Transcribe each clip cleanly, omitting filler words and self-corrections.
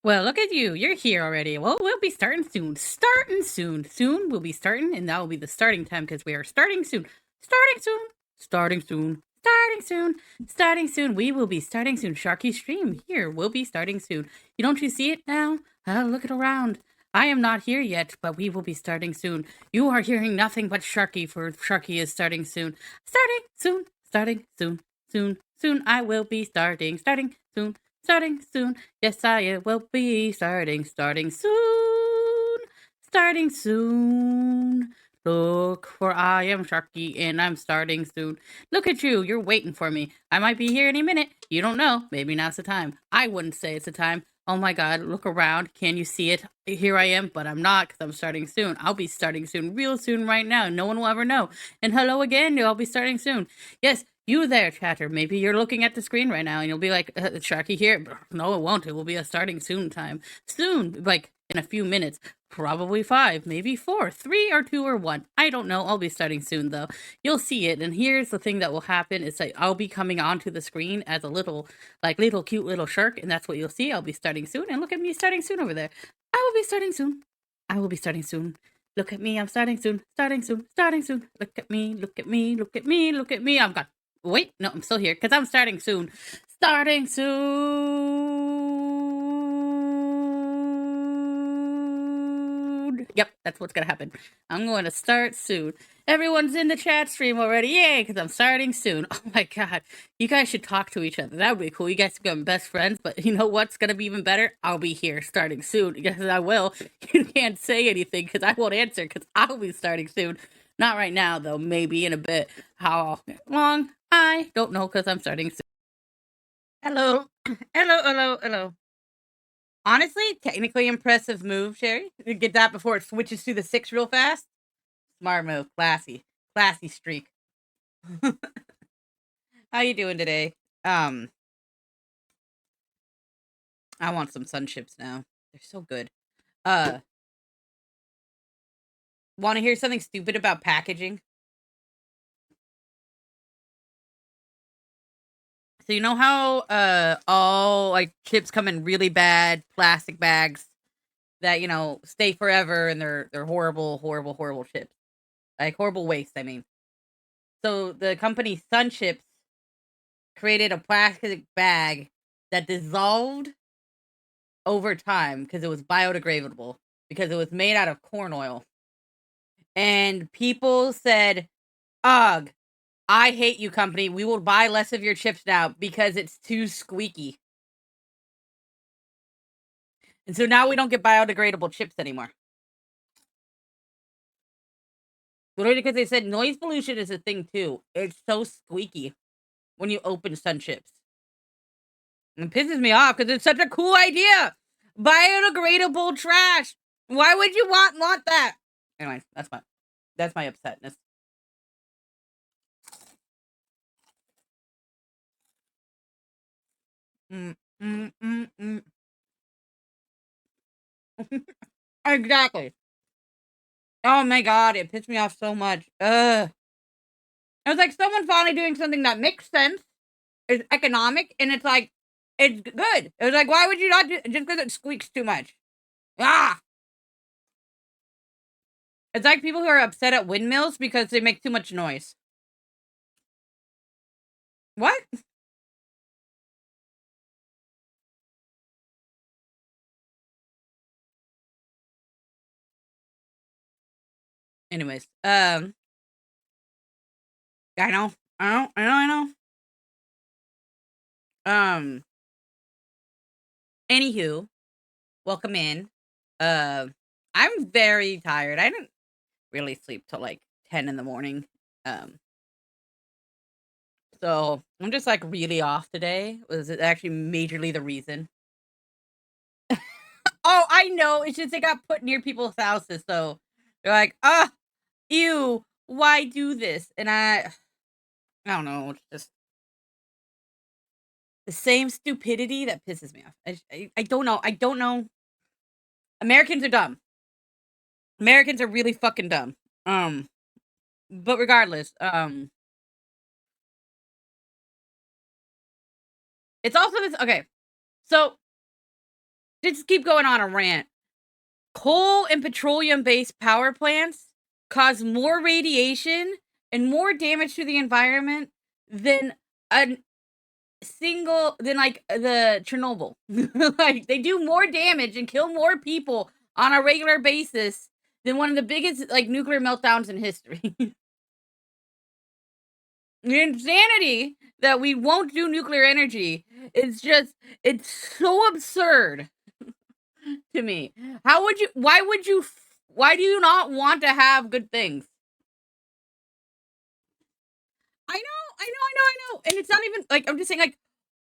Well, look at you. You're here already. Well, we'll be starting soon. Starting soon. Soon we'll be starting, and that will be the starting time because we are starting soon. Starting soon. Starting soon. Starting soon. Starting soon. We will be starting soon. Sharky stream here. We'll be starting soon. You don't you see it now? Look it around. I am not here yet, but we will be starting soon. You are hearing nothing but Sharky, for Sharky is starting soon. Starting soon. Starting soon. Soon. Soon I will be starting. Starting soon. Starting soon. Yes, I will be starting soon. Starting soon. Look, for I am Sharky and I'm starting soon. Look at you, you're waiting for me. I might be here any minute. You don't know. Maybe now's the time. I wouldn't say it's the time. Oh my god, look around. Can you see it? Here I am, but I'm not because I'm starting soon. I'll be starting soon, real soon right now. No one will ever know. And hello again, I'll be starting soon. Yes, you there, chatter. Maybe you're looking at the screen right now and you'll be like, Sharky here. No, it won't. It will be a starting soon time. Soon, like in a few minutes. Probably 5, maybe 4, 3 or 2 or 1. I don't know. I'll be starting soon though. You'll see it. And here's the thing that will happen is that I'll be coming onto the screen as a little cute little shark, and that's what you'll see. I'll be starting soon. And look at me starting soon over there. I will be starting soon. I will be starting soon. Look at me, I'm starting soon. Starting soon. Starting soon. Look at me, look at me, look at me, look at me. I've got Wait, no, I'm still here because I'm starting soon. Starting soon. Yep, that's what's going to happen. I'm going to start soon. Everyone's in the chat stream already. Yay, because I'm starting soon. Oh my god. You guys should talk to each other. That would be cool. You guys become best friends, but you know what's going to be even better? I'll be here starting soon. Yes, I will. You can't say anything because I won't answer because I'll be starting soon. Not right now, though. Maybe in a bit. How long? I don't know because I'm starting soon. Hello. Hello. Honestly, technically impressive move, Sherry. Get that before it switches to the 6 real fast. Smart move. Classy. Classy streak. How you doing today? I want some sun chips now. They're so good. Want to hear something stupid about packaging? So you know how all like chips come in really bad plastic bags that stay forever, and they're horrible chips, like horrible waste. I mean, so the company Sun Chips created a plastic bag that dissolved over time because it was biodegradable because it was made out of corn oil, and people said, "Ugh, I hate you, company. We will buy less of your chips now because it's too squeaky." And so now we don't get biodegradable chips anymore. Literally because they said noise pollution is a thing too. It's so squeaky when you open Sun Chips. It pisses me off because it's such a cool idea. Biodegradable trash. Why would you want that? Anyway, that's my upsetness. Mm, mm, mm, mm. Exactly. Oh my god, it pissed me off so much. Ugh. It was like someone finally doing something that makes sense, is economic, and it's like, it's good. It was like, why would you not do just because it squeaks too much? Ah! It's like people who are upset at windmills because they make too much noise. What? Anyways, I know. Um, Anywho, welcome in. Uh, I'm very tired. I didn't really sleep till like 10 in the morning. Um, so I'm just like really off today. Was it actually majorly the reason? Oh, I know. It's just they got put near people's houses, so they're like, ew, why do this? And I don't know. It's just the same stupidity that pisses me off. I don't know. I don't know. Americans are dumb. Americans are really fucking dumb. But regardless, it's also this. Okay, so just keep going on a rant. Coal and petroleum-based power plants cause more radiation and more damage to the environment than a like the Chernobyl. Like they do more damage and kill more people on a regular basis than one of the biggest like nuclear meltdowns in history. The insanity that we won't do nuclear energy is just it's so absurd to me. Why do you not want to have good things? I know. And it's not even like I'm just saying like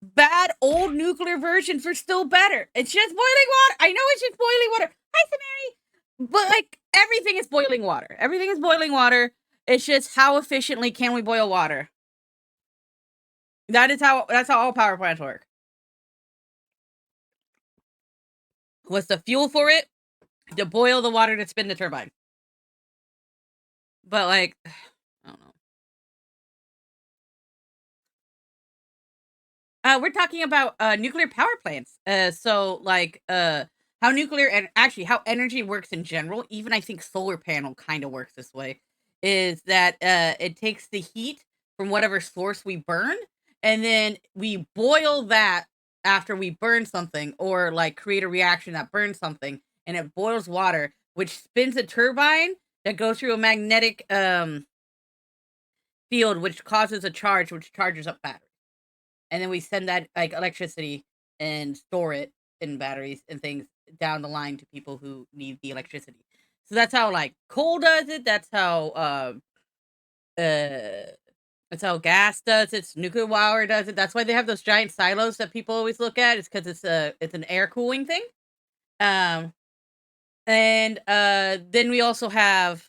bad old nuclear versions are still better. It's just boiling water. I know it's just boiling water. Hi, Samari. But like everything is boiling water. Everything is boiling water. It's just how efficiently can we boil water? That's how all power plants work. What's the fuel for it? To boil the water to spin the turbine. But like I don't know. We're talking about nuclear power plants. So like how nuclear and actually how energy works in general, even I think solar panel kind of works this way, is that it takes the heat from whatever source we burn, and then we boil that after we burn something, or like create a reaction that burns something, and it boils water, which spins a turbine that goes through a magnetic field, which causes a charge, which charges up batteries. And then we send that like electricity and store it in batteries and things down the line to people who need the electricity. So that's how like coal does it. That's how gas does it. Nuclear power does it. That's why they have those giant silos that people always look at. It's because it's an air cooling thing. And then we also have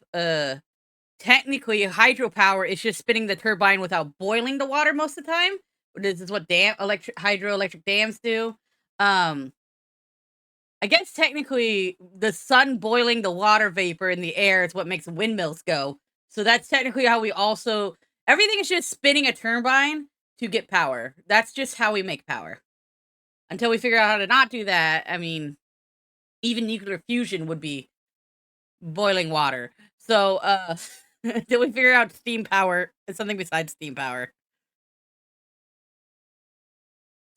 technically hydropower is just spinning the turbine without boiling the water most of the time. This is what hydroelectric dams do. I guess technically the sun boiling the water vapor in the air is what makes windmills go. So that's technically how we also everything is just spinning a turbine to get power. That's just how we make power. Until we figure out how to not do that, I mean, even nuclear fusion would be boiling water. So until we figure out steam power, it's something besides steam power.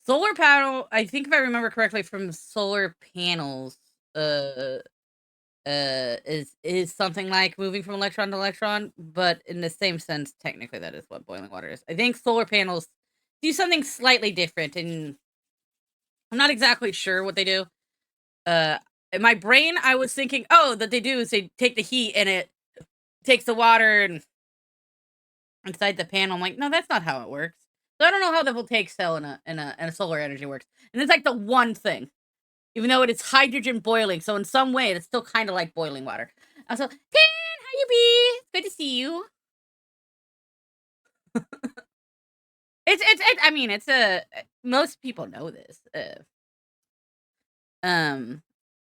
Solar panel, I think if I remember correctly from solar panels, is something like moving from electron to electron, but in the same sense, technically that is what boiling water is. I think solar panels do something slightly different, and I'm not exactly sure what they do. In my brain, I was thinking, oh, that they do is they take the heat and it takes the water and inside the panel. I'm like, no, that's not how it works. So I don't know how the voltaic cell in a solar energy works. And it's like the one thing, even though it is hydrogen boiling. So in some way, it's still kind of like boiling water. So, Tan, how you be? Good to see you. I mean, it's most people know this.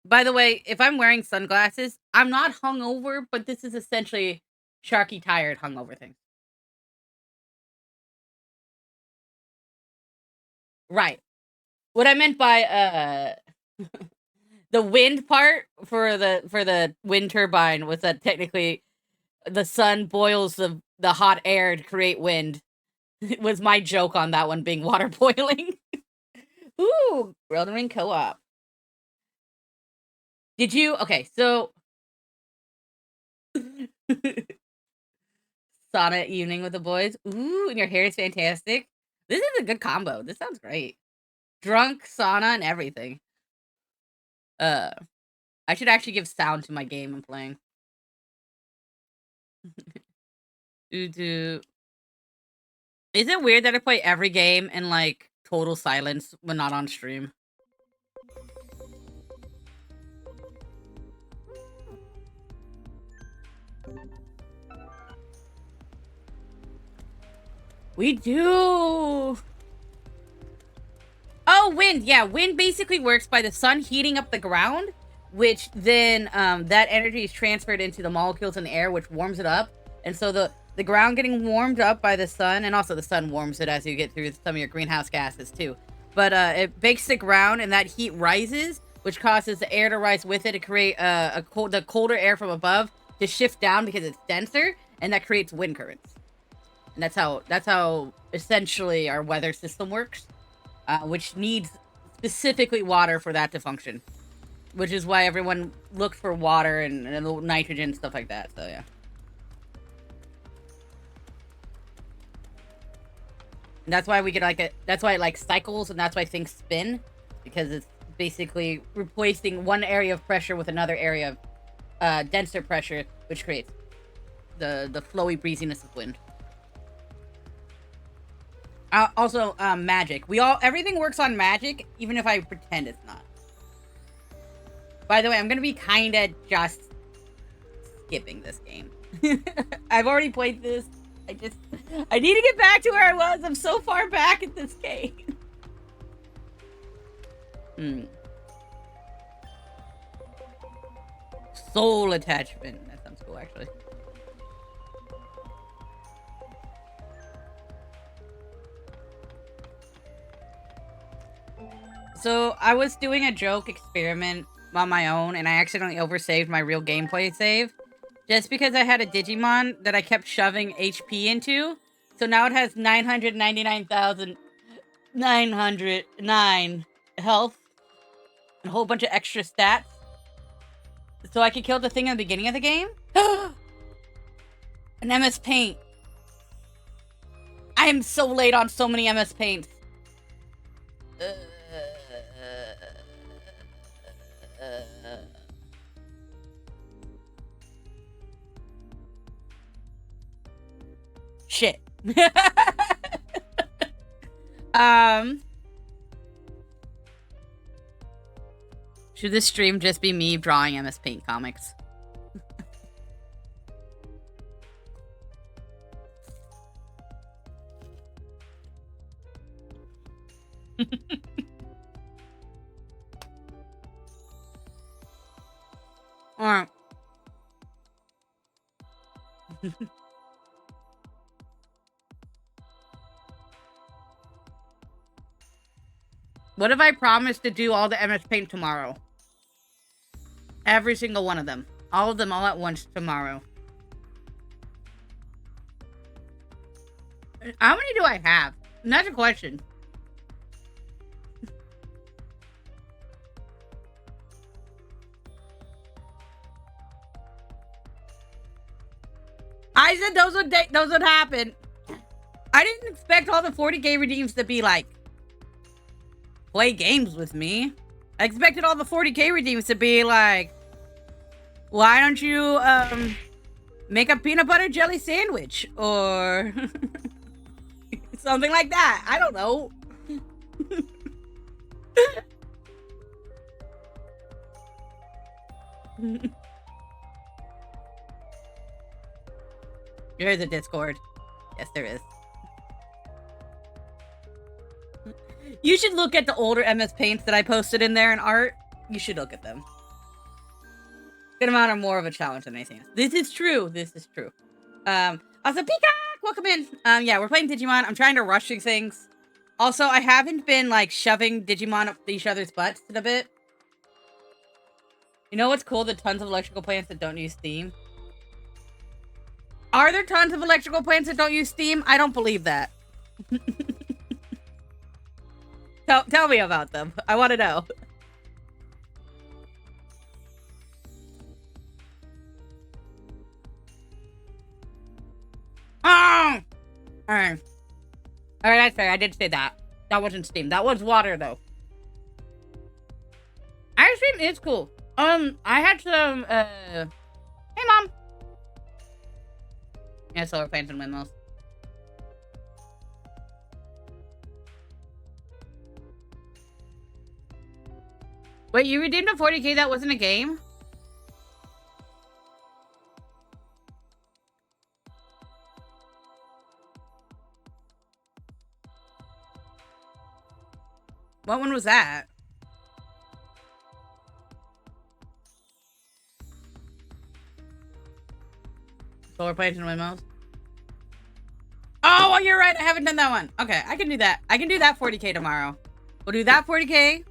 By the way, if I'm wearing sunglasses, I'm not hungover, but this is essentially Sharky tired hungover thing. Right. What I meant by the wind part for the wind turbine was that technically the sun boils the hot air to create wind. It was my joke on that one being water boiling. Ooh, Elden Ring co-op. Did you? Okay, so sauna evening with the boys. Ooh, and your hair is fantastic. This is a good combo. This sounds great. Drunk, sauna, and everything. I should actually give sound to my game I'm playing. Is it weird that I play every game in like total silence when not on stream? We do. Oh, wind. Yeah, wind basically works by the sun heating up the ground, which then that energy is transferred into the molecules in the air, which warms it up. And so the ground getting warmed up by the sun, and also the sun warms it as you get through some of your greenhouse gases too. But it bakes the ground, and that heat rises, which causes the air to rise with it to create the colder air from above to shift down because it's denser, and that creates wind currents. And that's how essentially our weather system works, which needs specifically water for that to function. Which is why everyone looks for water and nitrogen and stuff like that. So yeah. And that's why we get like that's why it like cycles, and that's why things spin, because it's basically replacing one area of pressure with another area of denser pressure, which creates the flowy breeziness of wind. Also, magic. Everything works on magic, even if I pretend it's not. By the way, I'm gonna be kinda just skipping this game. I've already played this. I need to get back to where I was. I'm so far back at this game. Soul attachment. That sounds cool, actually. So, I was doing a joke experiment on my own, and I accidentally oversaved my real gameplay save. Just because I had a Digimon that I kept shoving HP into. So now it has 999,909 health. And a whole bunch of extra stats. So I could kill the thing at the beginning of the game. An MS Paint. I am so late on so many MS Paints. Shit. Should this stream just be me drawing MS Paint comics? Alright. What if I promise to do all the MS Paint tomorrow? Every single one of them. All of them all at once tomorrow. How many do I have? That's a question. I said those would happen. I didn't expect all the 40k redeems to be like, play games with me. I expected all the 40k redeems to be like, why don't you make a peanut butter jelly sandwich or something like that. I don't know. There is a Discord. Yes, there is. You should look at the older MS Paints that I posted in there in art. You should look at them. Good amount are more of a challenge than anything else. This is true. This is true. Also, Peacock! Welcome in. Yeah, we're playing Digimon. I'm trying to rush through things. Also, I haven't been, like, shoving Digimon up each other's butts a bit. You know what's cool? The tons of electrical plants that don't use steam. Are there tons of electrical plants that don't use steam? I don't believe that. Tell me about them. I want to know. Oh! Alright. Alright, that's fair. I did say that. That wasn't steam. That was water, though. Ice cream is cool. I had some, Hey, Mom! Yeah, solar plants and windmills. Wait, you redeemed a 40k that wasn't a game? What one was that? Solar plants and windmills? Oh, well, you're right. I haven't done that one. Okay, I can do that. I can do that 40k tomorrow. We'll do that 40k.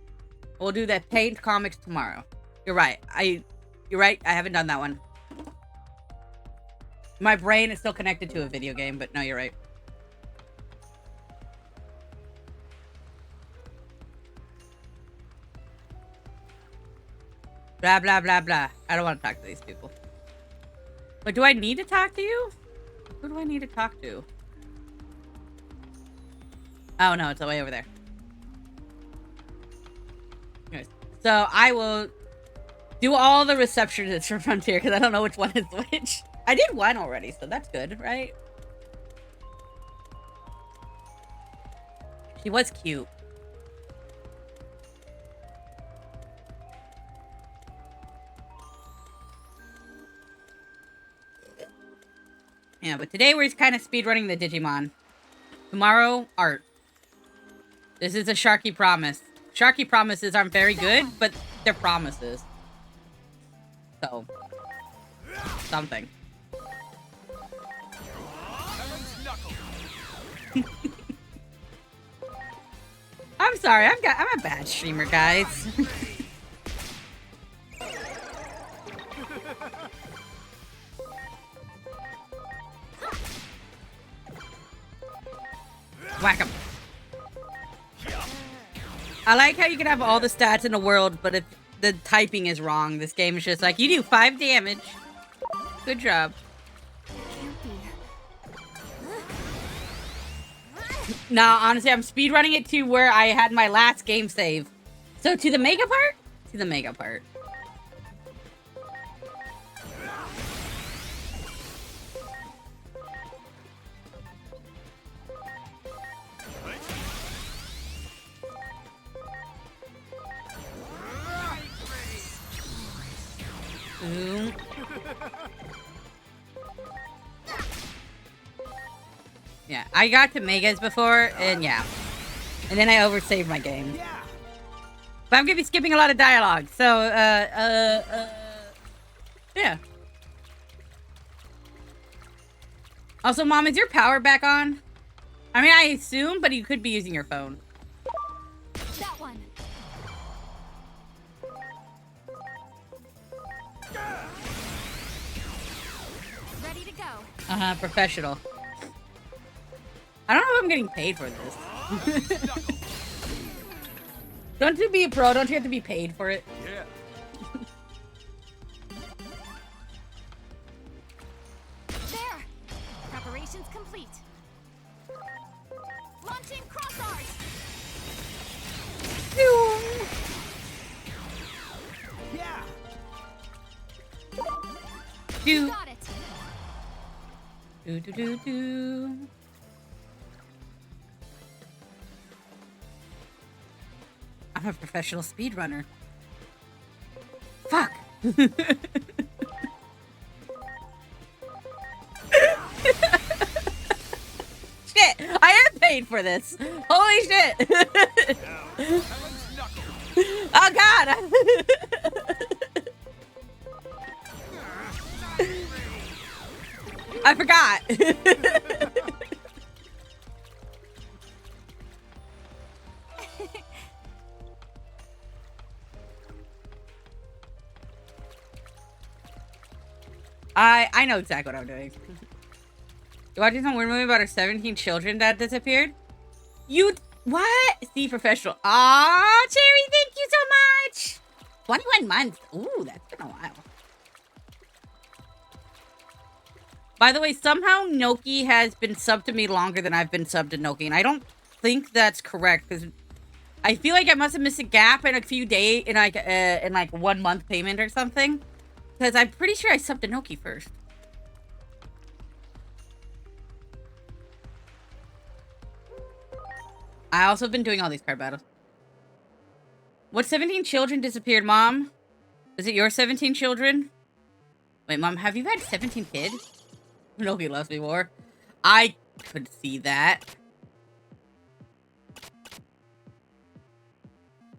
We'll do that paint comics tomorrow. You're right. You're right. I haven't done that one. My brain is still connected to a video game, but no, you're right. Blah, blah, blah, blah. I don't want to talk to these people. But do I need to talk to you? Who do I need to talk to? Oh, no, it's way over there. Anyways, so I will do all the receptionists for Frontier because I don't know which one is which. I did one already, so that's good, right? She was cute. Yeah, but today we're kind of speedrunning the Digimon. Tomorrow, art. This is a Sharky promise. Sharky promises aren't very good, but they're promises. So, something. I'm sorry, I'm a bad streamer, guys. Whack 'em. I like how you can have all the stats in the world, but if the typing is wrong, this game is just like, you do 5 damage. Good job. No, honestly, I'm speedrunning it to where I had my last game save. So to the mega part? To the mega part. Ooh. Yeah, I got to megas before, and yeah. And then I oversaved my game. But I'm gonna be skipping a lot of dialogue, so, yeah. Also, Mom, is your power back on? I mean, I assume, but you could be using your phone. That one. Ready to go. Professional. I don't know if I'm getting paid for this. Don't you be a pro? Don't you have to be paid for it? Yeah. There. Preparations complete. Launching cross arts. Yeah. Do Got it. do do do do. I'm a professional speedrunner. Fuck. Shit, I am paid for this. Holy shit. Oh god. I forgot. I know exactly what I'm doing. You watching some weird movie about our 17 children that disappeared? You what? See, professional. Aw, Cherry, thank you so much. 21 months. Ooh, that's been a while. By the way, somehow Noki has been subbed to me longer than I've been subbed to Noki, and I don't think that's correct because I feel like I must have missed a gap in a few days in like 1 month payment or something. Because I'm pretty sure I subbed to Noki first. I also have been doing all these card battles. What 17 children disappeared, Mom? Is it your 17 children? Wait, Mom, have you had 17 kids? Noki loves me more. I could see that.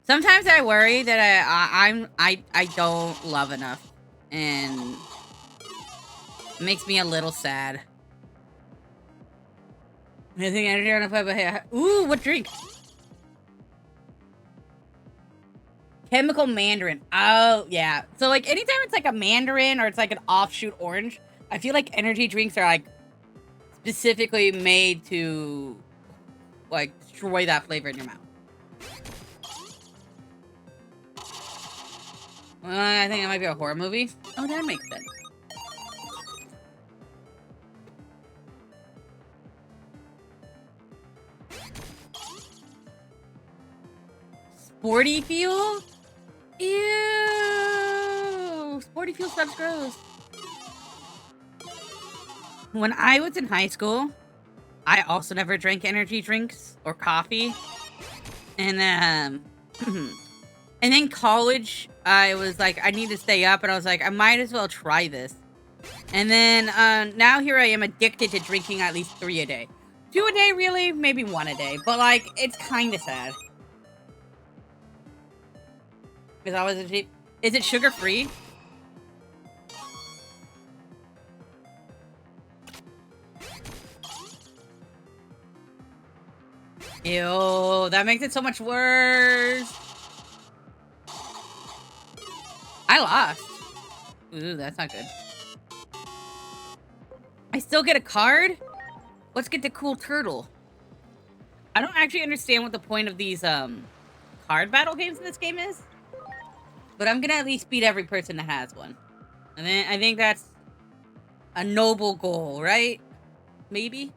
Sometimes I worry that I don't love enough. And it makes me a little sad. I think energy on a five. Ooh, what drink? Chemical mandarin. Oh, yeah. So, like, anytime it's like a mandarin or it's like an offshoot orange, I feel like energy drinks are like specifically made to like destroy that flavor in your mouth. I think it might be a horror movie. Oh, that makes sense. Sporty fuel? Ew! Sporty fuel stuff's gross. When I was in high school, I also never drank energy drinks or coffee. And and in college, I was like, I need to stay up, and I was like, I might as well try this. And then now here I am addicted to drinking at least 3 a day. 2 a day, really? Maybe 1 a day. But like, it's kind of sad. Is it sugar free? Ew, that makes it so much worse. I lost. Ooh, that's not good. I still get a card? Let's get the cool turtle. I don't actually understand what the point of these card battle games in this game is. But I'm gonna at least beat every person that has one. And then I think that's a noble goal, right? Maybe?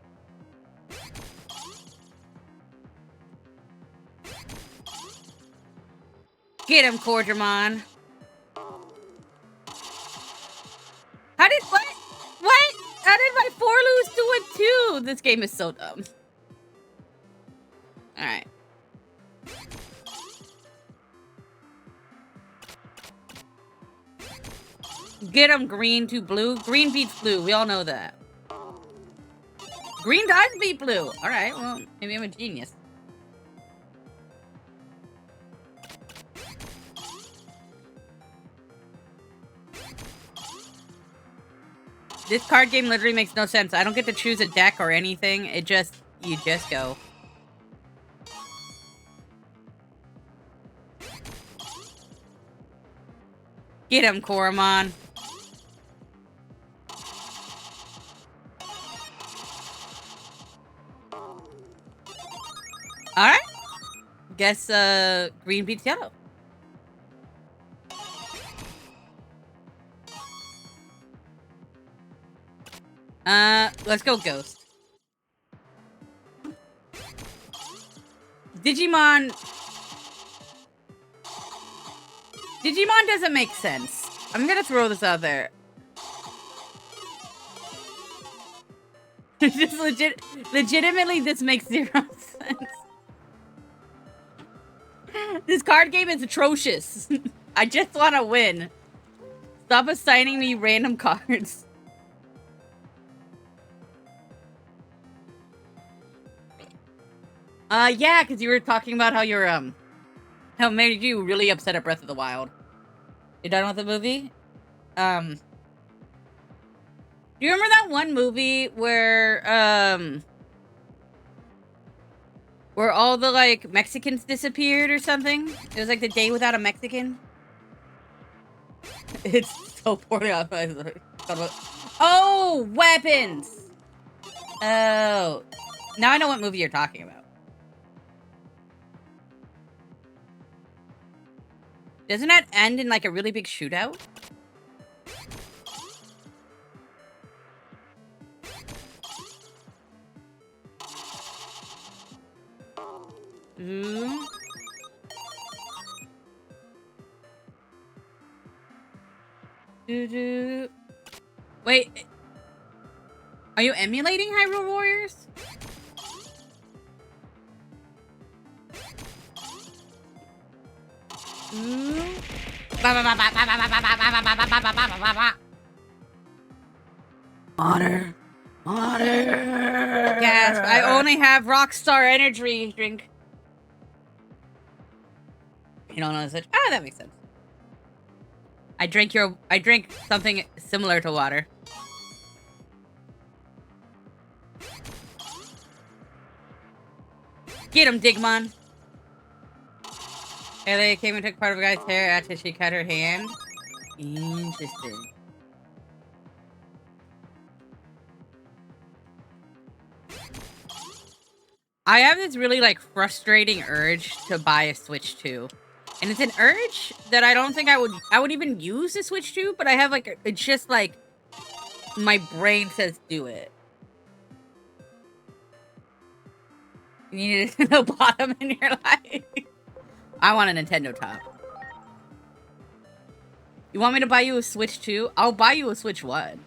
Get him, Digimon. How did what? What? How did my Forloos do it too? This game is so dumb. Alright. Get him, green to blue. Green beats blue. We all know that. Green does beat blue. Alright, well, maybe I'm a genius. This card game literally makes no sense. I don't get to choose a deck or anything. You just go. Get him, Digimon. Alright. Guess, green beats yellow. Let's go Ghost. Digimon doesn't make sense. I'm gonna throw this out there. Just legitimately, this makes 0 sense. This card game is atrocious. I just want to win. Stop assigning me random cards. Yeah, because you were talking about how your, how made you really upset at Breath of the Wild. You done with the movie? Do you remember that one movie where all the, like, Mexicans disappeared or something? It was like The Day Without a Mexican? It's so poorly off. Oh, weapons! Oh. Now I know what movie you're talking about. Doesn't that end in, like, a really big shootout? Ooh. Doo-doo. Wait. Are you emulating Hyrule Warriors? Water. Gasp. I only have Rockstar Energy drink. You don't know such. Ah, that makes sense. I drank something similar to water. Get him, Digimon. Haley came and took part of a guy's hair after she cut her hand. Interesting. I have this really, like, frustrating urge to buy a Switch 2. And it's an urge that I don't think I would even use the Switch 2, but I have, like, it's just, like, my brain says do it. You need a Nintendo bottom in your life. I want a Nintendo top. You want me to buy you a Switch 2? I'll buy you a Switch 1.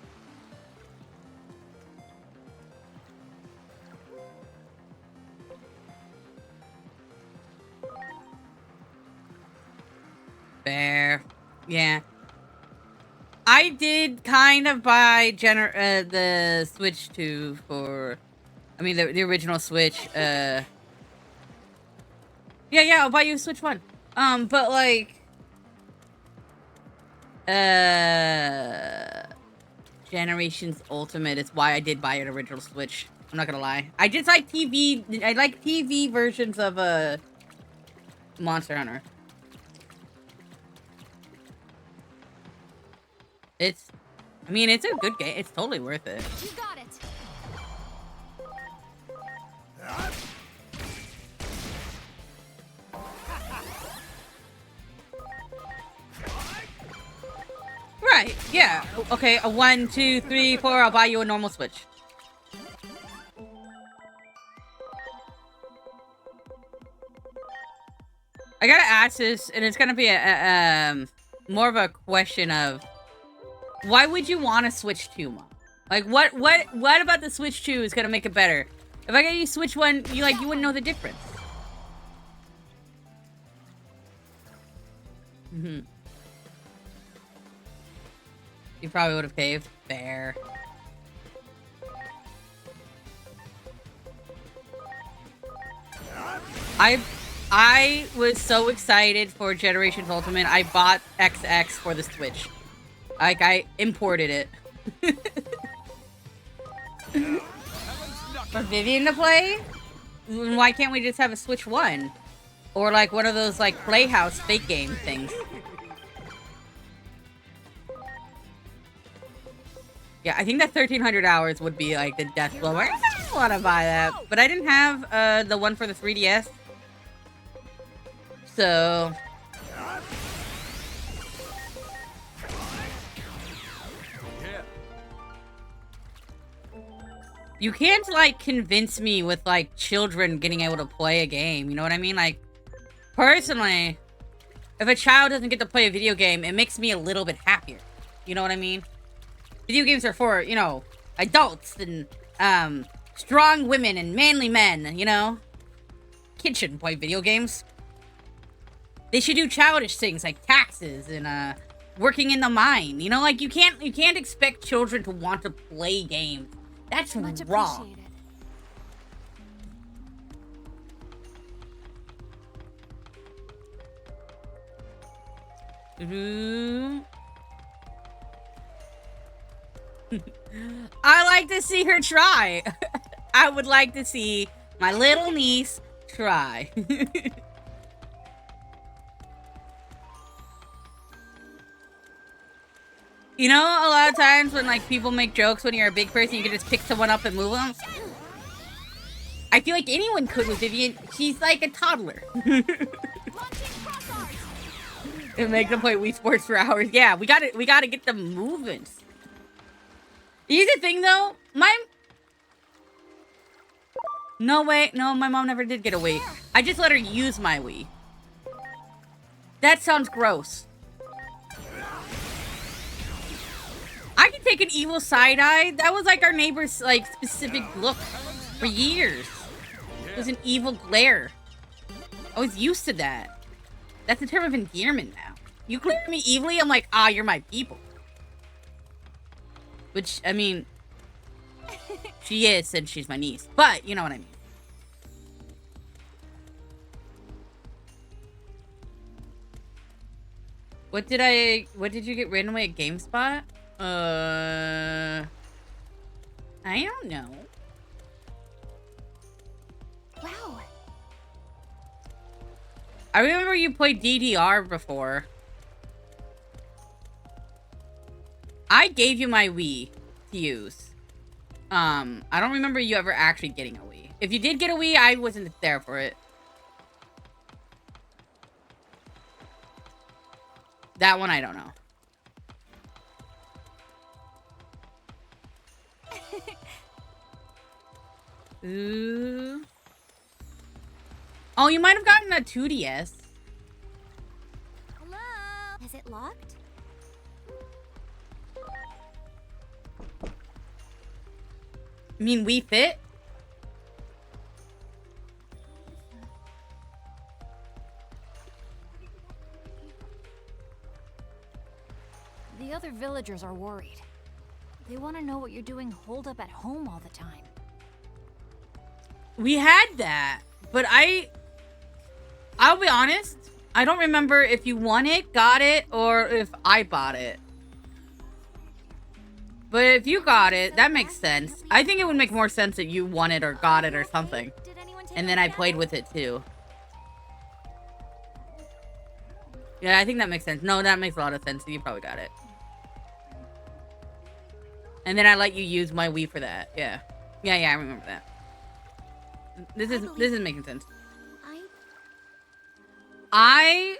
Fair. Yeah. I did kind of buy the Switch 2 for... I mean, the original Switch. Yeah, I'll buy you a Switch 1. But, like... Generations Ultimate is why I did buy an original Switch. I'm not gonna lie. I just like TV... I like TV versions of, Monster Hunter. I mean, it's a good game. It's totally worth it. You got it. Right, yeah. Okay, a 1, 2, 3, 4, I'll buy you a normal Switch. I gotta ask this, and it's gonna be more of a question of why would you want a Switch 2, Mom? Like, what about the Switch 2 is gonna make it better? If I get you Switch 1, you wouldn't know the difference. You probably would have caved. Fair. I was so excited for Generations Ultimate, I bought XX for the Switch. Like, I imported it. For Vivian to play? Why can't we just have a Switch 1? Or, like, one of those, like, Playhouse fake game things. Yeah, I think that 1,300 hours would be, like, the death blow. I don't want to buy that. But I didn't have the one for the 3DS. So... You can't, like, convince me with, like, children getting able to play a game. You know what I mean? Like, personally, if a child doesn't get to play a video game, it makes me a little bit happier. You know what I mean? Video games are for, you know, adults and, strong women and manly men, you know? Kids shouldn't play video games. They should do childish things like taxes and, working in the mine. You know, like, you can't expect children to want to play games. That's Much wrong. I like to see her try. I would like to see my little niece try. You know, a lot of times when, like, people make jokes when you're a big person, you can just pick someone up and move them. I feel like anyone could with Vivian. She's like a toddler. And make them play Wii Sports for hours. Yeah, we gotta get them moving. Here's the thing, though. No, wait. No, my mom never did get a Wii. I just let her use my Wii. That sounds gross. I can take an evil side-eye. That was like our neighbor's like specific look for years. It was an evil glare. I was used to that. That's a term of endearment now. You glare at me evilly, I'm like, ah, you're my people. Which, I mean, she is since she's my niece. But, you know what I mean. What did you get randomly at GameSpot? I don't know. Wow. I remember you played DDR before. I gave you my Wii to use. I don't remember you ever actually getting a Wii. If you did get a Wii, I wasn't there for it. That one, I don't know. Ooh. Oh, you might have gotten a 2DS. Hello? Is it locked? You mean Wii Fit? The other villagers are worried. They want to know what you're doing holed up at home all the time. We had that, but I'll be honest, I don't remember if you won it, got it, or if I bought it. But if you got it, that makes sense. I think it would make more sense that you won it or got it or something. And then I played with it too. Yeah, I think that makes sense. No, that makes a lot of sense. You probably got it. And then I let you use my Wii for that. Yeah. Yeah, I remember that. This is making sense. I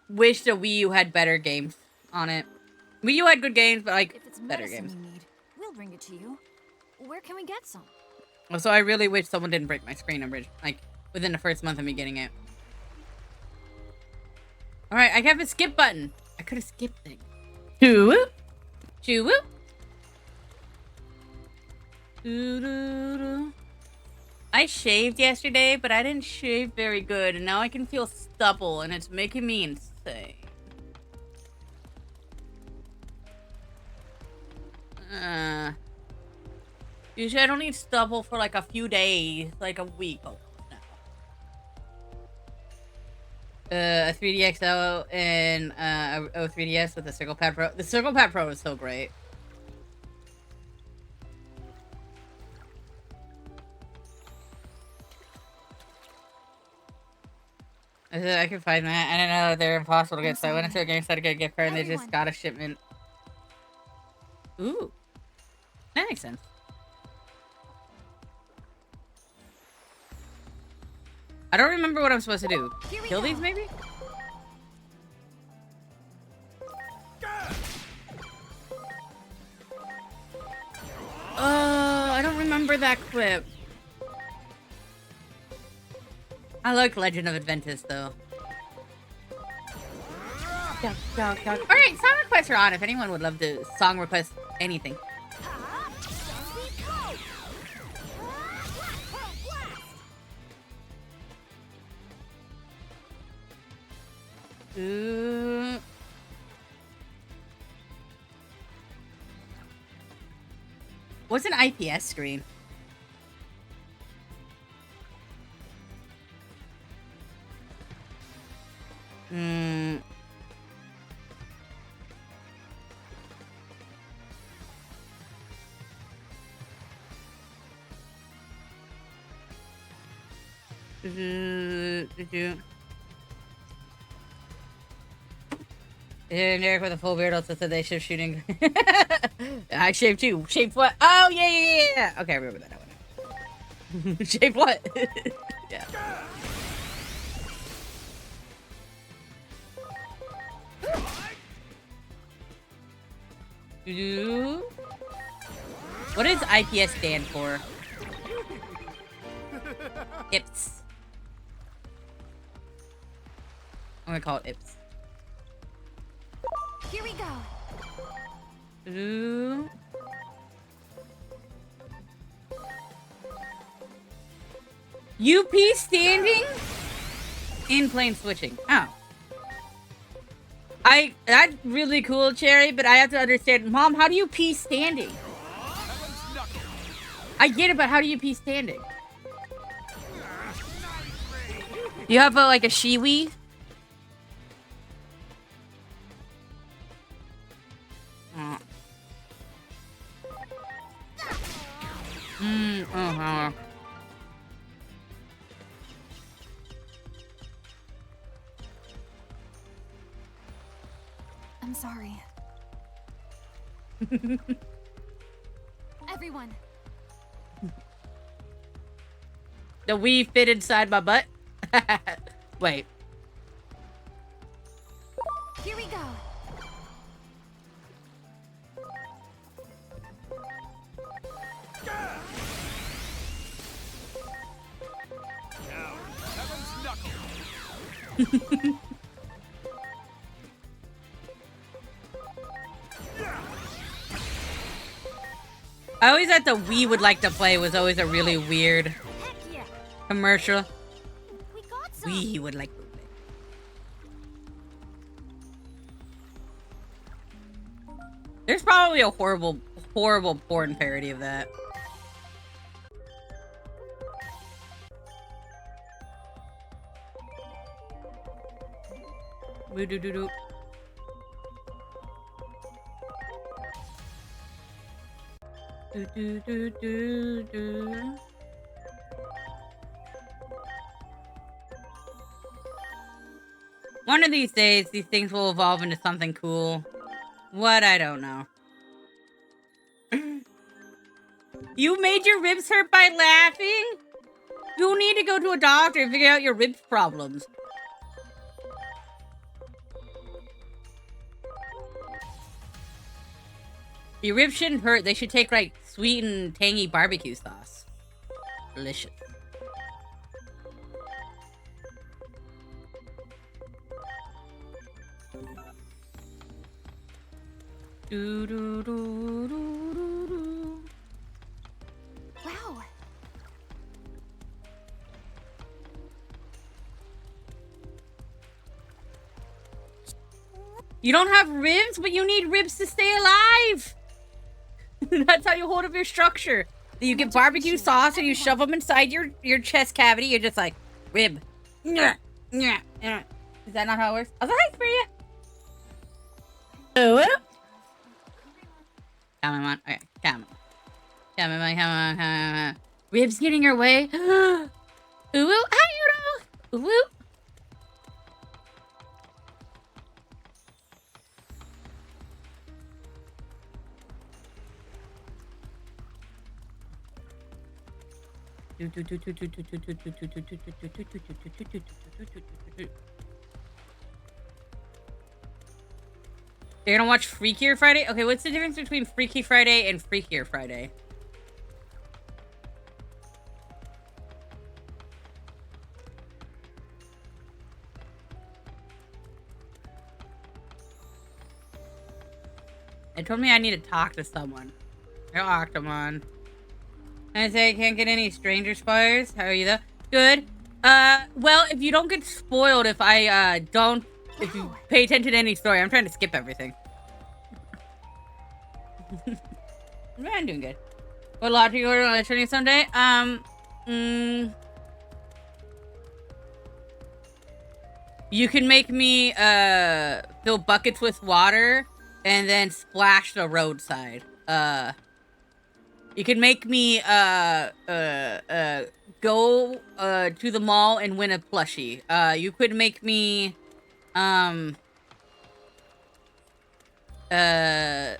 wish the Wii U had better games on it. Wii U had good games, but like If it's better games. You need, we'll bring it to you. Where can we get some? So I really wish someone didn't break my screen like within the first month of me getting it. All right, I have a skip button. I could have skipped things. Choo-woo. Choo-woo. Doo-doo-doo. I shaved yesterday, but I didn't shave very good, and now I can feel stubble, and it's making me insane. Usually I don't need stubble for like a few days, like a week. Oh, no. A 3DXL and a 3DS with a Circle Pad Pro. The Circle Pad Pro is so great. I can find that. I didn't know they're impossible to get, so I went into a GameStop to get a gift card, and they just got a shipment. Ooh. That makes sense. I don't remember what I'm supposed to do. Kill these, maybe? I don't remember that clip. I like Legend of Adventus, though. Alright, song requests are on if anyone would love to song request anything. Ooh. What's an IPS screen? And Eric with a full beard also said they shift shooting. I shaved too. Shaved what? Oh, yeah. Okay, I remember that one. Shaved what? Yeah. What does IPS stand for? IPS. I'm gonna call it IPS. Here we go. Ooh. UP standing? In plane switching. Oh. That's really cool, Cherry, but I have to understand. Mom, how do you pee standing? I get it, but how do you pee standing? You have like a shiwi? sorry. Everyone, The Wii fit inside my butt. Wait. here we go. I always thought the Wii would like to play was always a really weird Heck yeah. commercial. We got some. Wii would like to play. There's probably a horrible, horrible porn parody of that. Woo-doo-doo-doo. Do-do-do-do-do. One of these days, these things will evolve into something cool. What? I don't know. You made your ribs hurt by laughing? You need to go to a doctor and figure out your ribs problems. Your ribs shouldn't hurt. They should take, like, sweet and tangy barbecue sauce. Delicious. Do do do do do do. Wow. You don't have ribs, but you need ribs to stay alive. That's how you hold up your structure. You get barbecue sauce and you shove them inside your chest cavity. You're just like, rib. Is that not how it works? I was like, for you. Oh, come on. Okay, come on. Come on. Ribs getting your way. Ooh, how do you know? Ooh. You're gonna watch Freakier Friday? Okay, what's the difference between Freaky Friday and Freakier Friday? It told me I need to talk to someone. Oh, come on. I say I can't get any stranger spoilers. How are you though? Good. Well, if you don't get spoiled, if you pay attention to any story, I'm trying to skip everything. I'm doing good. What lottery order will I show you someday? You can make me, fill buckets with water and then splash the roadside. You can make me, go, to the mall and win a plushie. You could make me, do a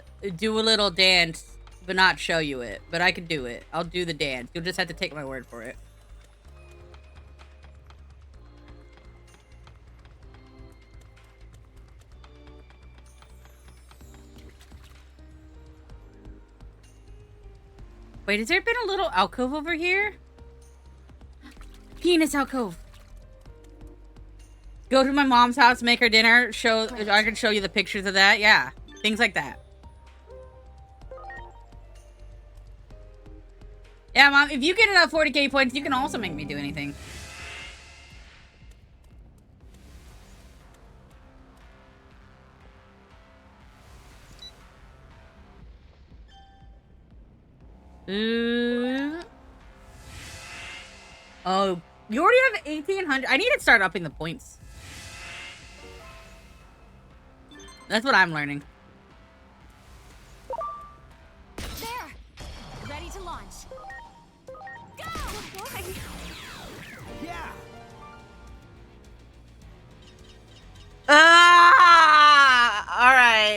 little dance, but not show you it. But I could do it. I'll do the dance. You'll just have to take my word for it. Wait, has there been a little alcove over here? Penis alcove. Go to my mom's house, make her dinner, I can show you the pictures of that. Yeah, things like that. Yeah, Mom, if you get enough 40k points, you can also make me do anything. Oh, you already have 1,800. I need to start upping the points. That's what I'm learning. There! Ready to launch. Go! Good boy! Yeah. Alright.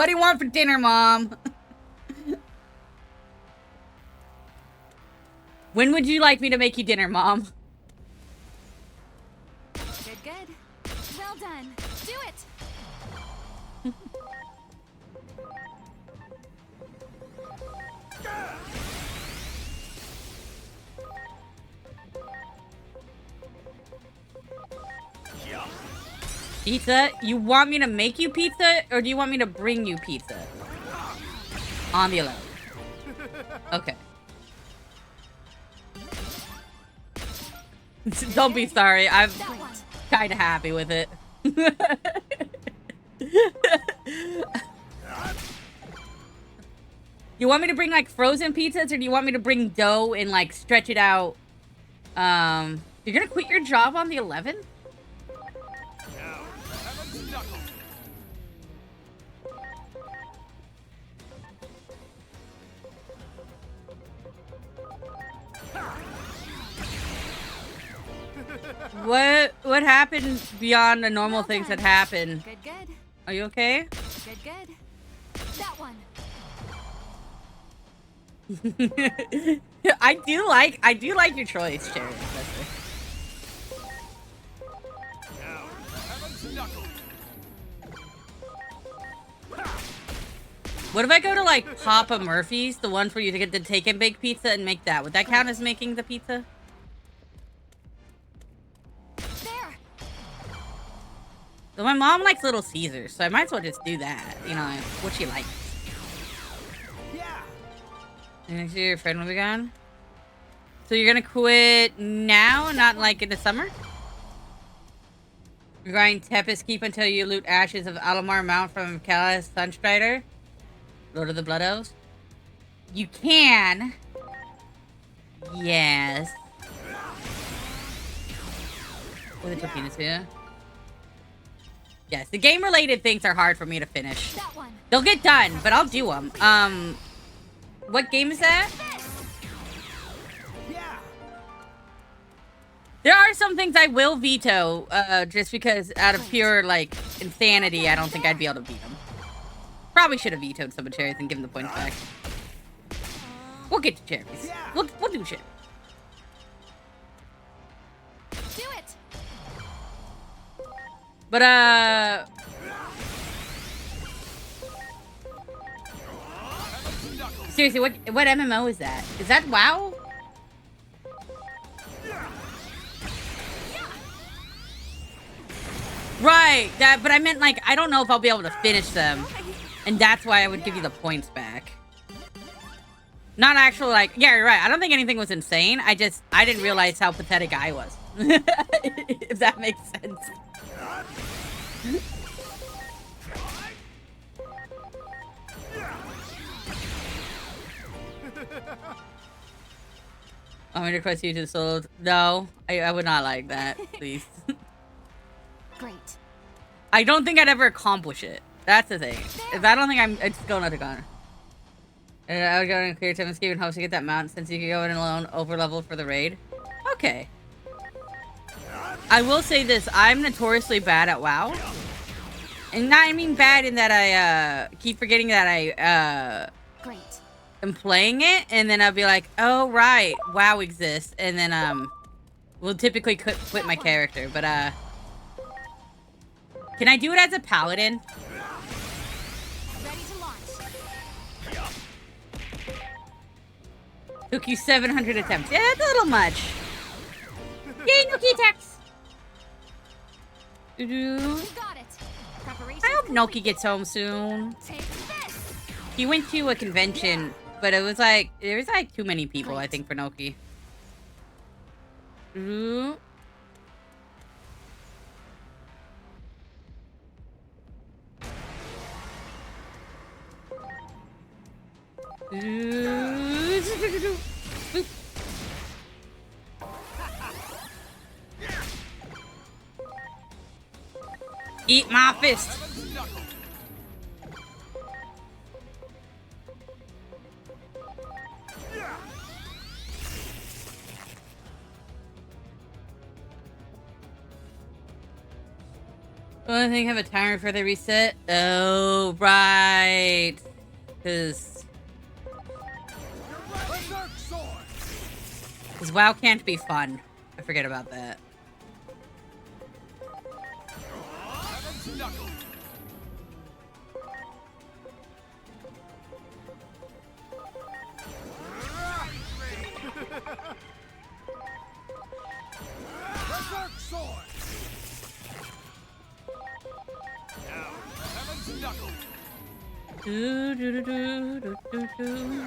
What do you want for dinner, Mom? When would you like me to make you dinner, Mom? Good, good. Well done. Do it! Pizza? You want me to make you pizza, or do you want me to bring you pizza? On the 11th. Okay. Don't be sorry. I'm kind of happy with it. You want me to bring, like, frozen pizzas, or do you want me to bring dough and, like, stretch it out? You're gonna quit your job on the 11th? What happened beyond the normal things that happen? Good, good. Are you okay? Good, good. That one. I do like your choice, Cherry. What if I go to, like, Papa Murphy's, the one where you get to take and bake pizza, and make that? Would that count as making the pizza? There. So my mom likes Little Caesars, so I might as well just do that. You know, what she likes. Yeah. And next year your friend will be gone? So you're gonna quit now, not like in the summer? You're going Tempest Keep until you loot ashes of Alamar Mount from Kalas Sunstrider? Lord of the Blood Elves? You can. Yes. With a penis, yeah. Yes, the game-related things are hard for me to finish. That one. They'll get done, but I'll do them. What game is that? Yeah. There are some things I will veto, just because out of pure, like, insanity, I don't think I'd be able to beat them. Probably should have vetoed some of Cherries and given the points back. We'll get to Cherries. We'll do shit. Do it. But, seriously, what MMO is that? Is that WoW? Right, but I meant, like, I don't know if I'll be able to finish them. And that's why I would give you the points back. Not actually, like, yeah, you're right. I don't think anything was insane. I didn't realize how pathetic I was. If that makes sense. I'm gonna request you to solo. No, I would not like that, please. Great. I don't think I'd ever accomplish it. That's the thing. If I don't think it's going to Ghana. And I would go in clear time escape and hope to get that mountain since you could go in alone over level for the raid. Okay. I will say this, I'm notoriously bad at WoW. And not, I mean bad in that I keep forgetting that I Great. am playing it, and then I'll be like, oh right, WoW exists, and then we'll typically quit my character, but can I do it as a paladin? Ready to launch. Took you 700 attempts. Yeah, that's a little much. Yay, Nuki attacks! You got it. Preparation. I hope Noki gets home soon. Take this. He went to a convention, but it was like, there was like too many people, I think, for Noki. Ooh. Boop. Eat my fist. I think I have a timer for the reset. Oh, right. Because WoW can't be fun. I forget about that. Do, do, do, do, do, do, do.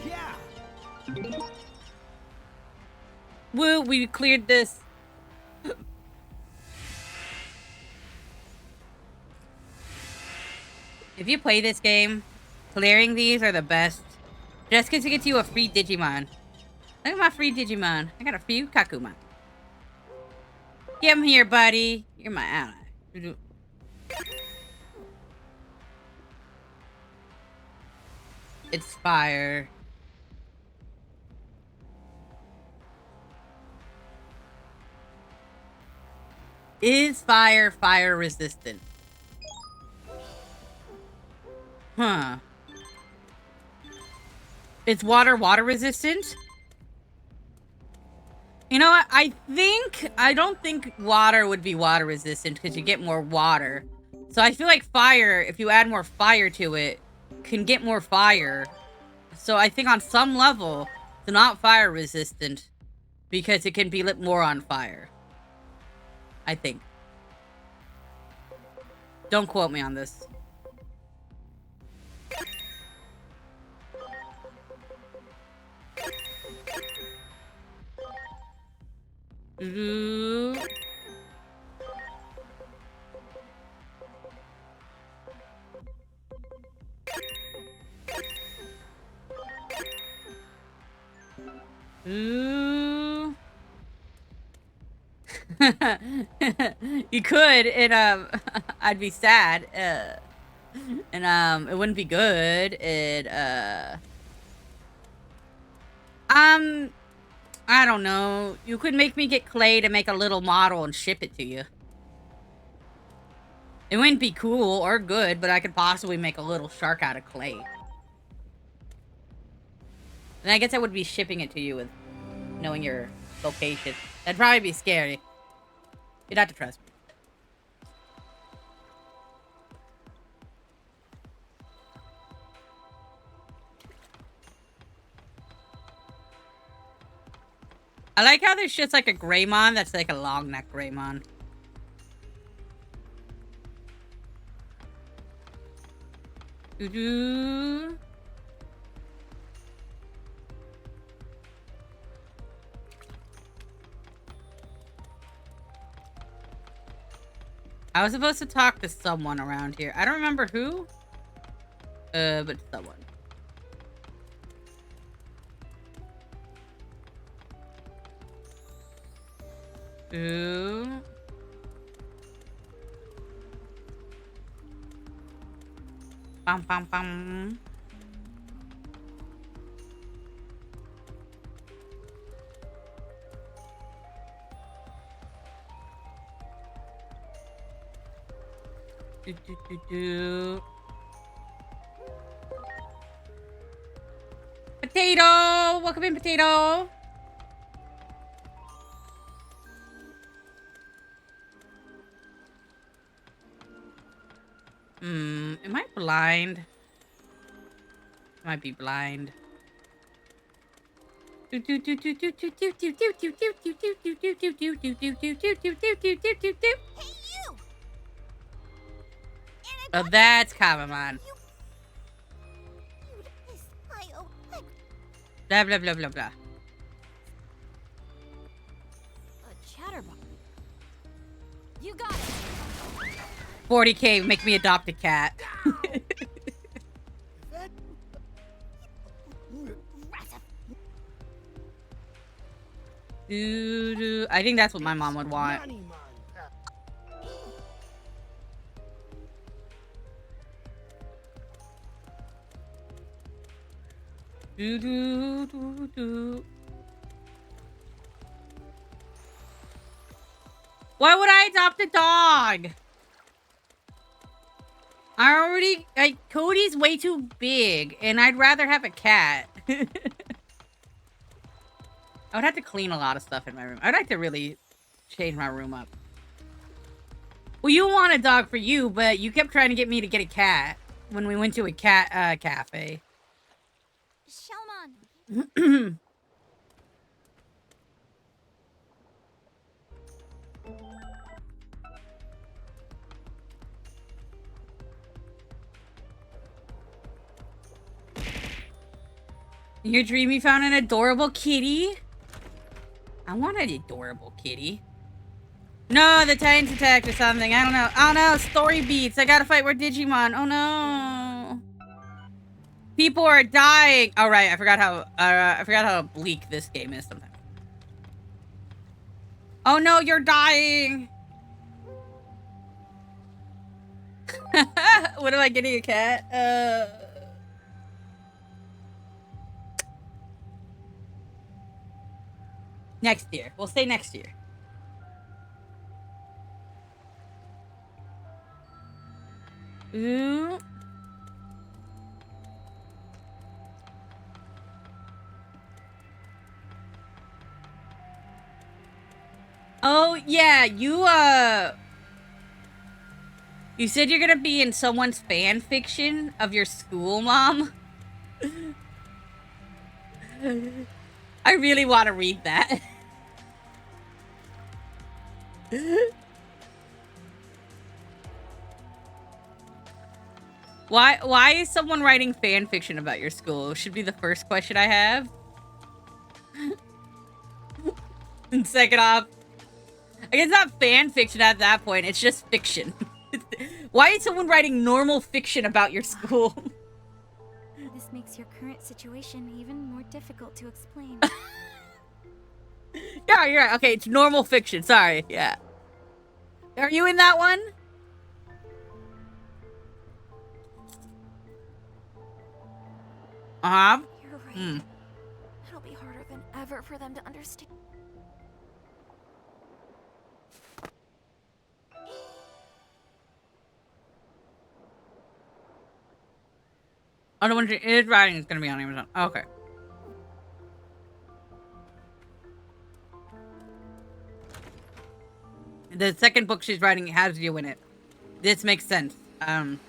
Yeah. Woo, we cleared this. If you play this game, clearing these are the best. Just because it gets you a free Digimon. Look at my free Digimon. I got a few Kakuma. Get him here, buddy. You're my ally. It's fire. Is fire fire resistant? Huh. It's water resistant? You know what? I don't think water would be water resistant because you get more water. So I feel like fire, if you add more fire to it, can get more fire. So I think on some level, it's not fire resistant because it can be lit more on fire. I think. Don't quote me on this. Ooh. Ooh. You could, and I'd be sad. And it wouldn't be good. I don't know. You could make me get clay to make a little model and ship it to you. It wouldn't be cool or good, but I could possibly make a little shark out of clay. And I guess I would be shipping it to you with knowing your location. That'd probably be scary. You'd have to trust me. I like how there's just like a Greymon that's like a long neck Greymon. Doo-doo. I was supposed to talk to someone around here. I don't remember who. But someone. Ooh. Bum bum bum. Do, do, do, do. Potato! Welcome in, Potato! Am I blind? Might be blind. Hey, you! Oh, that's Kamamon. Blah, blah, blah, blah, blah. A chatterbox. You got it. 40K, make me adopt a cat. I think that's what my mom would want. Why would I adopt a dog? Cody's way too big, and I'd rather have a cat. I would have to clean a lot of stuff in my room. I'd like to really change my room up. Well, you want a dog for you, but you kept trying to get me to get a cat when we went to a cat cafe. Shelmon! In your dream, you found an adorable kitty? I want an adorable kitty. No, the Titans attacked or something. I don't know. Oh no, story beats. I gotta fight more Digimon. Oh no. People are dying. All right, I forgot how bleak this game is sometimes. Oh no, you're dying. What am I getting, a cat? Next year. We'll say next year. Ooh. Oh, yeah, you said you're gonna be in someone's fan fiction of your school, Mom? I really want to read that. Why is someone writing fan fiction about your school? Should be the first question I have. And second off, I guess it's not fan fiction at that point, it's just fiction. Why is someone writing normal fiction about your school? This makes your current situation even more difficult to explain. Yeah, you're right. Okay, it's normal fiction. Sorry. Yeah. Are you in that one? Uh-huh. You're right. It'll be harder than ever for them to understand. Oh, the one she is writing is gonna be on Amazon. Okay. The second book she's writing has you in it. This makes sense. Kinda.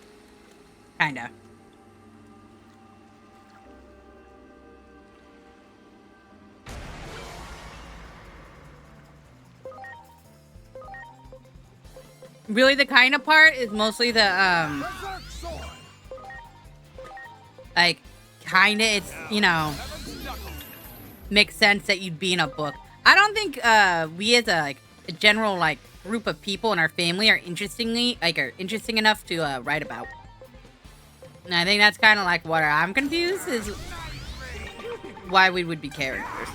Really, the kind of part is mostly the, like, kinda, it's, you know, makes sense that you'd be in a book. I don't think, we as a general, like, group of people in our family are interesting enough to, write about. And I think that's kind of like what I'm confused is why we would be characters.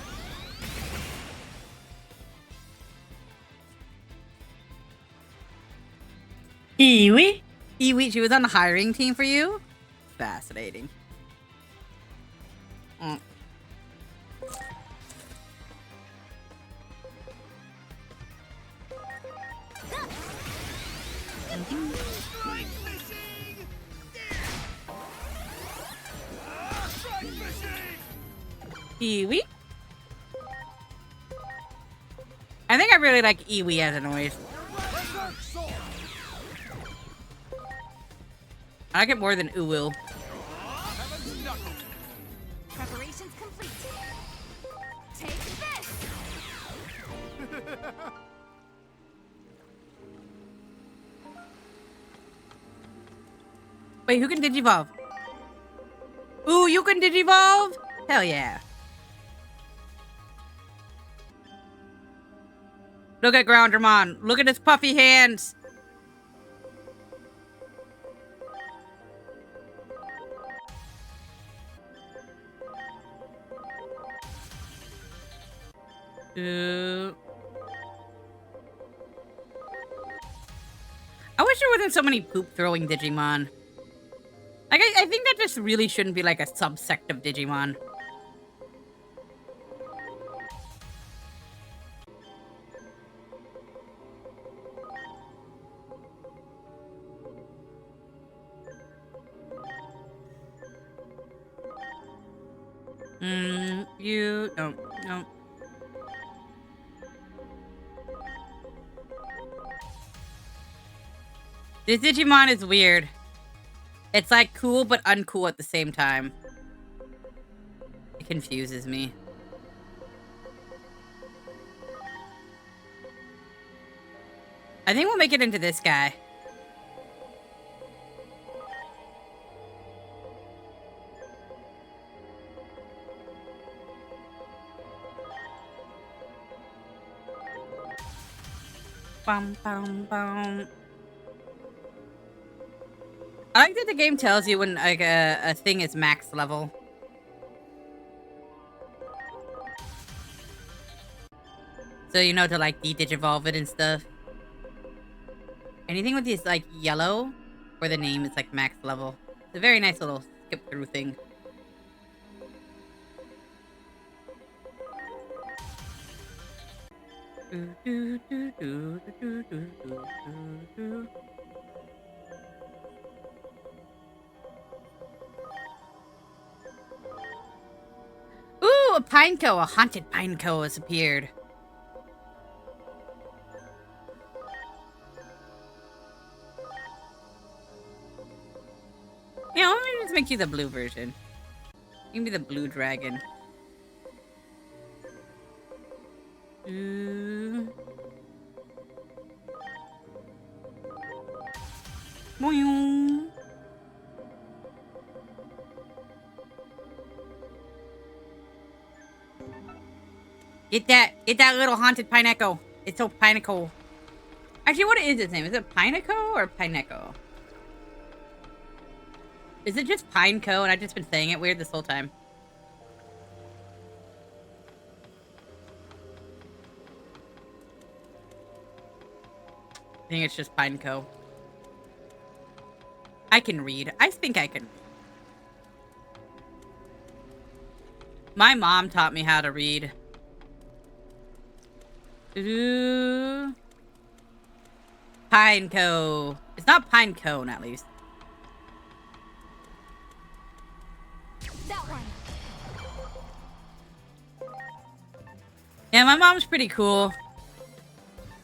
Iwi? Iwi, she was on the hiring team for you? Fascinating. Iwi? I think I really like Iwi as a noise. I like it more than Uwu. Preparations complete. Take this. Wait, who can Digivolve? Ooh, you can Digivolve? Hell yeah. Look at Groundramon. Look at his puffy hands. I wish there wasn't so many poop-throwing Digimon. Like, I think that just really shouldn't be like a subsect of Digimon. You don't. No. This Digimon is weird. It's like cool but uncool at the same time. It confuses me. I think we'll make it into this guy. Bum, bum, bum. I like that the game tells you when like a thing is max level. So you know to like de-digivolve it and stuff. Anything with this like yellow or the name is like max level. It's a very nice little skip through thing. Ooh, a pineco, a haunted pineco has appeared. Yeah, let me just make you the blue version. You can be the blue dragon. Boing. Get that little haunted pineco. It's so pineco. Actually, what is its name? Is it Pineco or Pineco? Is it just Pineco and I've just been saying it weird this whole time? I think it's just Pineco. I can read. I think I can read. My mom taught me how to read. Ooh. Pineco. It's not Pinecone, at least. That one. Yeah, my mom's pretty cool.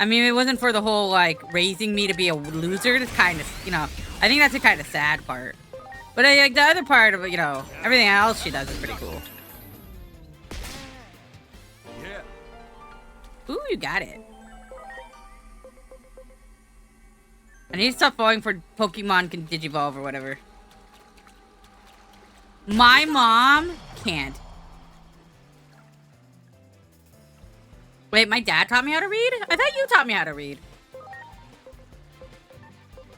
I mean, it wasn't for the whole, like, raising me to be a loser. It's kind of, you know, I think that's the kind of sad part. But, like, the other part of it, you know, everything else she does is pretty cool. Ooh, you got it. I need to stop falling for Pokemon can Digivolve or whatever. My mom can't. Wait, my dad taught me how to read? I thought you taught me how to read.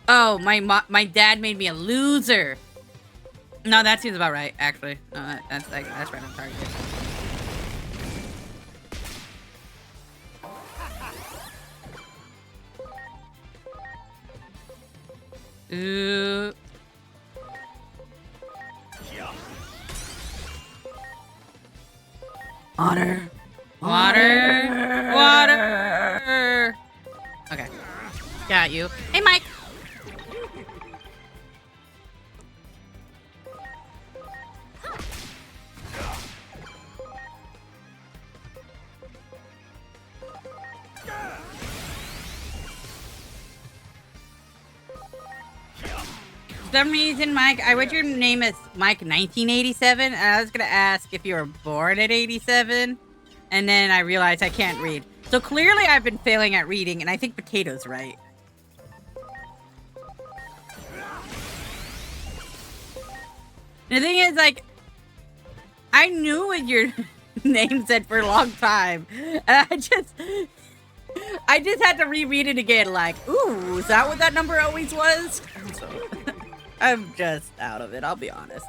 Oh, my dad made me a loser. No, that seems about right, actually. No, that's right on target. Ooh. Water. Water. Water. Okay. Got you. Hey, Mike. For some reason, Mike, I read your name as Mike 1987, and I was gonna ask if you were born at 87, and then I realized I can't read. So clearly I've been failing at reading, and I think Potato's right. The thing is, like, I knew what your name said for a long time, and I just had to reread it again, like, ooh, is that what that number always was? So, I'm just out of it, I'll be honest.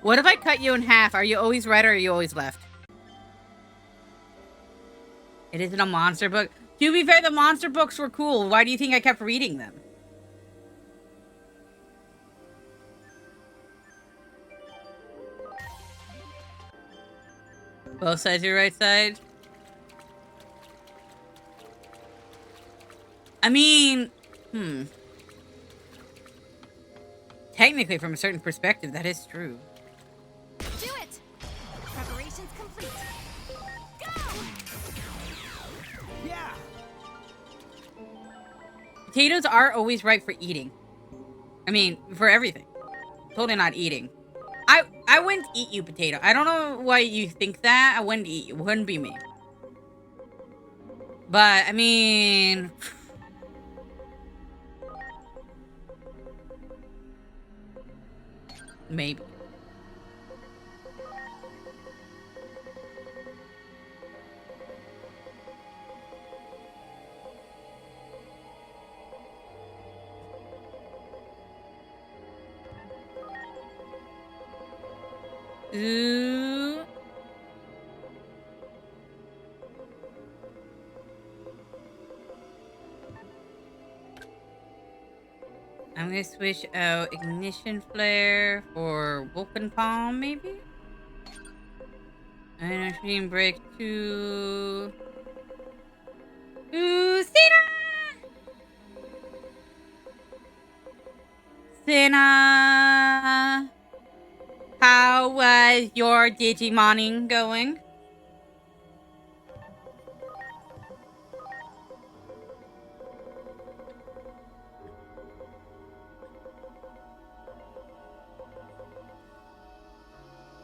What if I cut you in half? Are you always right or are you always left? It isn't a monster book. To be fair, the monster books were cool. Why do you think I kept reading them? Both sides of your right side? I mean, Technically, from a certain perspective, that is true. Do it! Preparations complete. Go! Yeah. Potatoes are always right for eating. I mean, for everything. Totally not eating. I wouldn't eat you, potato. I don't know why you think that. I wouldn't eat you. It wouldn't be me. But, I mean... Maybe. Ooh. I'm gonna switch out Ignition Flare for Vulcan Palm, maybe? And Machine Break to... Ooh, Sina! Sina! How was your Digimoning going?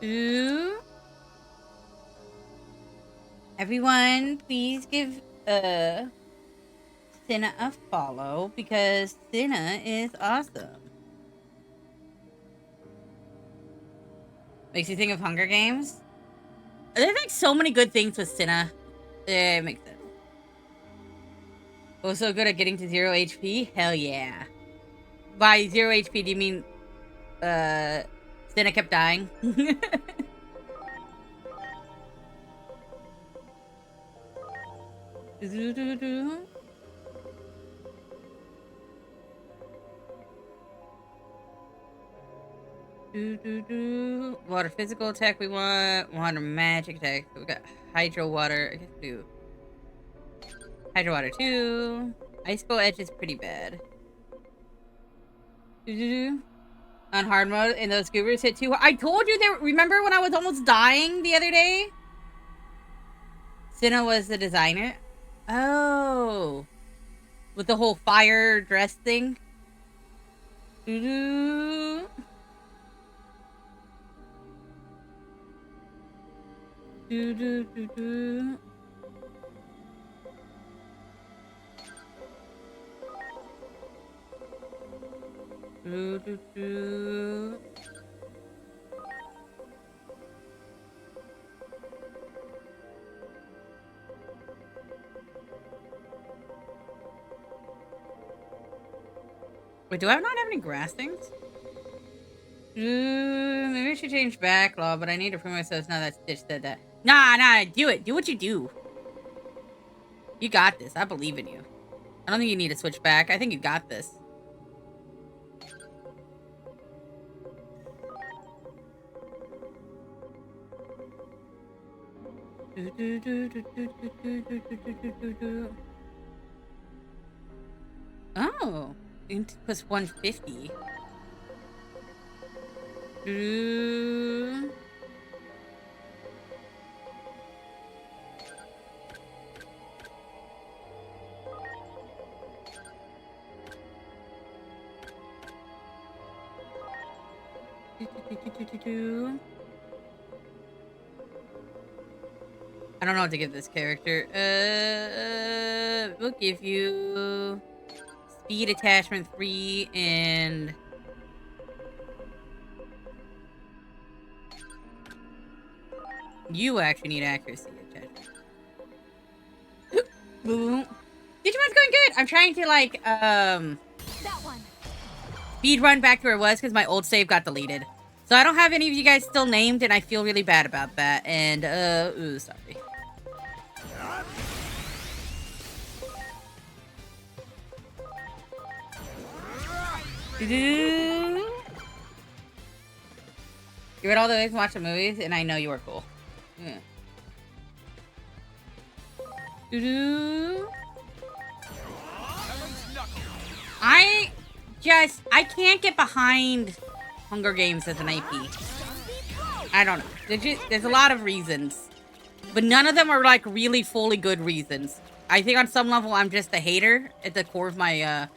Ooh. Everyone, please give Cinna a follow because Cinna is awesome. Makes you think of Hunger Games. There's like so many good things with Cinna. It makes sense. Was so good at getting to 0 HP? Hell yeah. By 0 HP, do you mean Cinna kept dying? Water physical attack we want. Water magic attack. We got hydro water. I guess do hydro water too. Ice Bow Edge is pretty bad. On hard mode, and those goobers hit too hard. I told you there. Remember when I was almost dying the other day? Cinna was the designer. Oh, with the whole fire dress thing. Do do do do. Do do do. Wait, do I not have any grass things? Maybe I should change backlog, but I need to prove myself now that Stitch said that. Nah, do it. Do what you do. You got this. I believe in you. I don't think you need to switch back. I think you got this. Oh, it was 150. I don't know what to give this character. We'll give you speed attachment 3 and you actually need accuracy attachment. Boom. Digimon's going good. I'm trying to like That one. speed run back to where it was because my old save got deleted. So I don't have any of you guys still named, and I feel really bad about that. And ooh, sorry. You read all the ways to watch the movies, and I know you were cool. Yeah. I can't get behind Hunger Games as an IP. I don't know. There's a lot of reasons, but none of them are like really fully good reasons. I think on some level I'm just a hater at the core of my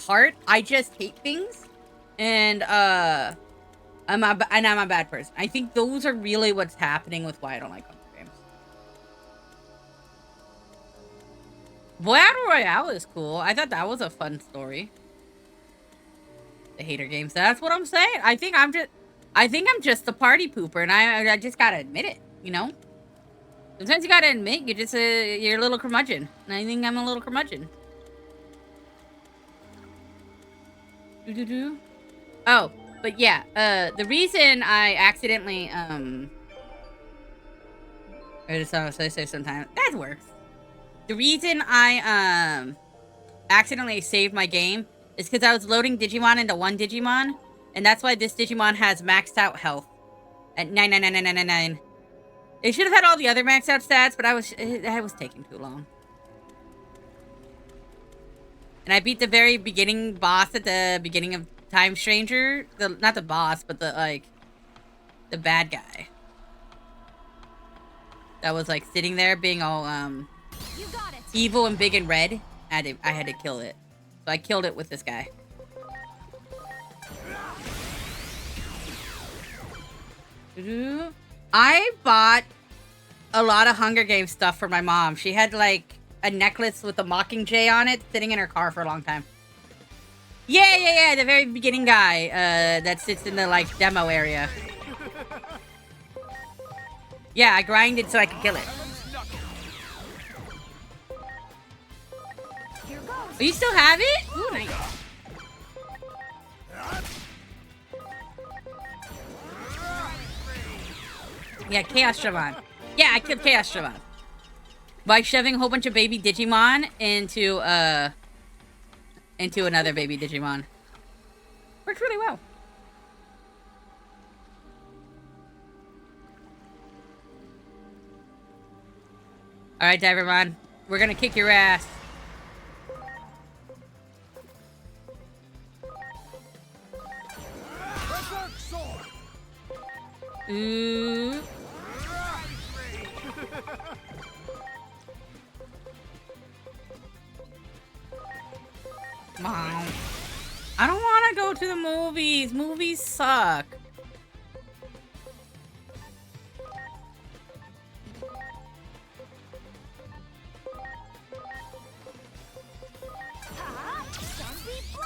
heart. I just hate things, and I'm a bad person. I think those are really what's happening with why I don't like Hunger Games. Battle Royale is cool. I thought that was a fun story. The hater games. That's what I'm saying. I think I'm just a party pooper, and I just gotta admit it. You know. Sometimes you gotta admit you're a little curmudgeon, and I think I'm a little curmudgeon. Oh, but yeah. The reason I accidentally I just say sometimes that works. The reason I accidentally saved my game is because I was loading Digimon into one Digimon, and that's why this Digimon has maxed out health at 9999999. It should have had all the other maxed out stats, but I was taking too long. And I beat the very beginning boss at the beginning of Time Stranger. Not the boss, but the bad guy. That was like sitting there being all evil and big and red. I had to kill it. So I killed it with this guy. I bought a lot of Hunger Games stuff for my mom. She had like a necklace with a Mockingjay on it sitting in her car for a long time. Yeah. The very beginning guy that sits in the like demo area. Yeah, I grinded so I could kill it. Oh, you still have it? Ooh, nice. Yeah, Chaos Shaman. Yeah, I killed Chaos Shaman by shoving a whole bunch of baby Digimon into another baby Digimon. Worked really well. All right, Divermon, we're gonna kick your ass. Ooh. Mom, I don't want to go to the movies. Movies suck.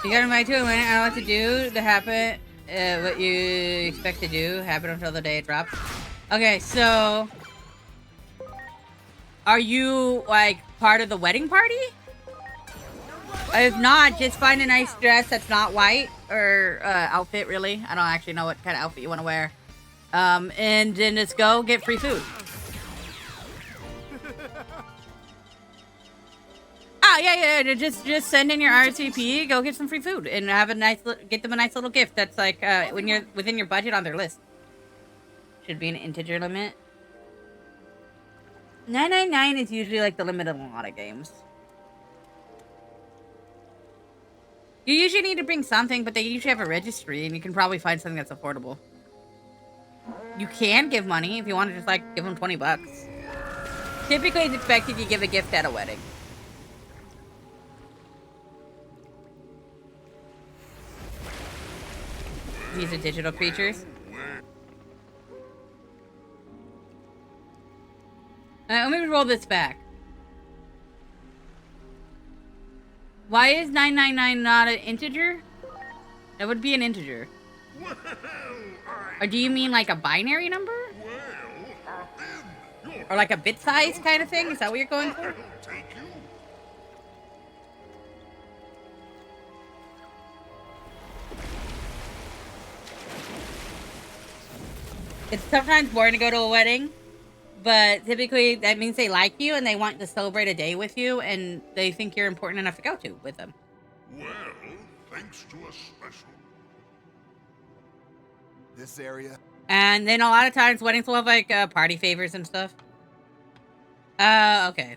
You got invited to a wedding. I don't know what to do to happen. What you expect to do happen until the day it drops. Okay, so are you like part of the wedding party? If not, just find a nice dress that's not white or outfit. Really, I don't actually know what kind of outfit you want to wear. And then just go get free food. Oh yeah. Just send in your RSVP, go get some free food, and have get them a nice little gift. That's like when you're within your budget on their list. Should be an integer limit. 999 is usually like the limit of a lot of games. You usually need to bring something, but they usually have a registry, and you can probably find something that's affordable. You can give money if you want to just like give them 20 bucks. Typically, it's expected you give a gift at a wedding. These are digital creatures. Let me roll this back. Why is 999 not an integer? That would be an integer. Or do you mean like a binary number? Or like a bit size kind of thing? Is that what you're going for? It's sometimes boring to go to a wedding, but typically that means they like you and they want to celebrate a day with you, and they think you're important enough to go to with them. Well, thanks to a special. This area. And then a lot of times weddings will have like party favors and stuff. Okay.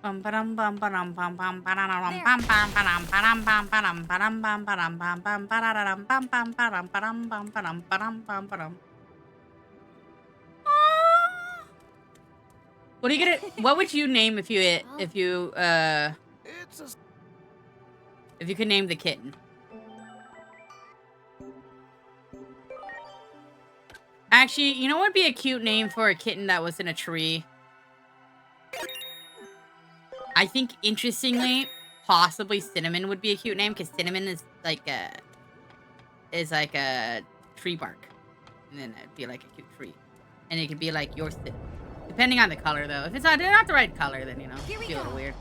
Bum ba-dum bum ba-dum bum bum ba-da-dum bum bum ba-dum ba-dum bum ba-dum ba-dum bum ba-dum bum bum ba-da-da-dum bum bum ba-dum ba-dum bum ba-dum ba-dum bum ba-dum. What are you gonna? What would you name if you It's a could name the kitten? Actually, you know what would be a cute name for a kitten that was in a tree? I think, interestingly, possibly Cinnamon would be a cute name because Cinnamon is like a tree bark, and then it'd be like a cute tree, and it could be like your Cinnamon, depending on the color though. If it's not the right color, then you know, it'd be a little weird.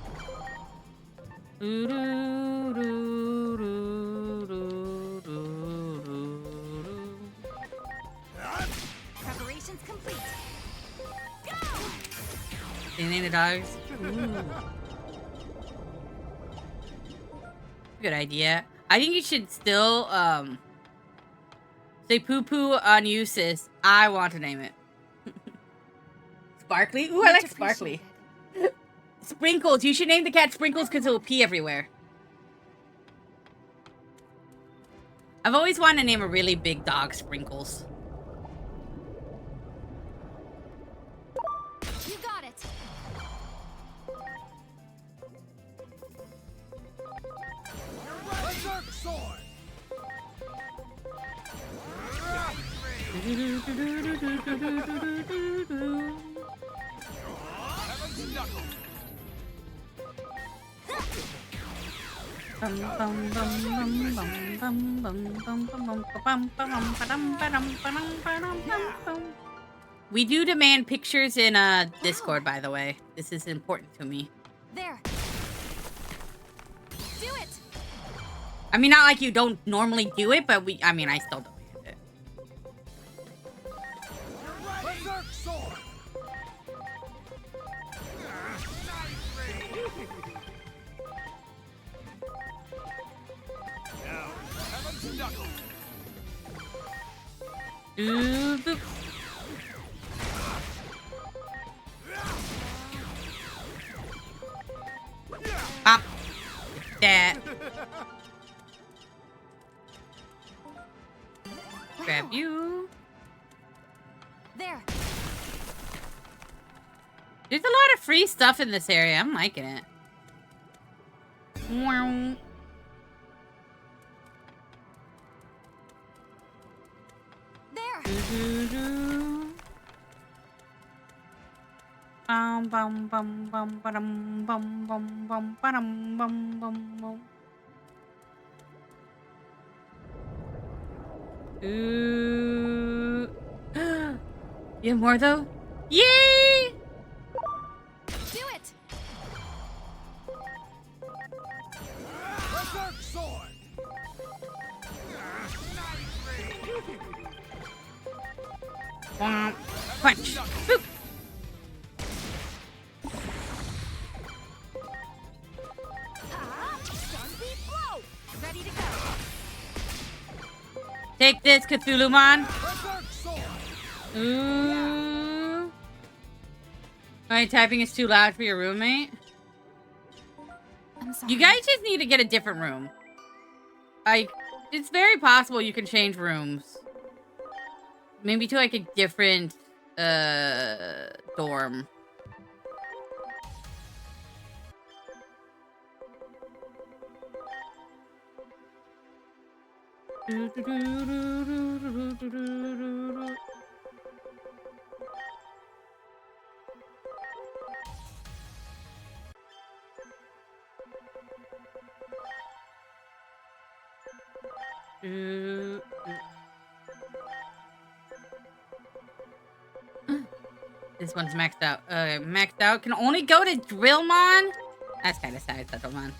Preparations complete. Can you name the dogs? Good idea. I think you should still say poo poo on you, sis. I want to name it. Sparkly? Ooh, I like Sparkly. Sprinkles. You should name the cat Sprinkles because it will pee everywhere. I've always wanted to name a really big dog Sprinkles. You got it. berserk sword. Heaven's knuckle. We do demand pictures in Discord, by the way. This is important to me. There. Do it. I mean, not like you don't normally do it, but I still demand it. Berserk sword. Now, heaven's knuckle. Pop. That. Grab you. There. There's a lot of free stuff in this area. I'm liking it. Wow. There. Bum bum bum bum bum bum bum bum bum bum bum. Ooh. You have more though? Yay! Do it. Berserk sword. Womp. Punch. Boop. Sunbeam blow. Ready to go. Take this, Cthulhumon. Berserk sword. Ooh. My typing is too loud for your roommate. I'm sorry. You guys just need to get a different room. It's very possible you can change rooms. Maybe to like a different dorm. This one's maxed out. Maxed out. Can only go to Drillmon? That's kind of sad, Drillmon.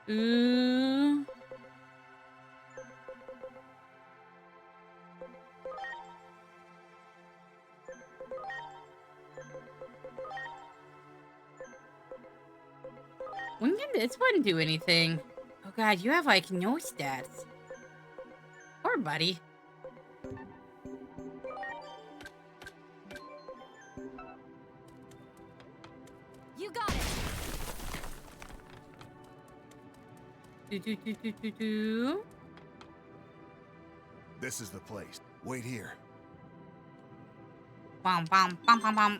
Ooh. When did this one do anything? Oh god, you have like no stats. Poor buddy. Do. This is the place. Wait here. Bum, bum, bum, bum, bum.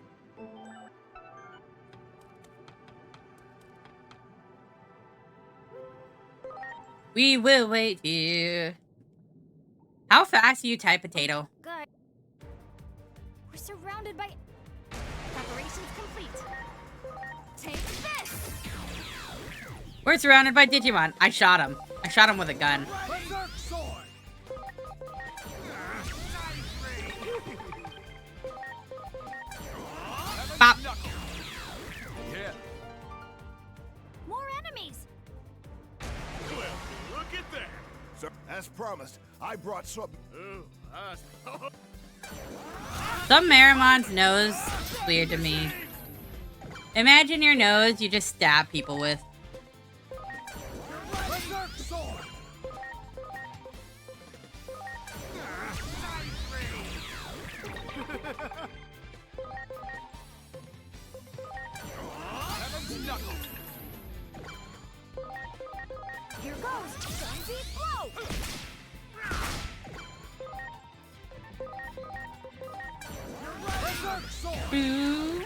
We will wait here. How fast do you type potato? Good. We're surrounded by... Preparations complete. Take this! We're surrounded by Digimon. I shot him. I shot him with a gun. Berserk sword. Bop. Knuckle. Yeah. More enemies! Well, look at that. Sir, as promised, I brought some. Some Marimon's nose is weird to me. Imagine your nose you just stab people with. Berserk sword. Heaven's knuckle. Here goes! Frenzy blow! Berserk sword. Boo.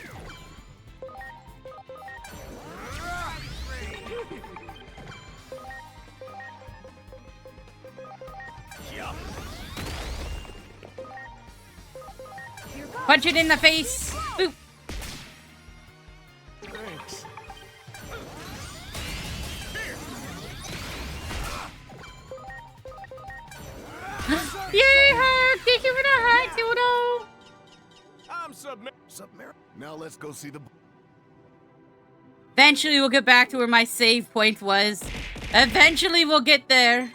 Here goes! Punch it in the face. Boop. Thanks. Yay, hug! Thank you for the hug, Doodle. I'm submit. Submarine. Now let's go see the. Eventually we'll get back to where my save point was. Eventually we'll get there.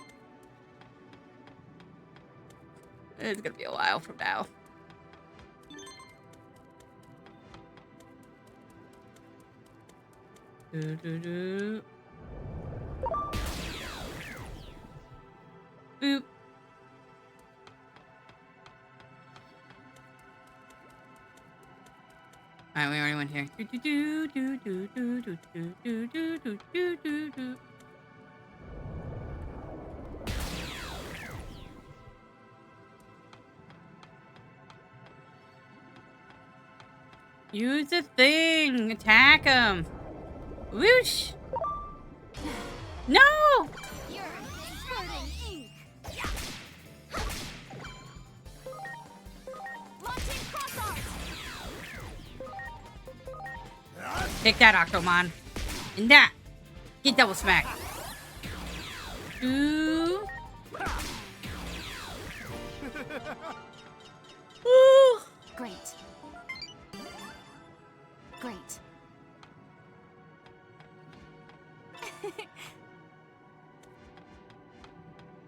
It's gonna be a while from now. Do. Boop. Alright, we already went here. Use the thing! Attack him! Whoosh! No! You're spurting ink! Launching cross arms! Take that, Octomon. And that! Get double smack. Ooh. Ooh. Great. Great.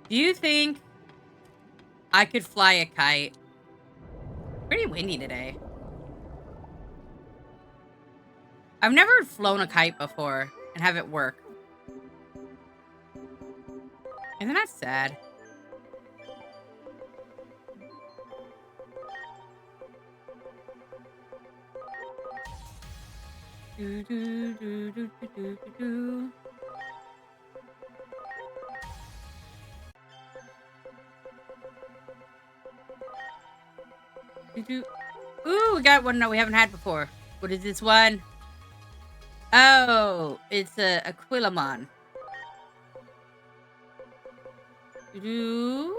Do you think I could fly a kite? Pretty windy today. I've never flown a kite before and have it work. Isn't that sad? Do, do, do, do, do, do, do. Ooh, we got one that we haven't had before. What is this one? Oh, it's a Aquilomon. Do.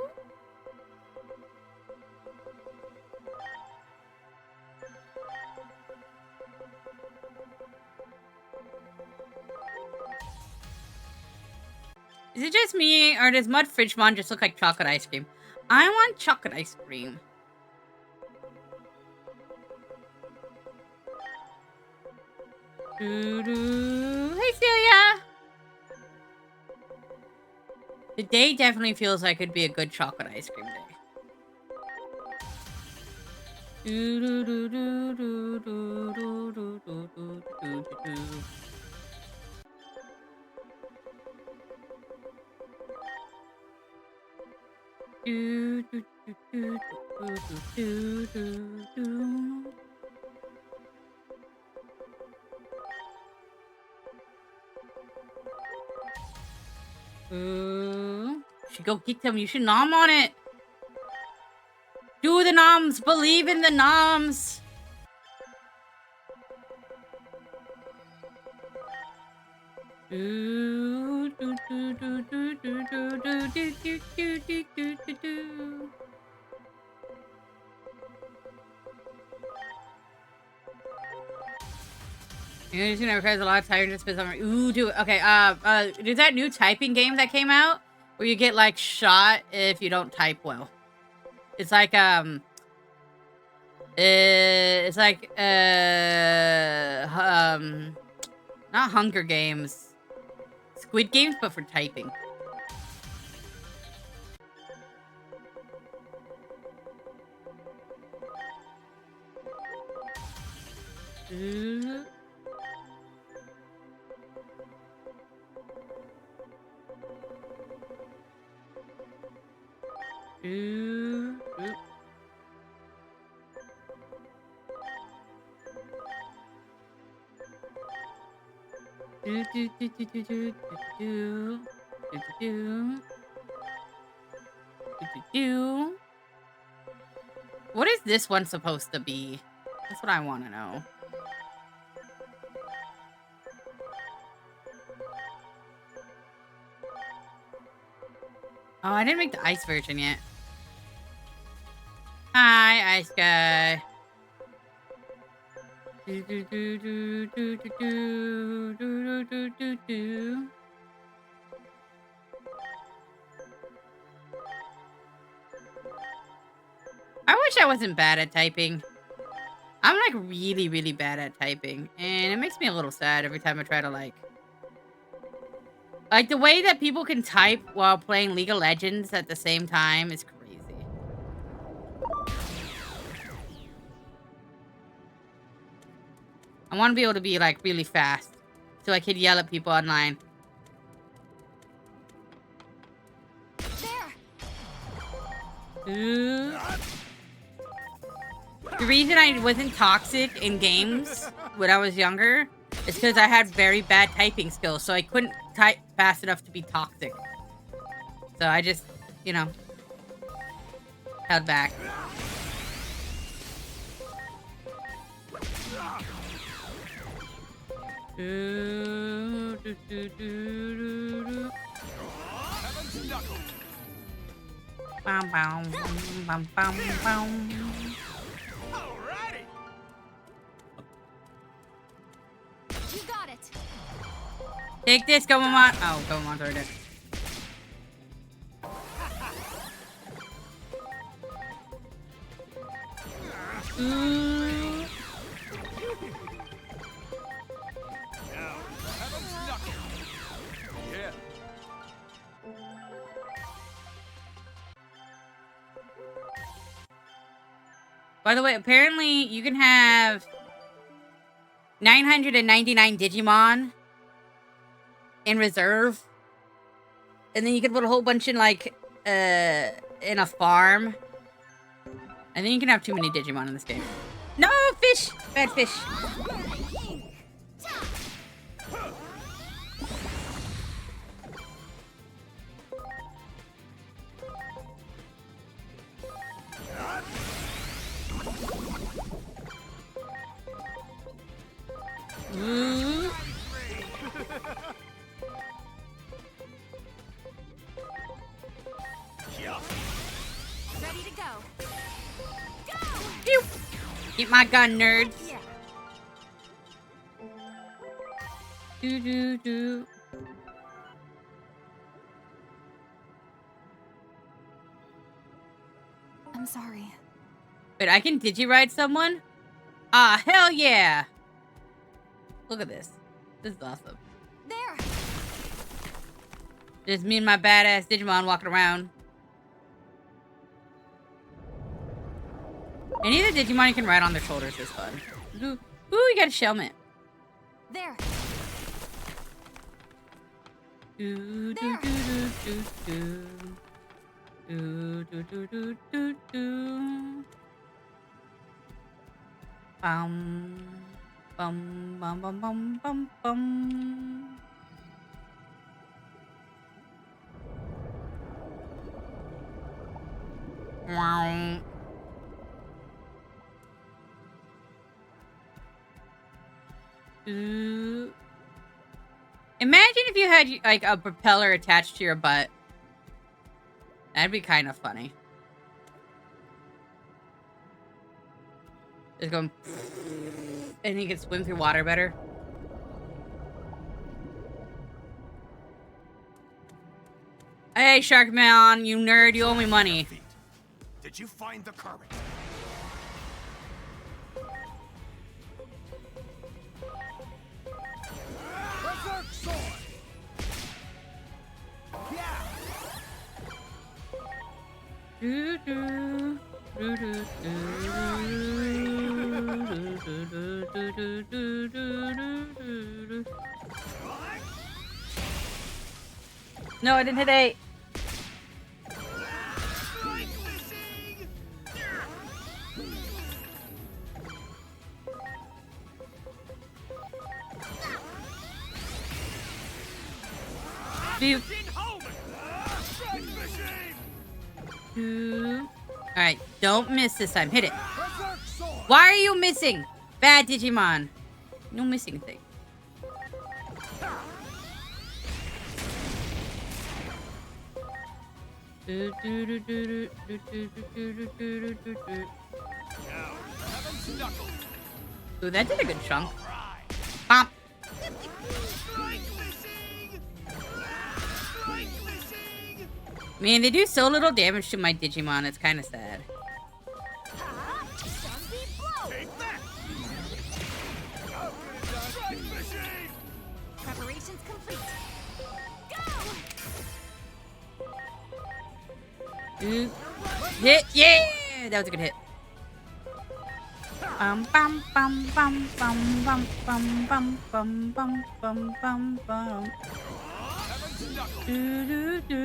Is it just me, or does Mud Fridgemon just look like chocolate ice cream? I want chocolate ice cream. Hey, Celia! The day definitely feels like it'd be a good chocolate ice cream day. Should go get them. You should nom on it. Do the noms. Believe in the noms. It requires a lot of time to spend on. Ooh, do it. Okay. There's that new typing game that came out where you get like shot if you don't type well. It's like not Hunger Games, Squid Games, but for typing. What is this one supposed to be? That's what I want to know. Oh, I didn't make the ice version yet. Hi, ice guy. I wish I wasn't bad at typing. I'm like really, really bad at typing. And it makes me a little sad every time I try to like the way that people can type while playing League of Legends at the same time is crazy. I want to be able to be like really fast so I could yell at people online. Ooh. The reason I wasn't toxic in games when I was younger is because I had very bad typing skills, so I couldn't type fast enough to be toxic. So I just, you know, held back. Alrighty. You got it. Take this, Gomamon. Oh, Gomamon's already dead. Yeah. By the way, apparently you can have 999 Digimon in reserve. And then you can put a whole bunch in like in a farm. And then you can have too many Digimon in this game. No, fish! Bad fish. Ooh. Ready to go. Pew. Get my gun, nerds. Yeah. Do. I'm sorry. Wait, I can digi-ride someone? Ah, hell yeah! Look at this. This is awesome. There. Just me and my badass Digimon walking around. Any of the Digimon you can ride on their shoulders is fun. Ooh, you got a Shelmet. There. Do, There. do. Bum, bum, bum, bum, bum, bum, bum. Wow. Ooh. Imagine if you had like a propeller attached to your butt. That'd be kind of funny. Just going, and you can swim through water better. Hey, Sharkman, you nerd, you owe me money. Did you find the courage? Berserk sword! Yeah! Do, do, do, do, do. No, I didn't hit 8. Alright, don't miss this time. Hit it. Why are you missing? Bad Digimon. No missing thing. Ooh, that did a good chunk. Pop. Man, they do so little damage to my Digimon, it's kind of sad. Preparations complete. Go! Ooh. Hit! Yeah! That was a good hit. Bum bum bum bum bum bum bum bum bum bum bum bum bum. Do do do.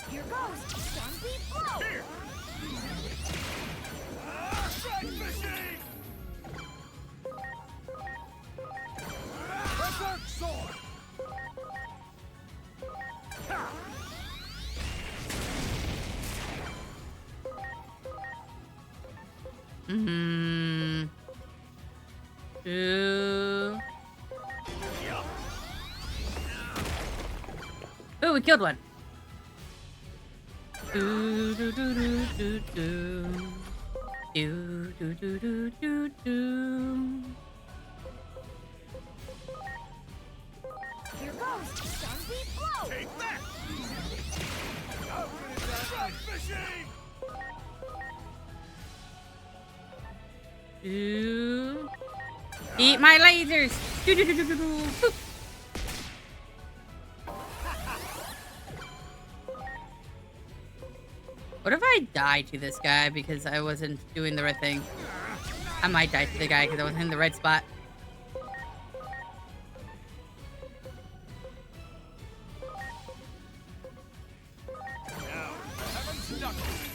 Here goes. Zombie blow. Berserk sword! Mm-hmm. Ooh, we killed one. Do do do do do do. Do do do do do do. Here goes. Zombie blow. Take that! How good is that? Shark machine! Do. Eat my lasers. Do do do do do do. Boop. What if I die to this guy because I wasn't doing the right thing? I might die to the guy because I wasn't in the right spot. Now, heaven's knuckles!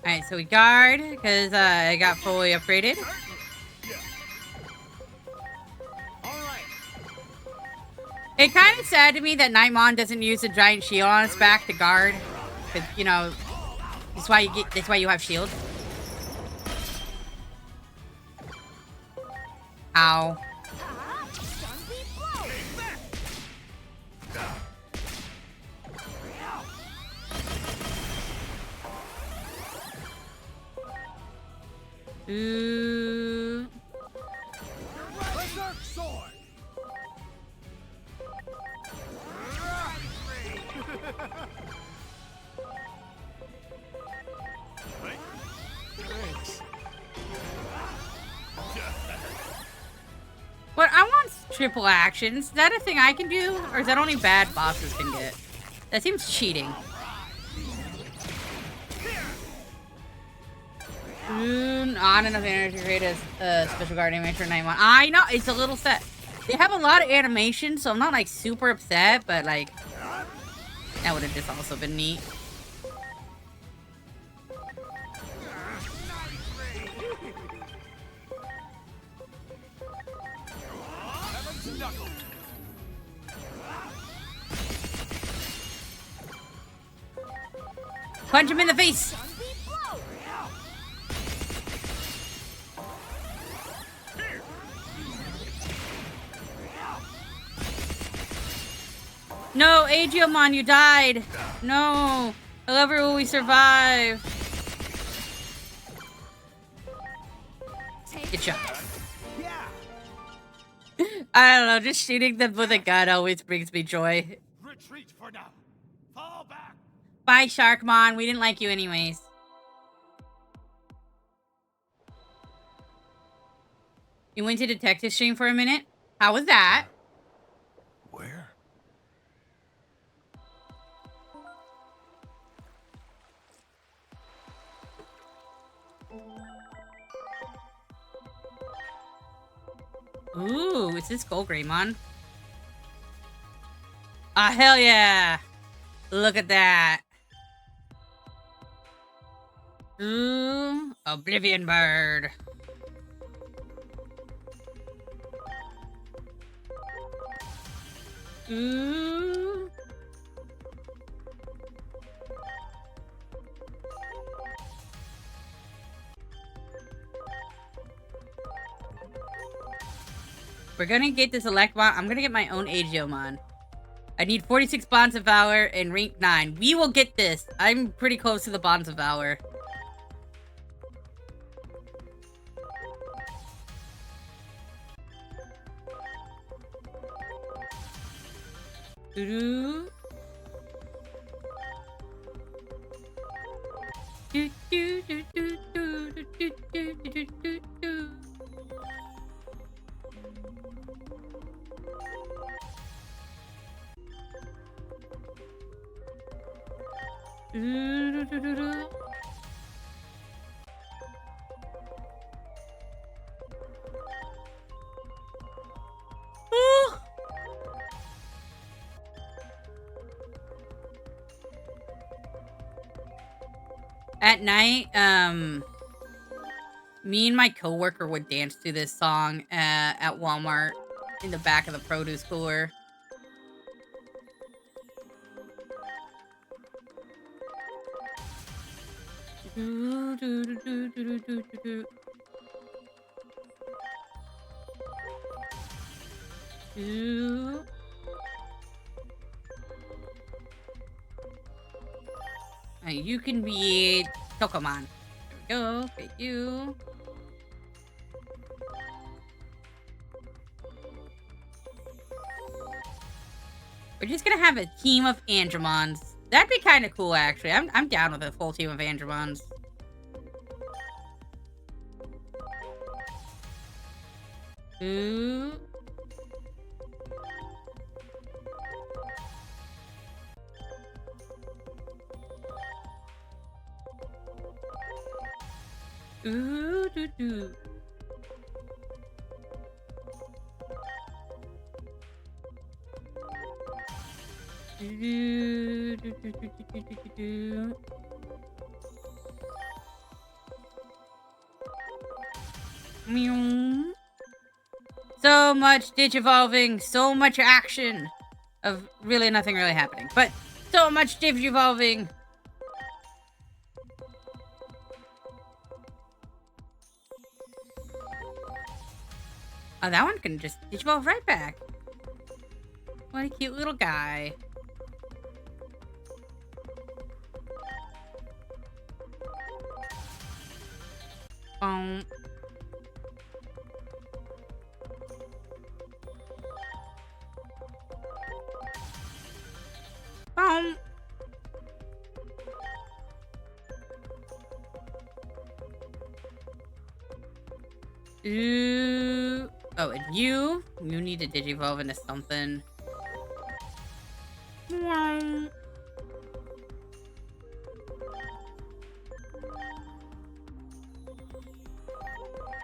Alright, so we guard because I got fully upgraded. It's kind of sad to me that Nightmon doesn't use a giant shield on its back to guard. Because, you know, that's why you have shield. Ow. Zombie blow. Ooh. Berserk sword! Thanks. But I want triple actions. Is that a thing I can do? Or is that only bad bosses can get? That seems cheating. Not enough energy to create a special guard animation for 91. I know, it's a little set. They have a lot of animation, so I'm not like super upset, but like that would have just also been neat. Punch him in the face! No, Digimon, you died! No! However will we survive? Good job. I don't know, just shooting them with a gun always brings me joy. Retreat for now. Fall back. Bye, Sharkmon. We didn't like you anyways. You went to detective stream for a minute? How was that? Where? Ooh, is this Gold Greymon? Ah, hell yeah! Look at that. Ooh, Oblivion Bird. Ooh. We're gonna get this Electmon. I'm gonna get my own Agiomon. I need 46 Bonds of Valor and rank 9. We will get this. I'm pretty close to the Bonds of Valor. Doo-doo. Do, do, do, do, do, do, do, do, do, do, do. Do, do, do, do, do. Ooh. At night, me and my coworker would dance to this song at Walmart in the back of the produce cooler. Do, do, do, do, do, do, do, do. Do. You can be Tokomon. There we go. Get you. We're just gonna have a team of Andromons. That'd be kind of cool, actually. I'm down with a full team of Andromons. Ooh. Ooh, doo, doo. Do, do, do, do, do, do, do, do. Meow. So much digivolving, so much action of really nothing really happening, but so much digivolving. Oh, that one can just digivolve right back. What a cute little guy. Boom. Boom. Ooh. Oh, and you need to digivolve into something. Meow.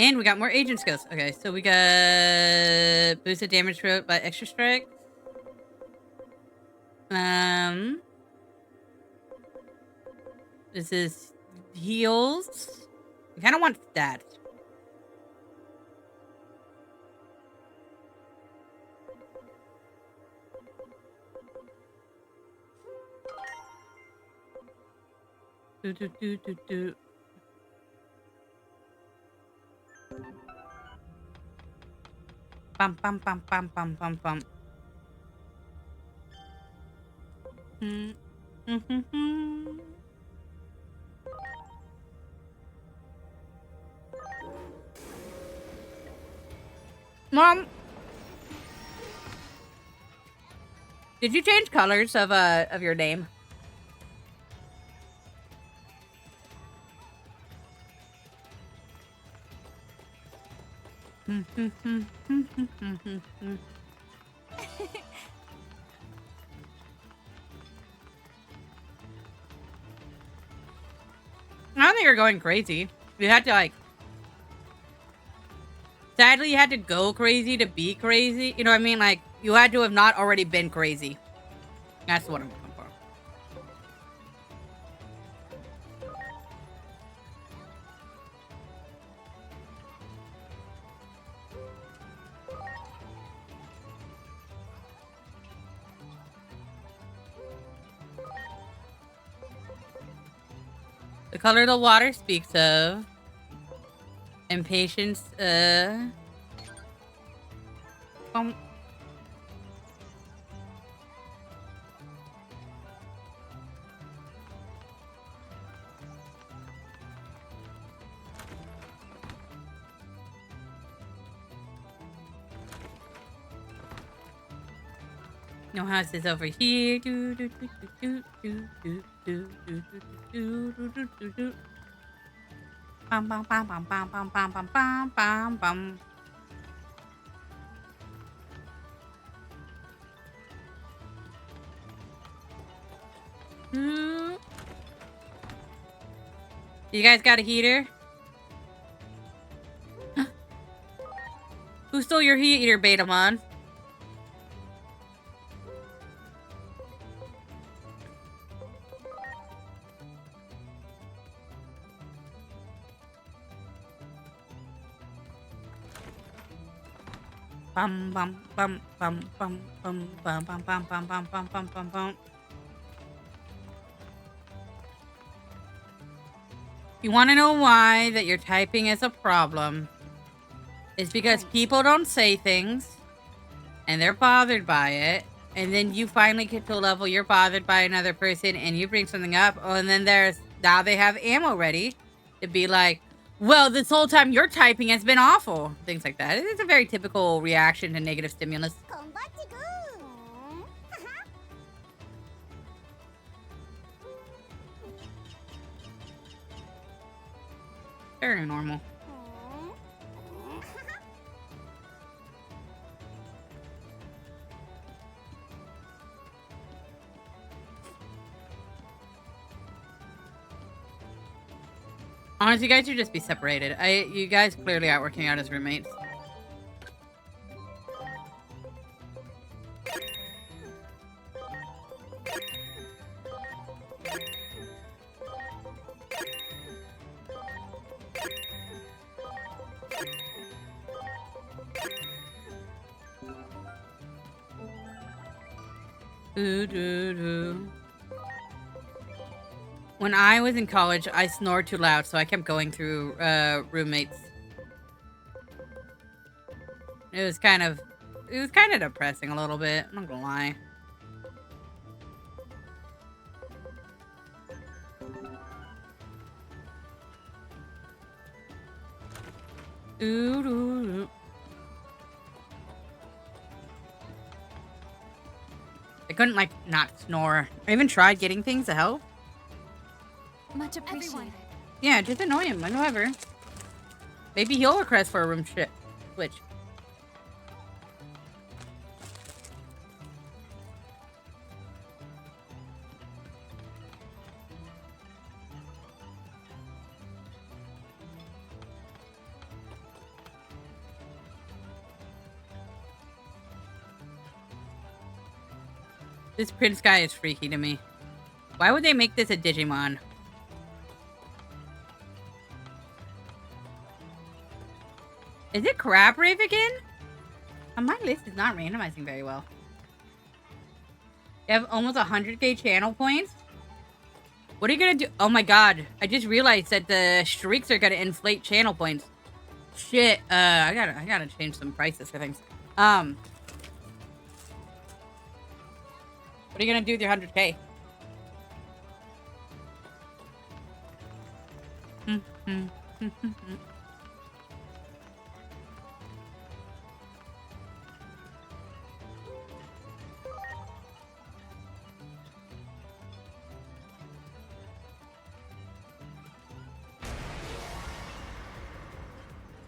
And we got more agent skills. Okay, so we got boosted damage by extra strike. This is heals. I kind of want stats. Do. Bum bum bum bum bum bum bum. Mom, did you change colors of your name? I don't think you're going crazy. You had to like. Sadly, you had to go crazy to be crazy. You know what I mean? Like you had to have not already been crazy. That's what I'm looking for. The color the water speaks of. Impatience, no houses over here. Bum bum bum bum bum bum bum bum bum bum bum. You guys got a heater? Who stole your heater, Betamon? Bum bum bum bum bum bum bum bum bum bum bum bum bum bum bum. You want to know why that your typing is a problem? It's because people don't say things, and they're bothered by it, and then you finally get to a level you're bothered by another person, and you bring something up, and then now they have ammo ready to be like, well, this whole time your typing has been awful. Things like that. It's a very typical reaction to negative stimulus. Very normal. Honestly, you guys should just be separated. You guys clearly aren't working out as roommates. When I was in college, I snored too loud, so I kept going through roommates. It was kind of depressing a little bit. I'm not gonna lie. I couldn't like not snore. I even tried getting things to help. Much appreciated. Yeah, just annoy him. Whatever. Maybe he'll request for a room switch. This prince guy is freaky to me. Why would they make this a Digimon? Is it Crab Rave again? My list is not randomizing very well. You have almost 100k channel points? What are you gonna do? Oh my god. I just realized that the streaks are gonna inflate channel points. Shit. I gotta change some prices for things. What are you gonna do with your 100k?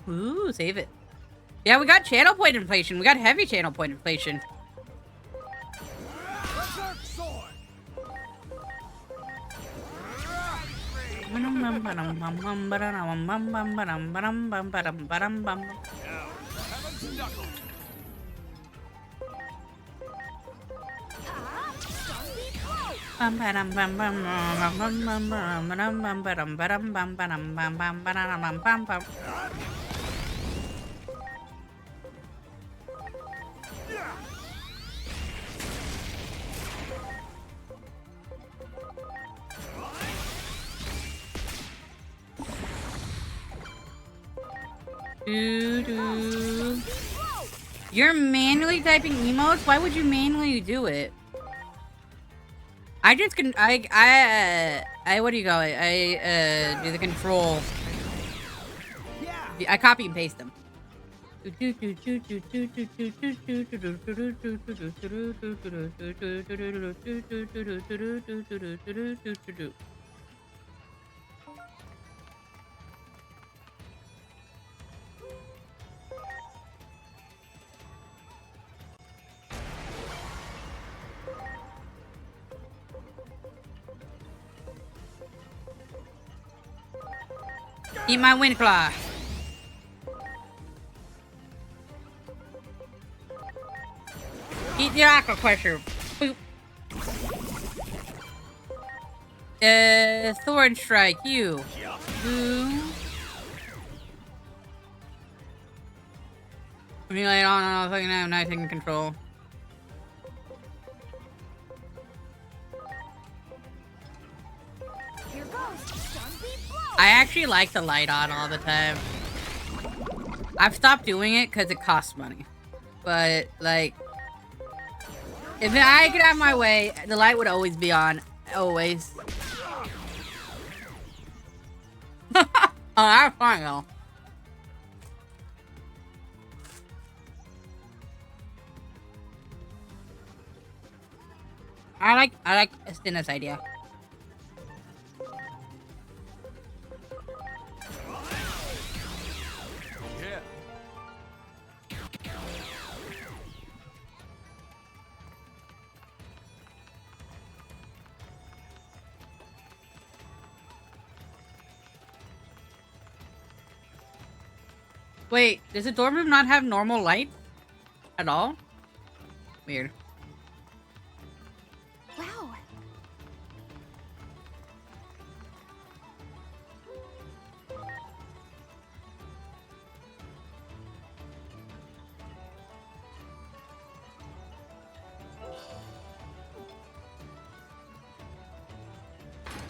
Ooh, save it. Yeah, we got channel point inflation. We got heavy channel point inflation. Berserk sword. Now, heaven's knuckle. You're manually typing emotes? Why would you manually do it? I just can what do you call it? I do the control. I copy and paste them. Eat my wind claw. Eat the aqua crusher. Boop. Thorn strike you. Boom. Me lay it on and all fucking I'm not taking control. Here goes. Sunbeam blow. I actually like the light on all the time. I've stopped doing it because it costs money. But, like, if I could have my way, the light would always be on. Always. Oh, that's fine, though. I like Estina's idea. Yeah. Wait, does the dorm room not have normal light? At all? Weird. Wow.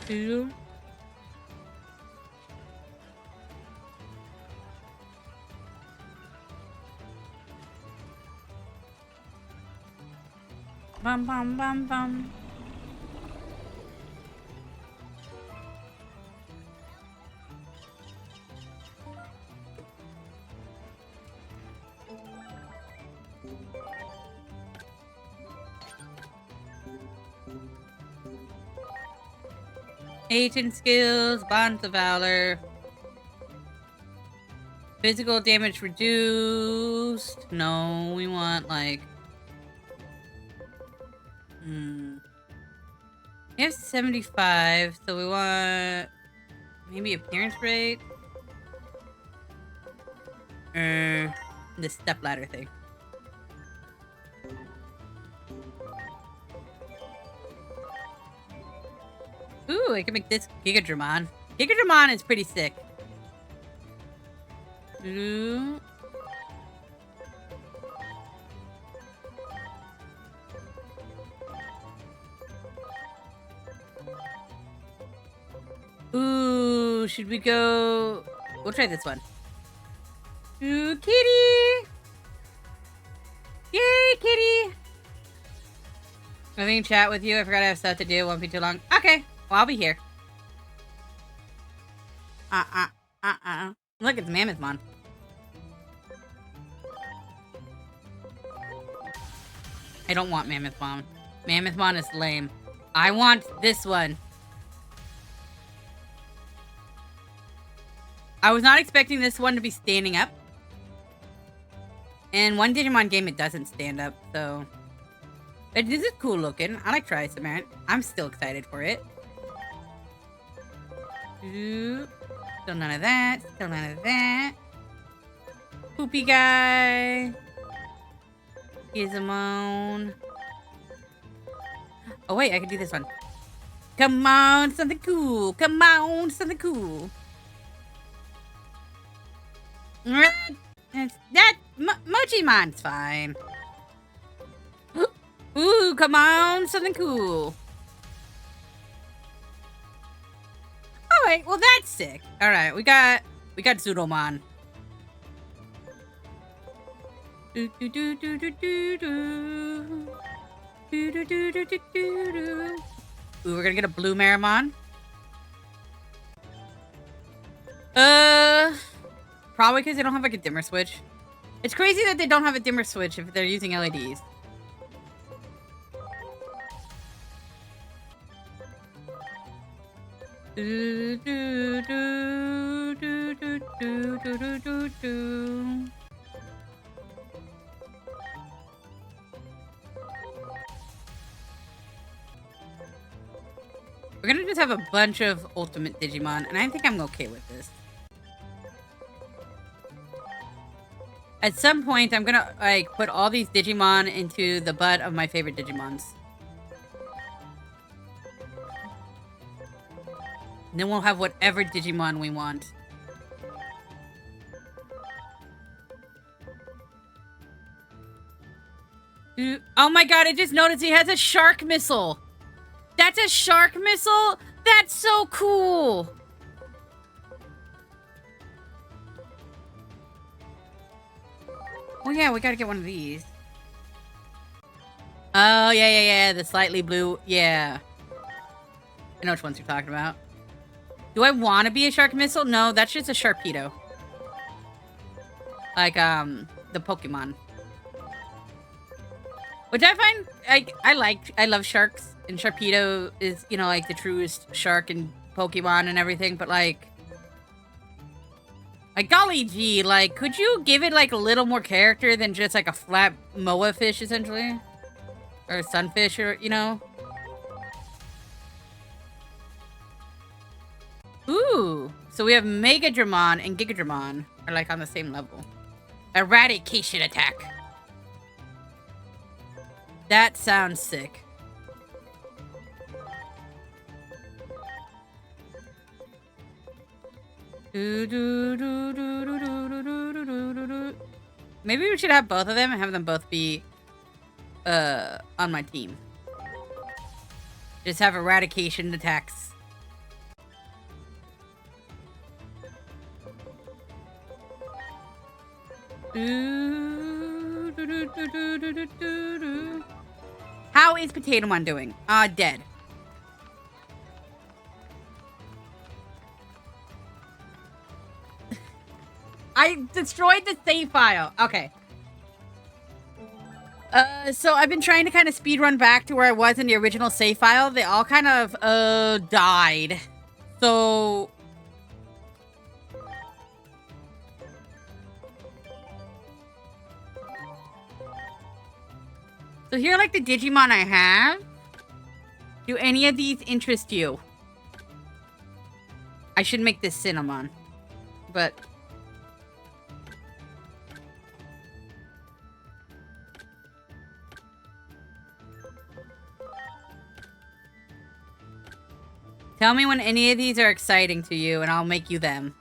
Two. Bum bum bum bum. Agent skills, bonds of valor. Physical damage reduced. No, we want like. We have 75, so we want maybe appearance rate. The step ladder thing. Ooh, I can make this Gigadramon. Gigadramon is pretty sick. Ooh. Ooh, should we go... We'll try this one. Ooh, kitty! Yay, kitty! Nothing to chat with you. I forgot I have stuff to do. Won't be too long. Okay. Well, I'll be here. Look, it's Mammothmon. I don't want Mammothmon. Mammothmon is lame. I want this one. I was not expecting this one to be standing up. In one Digimon game, it doesn't stand up, so... But this is cool looking. I like Tri-Samaritan. I'm still excited for it. Ooh. Still none of that. Still none of that. Poopy guy. Gizmon. Oh, wait. I can do this one. Come on. Something cool. Come on. Something cool. That Mochimon's fine. Ooh, come on, something cool. All right, well that's sick. All right, we got Zudomon. Do do do do do do do. Do do do do do do. Ooh, we're gonna get a blue Marimon. Probably because they don't have like a dimmer switch. It's crazy that they don't have a dimmer switch if they're using LEDs. Do, do, do, do, do, do, do, do, do. We're gonna just have a bunch of Ultimate Digimon, and I think I'm okay with this. At some point, I'm gonna, like, put all these Digimon into the butt of my favorite Digimons. And then we'll have whatever Digimon we want. Oh my god, I just noticed he has a shark missile! That's a shark missile? That's so cool! Oh yeah, we gotta get one of these. Oh, yeah. The slightly blue. Yeah. I know which ones you're talking about. Do I want to be a shark missile? No, that's just a Sharpedo. Like, the Pokemon. Which I find, I love sharks. And Sharpedo is, you know, like the truest shark in Pokemon and everything. But, like golly gee, like, could you give it, like, a little more character than just, like, a flat moa fish, essentially? Or a sunfish, or, you know? Ooh, so we have Megadramon and Gigadramon are, like, on the same level. Eradication attack. That sounds sick. Maybe we should have both of them and have them both be on my team. Just have eradication attacks. How is Potatomon doing? Dead. I destroyed the save file. Okay. So I've been trying to kind of speedrun back to where I was in the original save file. They all kind of, died. So... So here are, like, the Digimon I have. Do any of these interest you? I should make this Cinnamon. But... Tell me when any of these are exciting to you, and I'll make you them.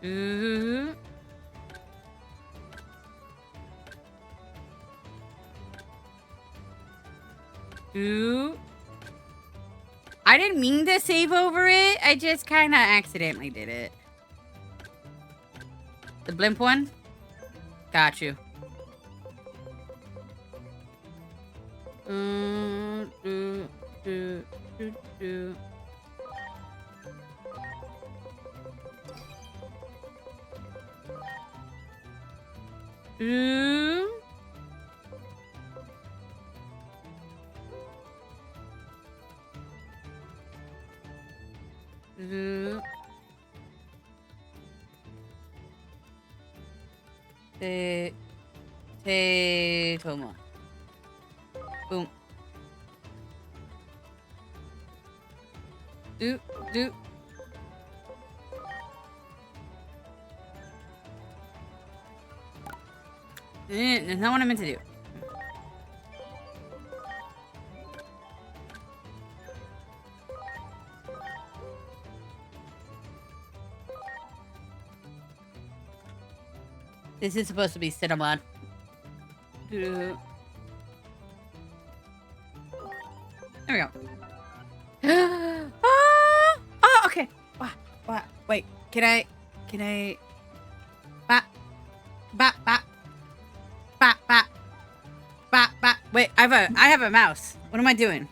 Ooh. Ooh. I didn't mean to save over it. I just kind of accidentally did it. The blimp one? Got you. Do, do, do, do. Do. Do. Tomo. Boom. Do. That's not what I meant to do. This is supposed to be Cinnamon. There we go. Oh, okay. Wait, can I? Wait, I have a mouse. What am I doing?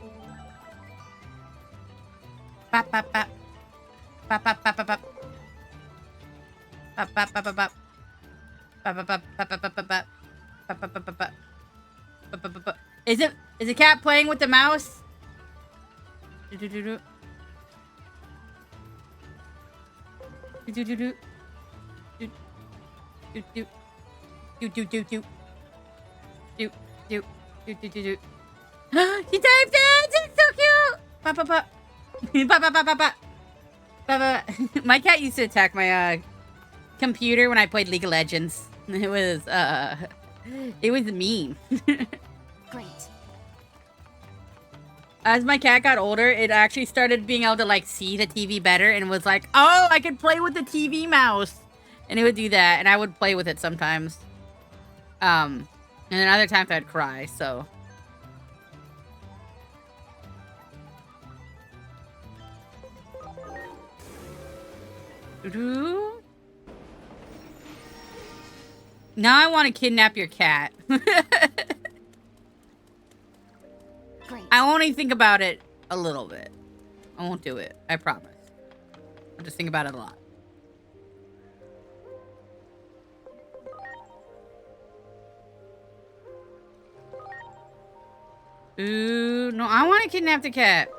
Is the cat playing with the mouse? He typed it! It's so cute! My cat used to attack my computer when I played League of Legends. It was mean. Great. As my cat got older, it actually started being able to like see the TV better and was like, oh, I can play with the TV mouse. And it would do that, and I would play with it sometimes. And then other times I'd cry, so. Now I want to kidnap your cat. Great. I only think about it a little bit. I won't do it. I promise. I'll just think about it a lot. Ooh, no, I want to kidnap the cat.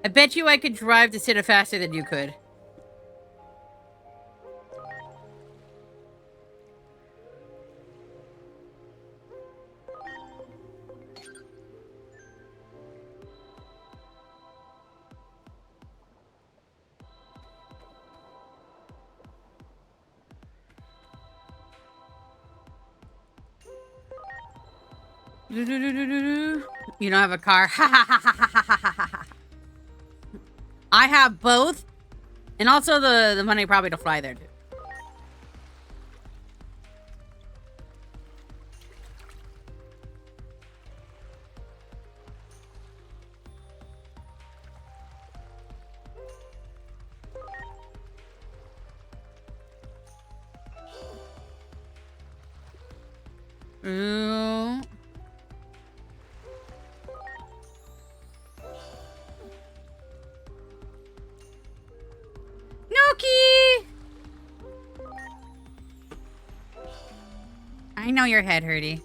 I bet you I could drive to Sita faster than you could. You don't have a car. I have both. And also the money probably to fly there too. Ooh. Noki! I know your head hurty.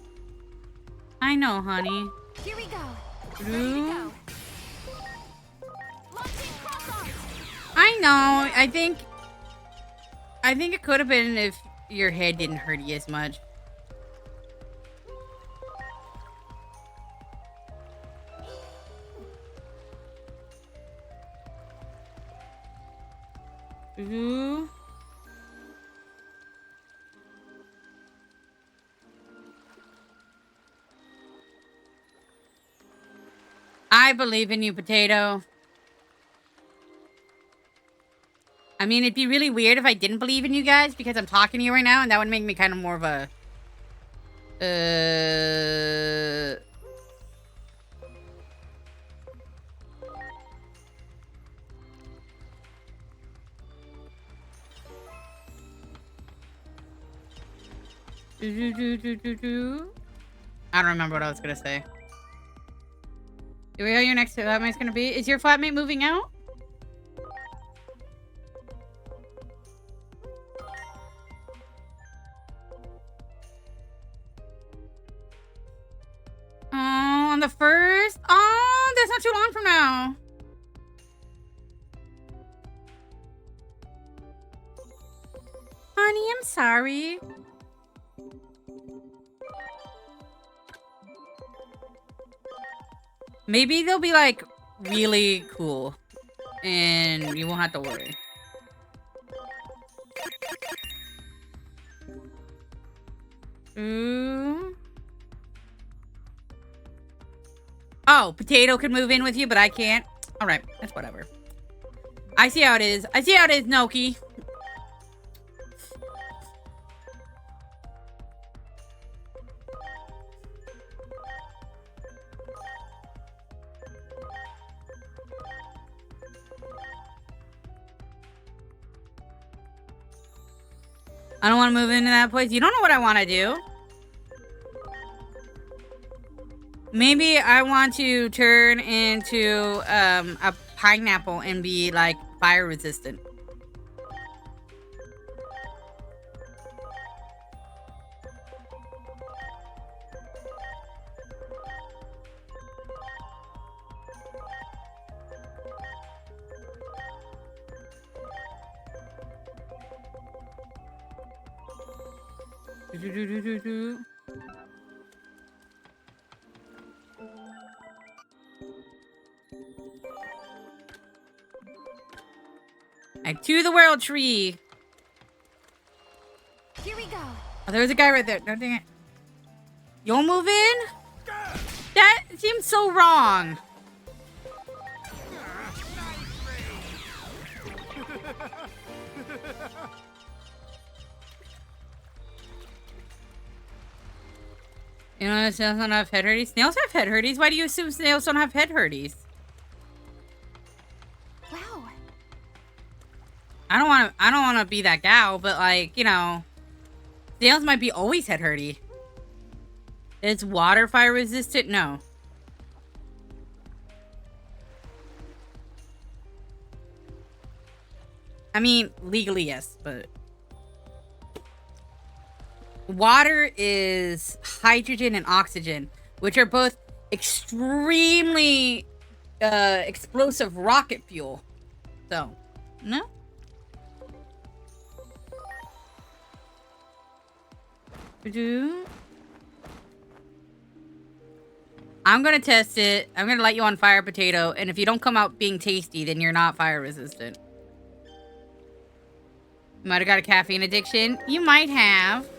I know, honey. Here we go. Ooh. Launching cross-arms. I know. I think it could have been if your head didn't hurt you as much. Ooh. I believe in you, Potato. I mean, it'd be really weird if I didn't believe in you guys because I'm talking to you right now, and that would make me kind of more of a... I don't remember what I was gonna say. Do we know your next flatmate's gonna be? Is your flatmate moving out? Oh, on the 1st? Oh, that's not too long from now. Honey, I'm sorry. Maybe they'll be like really cool and you won't have to worry. Ooh. Oh, Potato can move in with you, but I can't. All right, that's whatever. I see how it is. I see how it is, Noki. I don't want to move into that place. You don't know what I want to do. Maybe I want to turn into a pineapple and be like fire resistant. Like to the world tree. Here we go. Oh, there's a guy right there. No, dang it. You'll move in? That seems so wrong. You know, snails don't have head hurties. Snails have head hurties. Why do you assume snails don't have head hurties? Wow. I don't want to be that gal, but like, you know, snails might be always head hurty. It's water fire resistant? No. I mean, legally, yes, but water is hydrogen and oxygen, which are both extremely explosive rocket fuel. So, no. I'm gonna test it. I'm gonna light you on fire, Potato, and if you don't come out being tasty, then you're not fire resistant. You might have got a caffeine addiction. You might have.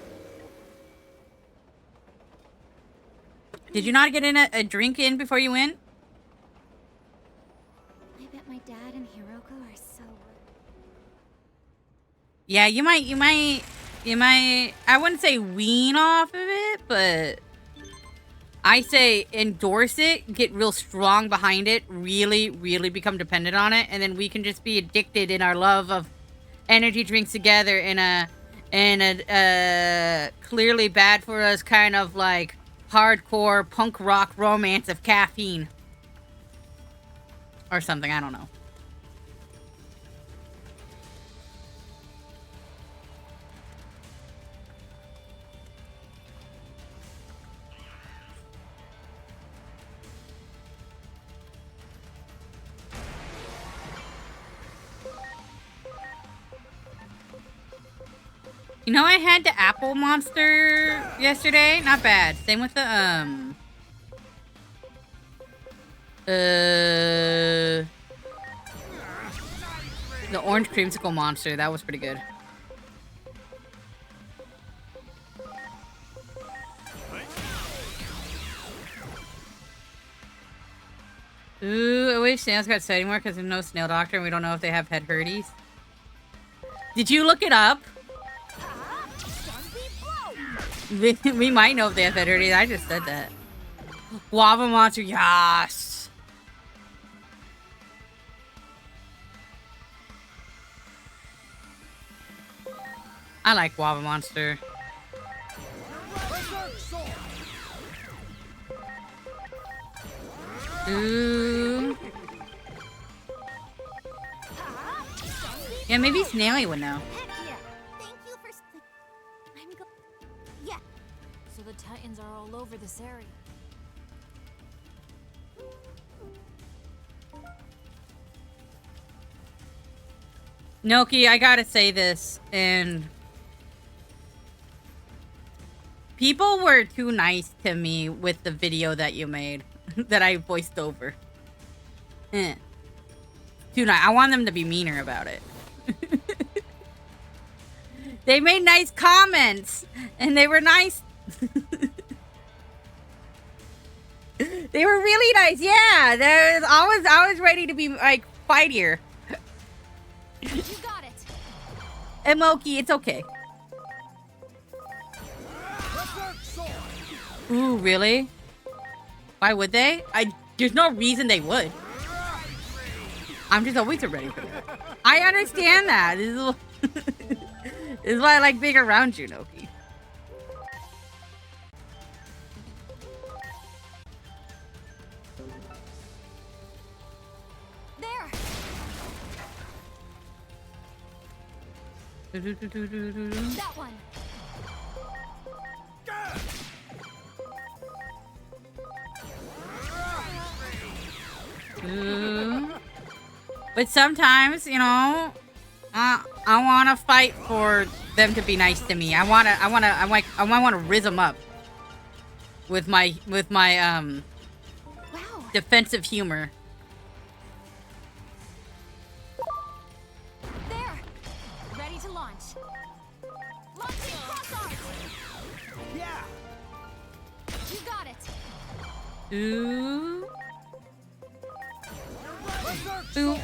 Did you not get in a drink in before you went? I bet my dad and Hiroko are so... Yeah, you might, I wouldn't say wean off of it, but I say endorse it, get real strong behind it, really, really become dependent on it, and then we can just be addicted in our love of energy drinks together in a clearly bad for us kind of like hardcore punk rock romance of caffeine. Or something, I don't know. You know, I had the apple monster yesterday. Not bad. Same with the, the orange creamsicle monster. That was pretty good. Ooh, I wish snails got study more because there's no snail doctor and we don't know if they have head hurties. Did you look it up? We might know if they have head hurties. I just said that. Lava monster, yes! I like Lava Monster. Ooh. Yeah, maybe Snaily would know. Heck yeah. Thank you for... Yeah. So the Titans are all over this area. Noki, I gotta say this, and people were too nice to me with the video that you made, that I voiced over. Too nice. I want them to be meaner about it. They made nice comments, and they were nice. They were really nice. Yeah, there's always ready to be like fightier. You got it. And Moki, it's okay. Ooh, really? Why would they? There's no reason they would. I'm just always ready for that. I understand that. This is why I like being around you, Noki. There. That one. But sometimes, you know, I want to fight for them to be nice to me. I want to riz them up with my Wow. defensive humor. There. Ready to launch. Launching cross arms. Yeah. You got it. Ooh. Ooh.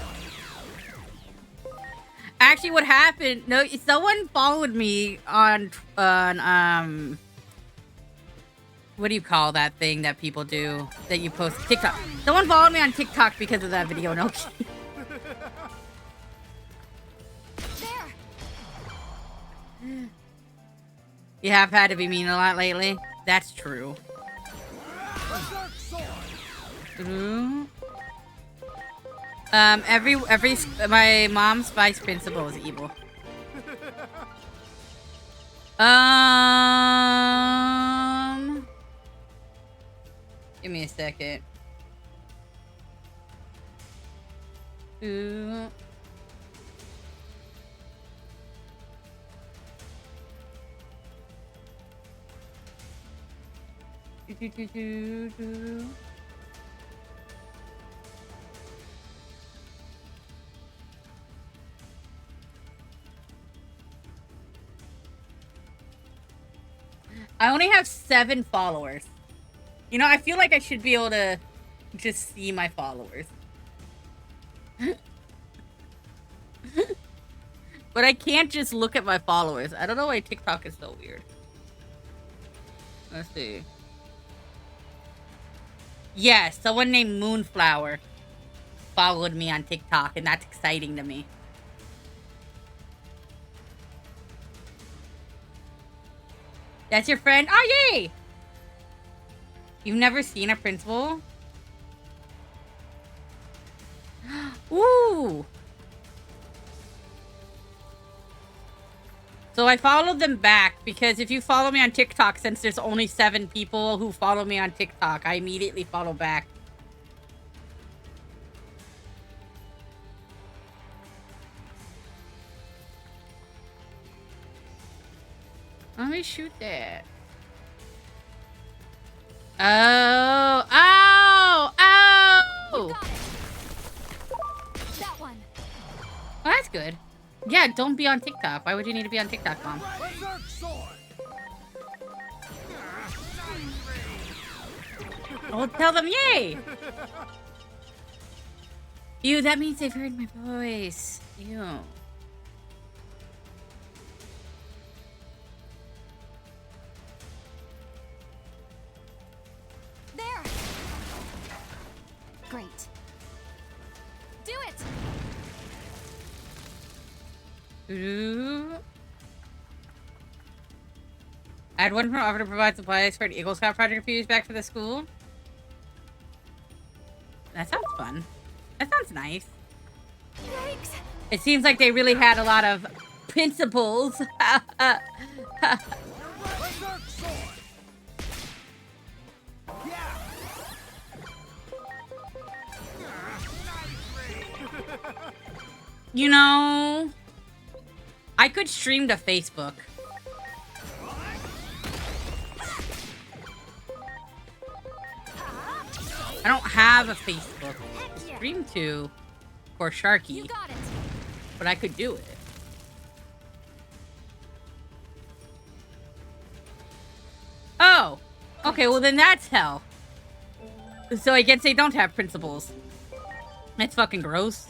Actually, what happened? No, someone followed me on what do you call that thing that people do that you post TikTok? Someone followed me on TikTok because of that video. No. There. You have had to be mean a lot lately. That's true. Ooh. My mom's vice principal is evil. Give me a second. Ooh. I only have 7 followers. You know, I feel like I should be able to just see my followers. But I can't just look at my followers. I don't know why TikTok is so weird. Let's see. Yes, someone named Moonflower followed me on TikTok, and that's exciting to me. That's your friend? Oh, yay! You've never seen a principal? Ooh! So I followed them back because if you follow me on TikTok, since there's only 7 people who follow me on TikTok, I immediately follow back. Let me shoot that. Oh! Oh! Oh! Got it. That one. Well, that's good. Yeah, don't be on TikTok. Why would you need to be on TikTok, Mom? Berserk sword. Oh, tell them yay! Ew, that means they've heard my voice. Ew. There! Great. Do it! Ooh. I had one from offer to provide supplies for an Eagle Scout project a few years back for the school. That sounds fun. That sounds nice. Yikes! It seems like they really had a lot of principles. Berserk sword! Yeah! You know, I could stream to Facebook. I don't have a Facebook to stream to or You Sharky, got it! but I could do it. Oh, okay, well then that's hell. So I guess they don't have principles. That's fucking gross.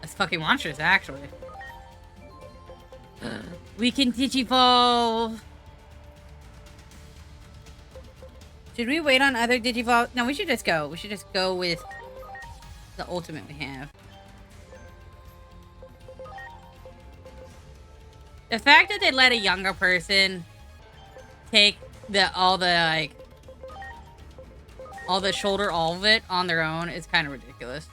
That's fucking monstrous, actually. We can digivolve. Should we wait on other digivolve? No, we should just go. We should just go with the ultimate we have. The fact that they let a younger person take all the shoulder, all of it on their own is kind of ridiculous.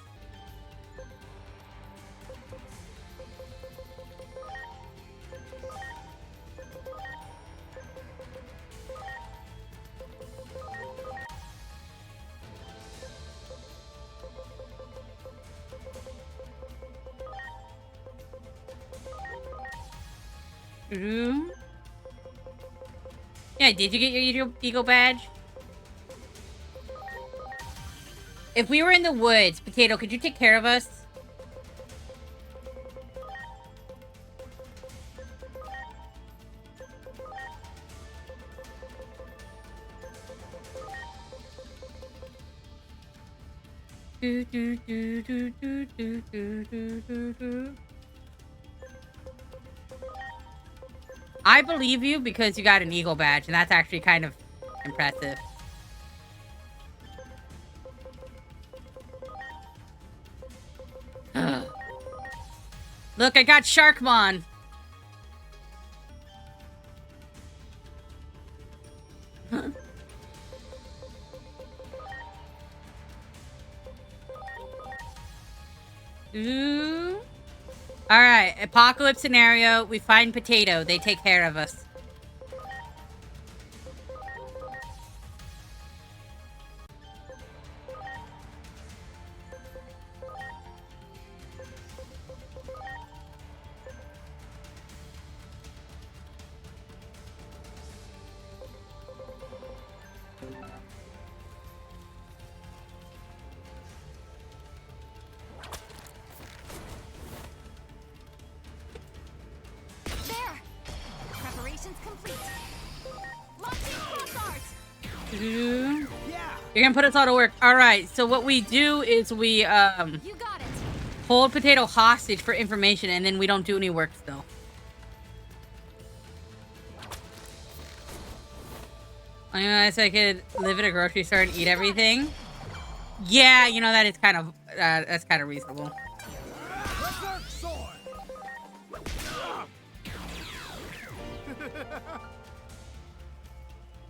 Ooh. Yeah, did you get your Eagle badge? If we were in the woods, Potato, could you take care of us? Do, do, do, do, do, do, do, do, do, do. I believe you because you got an Eagle badge, and that's actually kind of impressive. Look, I got Sharkmon. Ooh. All right, apocalypse scenario. We find Potato. They take care of us. There! Preparations complete. Launching cross art! Ooh. Yeah! You're gonna put us all to work. All right. So what we do is we You got it! hold Potato hostage for information, and then we don't do any work still. I guess I could live at a grocery store and eat everything. Yeah, you know that is kind of that's kind of reasonable. Berserk sword!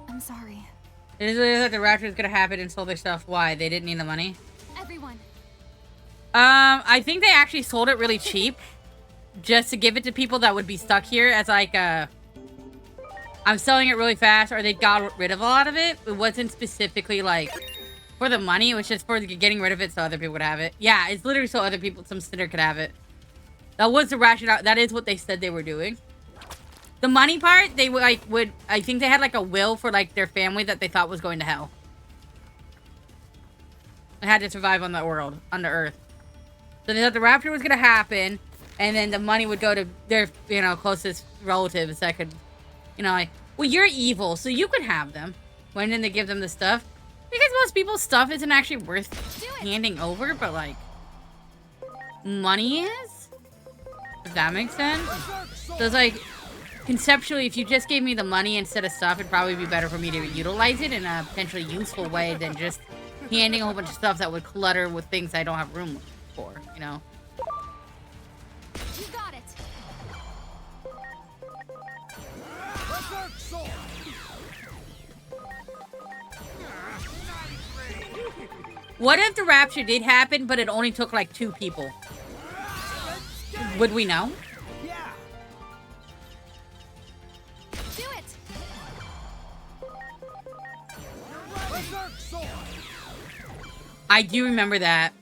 I'm sorry. It is that the rapture is gonna happen and sold their stuff. Why? They didn't need the money. Everyone, I think they actually sold it really cheap, just to give it to people that would be stuck here as like I'm selling it really fast, or they got rid of a lot of it. It wasn't specifically like for the money. It was just for getting rid of it so other people would have it. Yeah, it's literally so other people, some sitter could have it. That was the rationale. That is what they said they were doing. The money part, they I think they had like a will for like their family that they thought was going to hell. They had to survive on the world, on the earth. So they thought the rapture was gonna happen, and then the money would go to their, closest relatives that could, like, well, you're evil, so you can have them. When did they give them the stuff? Because most people's stuff isn't actually worth handing over, but like money is? Does that make sense? So it's like, conceptually, if you just gave me the money instead of stuff, it'd probably be better for me to utilize it in a potentially useful way than just handing a whole bunch of stuff that would clutter with things I don't have room for, you know? You got it. What if the rapture did happen, but it only took like 2 people? Would we know? Yeah. Do it. Berserk sword. I do remember that.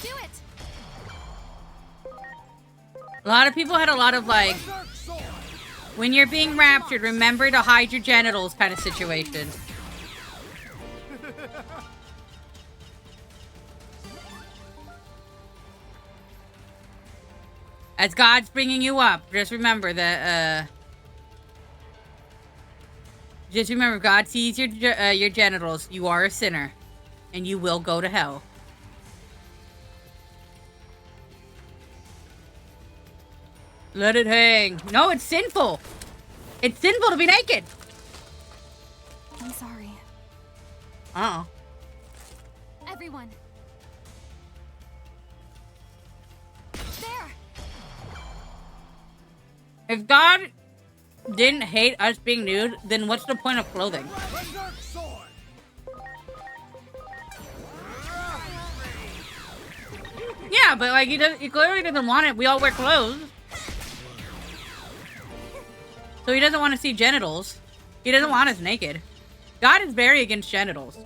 Do it. A lot of people had a lot of like, Berserk sword. when you're being raptured, remember to hide your genitals kind of situation. As God's bringing you up, just remember that, just remember, if God sees your genitals, you are a sinner. And you will go to hell. Let it hang. No, it's sinful. It's sinful to be naked. I'm sorry. Uh-oh. Everyone. There. If God didn't hate us being nude, then what's the point of clothing? Berserk sword. Yeah, but like he clearly doesn't want it. We all wear clothes. So he doesn't want to see genitals. He doesn't want us naked. God is very against genitals.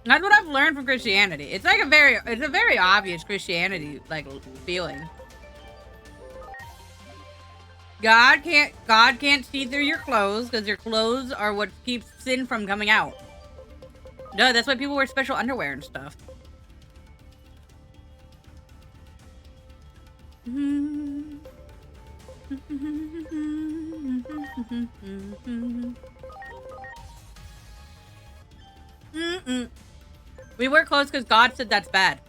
That's what I've learned from Christianity. It's like it's a very obvious Christianity like feeling. God can't see through your clothes because your clothes are what keeps sin from coming out. No, that's why people wear special underwear and stuff. We wear clothes because God said that's bad.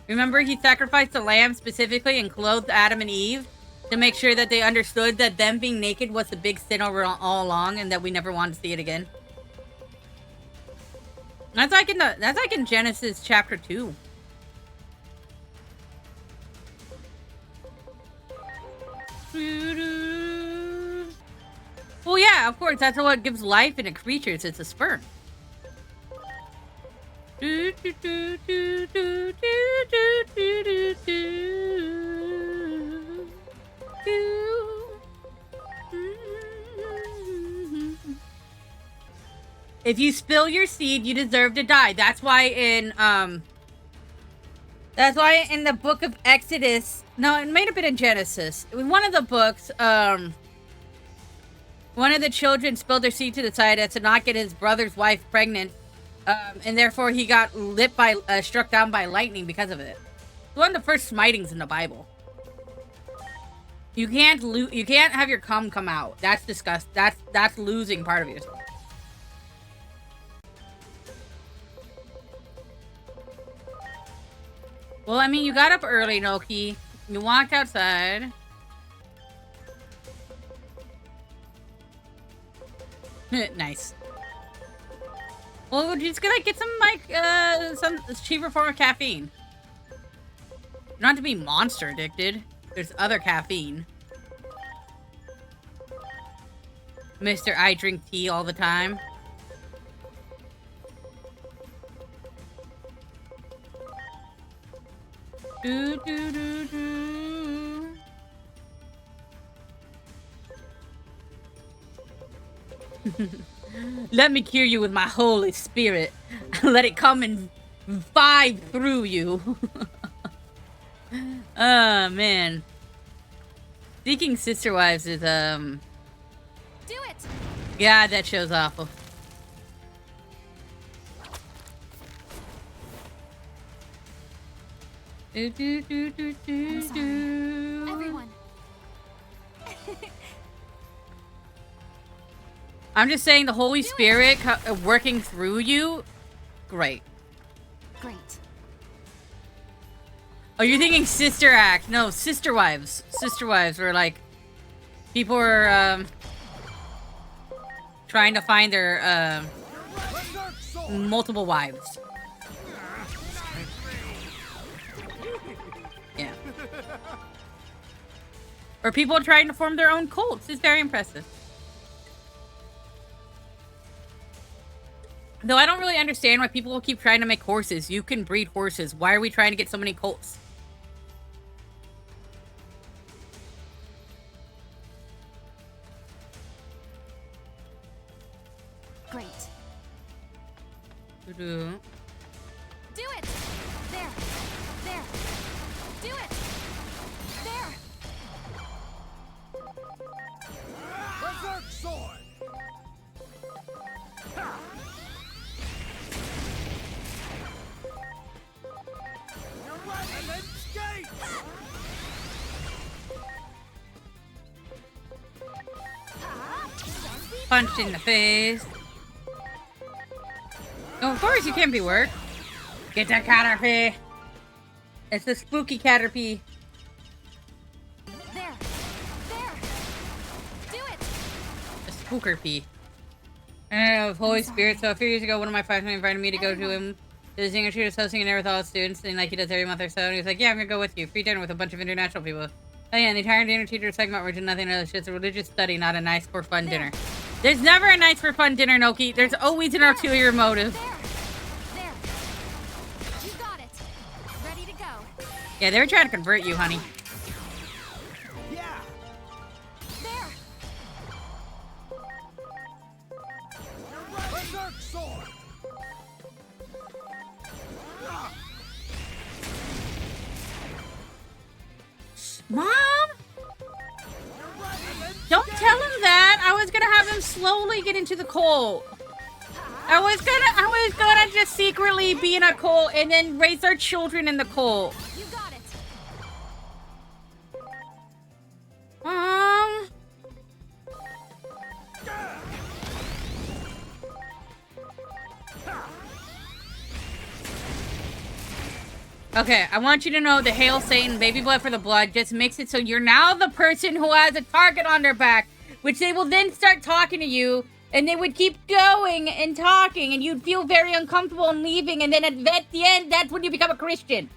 Remember, he sacrificed a lamb specifically and clothed Adam and Eve to make sure that they understood that them being naked was the big sin all along and that we never wanted to see it again. That's like in Genesis chapter 2. Well, yeah, of course. That's what gives life into creatures. It's a sperm. If you spill your seed, you deserve to die. That's why in the book of Exodus, no, it might have been in Genesis. In one of the books, one of the children spilled their seed to the side to not get his brother's wife pregnant, and therefore he got struck down by lightning because of it. It's one of the first smitings in the Bible. You can't have your cum come out. That's disgusting. That's losing part of yourself. Well, I mean, you got up early, Noki. You walked outside. Nice. Well, we're just gonna get some, like, some cheaper form of caffeine. Not to be monster addicted. There's other caffeine. Mr. I drink tea all the time. Do, do, do, do. Let me cure you with my Holy Spirit. Let it come and vibe through you. Oh, man. Seeking Sister Wives is, Do it. God, that show's awful. Do, do, do, do, do, I'm sorry. do. Everyone. I'm just saying the Holy Spirit working through you. Great. Great. Oh, you're thinking Sister Act. No, Sister Wives. Sister Wives were like... People were, trying to find their, multiple wives. Yeah. Or people trying to form their own cults. It's very impressive. Though I don't really understand why people keep trying to make horses. You can breed horses. Why are we trying to get so many cults? Great. Do. Do it! There! There! Do it! There! Berserk sword! Ha! You're right, and then skate! Punched in the face. Oh, of course you can't be work. Get that Caterpie. It's the spooky Caterpie. There! There! Do it! The spooker pea. I don't know, Holy Spirit. So a few years ago, one of my friends invited me to go to him. The Zinger Shoot is hosting a dinner with all the students, and like he does every month or so. And he was like, "Yeah, I'm gonna go with you. Free dinner with a bunch of international people." Oh yeah, and the entire dinner teacher was talking about religion, nothing else. It's a religious study, not a nice for fun dinner. There's never a nice for fun dinner, Noki. There's always an ulterior motive. There! There! You got it! Ready to go! Yeah, they were trying to convert you, honey. Yeah! There! You're right! Berserk sword! Ah! Mom? You're right, and then Don't tell him that. I was gonna have him slowly get into the cult. I was gonna just secretly be in a cult and then raise our children in the cult. You got it! Mom. Okay, I want you to know the Hail Satan, baby blood for the blood, just makes it so you're now the person who has a target on their back, which they will then start talking to you, and they would keep going and talking, and you'd feel very uncomfortable and leaving, and then at the end, that's when you become a Christian.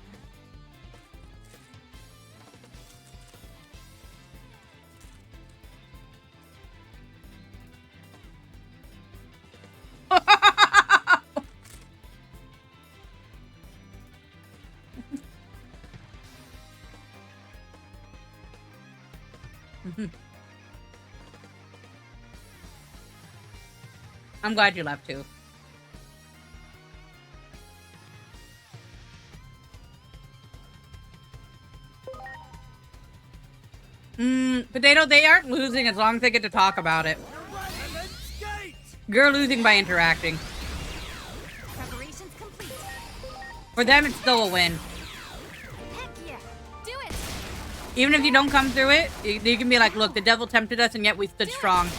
I'm glad you left too. Potato, they aren't losing as long as they get to talk about it. you're right, and then skate! You're losing by interacting. Preparations complete. For them, it's still a win. Heck yeah! Do it! Even if you don't come through it, you can be like, look, the devil tempted us and yet we stood strong.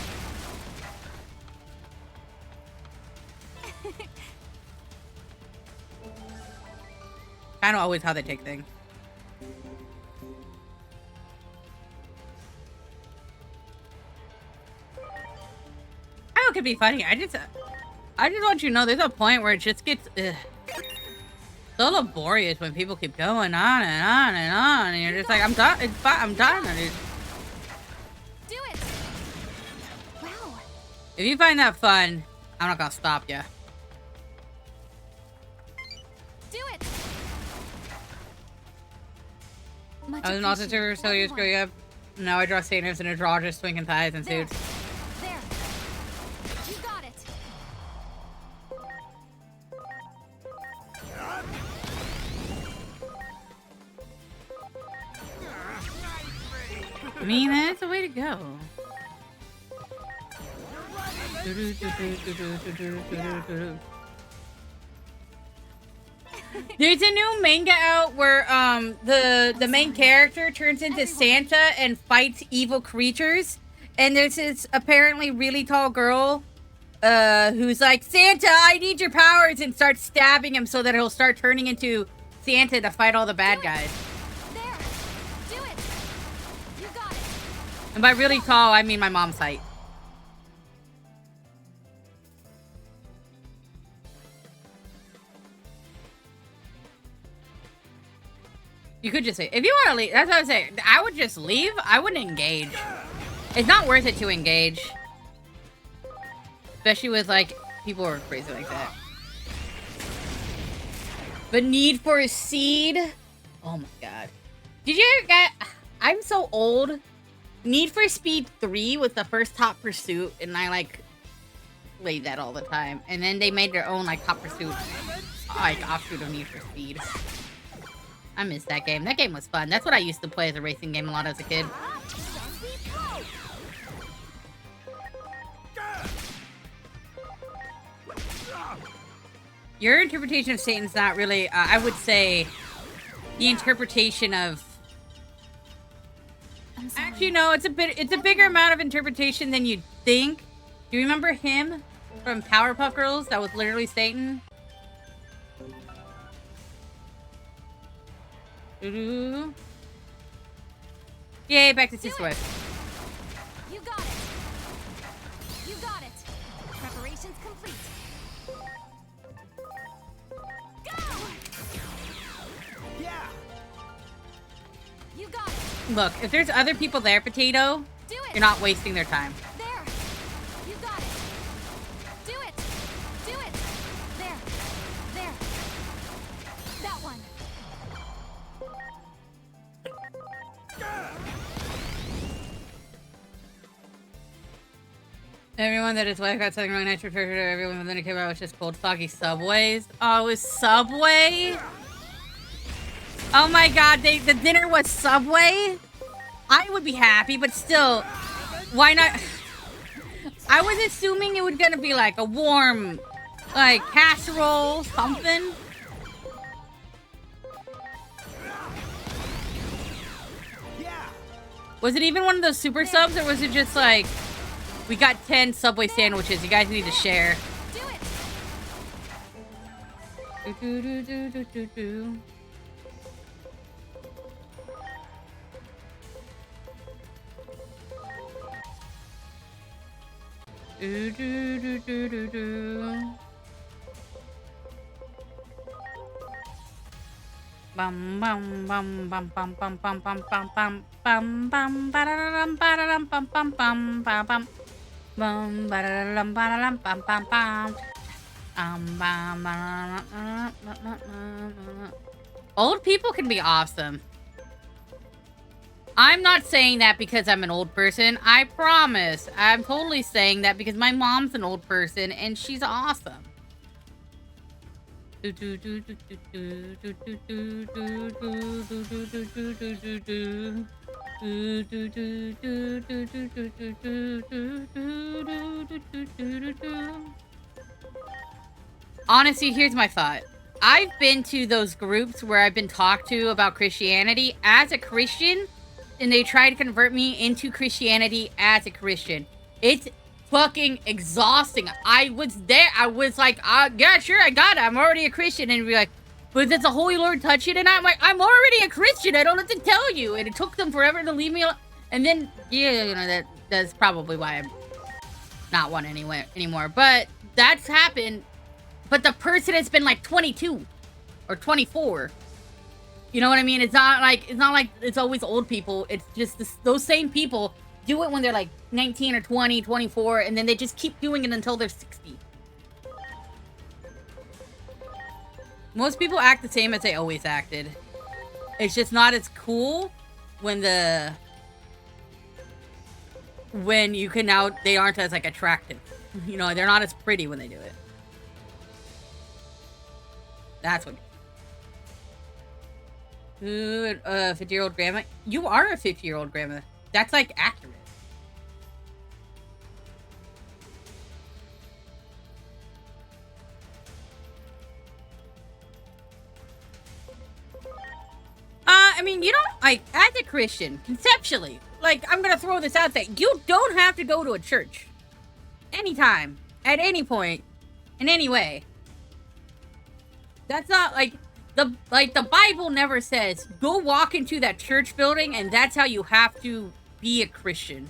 Kind of always how they take things. I know it could be funny. I just want you to know there's a point where it just gets so laborious when people keep going on and on and on, and you're just like, I'm done. It's fine. I'm done. Do it! Wow! If you find that fun, I'm not gonna stop you. Do it! Much I was an officer so years growing up. Now I draw stainers and androgynous swinging thighs and There. suits. There! You got it! I mean, that's the way to go. There's a new manga out where the main character turns into Santa and fights evil creatures. And there's this apparently really tall girl who's like, Santa, I need your powers, and starts stabbing him so that he'll start turning into Santa to fight all the bad guys. There. Do it. You got it. And by really tall, I mean my mom's height. You could just say, if you want to leave, that's what I'm saying. I would just leave. I wouldn't engage. It's not worth it to engage. Especially with, like, people who are crazy like that. But Need for a Seed? Oh my god. Did you ever get... I'm so old. Need for Speed 3 was the first Top Pursuit, and I, like, played that all the time. And then they made their own, like, Top Pursuit, like, offshoot of Need for Speed. I miss that game. That game was fun. That's what I used to play as a racing game a lot as a kid. Your interpretation of Satan's not really, I would say, the interpretation of... Actually, no, it's a bigger amount of interpretation than you'd think. Do you remember him from Powerpuff Girls? That was literally Satan. Yay, back to Sister Wife. You got it. You got it. Preparations complete. Go! Yeah. You got it. Look, if there's other people there, Potato, Do it. you're not wasting their time. There. You got it. Do it. Do it. There. There. That one. Everyone that is like got something wrong, nice refer to everyone within a came out was just cold foggy subways. Oh, it was Subway? Oh my god, the dinner was Subway? I would be happy, but still, why not? I was assuming it was gonna be like a warm, like, casserole, something. Yeah. Was it even one of those super subs, or was it just like, we got 10 Subway sandwiches, you guys need to share? Do it. Do, do, do, do, do, do. Do, do, do, do, do, do. Bum bum bum bum bum bum bum bum bum bum bum bum ba-da-da-dum ba-da-dum bum bum bum ba-bum bum ba-da-da-dum ba-da-dum bum bum bum Old people can be awesome. I'm not saying that because I'm an old person. I promise. I'm totally saying that because my mom's an old person and she's awesome. Honestly, here's my thought. I've been to those groups where I've been talked to about Christianity as a Christian, and they try to convert me into Christianity as a Christian. It's fucking exhausting. I was there. I was like, yeah, sure, I got it. I'm already a Christian. And be like, but does the Holy Lord touch it? And I'm like, I'm already a Christian. I don't have to tell you. And it took them forever to leave me alone. And then, yeah, you know, that's probably why I'm not one anymore. But that's happened. But the person has been like 22 or 24. You know what I mean? It's not like it's always old people. It's just those same people do it when they're like 19 or 20, 24, and then they just keep doing it until they're 60. Most people act the same as they always acted. It's just not as cool when you can now, they aren't as like attractive. You know, they're not as pretty when they do it. That's what. Ooh, 50-year-old grandma. You are a 50-year-old grandma. That's like accurate. I mean, you don't, like, as a Christian, conceptually, like, I'm gonna throw this out there. You don't have to go to a church. Anytime. At any point. In any way. That's not, like, the Bible never says, go walk into that church building and that's how you have to be a Christian.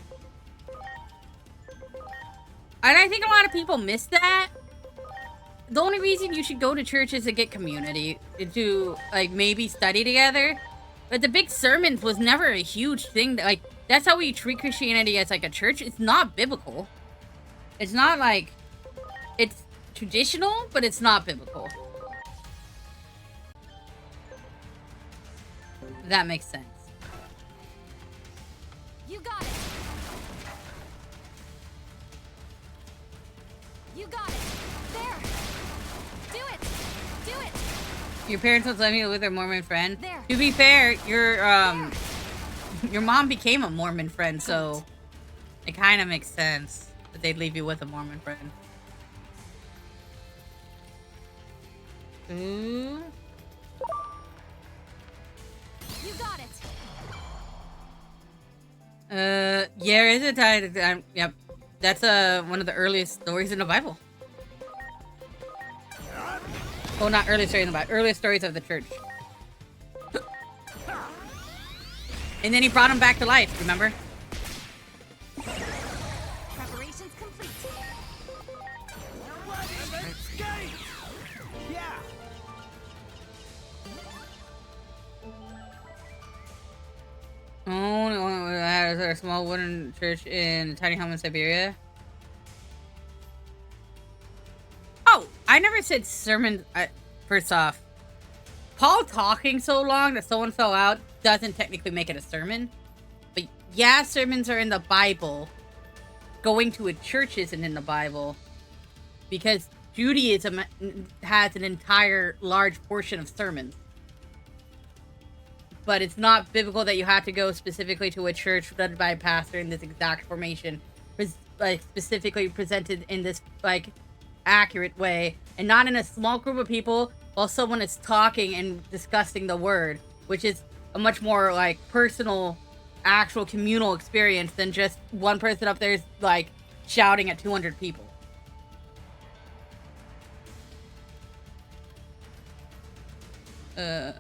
And I think a lot of people miss that. The only reason you should go to church is to get community, to, like, maybe study together. But the big sermons was never a huge thing. Like, that's how we treat Christianity as, like, a church. It's not biblical. It's not, like, it's traditional, but it's not biblical. That makes sense. You got it. You got it. There. Do it. Do it. Your parents would let you with their Mormon friend. There. To be fair, your mom became a Mormon friend, so it kind of makes sense that they'd leave you with a Mormon friend. Ooh. You got it. Yeah, is it tied? Yep. That's one of the earliest stories in the Bible. Oh, not earliest story in the Bible. Earliest stories of the church. And then he brought him back to life, remember? Preparations complete. Escape! Yeah! Oh, no, there's a small wooden church in a tiny home in Siberia. Oh, I never said sermon. First off, Paul talking so long that someone fell out doesn't technically make it a sermon. But yeah, sermons are in the Bible. Going to a church isn't in the Bible. Because Judaism has an entire large portion of sermons. But it's not biblical that you have to go specifically to a church led by a pastor in this exact formation, like specifically presented in this like accurate way, and not in a small group of people while someone is talking and discussing the word, which is a much more like personal, actual communal experience than just one person up there like shouting at 200 people. I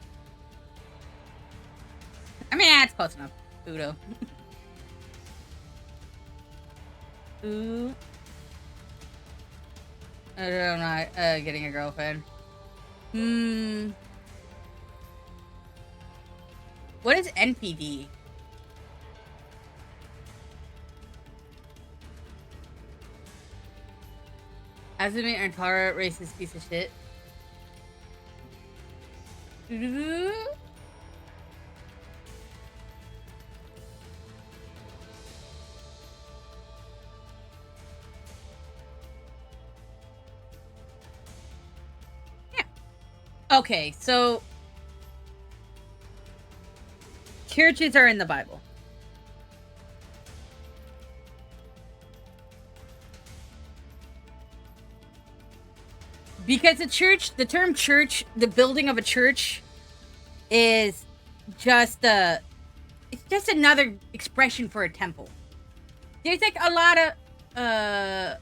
mean, that's close enough. Udo. Ooh. I'm not getting a girlfriend. What is NPD? Assuming intolerant racist piece of shit. Ooh. Okay, so churches are in the Bible. Because the term church, the building of a church is just it's just another expression for a temple. There's like a lot of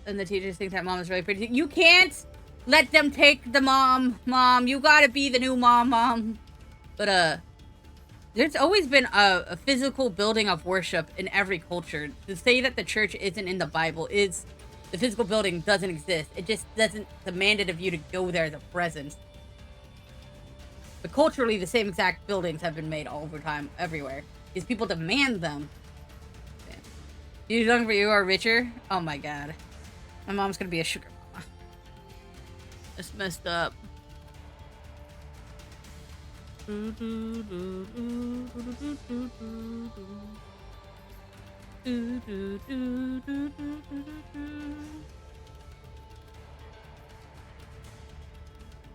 and the teachers think that mom is really pretty. You can't let them take the mom. You gotta be the new mom. But, there's always been a physical building of worship in every culture. To say that the church isn't in the Bible is, the physical building doesn't exist. It just doesn't demand it of you to go there as a presence. But culturally, the same exact buildings have been made all over time, everywhere. Because people demand them. You younger you are richer? Oh my god. My mom's gonna be a sugar mama. That's messed up.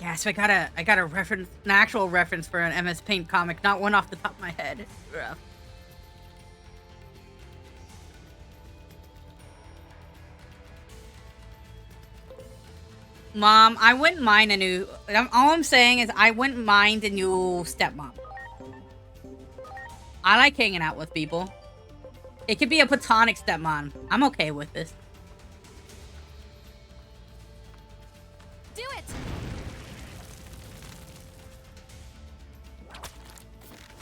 Yeah, so I got a reference, an actual reference for an MS Paint comic, not one off the top of my head. Rough. Mom, I wouldn't mind a new... All I'm saying is I wouldn't mind a new stepmom. I like hanging out with people. It could be a platonic stepmom. I'm okay with this. Do it!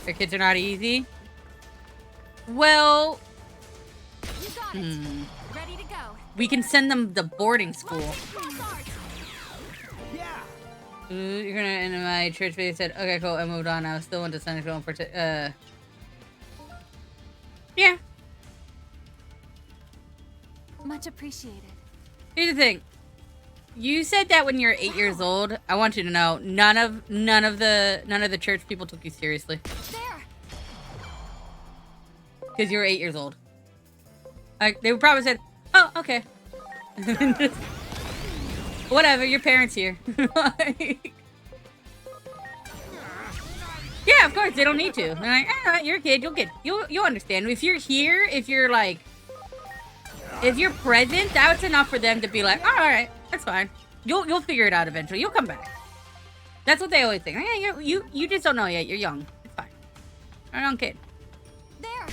Their kids are not easy. Well, You got it. Ready to go. we can send them to boarding school. Cross arts. Yeah. You're gonna enter my church, but they said, okay, cool, I moved on. I still went to Sunday school for yeah. Much appreciated. Here's the thing. You said that when you were 8 years old. I want you to know, none of the church people took you seriously. There. Because you were 8 years old. Like, they would probably said, oh, okay. Whatever, your parents here. Like, yeah, of course, they don't need to. They're like, you're a kid, you'll understand. If you're here, if you're present, that's enough for them to be like, oh, alright, that's fine. You'll figure it out eventually. You'll come back. That's what they always think. Yeah, you just don't know yet. You're young. It's fine. You're a young kid. There.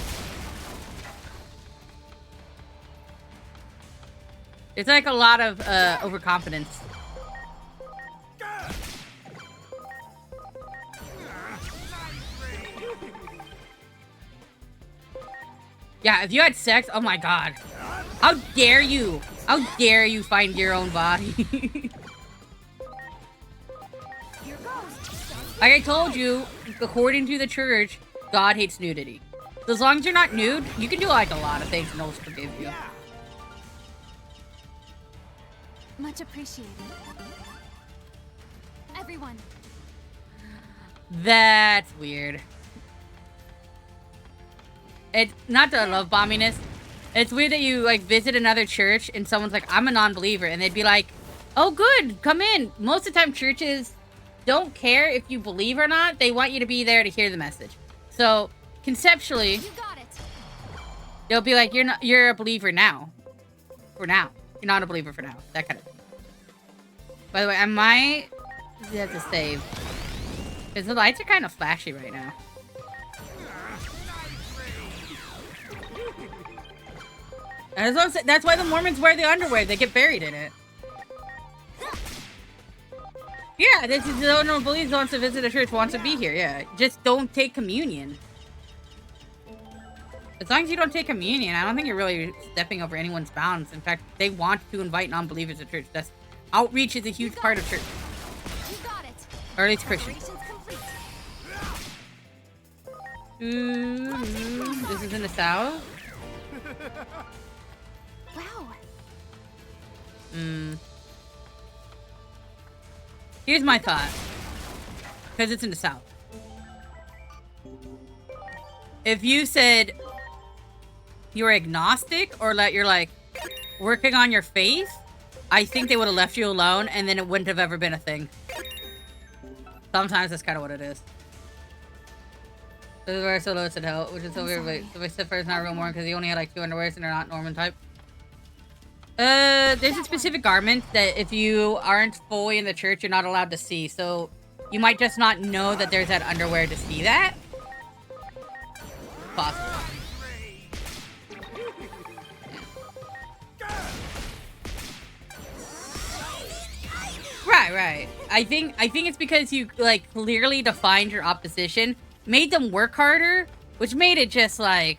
It's like a lot of overconfidence. Yeah, if you had sex, oh my god. How dare you? How dare you find your own body? Here goes. Like I told you, according to the church, God hates nudity. So as long as you're not nude, you can do like a lot of things and he'll forgive you. Much appreciated. Everyone. That's weird. It's not the love bomminess. It's weird that you like visit another church and someone's like, I'm a non-believer, and they'd be like, oh good, come in. Most of the time churches don't care if you believe or not. They want you to be there to hear the message. So conceptually, You got it. they'll be like, you're a believer now. For now. You're not a believer for now. That kind of thing. By the way, I might have to save. Because the lights are kind of flashy right now. And that's why the Mormons wear the underwear. They get buried in it. Yeah, this is no one believes wants to visit a church, wants to be here. Yeah, just don't take communion. As long as you don't take communion, I don't think you're really stepping over anyone's bounds. In fact, they want to invite non-believers to church. That's outreach is a huge part of church, You got it. or at least Christian. Operations complete. This is in the south. Wow. Here's my thought, because it's in the south. If you said you're agnostic or that you're like working on your faith, I think they would have left you alone and then it wouldn't have ever been a thing. Sometimes that's kind of what it is. This is where Solo said hell, which is so weird. Wait, so my stepfather is not a real Mormon because he only had like 2 underwears and they're not Norman type. There's a specific garment that if you aren't fully in the church, you're not allowed to see. So you might just not know that there's that underwear to see that. Possible. Right. I think it's because you like clearly defined your opposition, made them work harder, which made it just like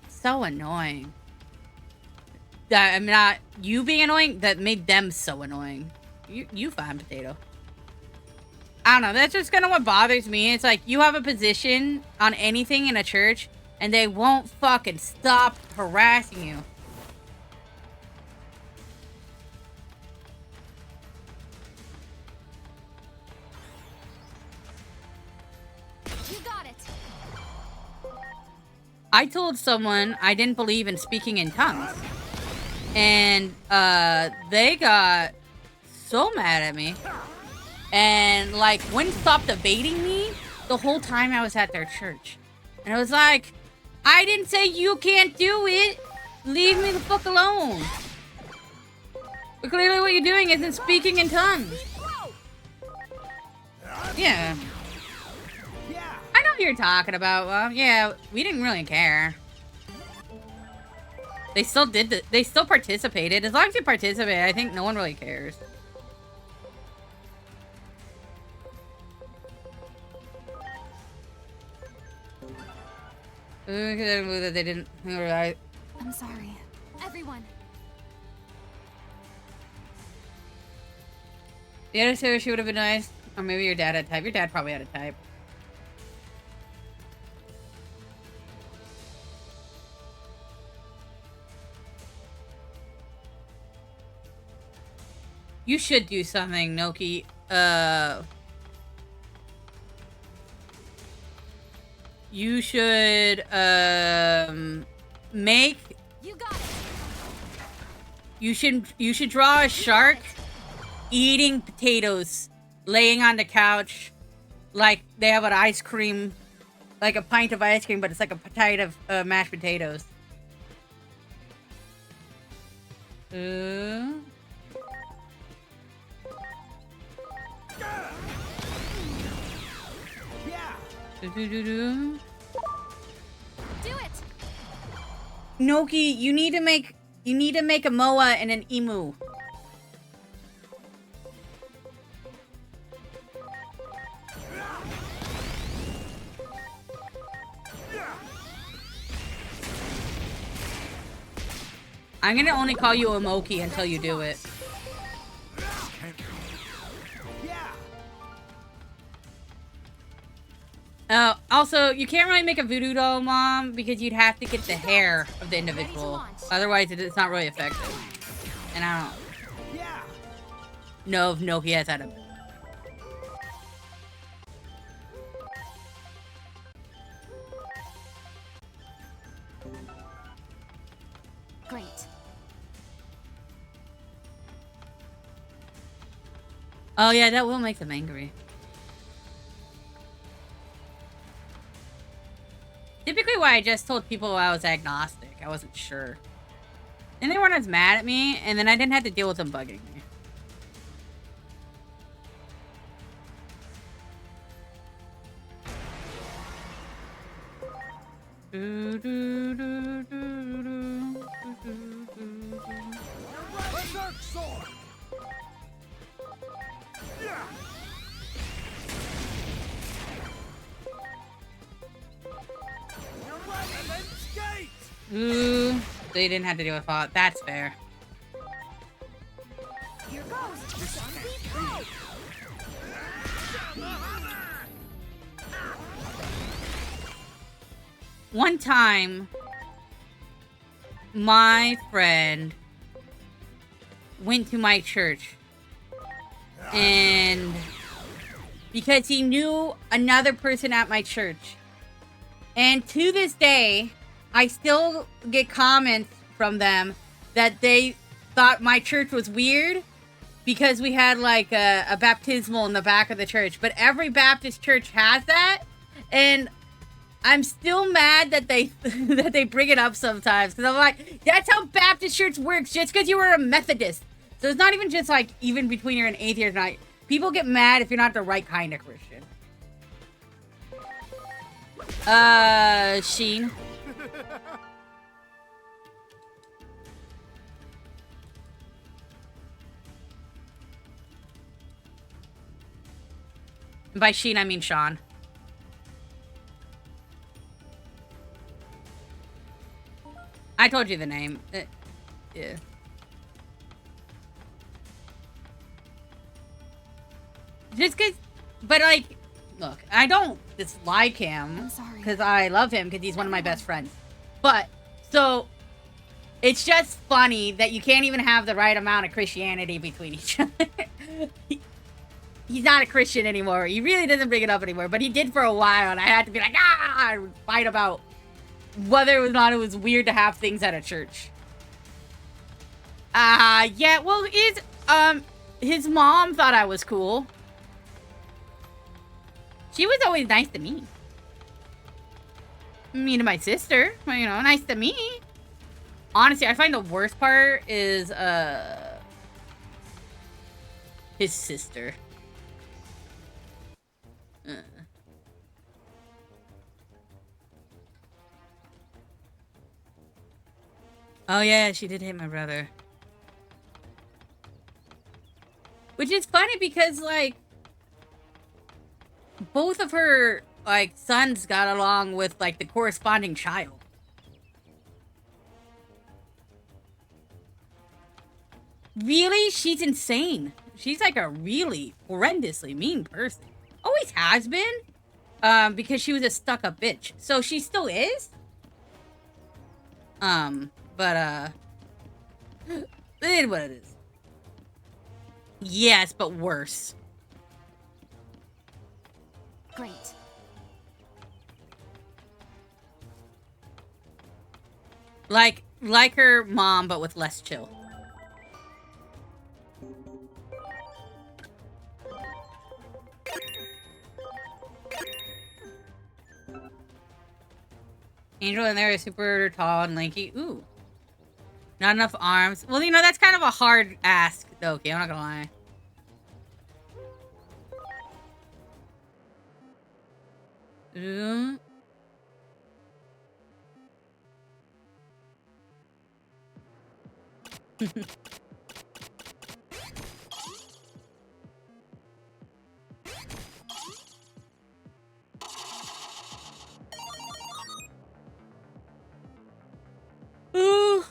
so annoying. That I'm not you being annoying, that made them so annoying. You fine, potato. I don't know, that's just kind of what bothers me. It's like you have a position on anything in a church and they won't fucking stop harassing you. You got it. I told someone I didn't believe in speaking in tongues. And they got so mad at me. And like wouldn't stop debating me the whole time I was at their church. And I was like, I didn't say you can't do it. Leave me the fuck alone. But clearly what you're doing isn't speaking in tongues. Yeah. Yeah. I know know who you're talking about. Well, yeah, we didn't really care. They still they still participated. As long as you participate, I think no one really cares. That they didn't realize. I'm sorry. Everyone. The other two, she would have been nice. Or maybe your dad had type. Your dad probably had a type. You should do something, Noki. You should, make... You got it. You should draw a shark eating potatoes, laying on the couch, like they have an ice cream, like a pint of ice cream, but it's like a pint of mashed potatoes. Do it. Noki, you need to make a moa and an emu. I'm gonna only call you Emoki until you do it. Also, you can't really make a voodoo doll, Mom, because you'd have to get the hair of the individual. Otherwise, it's not really effective. And I don't know if Noki has had a... Great. Oh yeah, that will make them angry. Typically why I just told people I was agnostic. I wasn't sure. Then they weren't as mad at me, and then I didn't have to deal with them bugging me. Berserk sword! Ooh, they didn't have to deal with all. That's fair. Here goes. One time, my friend went to my church, and because he knew another person at my church, and to this day, I still get comments from them that they thought my church was weird because we had like a baptismal in the back of the church. But every Baptist church has that, and I'm still mad that they that they bring it up sometimes, because I'm like, that's how Baptist church works. Just because you were a Methodist, so it's not even just like even between you're an atheist or not. People get mad if you're not the right kind of Christian. Sheen. By Sheen, I mean Sean. I told you the name. Yeah. Just cause, but like, look, I don't dislike him. I'm sorry. Because I love him because he's one of my best friends. But, so, it's just funny that you can't even have the right amount of Christianity between each other. He's not a Christian anymore. He really doesn't bring it up anymore, but he did for a while, and I had to be like, I would fight about whether or not it was weird to have things at a church. Yeah, well, his mom thought I was cool. She was always nice to me. Me to my sister, you know, nice to me. Honestly, I find the worst part is, his sister. Oh yeah, she did hit my brother. Which is funny because, like, both of her, like, sons got along with, like, the corresponding child. Really? She's insane. She's, like, a really horrendously mean person. Always has been. Because she was a stuck-up bitch. So she still is? But, it is what it is. Yes, but worse. Great. Like her mom, but with less chill. Angel in there is super tall and lanky. Ooh. Not enough arms. Well, you know, that's kind of a hard ask, though, okay? I'm not gonna lie. Ooh. Ooh.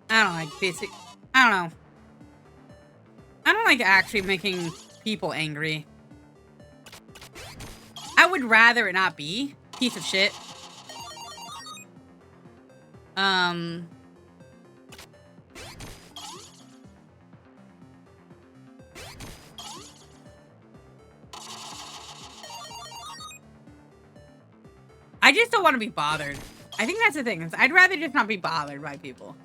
I don't like basic. I don't know. I don't like actually making people angry. I would rather it not be. Piece of shit. I just don't want to be bothered. I think that's the thing. I'd rather just not be bothered by people.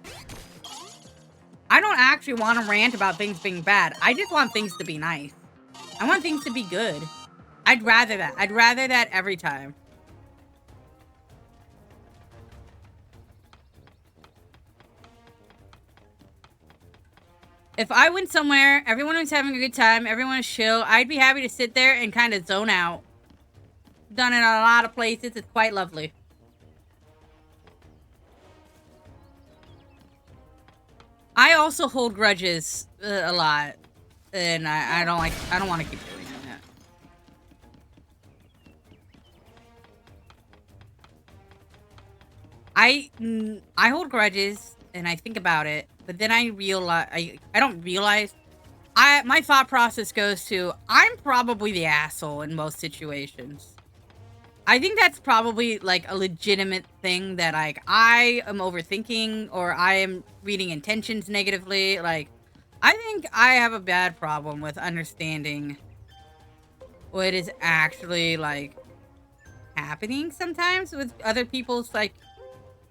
I don't actually want to rant about things being bad. I just want things to be nice. I want things to be good. I'd rather that. I'd rather that every time. If I went somewhere, everyone was having a good time, everyone was chill, I'd be happy to sit there and kind of zone out. Done it in a lot of places. It's quite lovely. I also hold grudges a lot, and I don't want to keep doing that. I hold grudges and I think about it, but then I realize I don't realize. My thought process goes to I'm probably the asshole in most situations. I think that's probably like a legitimate thing that like I am overthinking or I am reading intentions negatively. Like I think I have a bad problem with understanding what is actually like happening sometimes with other people's like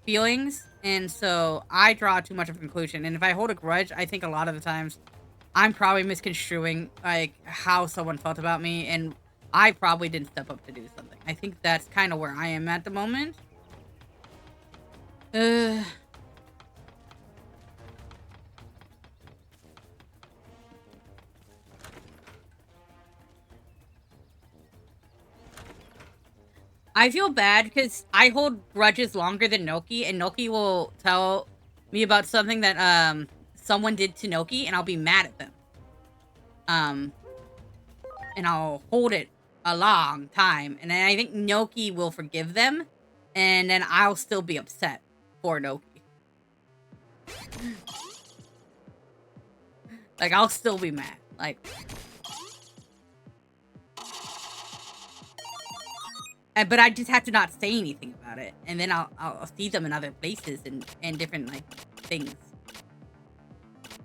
feelings, and so I draw too much of a conclusion. And if I hold a grudge, I think a lot of the times I'm probably misconstruing like how someone felt about me, and I probably didn't step up to do something. I think that's kind of where I am at the moment. I feel bad because I hold grudges longer than Noki, and Noki will tell me about something that someone did to Noki, and I'll be mad at them. And I'll hold it a long time, and then I think Noki will forgive them, and then I'll still be upset for Noki. Like, I'll still be mad. Like, but I just have to not say anything about it, and then I'll see them in other places and different like things.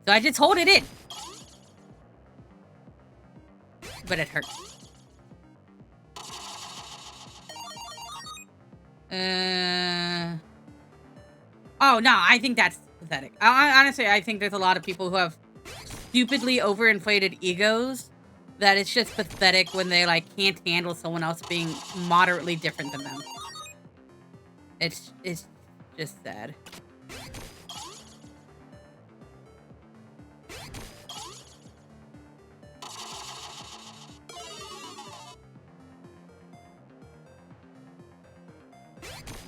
So I just hold it in, but it hurts. Oh no, I think that's pathetic. Honestly, I think there's a lot of people who have stupidly overinflated egos that it's just pathetic when they like can't handle someone else being moderately different than them. It's just sad.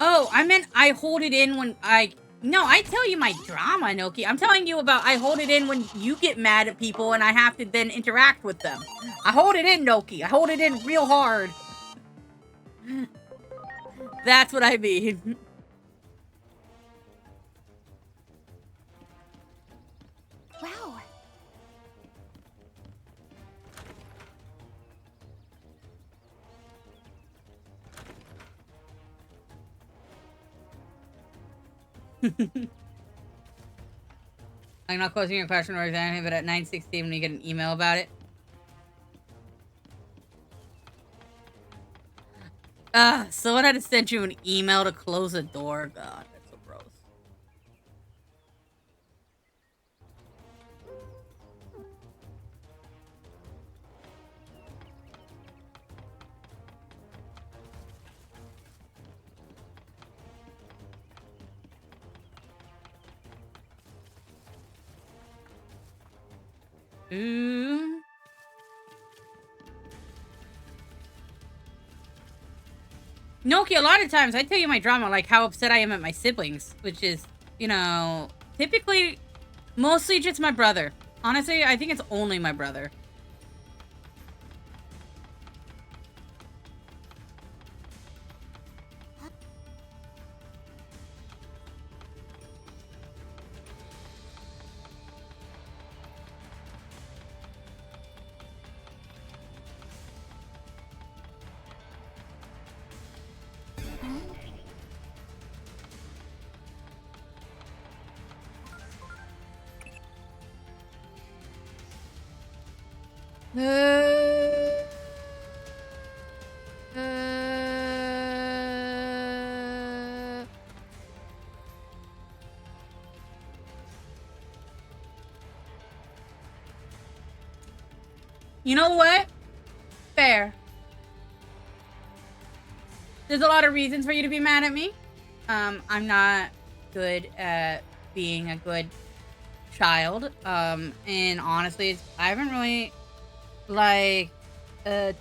Oh, I meant I hold it in when I... No, I tell you my drama, Noki. I'm telling you about I hold it in when you get mad at people and I have to then interact with them. I hold it in, Noki. I hold it in real hard. That's what I mean. Wow. I'm not closing your question or anything, but at 9:16 when you get an email about it. Someone had to send you an email to close a door. God, that's so gross. Ooh. Noki, a lot of times I tell you my drama, like how upset I am at my siblings, which is, you know, typically mostly just my brother. Honestly, I think it's only my brother. You know what? Fair. There's a lot of reasons for you to be mad at me. I'm not good at being a good child. And honestly, I haven't really, like,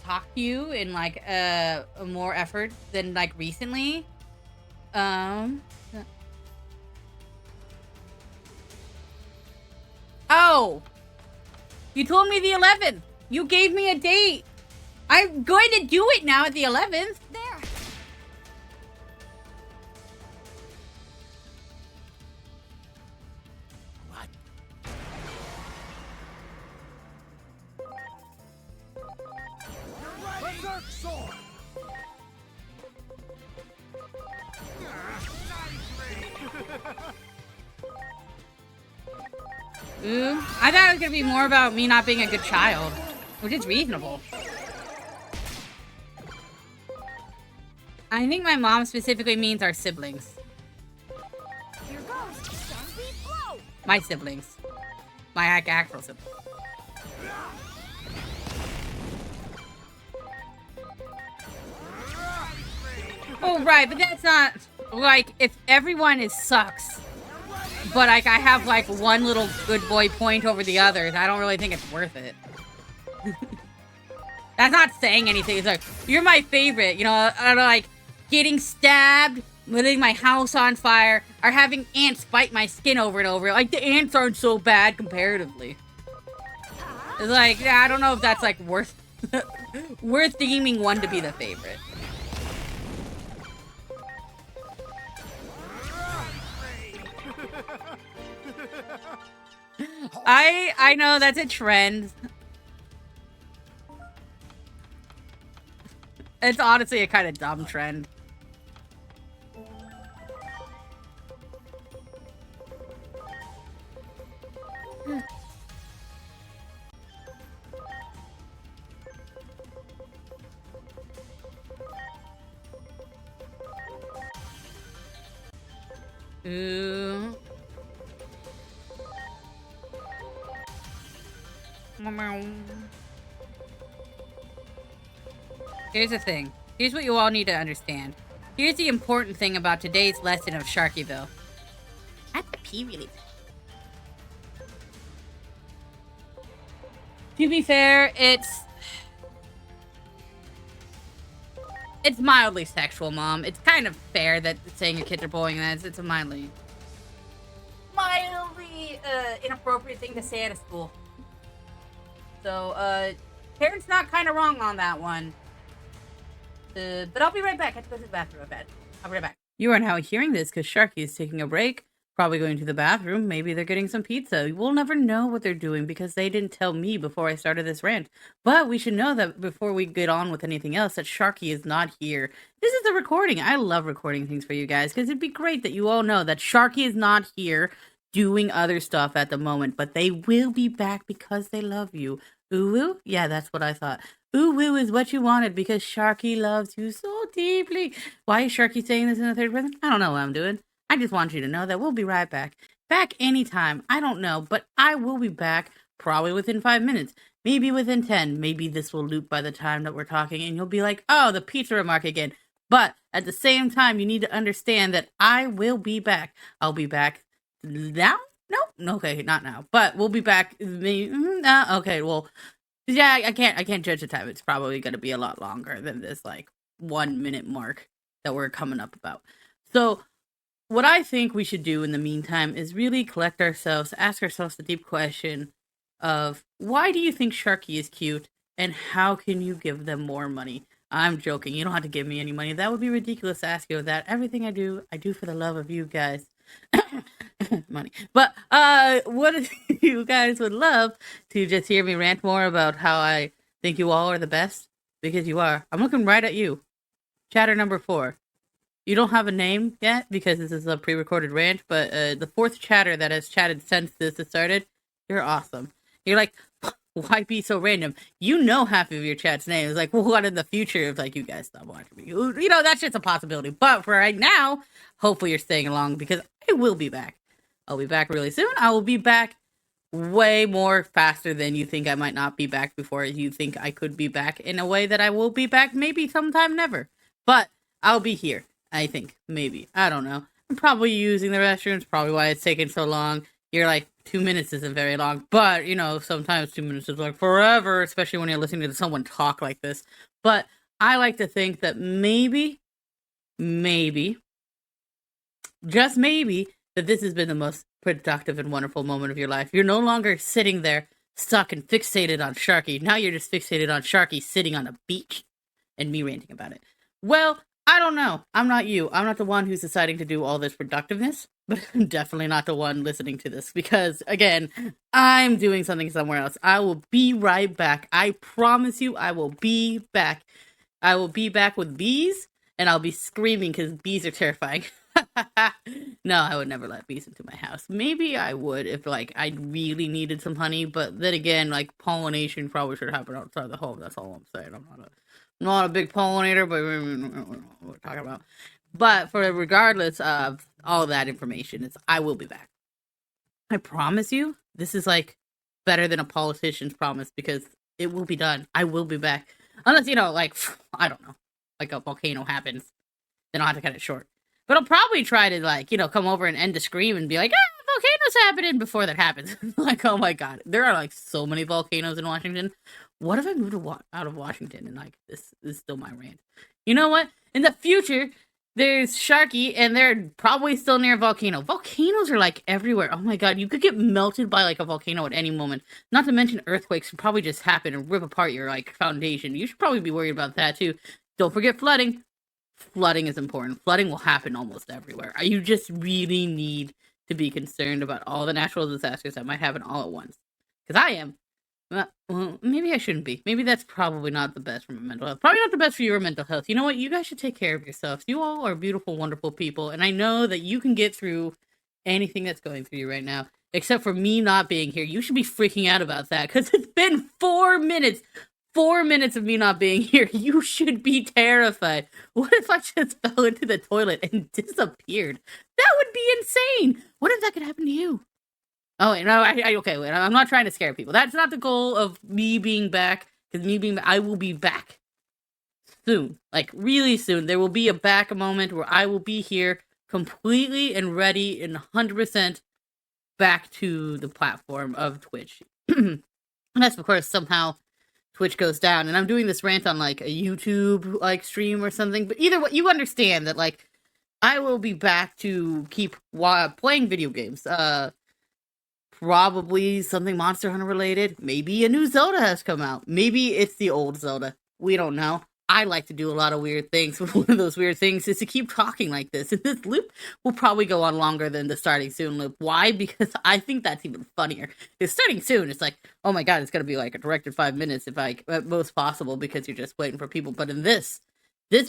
talked to you in, like, a more effort than, like, recently. Oh! You told me the 11th! You gave me a date! I'm going to do it now at the 11th! There. What? You're right. Berserk sword. Ooh, I thought it was gonna be more about me not being a good child, which is reasonable. I think my mom specifically means our siblings. Here goes. Stampede blow. My siblings. My actual siblings. Oh, right, but that's not... Like, if everyone is sucks, but, like, I have, like, one little good boy point over the others, I don't really think it's worth it. That's not saying anything. It's like, you're my favorite, you know, like, getting stabbed, letting my house on fire, or having ants bite my skin over and over. Like, the ants aren't so bad comparatively. It's like, yeah, I don't know if that's, like, worth... worth deeming one to be the favorite. I know that's a trend. It's honestly a kind of dumb trend. Ooh. Here's the thing. Here's what you all need to understand. Here's the important thing about today's lesson of Sharkyville. I have to pee really bad. To be fair, it's It's mildly sexual, Mom. It's kind of fair that saying your kids are bullying that. It's a mildly inappropriate thing to say at a school. So, parents not kind of wrong on that one. But I'll be right back. I have to go to the bathroom. I'll be right back. You are now hearing this because Sharky is taking a break, probably going to the bathroom. Maybe they're getting some pizza. We'll never know what they're doing because they didn't tell me before I started this rant. But we should know that before we get on with anything else, that Sharky is not here. This is a recording. I love recording things for you guys because it'd be great that you all know that Sharky is not here doing other stuff at the moment, but they will be back because they love you. Ooh, yeah, that's what I thought. Ooh is what you wanted because Sharky loves you so deeply. Why is Sharky saying this in the third person? I don't know what I'm doing. I just want you to know that we'll be right back. Back anytime. I don't know, but I will be back probably within 5 minutes. Maybe within 10. Maybe this will loop by the time that we're talking and you'll be like, oh, the pizza remark again. But at the same time, you need to understand that I will be back. I'll be back now? No, okay, not now. But we'll be back. Okay, well, yeah, I can't judge the time. It's probably going to be a lot longer than this like 1 minute mark that we're coming up about. So, what I think we should do in the meantime is really collect ourselves, ask ourselves the deep question of why do you think Sharky is cute, and how can you give them more money? I'm joking. You don't have to give me any money. That would be ridiculous to ask you that. Everything I do for the love of you guys. Money. But what if you guys would love to just hear me rant more about how I think you all are the best? Because you are. I'm looking right at you. Chatter number 4. You don't have a name yet because this is a pre-recorded rant, but the 4th chatter that has chatted since this has started, you're awesome. You're like, why be so random? You know half of your chat's name. It's like, well, what in the future if like you guys stop watching me? You know, that's just a possibility. But for right now, hopefully you're staying along because I will be back. I'll be back really soon. I will be back way more faster than you think I might not be back before you think I could be back in a way that I will be back maybe sometime never. But I'll be here, I think. Maybe. I don't know. I'm probably using the restrooms, probably why it's taking so long. You're like, 2 minutes isn't very long, but, you know, sometimes 2 minutes is like forever, especially when you're listening to someone talk like this. But I like to think that maybe, just maybe, that this has been the most productive and wonderful moment of your life. You're no longer sitting there stuck and fixated on Sharky. Now you're just fixated on Sharky sitting on a beach and me ranting about it. Well, I don't know. I'm not you. I'm not the one who's deciding to do all this productiveness, but I'm definitely not the one listening to this because, again, I'm doing something somewhere else. I will be right back. I promise you I will be back. I will be back with bees, and I'll be screaming because bees are terrifying. No, I would never let bees into my house. Maybe I would if, like, I really needed some honey, but then again, like, pollination probably should happen outside the home. That's all I'm saying. I'm not a big pollinator, but we're talking about. But for regardless of all of that information, I will be back. I promise you, this is like better than a politician's promise because it will be done. I will be back. Unless, you know, like, I don't know, like a volcano happens, then I'll have to cut it short. But I'll probably try to, like, you know, come over and end the scream and be like, volcanoes happening before that happens. Like, oh my god. There are, like, so many volcanoes in Washington. What if I moved out of Washington and, like, this is still my rant? You know what? In the future, there's Sharky, and they're probably still near a volcano. Volcanoes are, like, everywhere. Oh my god, you could get melted by, like, a volcano at any moment. Not to mention earthquakes would probably just happen and rip apart your, like, foundation. You should probably be worried about that, too. Don't forget flooding. Flooding is important. Flooding will happen almost everywhere. You just really need to be concerned about all the natural disasters that might happen all at once. Because I am. Well, maybe I shouldn't be. Maybe that's probably not the best for my mental health. Probably not the best for your mental health. You know what? You guys should take care of yourselves. You all are beautiful, wonderful people. And I know that you can get through anything that's going through you right now. Except for me not being here. You should be freaking out about that. Because it's been 4 minutes. 4 minutes of me not being here. You should be terrified. What if I just fell into the toilet and disappeared? That would be insane. What if that could happen to you? Oh, wait, no, okay, wait. I'm not trying to scare people. That's not the goal of me being back. Because I will be back soon. Like, really soon. There will be a back moment where I will be here completely and ready and 100% back to the platform of Twitch. Unless, of course, somehow Twitch goes down. And I'm doing this rant on like a YouTube like stream or something. But either way, you understand that like I will be back to keep playing video games. Probably something Monster Hunter related. Maybe a new Zelda has come out. Maybe it's the old Zelda. We don't know. I like to do a lot of weird things. One of those weird things is to keep talking like this. And this loop will probably go on longer than the starting soon loop. Why? Because I think that's even funnier. Because starting soon, it's like, oh my god, it's going to be like a directed 5 minutes if I, at most possible, because you're just waiting for people. But in this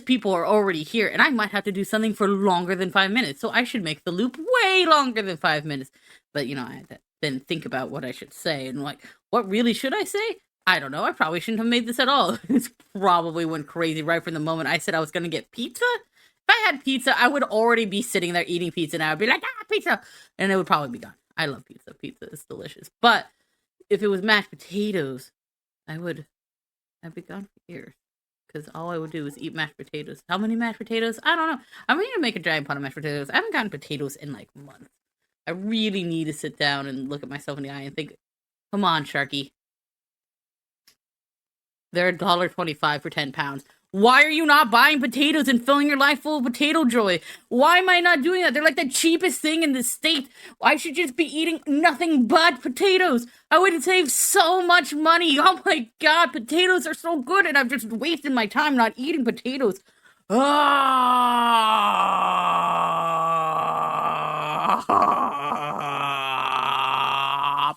people are already here, and I might have to do something for longer than 5 minutes. So I should make the loop way longer than 5 minutes. But, you know, I had to then think about what I should say. And like, what really should I say? I don't know. I probably shouldn't have made this at all. This probably went crazy right from the moment I said I was going to get pizza. If I had pizza, I would already be sitting there eating pizza, and I would be like, pizza! And it would probably be gone. I love pizza. Pizza is delicious. But if it was mashed potatoes, I'd be gone for years. Because all I would do is eat mashed potatoes. How many mashed potatoes? I don't know. I'm going to make a giant pot of mashed potatoes. I haven't gotten potatoes in like months. I really need to sit down and look at myself in the eye and think, come on, Sharky. They're $1.25 for 10 pounds. Why are you not buying potatoes and filling your life full of potato joy? Why am I not doing that? They're like the cheapest thing in the state. I should just be eating nothing but potatoes. I would save so much money. Oh my god, potatoes are so good, and I'm just wasting my time not eating potatoes.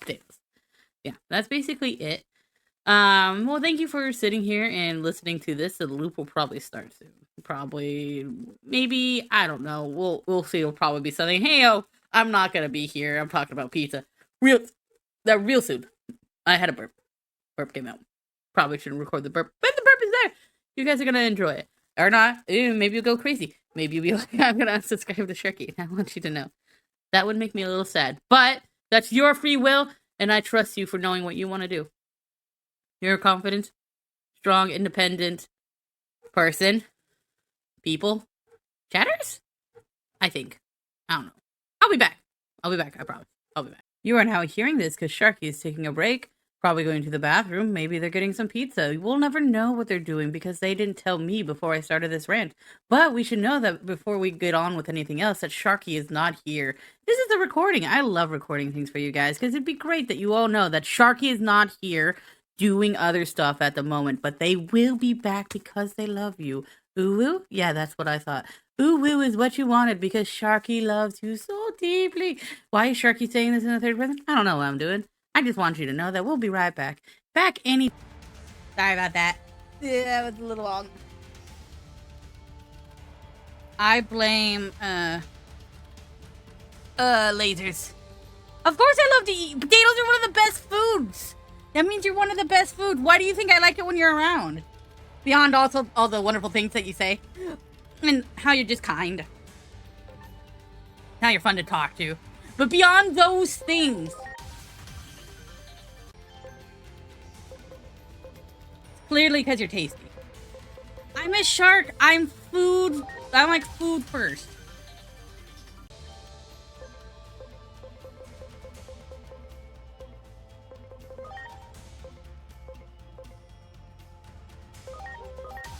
Potatoes. Yeah, that's basically it. Well, thank you for sitting here and listening to this. The loop will probably start soon. Probably, maybe, I don't know. We'll see. It'll probably be something. Hey, I'm not gonna be here. I'm talking about pizza. Real soon. I had a burp. Burp came out. Probably shouldn't record the burp, but the burp is there. You guys are gonna enjoy it. Or not. Maybe you'll go crazy. Maybe you'll be like, I'm gonna unsubscribe to Sharky. I want you to know. That would make me a little sad. But that's your free will, and I trust you for knowing what you want to do. You're a confident, strong, independent person. People. Chatters? I think. I don't know. I'll be back. I promise. I'll be back. You are now hearing this because Sharky is taking a break. Probably going to the bathroom. Maybe they're getting some pizza. We'll never know what they're doing because they didn't tell me before I started this rant. But we should know that before we get on with anything else, that Sharky is not here. This is a recording. I love recording things for you guys because it'd be great that you all know that Sharky is not here doing other stuff at the moment, but they will be back because they love you. Ooh woo? Yeah, that's what I thought. Ooh woo is what you wanted because Sharky loves you so deeply. Why is Sharky saying this in the third person? I don't know what I'm doing. I just want you to know that we'll be right back. Sorry about that. Yeah, that was a little long. I blame, lasers. Of course I love to eat. Potatoes are one of the best foods. That means you're one of the best food. Why do you think I like it when you're around? Beyond also all the wonderful things that you say. And how you're just kind. How you're fun to talk to. But beyond those things, clearly because you're tasty. I'm a shark. I'm food. I like food first.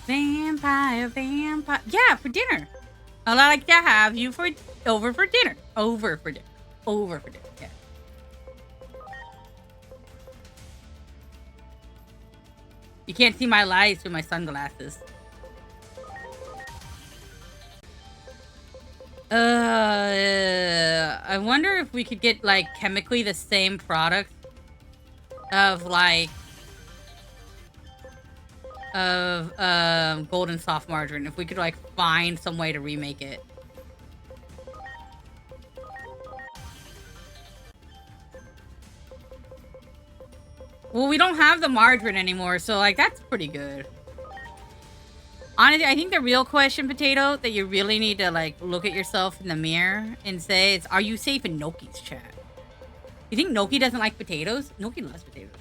Vampire. Yeah, for dinner. I'd like to have you over for dinner. Yeah. You can't see my lies through my sunglasses. I wonder if we could get, like, chemically the same product of, like, golden soft margarine. If we could, like, find some way to remake it. Well, we don't have the margarine anymore, so, like, that's pretty good. Honestly, I think the real question, Potato, that you really need to, like, look at yourself in the mirror and say is, are you safe in Noki's chat? You think Noki doesn't like potatoes? Noki loves potatoes.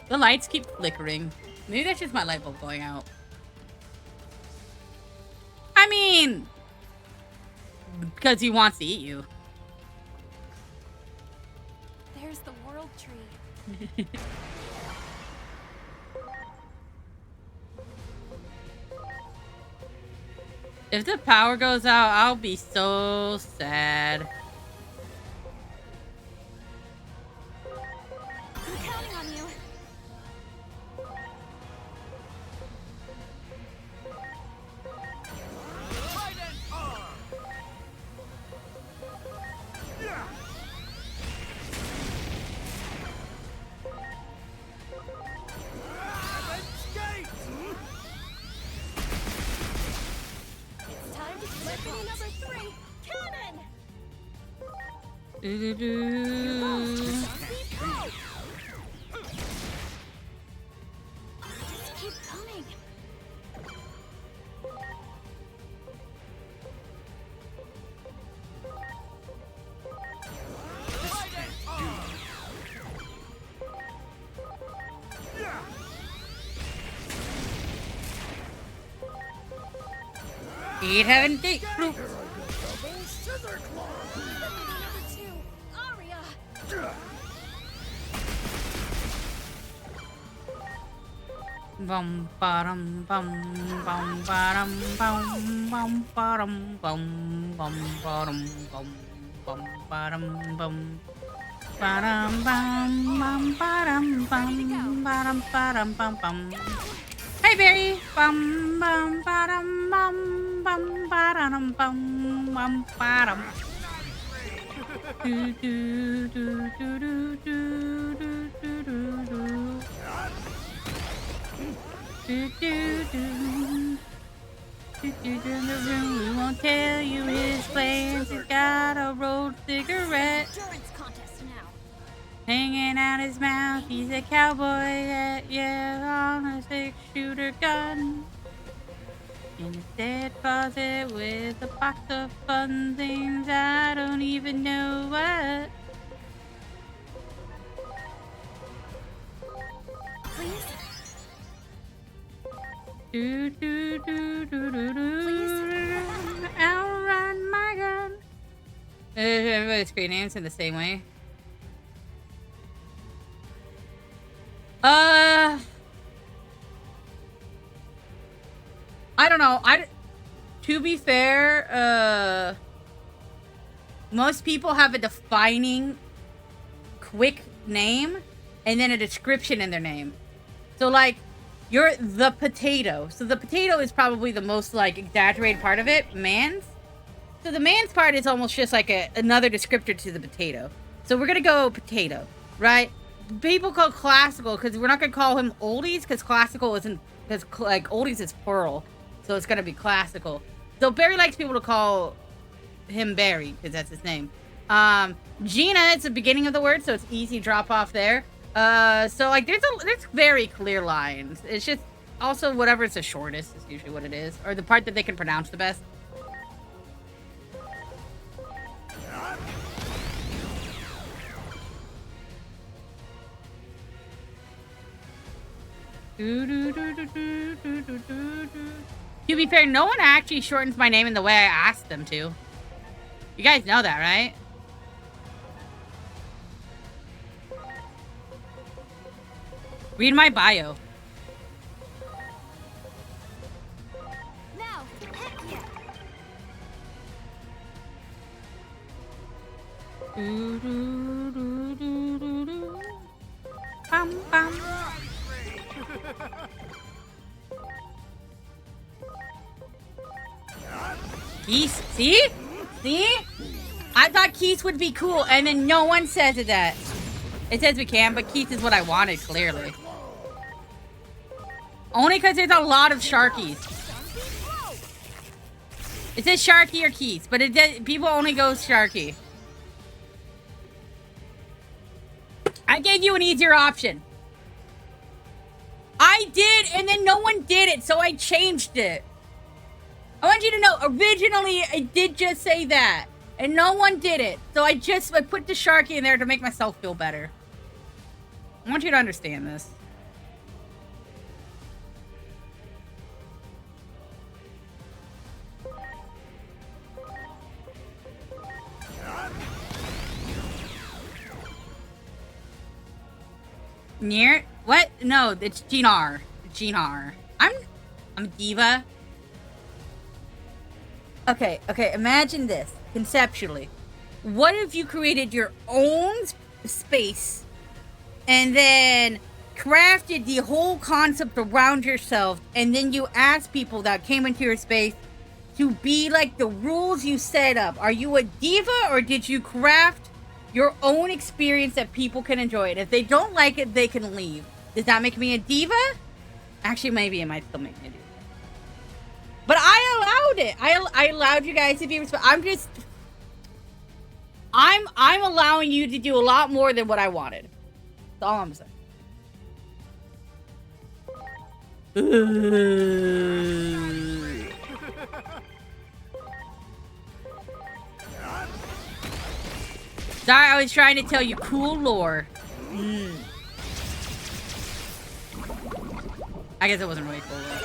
The lights keep flickering. Maybe that's just my light bulb going out. I mean, because he wants to eat you. There's the world tree. If the power goes out, I'll be so sad. I'm counting on you. Trident arm! Yeah! Heaven's Gate! It's time to weapon number 3. Cannon! Doo-doo-doo. Just keep coming. Trident arm! Yeah! Eat heaven gate. Double scissor claw! Number 2. Aria. Bum bottom bum bum bottom bum bum bottom bum bum bottom bum bum bottom bum bottom bum bum bottom bum bottom bottom bum bum. Hey Barry, bum bum bottom bum bum bottom bum bum bottom. Do do do do do do do do do do. Do, do, do. Do, do, do, in the room. We won't tell you his plans. He's got a rolled cigarette Endurance contest now. hanging out his mouth. He's a cowboy that yeah on a 6-shooter gun. In his dead closet with a box of fun things I don't even know what. Please? Do, do, do, do, do, do. Please? I'll run my gun. Everybody's screen names in the same way. I don't know. To be fair, most people have a defining quick name and then a description in their name. So like, you're the potato. So the potato is probably the most like exaggerated part of it. Man's. So the man's part is almost just like another descriptor to the potato. So we're gonna go potato, right? People call classical because we're not gonna call him oldies because classical isn't, because like oldies is plural, so it's gonna be classical. So Barry likes people to call him Barry because that's his name. Gina, it's the beginning of the word, so it's easy drop off there. So like there's very clear lines. It's just also whatever's the shortest is usually what it is, or the part that they can pronounce the best. To be fair, no one actually shortens my name in the way I asked them to. You guys know that, right? Read my bio. Now, heck yeah. Do, do, do, do, do, do. Bum, bum. Keith, see? See? I thought Keith would be cool, and then no one says it that. It says we can, but Keith is what I wanted, clearly. Only because there's a lot of Sharkies. It says Sharky or Keith, but it does, people only go Sharky. I gave you an easier option. I did, and then no one did it, so I changed it. I want you to know, originally, I did just say that, and no one did it. So I put the Sharky in there to make myself feel better. I want you to understand this. Near what? No, it's Ginar. Ginar. I'm a diva. Okay, imagine this conceptually. What if you created your own space and then crafted the whole concept around yourself, and then you asked people that came into your space to be like the rules you set up? Are you a diva, or did you craft your own experience that people can enjoy it? If they don't like it, they can leave. Does that make me a diva? Actually, maybe it might still make me a diva. But I allowed it. I allowed you guys to be responsible. I'm allowing you to do a lot more than what I wanted. That's all I'm saying. Sorry, I was trying to tell you cool lore. I guess it wasn't really cool lore.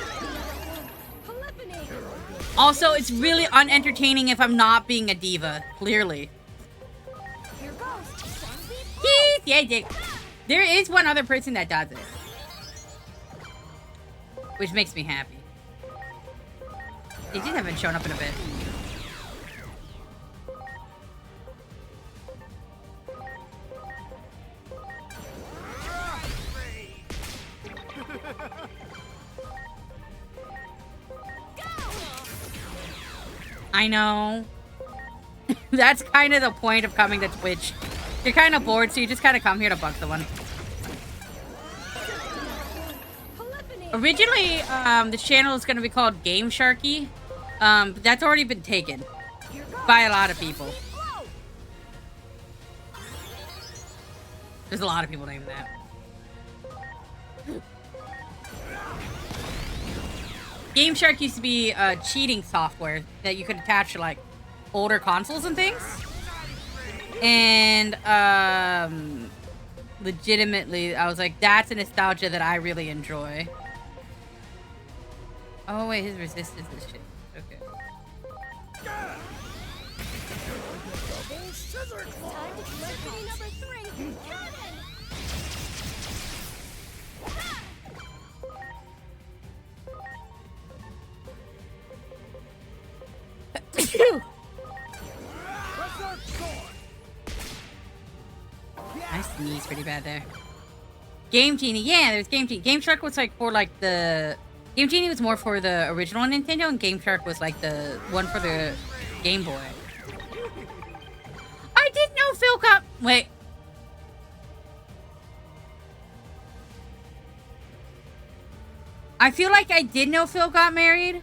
Also, it's really unentertaining if I'm not being a diva, clearly. Here goes. Yeah. There is one other person that does it, which makes me happy. They just haven't shown up in a bit. I know. That's kind of the point of coming to Twitch. You're kind of bored, so you just kind of come here to bug someone. Originally, this channel is going to be called Game Sharky, but that's already been taken by a lot of people. There's a lot of people named that. Game Shark used to be cheating software that you could attach to like older consoles and things. And legitimately, I was like, that's a nostalgia that I really enjoy. Oh wait, his resistance is shit. Okay. Time to collect number 3. Cannon! I sneezed pretty bad there. Game Genie, yeah, there's Game Genie. Game Shark was like for like the... Game Genie was more for the original Nintendo, and Game Shark was like the one for the Game Boy. I didn't know Phil got... Wait. I feel like I did know Phil got married,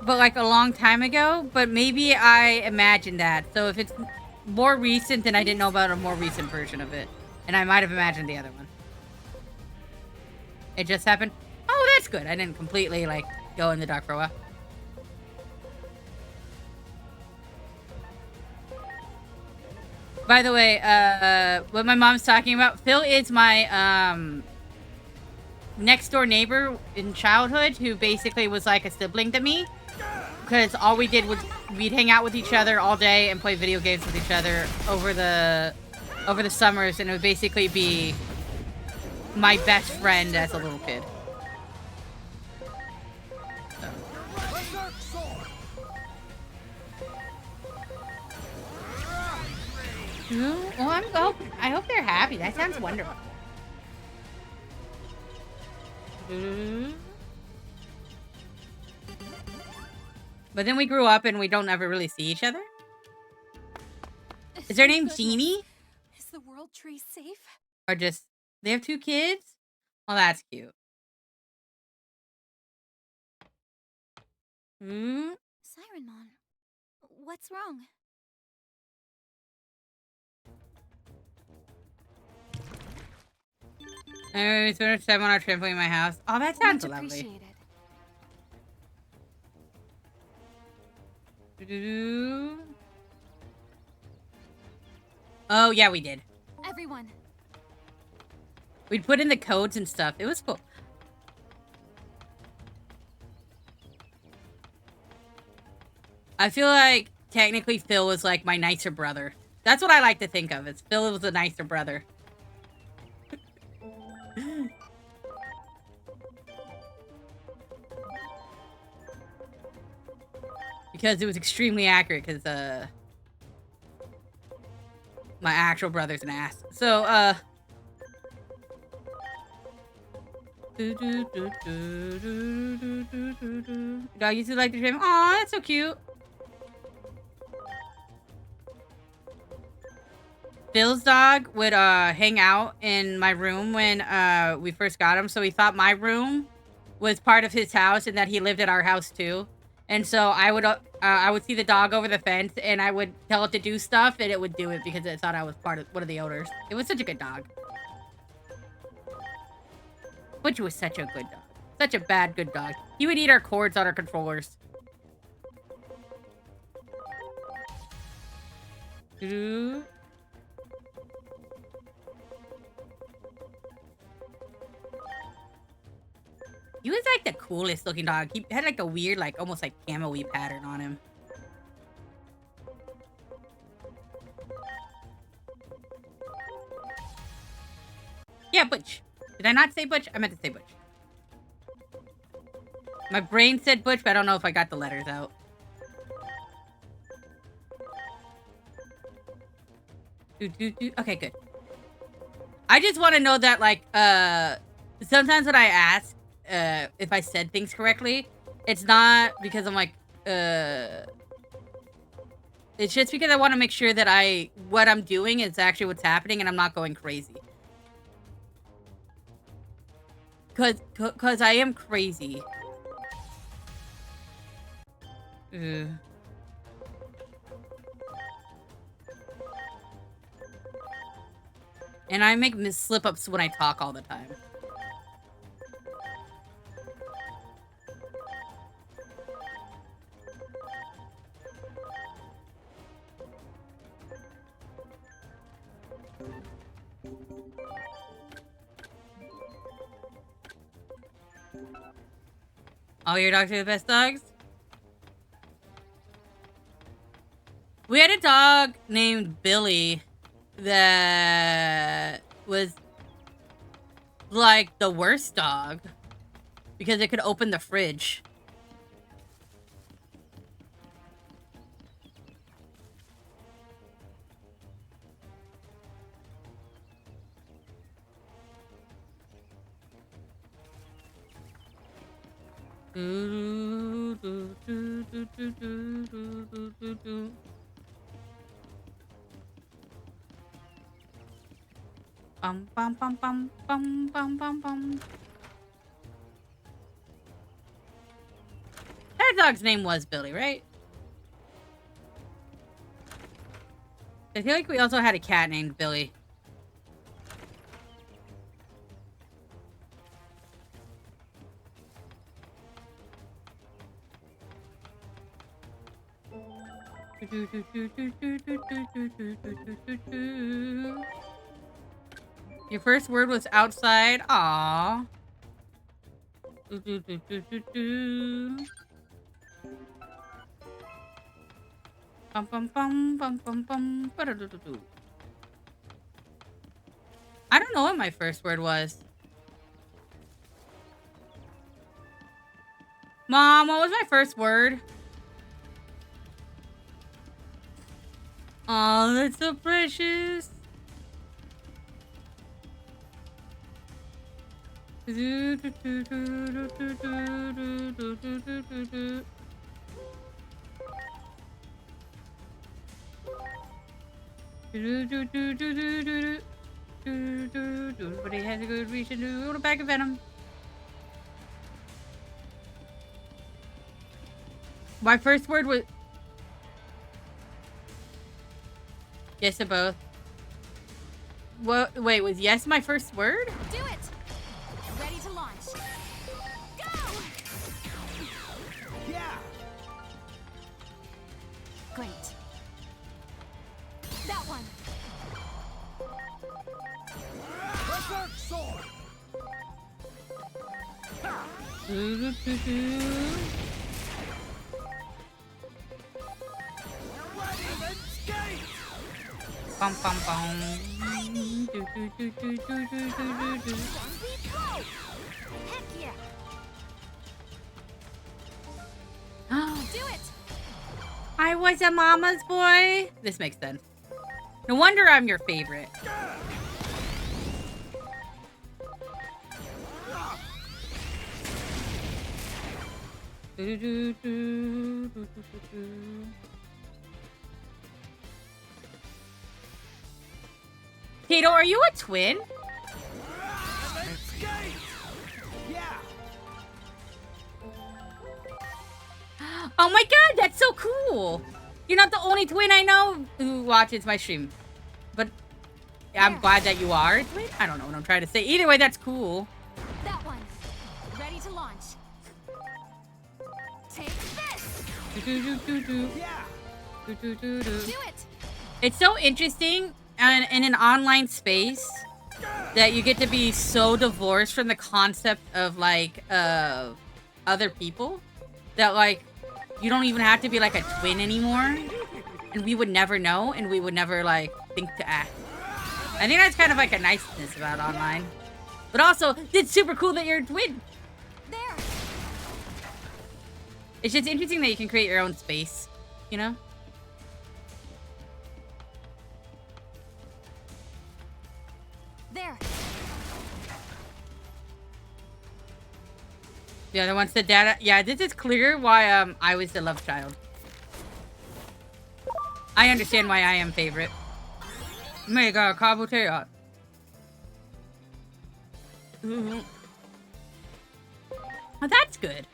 but like a long time ago, but maybe I imagined that. So if it's more recent, then I didn't know about a more recent version of it. And I might have imagined the other one. It just happened. Oh, that's good. I didn't completely, like, go in the dark for a while. By the way, what my mom's talking about, Phil is my, next door neighbor in childhood who basically was like a sibling to me. Because all we did was we'd hang out with each other all day and play video games with each other over the summers, and it would basically be my best friend as a little kid. Well, I hope they're happy. That sounds wonderful. But then we grew up and we don't ever really see each other. Is their name Jeannie? Is the world tree safe? Or just, they have 2 kids? Oh, that's cute. Sirenmon, what's wrong? I spent time on our trampoline in my house. Oh, that sounds Much lovely. appreciated. Oh, yeah, we did. Everyone, We'd put in the codes and stuff. It was cool. I feel like technically Phil was like my nicer brother. That's what I like to think of. Phil was a nicer brother. because it was extremely accurate because my actual brother's an ass. So dog used to like the gym. Aw, that's so cute. Bill's dog would hang out in my room when we first got him, so he thought my room was part of his house and that he lived at our house too. And so I would see the dog over the fence and I would tell it to do stuff and it would do it because it thought I was part of one of the owners. It was such a good dog. Butch was such a good dog. Such a bad good dog. He would eat our cords on our controllers. Doo-doo. He was like the coolest looking dog. He had like a weird, like almost like camo-y pattern on him. Yeah, Butch. Did I not say Butch? I meant to say Butch. My brain said Butch, but I don't know if I got the letters out. Okay, good. I just want to know that, like, sometimes when I ask, if I said things correctly, it's not because I'm like, it's just because I want to make sure that what I'm doing is actually what's happening and I'm not going crazy. Cause I am crazy. And I make slip-ups when I talk all the time. All your dogs are the best dogs? We had a dog named Billy that was like the worst dog because it could open the fridge. Bum bum bum bum bum bum bum bum. That dog's name was Billy, right? I feel like we also had a cat named Billy. Your first word was outside. Aww. Bum bum bum bum bum bum. I don't know what my first word was. Mom, what was my first word? Oh, that's so precious. Everybody has a good reason to go to back of Venom. My first word was yes to both. What? Wait, was yes my first word? Do it! Ready to launch. Go! Yeah! Great. That one. Berserk sword! Heaven's gate! Bum bum bum. Heck yeah! Do it! I was a mama's boy. This makes sense. No wonder I'm your favorite. Tato, are you a twin? Oh my god, that's so cool! You're not the only twin I know who watches my stream. But I'm glad that you are a twin. I don't know what I'm trying to say. Either way, that's cool. That one. Ready to launch. Take this. Do it. It's so interesting in an online space that you get to be so divorced from the concept of like other people that like you don't even have to be like a twin anymore, and we would never know, and we would never like think to act. I think that's kind of like a niceness about online, but also it's super cool that you're a twin. There. It's just interesting that you can create your own space, you know? There. The other one's the data. Yeah, this is clear why I was the love child. I understand why I am favorite. Mega Kabuteya. Oh, that's good.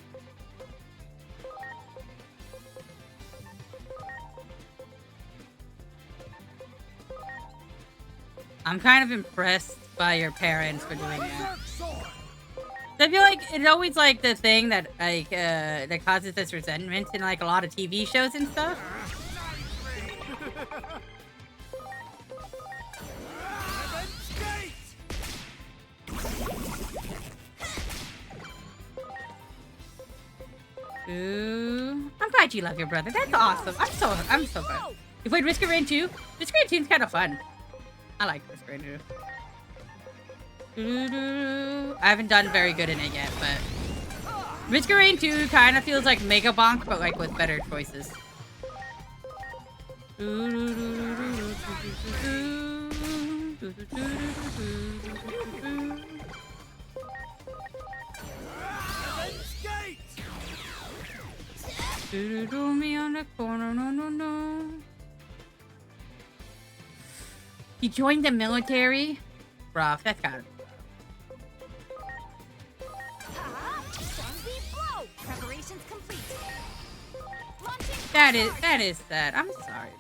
I'm kind of impressed by your parents for doing that. I feel like it's always like the thing that like that causes this resentment in like a lot of TV shows and stuff. Ooh, I'm glad you love your brother. That's awesome. I'm so glad. You played Risk of Rain 2? Risk of Rain 2 is kind of fun. I like Risk of Rain 2. I haven't done very good in it yet, but Risk of Rain 2 kind of feels like Mega Bonk, but like with better choices. Me on the corner, no. He joined the military? Bruh, that's gotta be. Preparations complete. That is sad. I'm sorry.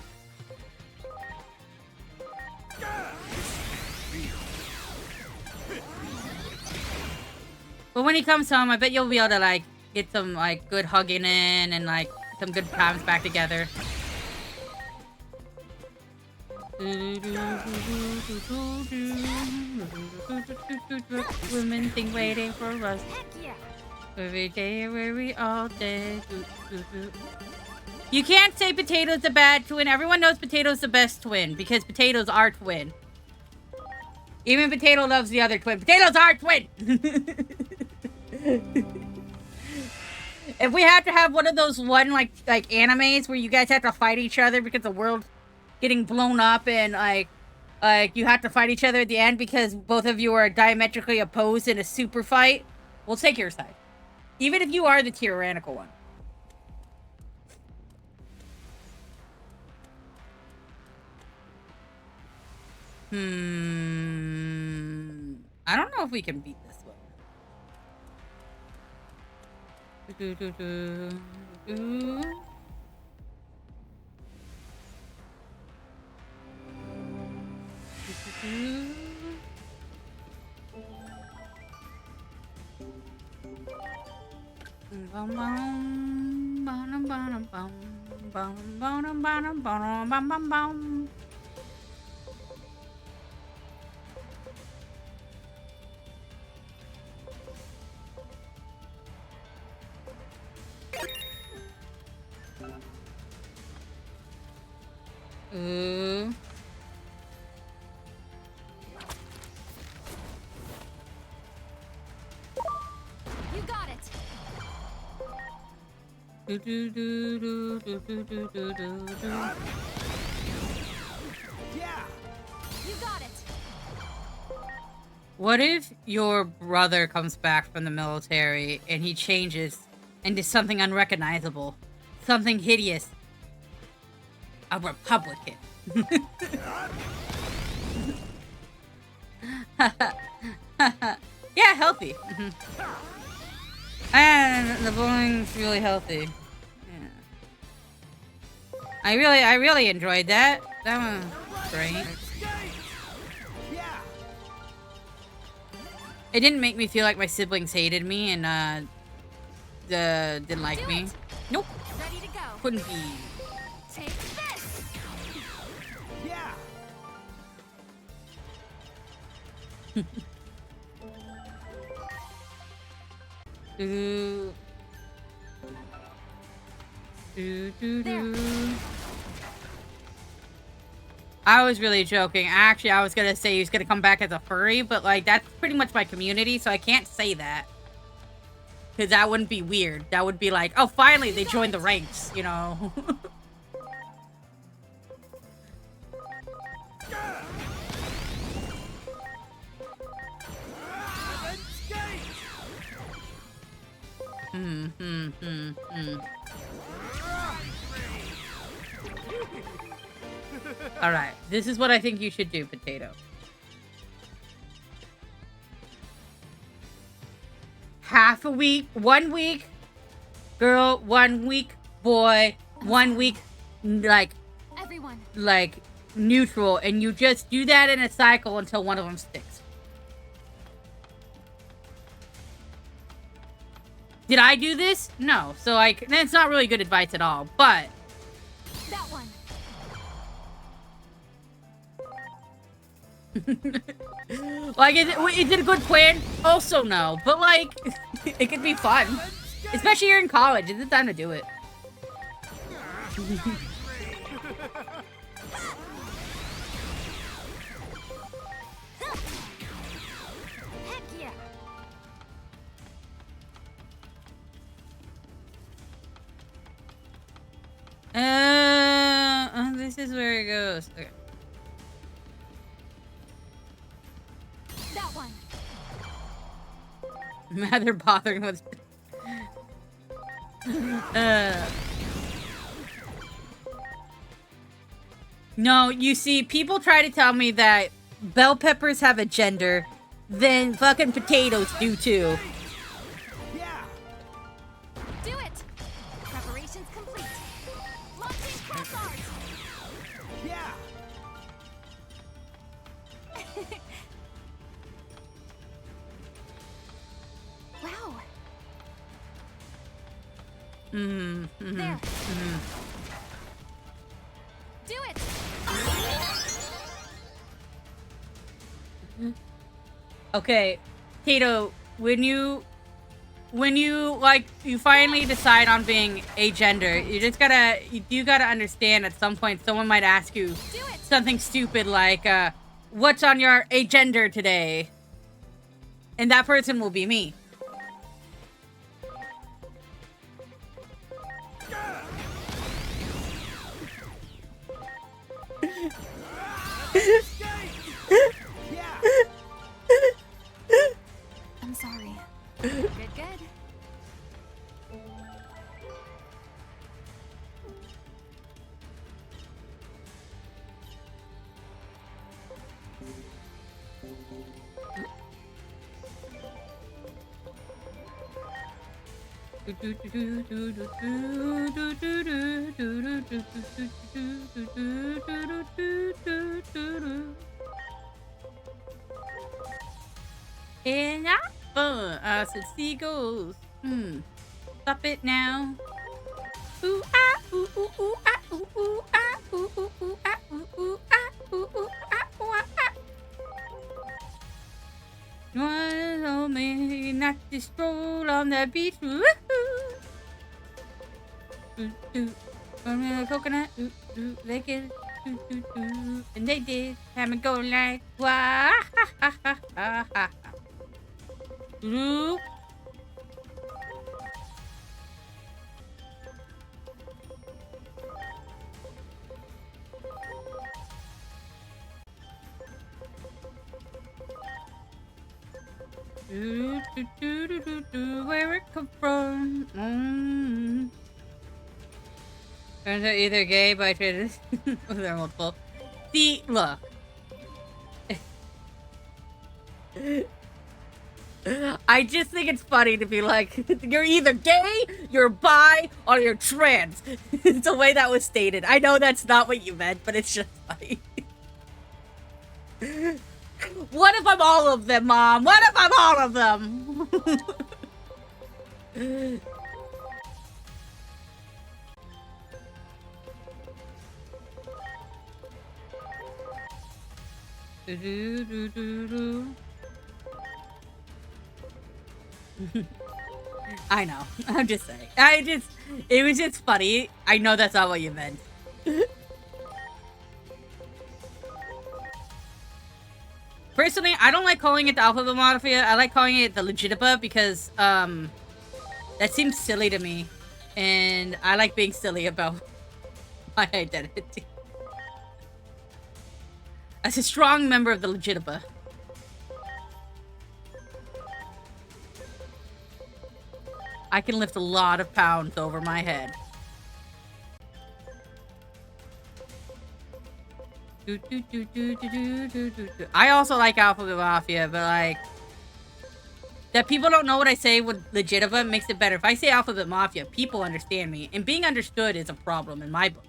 But when he comes home, I bet you'll be able to like get some like good hugging in and like some good times back together. Women think waiting for us. Heck yeah. Every day, every all day. You can't say Potato's a bad twin. Everyone knows Potato's the best twin because Potato's our twin. Even Potato loves the other twin. Potato's our twin! If we have to have one of those like animes where you guys have to fight each other because the world's getting blown up and like you have to fight each other at the end because both of you are diametrically opposed in a super fight, we'll take your side. Even if you are the tyrannical one. I don't know if we can beat this one. Ooh. You got it. Do, do, do, do, do, do, do, do, do, do. Yeah. You got it. What if your brother comes back from the military and he changes into something unrecognizable, something hideous, a Republican? Yeah, healthy. And the bowling's really healthy. Yeah. I really enjoyed that. That one was great. Yeah. It didn't make me feel like my siblings hated me and didn't like Do me. it. Nope, Ready to go. couldn't be. Take this. Yeah. Do, do, There. do. I was really joking. Actually, I was gonna say he was gonna come back as a furry, but like that's pretty much my community, so I can't say that. Because that wouldn't be weird. That would be like, oh, finally they joined the ranks, you know? All right, this is what I think you should do, Potato. Half a week, 1 week, girl, 1 week, boy, 1 week, Everyone. like neutral, and you just do that in a cycle until one of them sticks. Did I do this? No. So like, that's not really good advice at all, but That one. like, is it a good plan? Also no, but like, it could be fun. Especially you're in college, it's the time to do it. Heck yeah. This is where it goes. Okay. That one. Rather bothering with. No, you see, people try to tell me that bell peppers have a gender, then fucking potatoes do too. Yeah. Do it. Preparations complete. Launching cross arts. Yeah. Wow. Mm-hmm. There. Do it. Okay, Tato, when you like you finally decide on being a gender, you gotta understand at some point someone might ask you Do it. something stupid like what's on your agender today? And that person will be me. Yeah. I'm sorry. Good, good. And not fun. Said seagulls. Stop it now. Ooh ah ooh ooh ooh ah ooh ooh ah ooh ooh ooh ah ooh ooh ah ooh ooh ah ooh ah ah. You wanna know me not to stroll on the beach? Woo-hoo. Ooh ooh. From a coconut. Ooh ooh. They get it. Ooh ooh ooh. And they did. Have me go like wah ha ha ha ha ha. Ooh. Where it come from? Turns out either gay, bisexual, or they're multiple. See, look. I just think it's funny to be like, you're either gay, you're bi, or you're trans. It's the way that was stated. I know that's not what you meant, but it's just funny. What if I'm all of them, Mom? What if I'm all of them? I know. I'm just saying. It was just funny. I know that's not what you meant. Personally, I don't like calling it the Alphabet Mafia. I like calling it the Legitima because, that seems silly to me. And I like being silly about my identity. As a strong member of the Legitima. I can lift a lot of pounds over my head. I also like Alphabet Mafia, but like... that people don't know what I say with Legitima makes it better. If I say Alphabet Mafia, people understand me. And being understood is a problem in my books.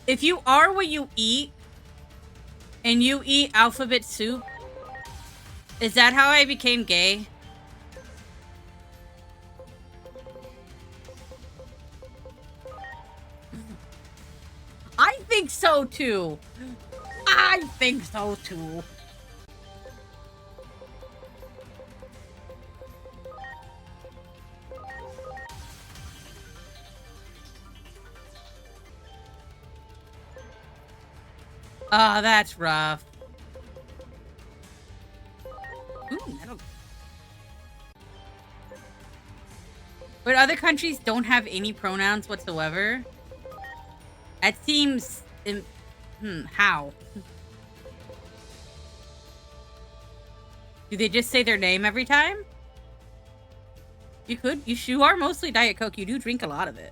If you are what you eat, and you eat alphabet soup, is that how I became gay? I think so too. I think so too. Oh, that's rough. Ooh, metal. But other countries don't have any pronouns whatsoever. That seems... how? Do they just say their name every time? You could. You are mostly Diet Coke. You do drink a lot of it.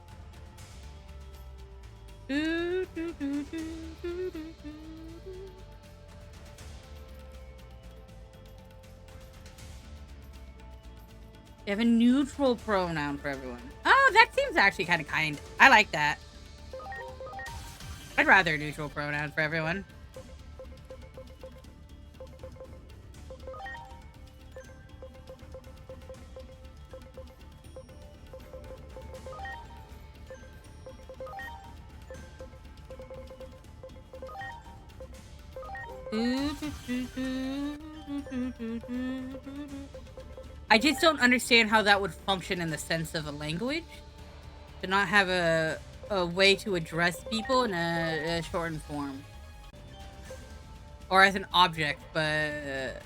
They have a neutral pronoun for everyone. Oh, that seems actually kind of kind. I like that. I'd rather a neutral pronoun for everyone. I just don't understand how that would function in the sense of a language. To not have a way to address people in a shortened form. Or as an object, but...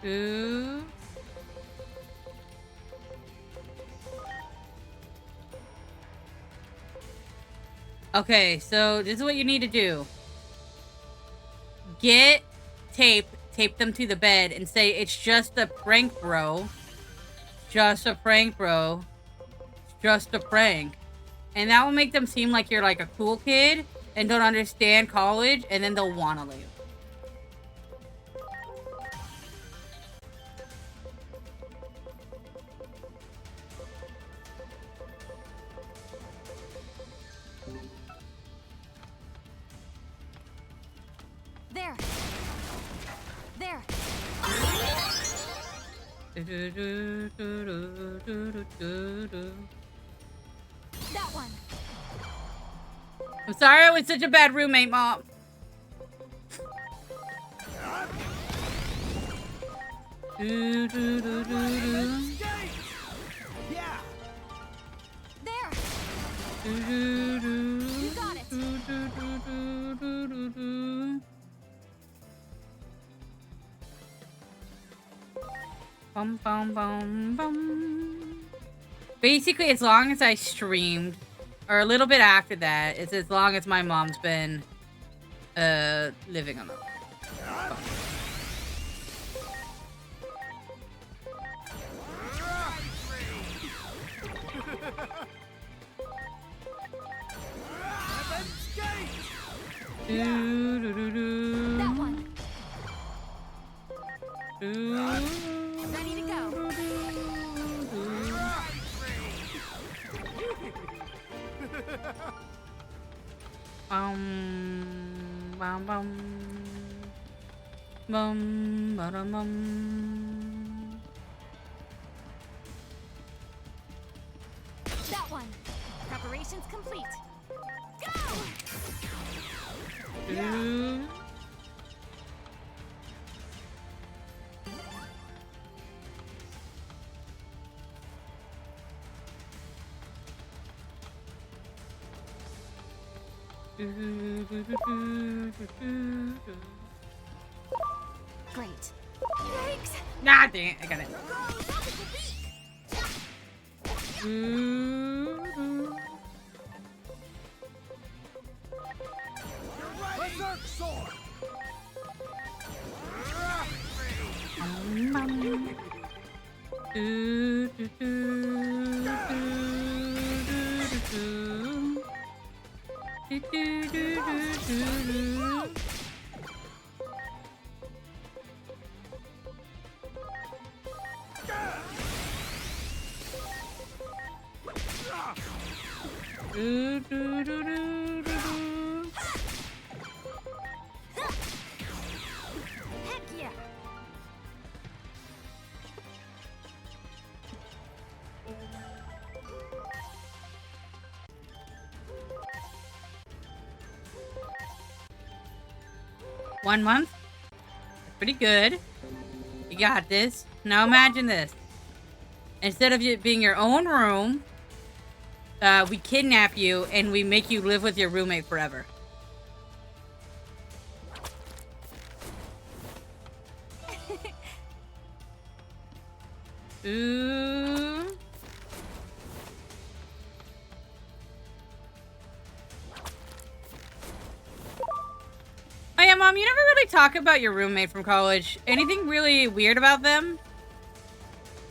Ooh. Okay, so this is what you need to do. Get tape them to the bed, and say, it's just a prank, bro. Just a prank, bro. It's just a prank. And that will make them seem like you're like a cool kid and don't understand college, and then they'll want to leave. That one. I'm sorry I was such a bad roommate, Mom. Yeah. There. You got it. Bum, bum, bum, bum. Basically, as long as I streamed, or a little bit after that, it's as long as my mom's been living on the phone. That one. Ready to go. Bum, bum. Bum, ba-dum, bum. That one. Preparations complete. Go! Great. Yikes! Nah, dang it, I got it. Berserk sword. Heck yeah! One month? Pretty good. You got this. Now imagine this. Instead of it being your own room, we kidnap you and we make you live with your roommate forever. Ooh. Oh yeah, Mom, you never really talk about your roommate from college. Anything really weird about them?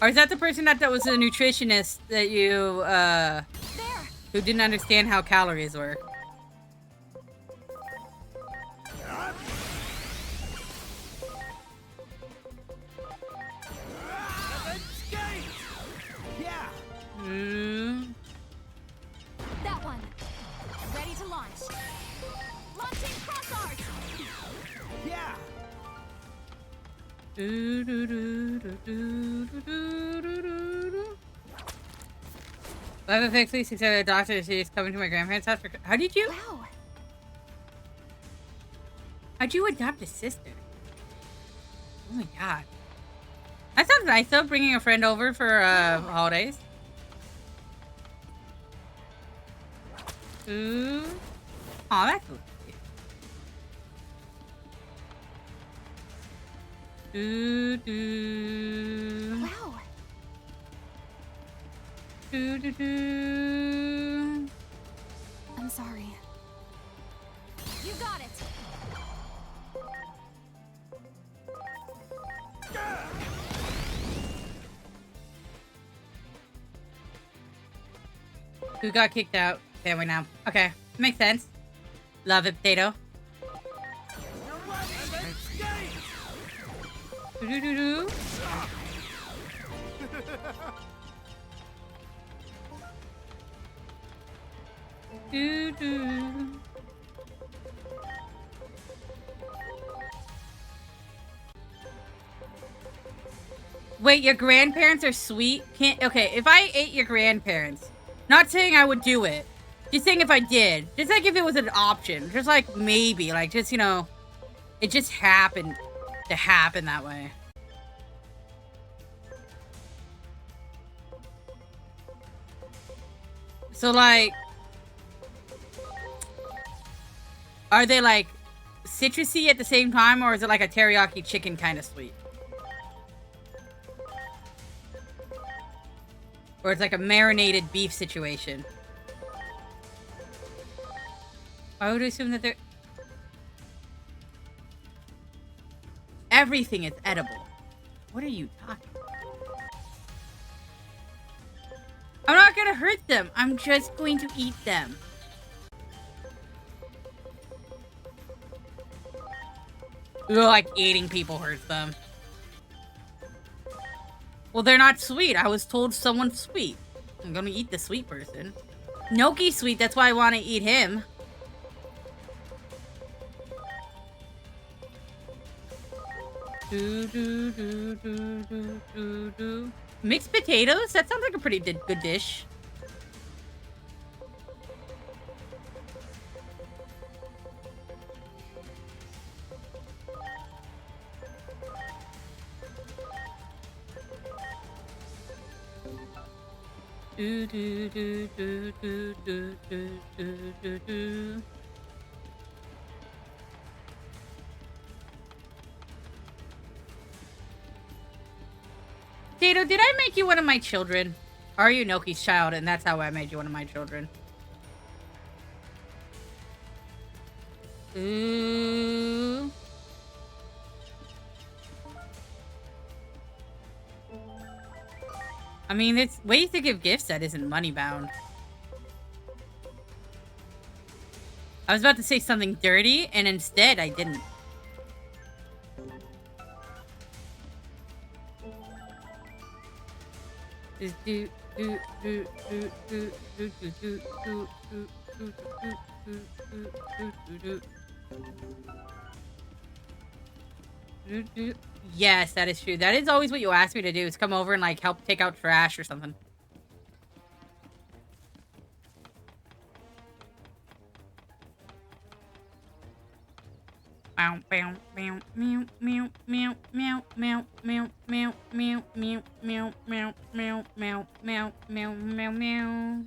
Or is that the person that was a nutritionist that you, There! who didn't understand how calories work? Yeah. That one. Ready to launch. Launching cross arts! Yeah. Level 6, 6 a doctor. She's coming to my grandparents' house. How did you? Wow. How'd you adopt a sister? Oh my god. That sounds nice though, bringing a friend over for holidays. Ooh. Aw, that's so cute. Wow. I'm sorry. You got it. Who got kicked out? Family now. Okay, makes sense. Love it, potato. Doo-doo-doo-doo. Doo-doo. Wait, your grandparents are sweet? Can't. Okay, if I ate your grandparents, not saying I would do it. Just saying if I did. Just like if it was an option. Just like maybe. Like just, you know, it just happened to happen that way. So like, are they like citrusy at the same time, or is it like a teriyaki chicken kind of sweet? Or it's like a marinated beef situation. I would assume that they're... Everything is edible. What are you talking about? I'm not gonna hurt them. I'm just going to eat them. Ugh, like eating people hurts them. Well, they're not sweet. I was told someone's sweet. I'm gonna eat the sweet person. Noki's sweet, that's why I want to eat him. Mixed potatoes? That sounds like a pretty good dish. Tato, did I make you one of my children? Or are you Noki's child and that's how I made you one of my children? Ooh. I mean, it's ways to give gifts that isn't money bound. I was about to say something dirty, and instead I didn't. Yes, that is true. That is always what you ask me to do, is come over and like help take out trash or something. Meow, meow, meow, meow, meow, meow, meow, meow, meow, meow, meow, meow, meow, meow, meow, meow, meow, meow, meow, meow.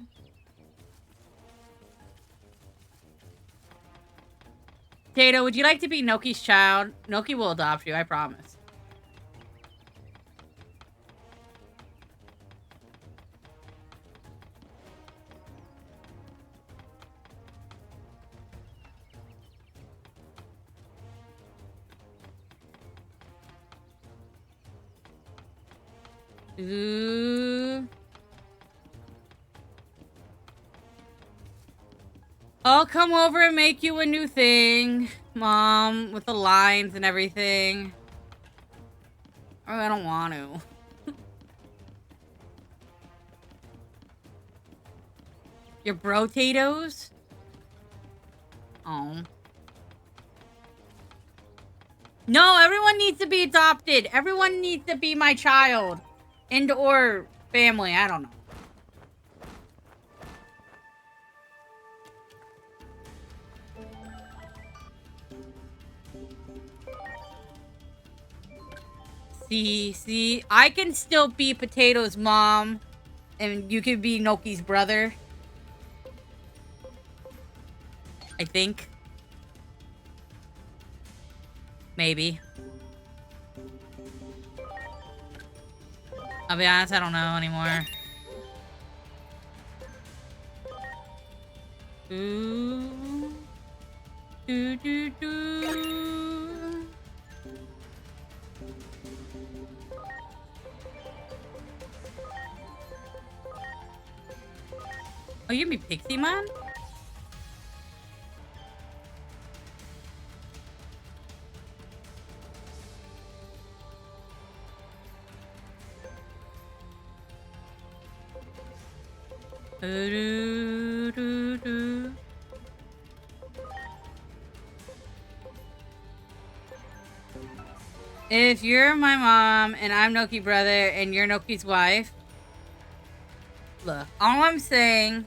Tato, would you like to be Noki's child? Noki will adopt you, I promise. Ooh. I'll come over and make you a new thing, Mom, with the lines and everything. Oh, I don't want to. Your bro-tatoes? Oh. No, everyone needs to be adopted. Everyone needs to be my child. And or family, I don't know. See, I can still be Potato's mom, and you can be Noki's brother. I think. Maybe. I'll be honest, I don't know anymore. Ooh. Do, do, do. Oh, you mean Pixie-mon? Do, do, do. If you're my mom and I'm Noki's brother and you're Noki's wife, look, all I'm saying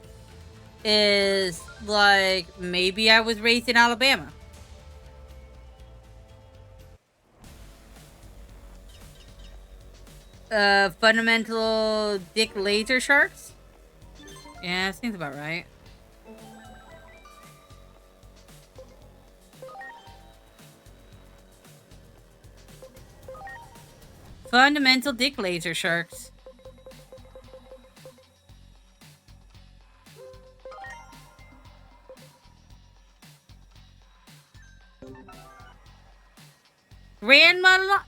is, like, maybe I was raised in Alabama. Fundamental dick laser sharks? Yeah, seems about right. Fundamental dick laser sharks. Grandma-in-law.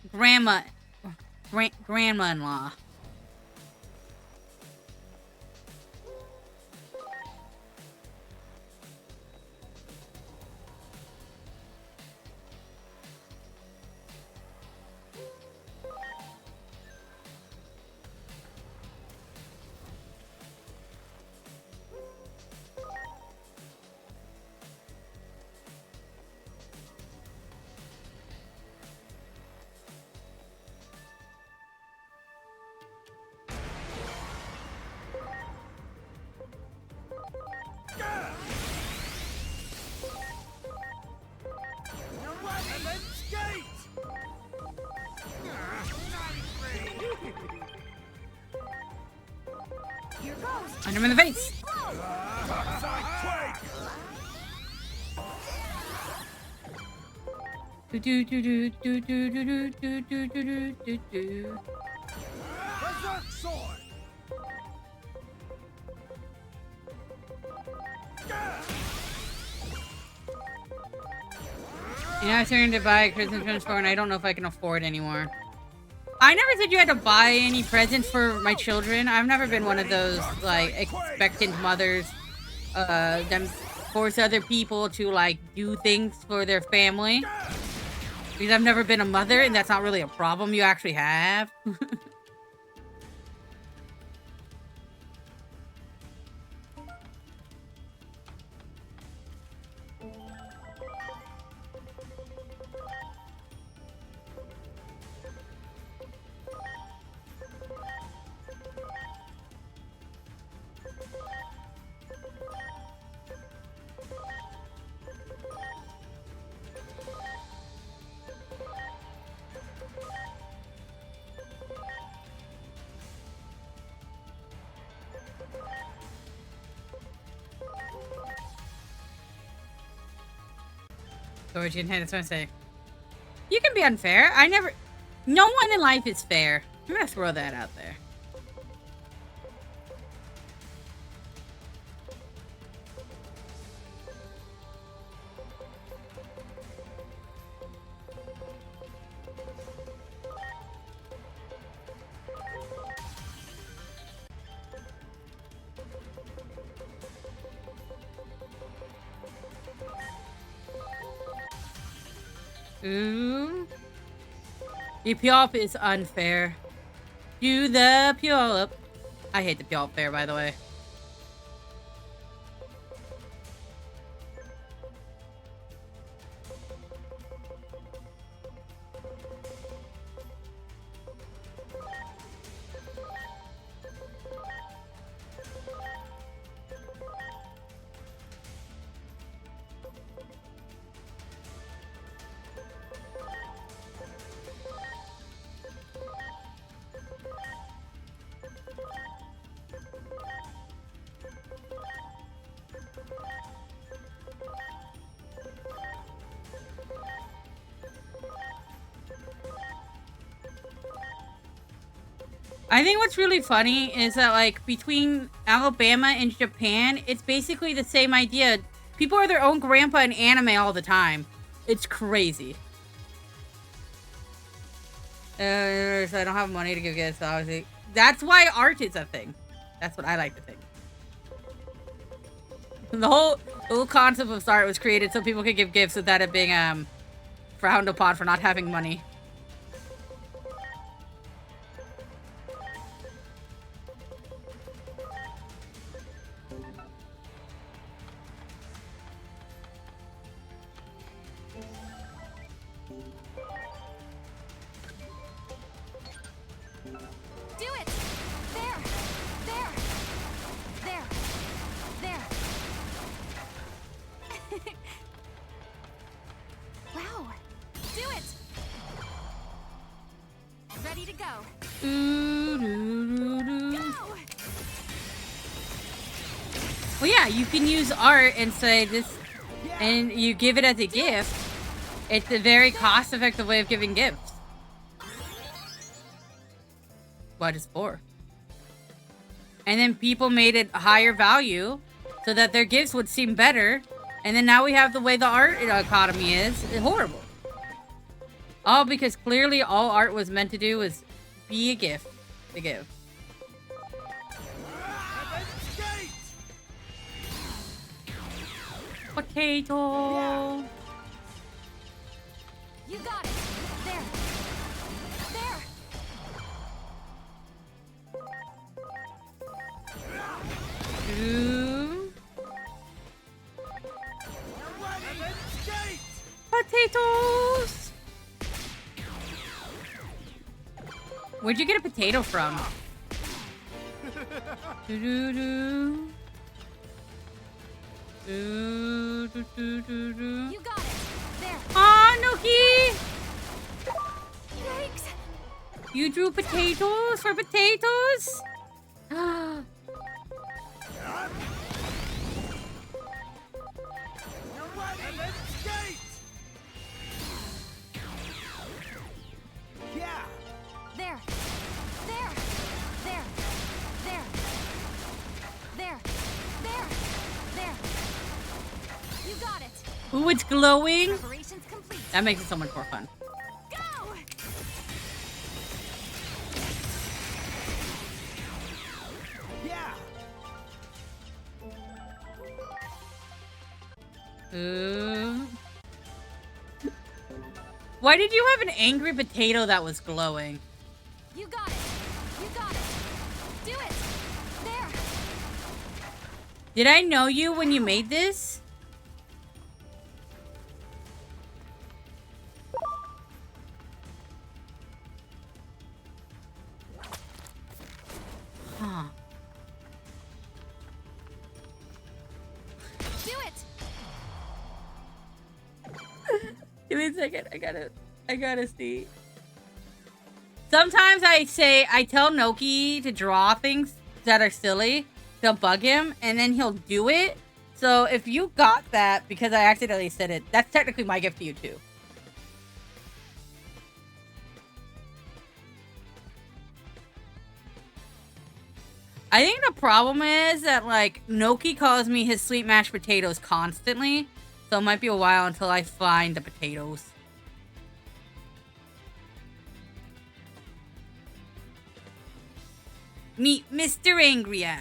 Here goes. Punch him in the face. Do do do do do do do do do do do do. Berserk sword! You know, I started to buy a Christmas present for, and I don't know if I can afford anymore. I never said you had to buy any presents for my children. I've never been one of those, like, expectant mothers, them force other people to, like, do things for their family. Because I've never been a mother, and that's not really a problem you actually have. Georgian, hey, that's what I say. You can be unfair. No one in life is fair. I'm gonna throw that out there. Ooh. The Pulp is unfair. Do the Pulp. I hate the Pulp fair, by the way. I think what's really funny is that, like, between Alabama and Japan, it's basically the same idea. People are their own grandpa in anime all the time. It's crazy. So I don't have money to give gifts, obviously. That's why art is a thing. That's what I like to think. The whole concept of art was created so people could give gifts without it being frowned upon for not having money. Do it! There! There! There! There! Wow! Do it! Ready to go! Go! Well, yeah, you can use art and say this, and you give it as a gift. It's a very cost-effective way of giving gifts. What is for? And then people made it a higher value so that their gifts would seem better. And then now we have the way the art economy is horrible. All because clearly all art was meant to do was be a gift to give. Potato. You got it! There! There! Two. Potatoes. Where'd you get a potato from? Do-do-do. Do-do-do-do-do. You got it! There! Aw, Noki! Yikes! You drew potatoes for potatoes? Yeah. There! There! There! There! There! There! There! You got it! Ooh, it's glowing. Preparations complete. That makes it so much more fun. Go! Yeah. Ooh. Why did you have an angry potato that was glowing? You got it! You got it! Do it! There! Did I know you when you made this? Huh. Do it! Give me a second. I gotta see. Sometimes I tell Noki to draw things that are silly. They'll bug him, and then he'll do it. So if you got that because I accidentally said it, that's technically my gift to you too. I think the problem is that, like, Noki calls me his sweet mashed potatoes constantly. So it might be a while until I find the potatoes. Meet Mr. Angry Eye.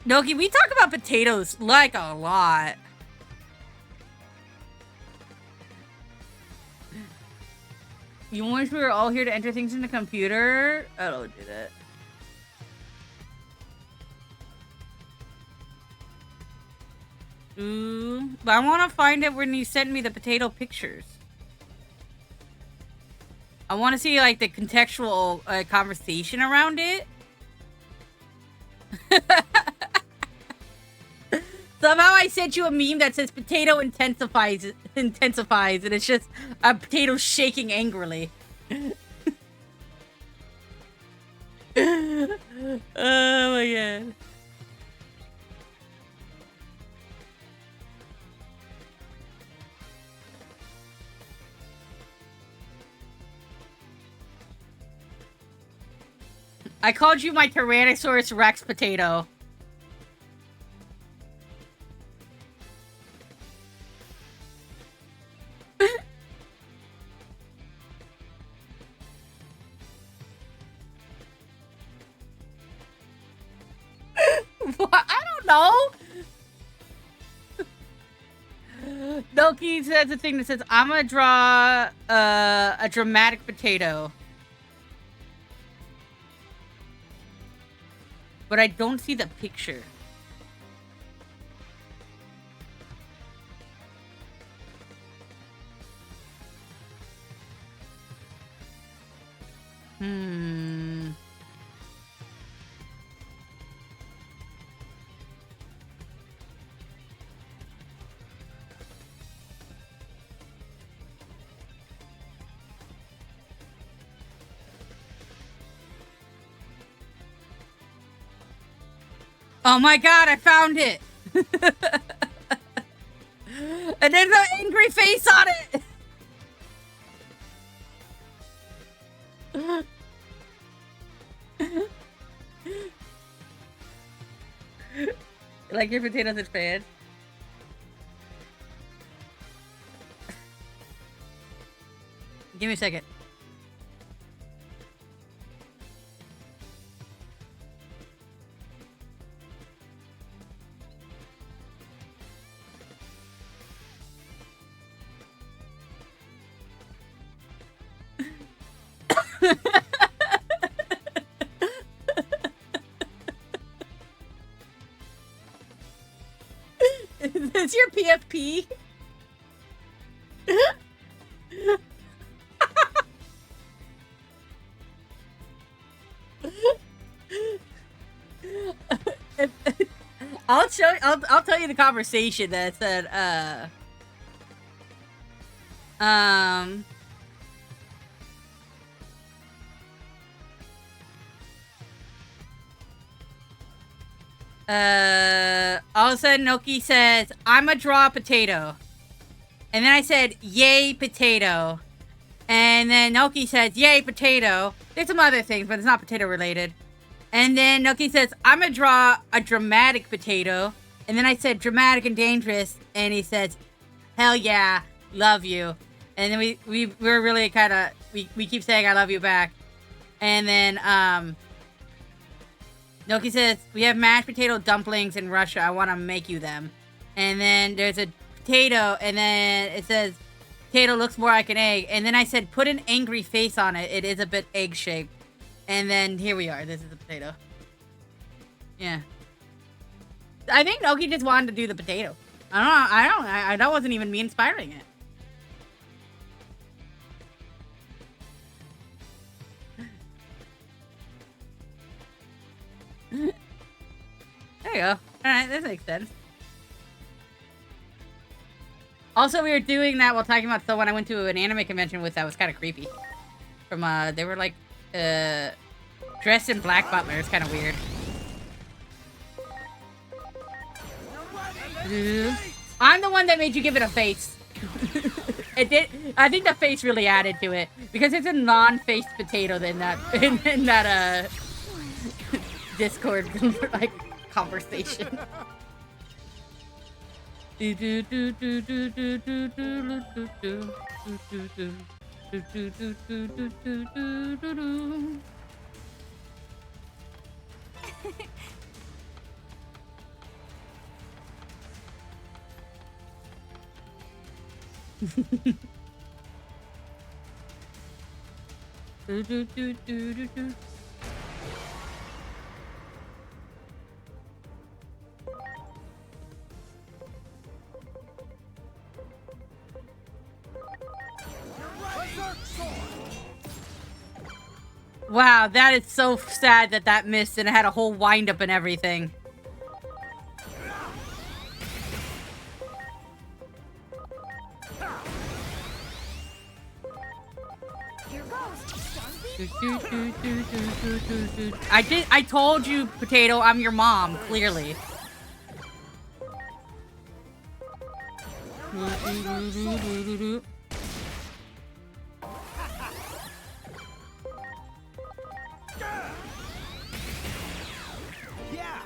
Noki, we talk about potatoes, like, a lot. You wish we were all here to enter things in the computer? I don't do that. Ooh, but I want to find it when you send me the potato pictures. I want to see, like, the contextual conversation around it. Somehow I sent you a meme that says potato intensifies, and it's just a potato shaking angrily. Oh my god. I called you my Tyrannosaurus Rex potato. What? I don't know. Doki says a thing that says, I'm gonna draw a dramatic potato. But I don't see the picture. Hmm. Oh my god, I found it! And there's an angry face on it! Like your potatoes and fan. Give me a second. Is this your PFP? I'll show. I'll tell you the conversation that said. All of a sudden, Noki says, "I'm a draw potato," and then I said, "Yay potato," and then Noki says, "Yay potato." There's some other things, but it's not potato related. And then Noki says, "I'm gonna draw a dramatic potato." And then I said, "Dramatic and dangerous." And he says, "Hell yeah, love you." And then we're really kind of, we keep saying, "I love you" back. And then, Noki says, "We have mashed potato dumplings in Russia. I want to make you them." And then there's a potato, and then it says, "Potato looks more like an egg." And then I said, "Put an angry face on it. It is a bit egg-shaped." And then here we are. This is the potato. Yeah. I think Noki just wanted to do the potato. That wasn't even me inspiring it. There you go. Alright, that makes sense. Also, we were doing that while talking about someone I went to an anime convention with that was kind of creepy. From, they were like, dressed in black butler. It's kind of weird. I'm the one that made you give it a face. It did. I think the face really added to it because it's a non-faced potato in that Discord like conversation. Wow, that is so sad that that missed and it had a whole wind-up and everything. Here goes. I told you, Potato, I'm your mom, clearly. Yeah.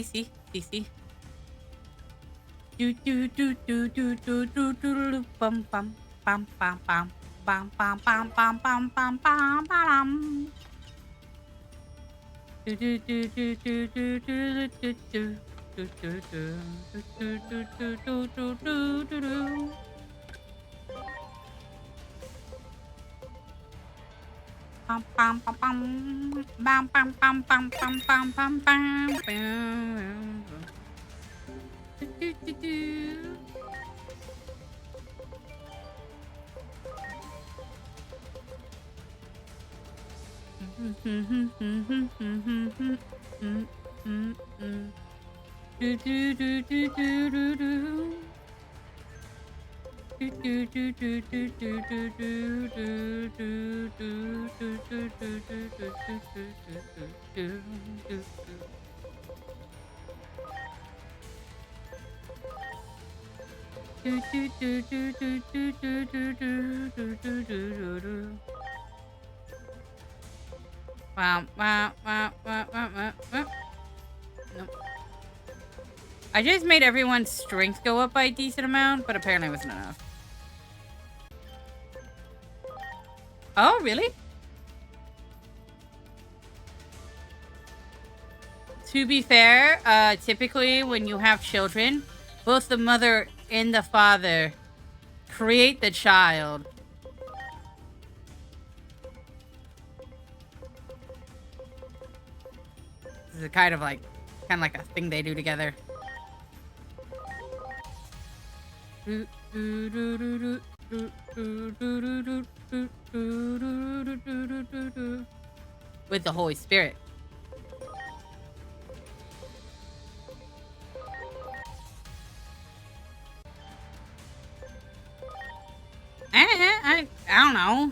See. Bum bum bum bum bum bum bum bum bum bum bum bum bum. Bum, bum, bum. Bum, bum, bum, bum, bum, bum, bum, bum, bum. Do, do, do, do. Do, do, do, do, do, do, do. Do, do, do, do, do, do, do, do, do, do, do, do, do, do, do, do, do. Do, do, do, do, do, do, do, do, do, do, do, do, do. Wow, wow, wow, wow, wow, wow, wow. Nope. I just made everyone's strength go up by a decent amount, but apparently it wasn't enough. Oh, really? To be fair, typically when you have children, both the mother and the father create the child. This is kind of like a thing they do together. With the Holy Spirit. I don't know.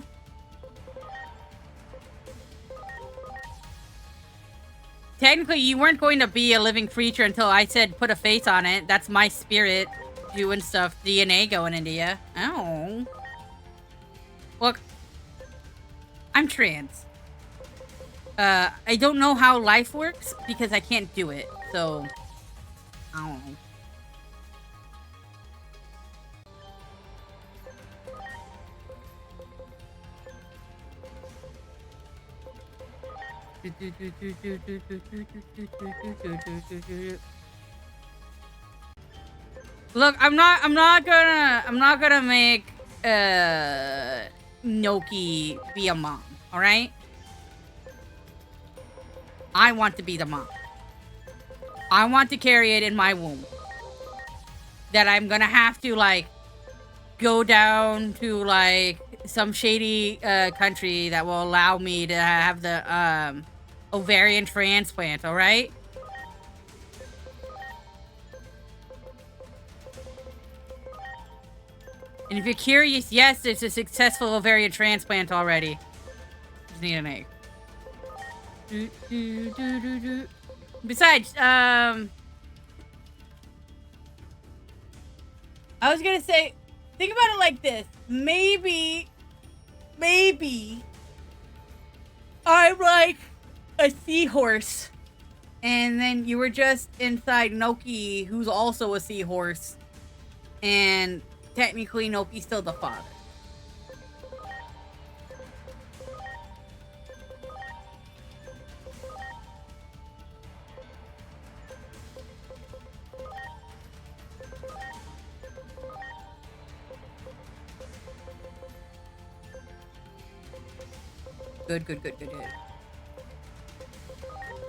Technically, you weren't going to be a living creature until I said put a face on it. That's my spirit doing stuff. DNA going into you. Oh. Look. I'm trans. I don't know how life works because I can't do it. So, I don't know. Look, I'm not gonna make Noki be a mom, all right? I want to be the mom. I want to carry it in my womb. That I'm gonna have to like go down to like some shady country that will allow me to have the ovarian transplant, all right? And if you're curious, yes, it's a successful ovarian transplant already. Just need an egg. Besides, I was gonna say, think about it like this. Maybe I'm like a seahorse, and then you were just inside Noki, who's also a seahorse, and technically Noki's still the father. Good.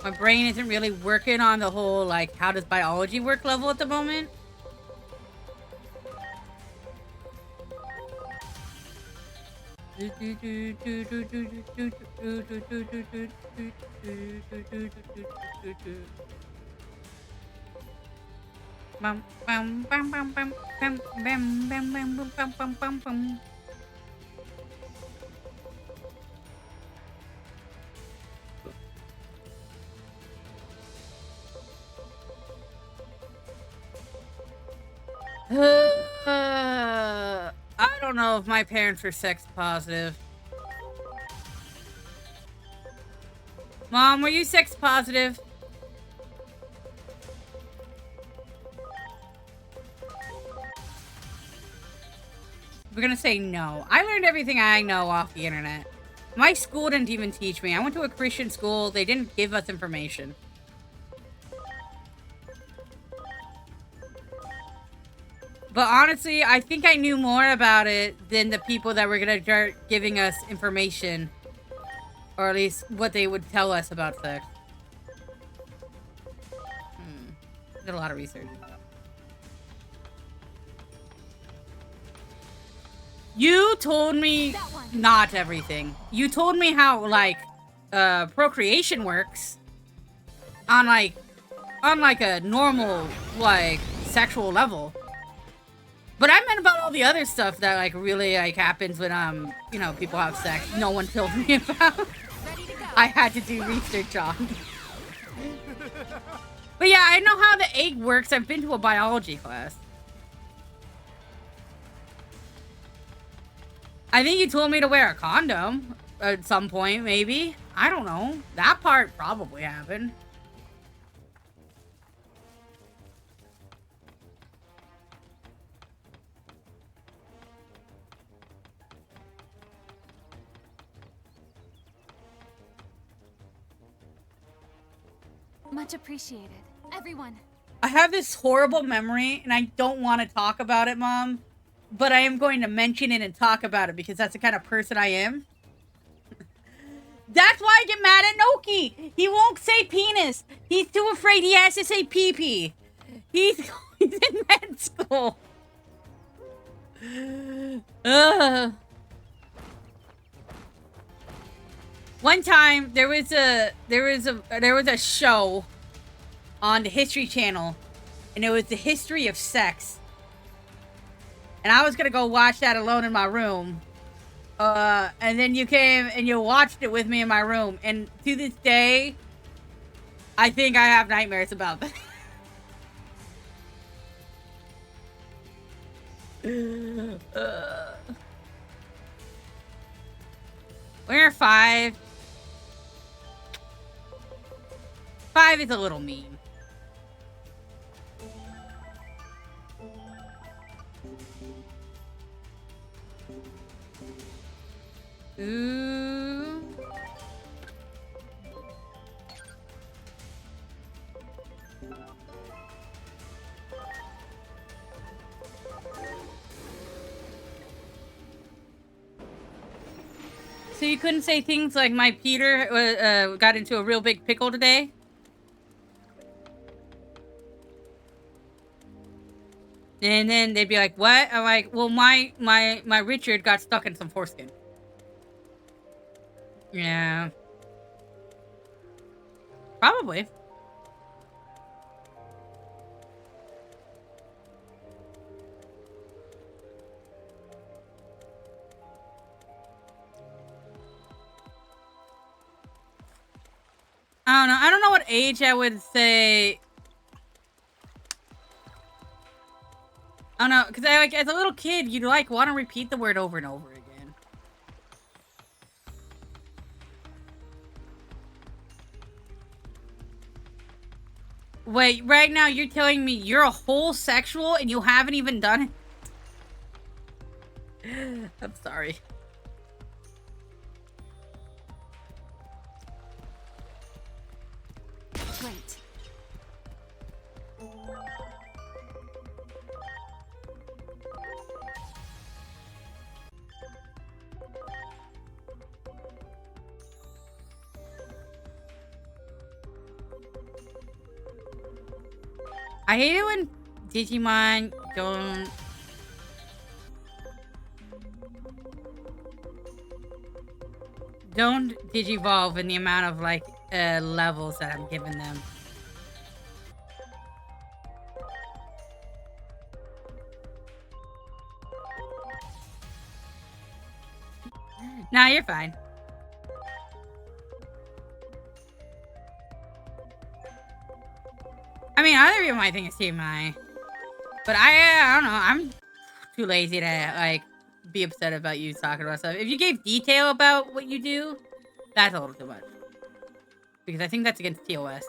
My brain isn't really working on the whole, like, how does biology work level at the moment. Bum, bum, bum, bum, bum, bum, bum, bum, bum, bum, bum, bum, bum. I don't know if my parents were sex positive. Mom, were you sex positive? We're gonna say no. I learned everything I know off the internet. My school didn't even teach me. I went to a Christian school. They didn't give us information. But honestly, I think I knew more about it than the people that were gonna start giving us information. Or at least what they would tell us about sex. Did a lot of research. You told me not everything. You told me how, like, procreation works on, like, a normal, like, sexual level. But I meant about all the other stuff that, like, really, like, happens when, you know, people have sex. No one told me about. I had to do research on. But yeah, I know how the egg works. I've been to a biology class. I think you told me to wear a condom at some point, maybe. I don't know. That part probably happened. Much appreciated. Everyone. I have this horrible memory, and I don't want to talk about it, Mom. But I am going to mention it and talk about it because that's the kind of person I am. That's why I get mad at Noki. He won't say penis. He's too afraid he has to say pee-pee. He's in med school. One time there was a show on the History Channel, and it was the history of sex. And I was gonna go watch that alone in my room. And then you came and you watched it with me in my room. And to this day, I think I have nightmares about that. We're 5. 5 is a little mean. Ooh. So you couldn't say things like my Peter got into a real big pickle today? And then they'd be like, what? I'm like, well, my Richard got stuck in some foreskin. Yeah. Probably. I don't know. I don't know what age I would say. I don't know, because I, like, as a little kid, you'd like want to repeat the word over and over again. Wait, right now you're telling me you're a whole sexual and you haven't even done it? I'm sorry. Great. I hate it when Digimon don't digivolve in the amount of, like, levels that I'm giving them. Nah, you're fine. I mean, other people might think it's TMI. But I don't know. I'm too lazy to, like, be upset about you talking about stuff. If you gave detail about what you do, that's a little too much. Because I think that's against TOS.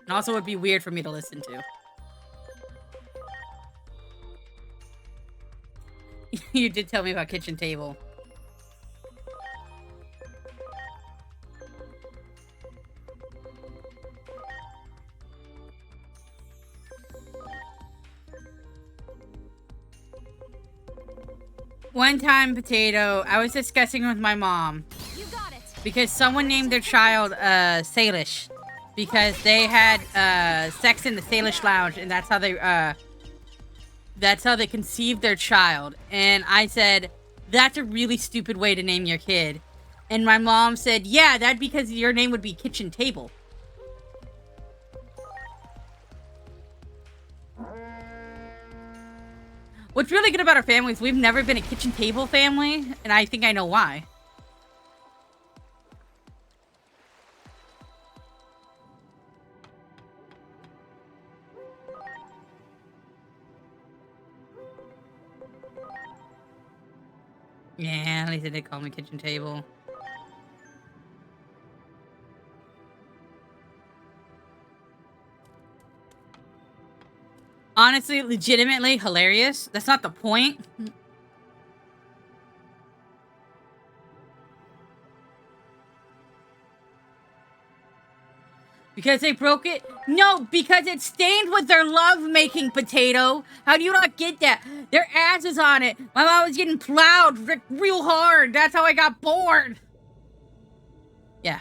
And also would be weird for me to listen to. You did tell me about kitchen table. One time, Potato, I was discussing with my mom You got it. because someone named their child Salish because they had sex in the Salish lounge, and that's how they conceived their child. And I said, that's a really stupid way to name your kid. And my mom said, yeah, that's because your name would be Kitchen Table. What's really good about our family is we've never been a kitchen table family, and I think I know why. Yeah, at least they did call me kitchen table. Honestly, legitimately hilarious. That's not the point. Because they broke it? No, because it's stained with their love-making, Potato. How do you not get that? Their ass is on it. My mom was getting plowed real hard. That's how I got bored. Yeah.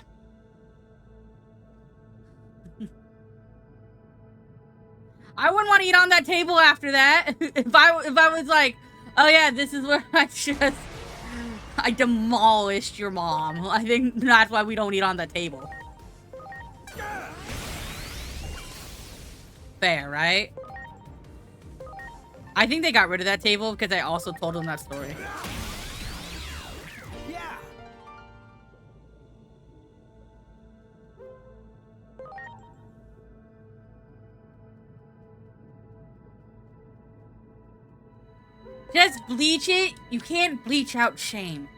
I wouldn't want to eat on that table after that. If I was like, oh yeah, this is where I demolished your mom. I think that's why we don't eat on that table. Fair, right? I think they got rid of that table because I also told them that story. Yeah. Just bleach it. You can't bleach out shame.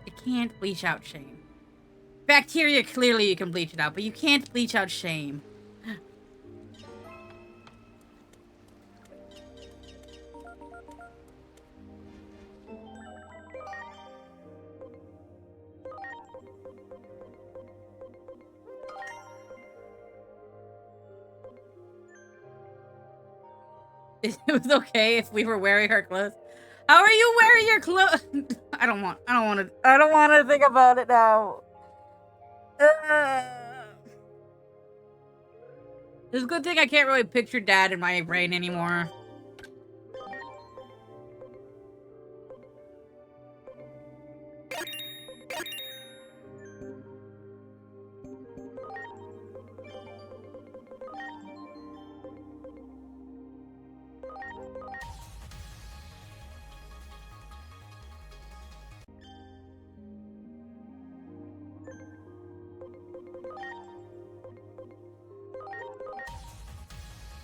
You can't bleach out shame. Bacteria, clearly you can bleach it out, but you can't bleach out shame. It was okay if we were wearing her clothes. How are you wearing your clothes? I don't want to think about it now. It's a good thing I can't really picture Dad in my brain anymore.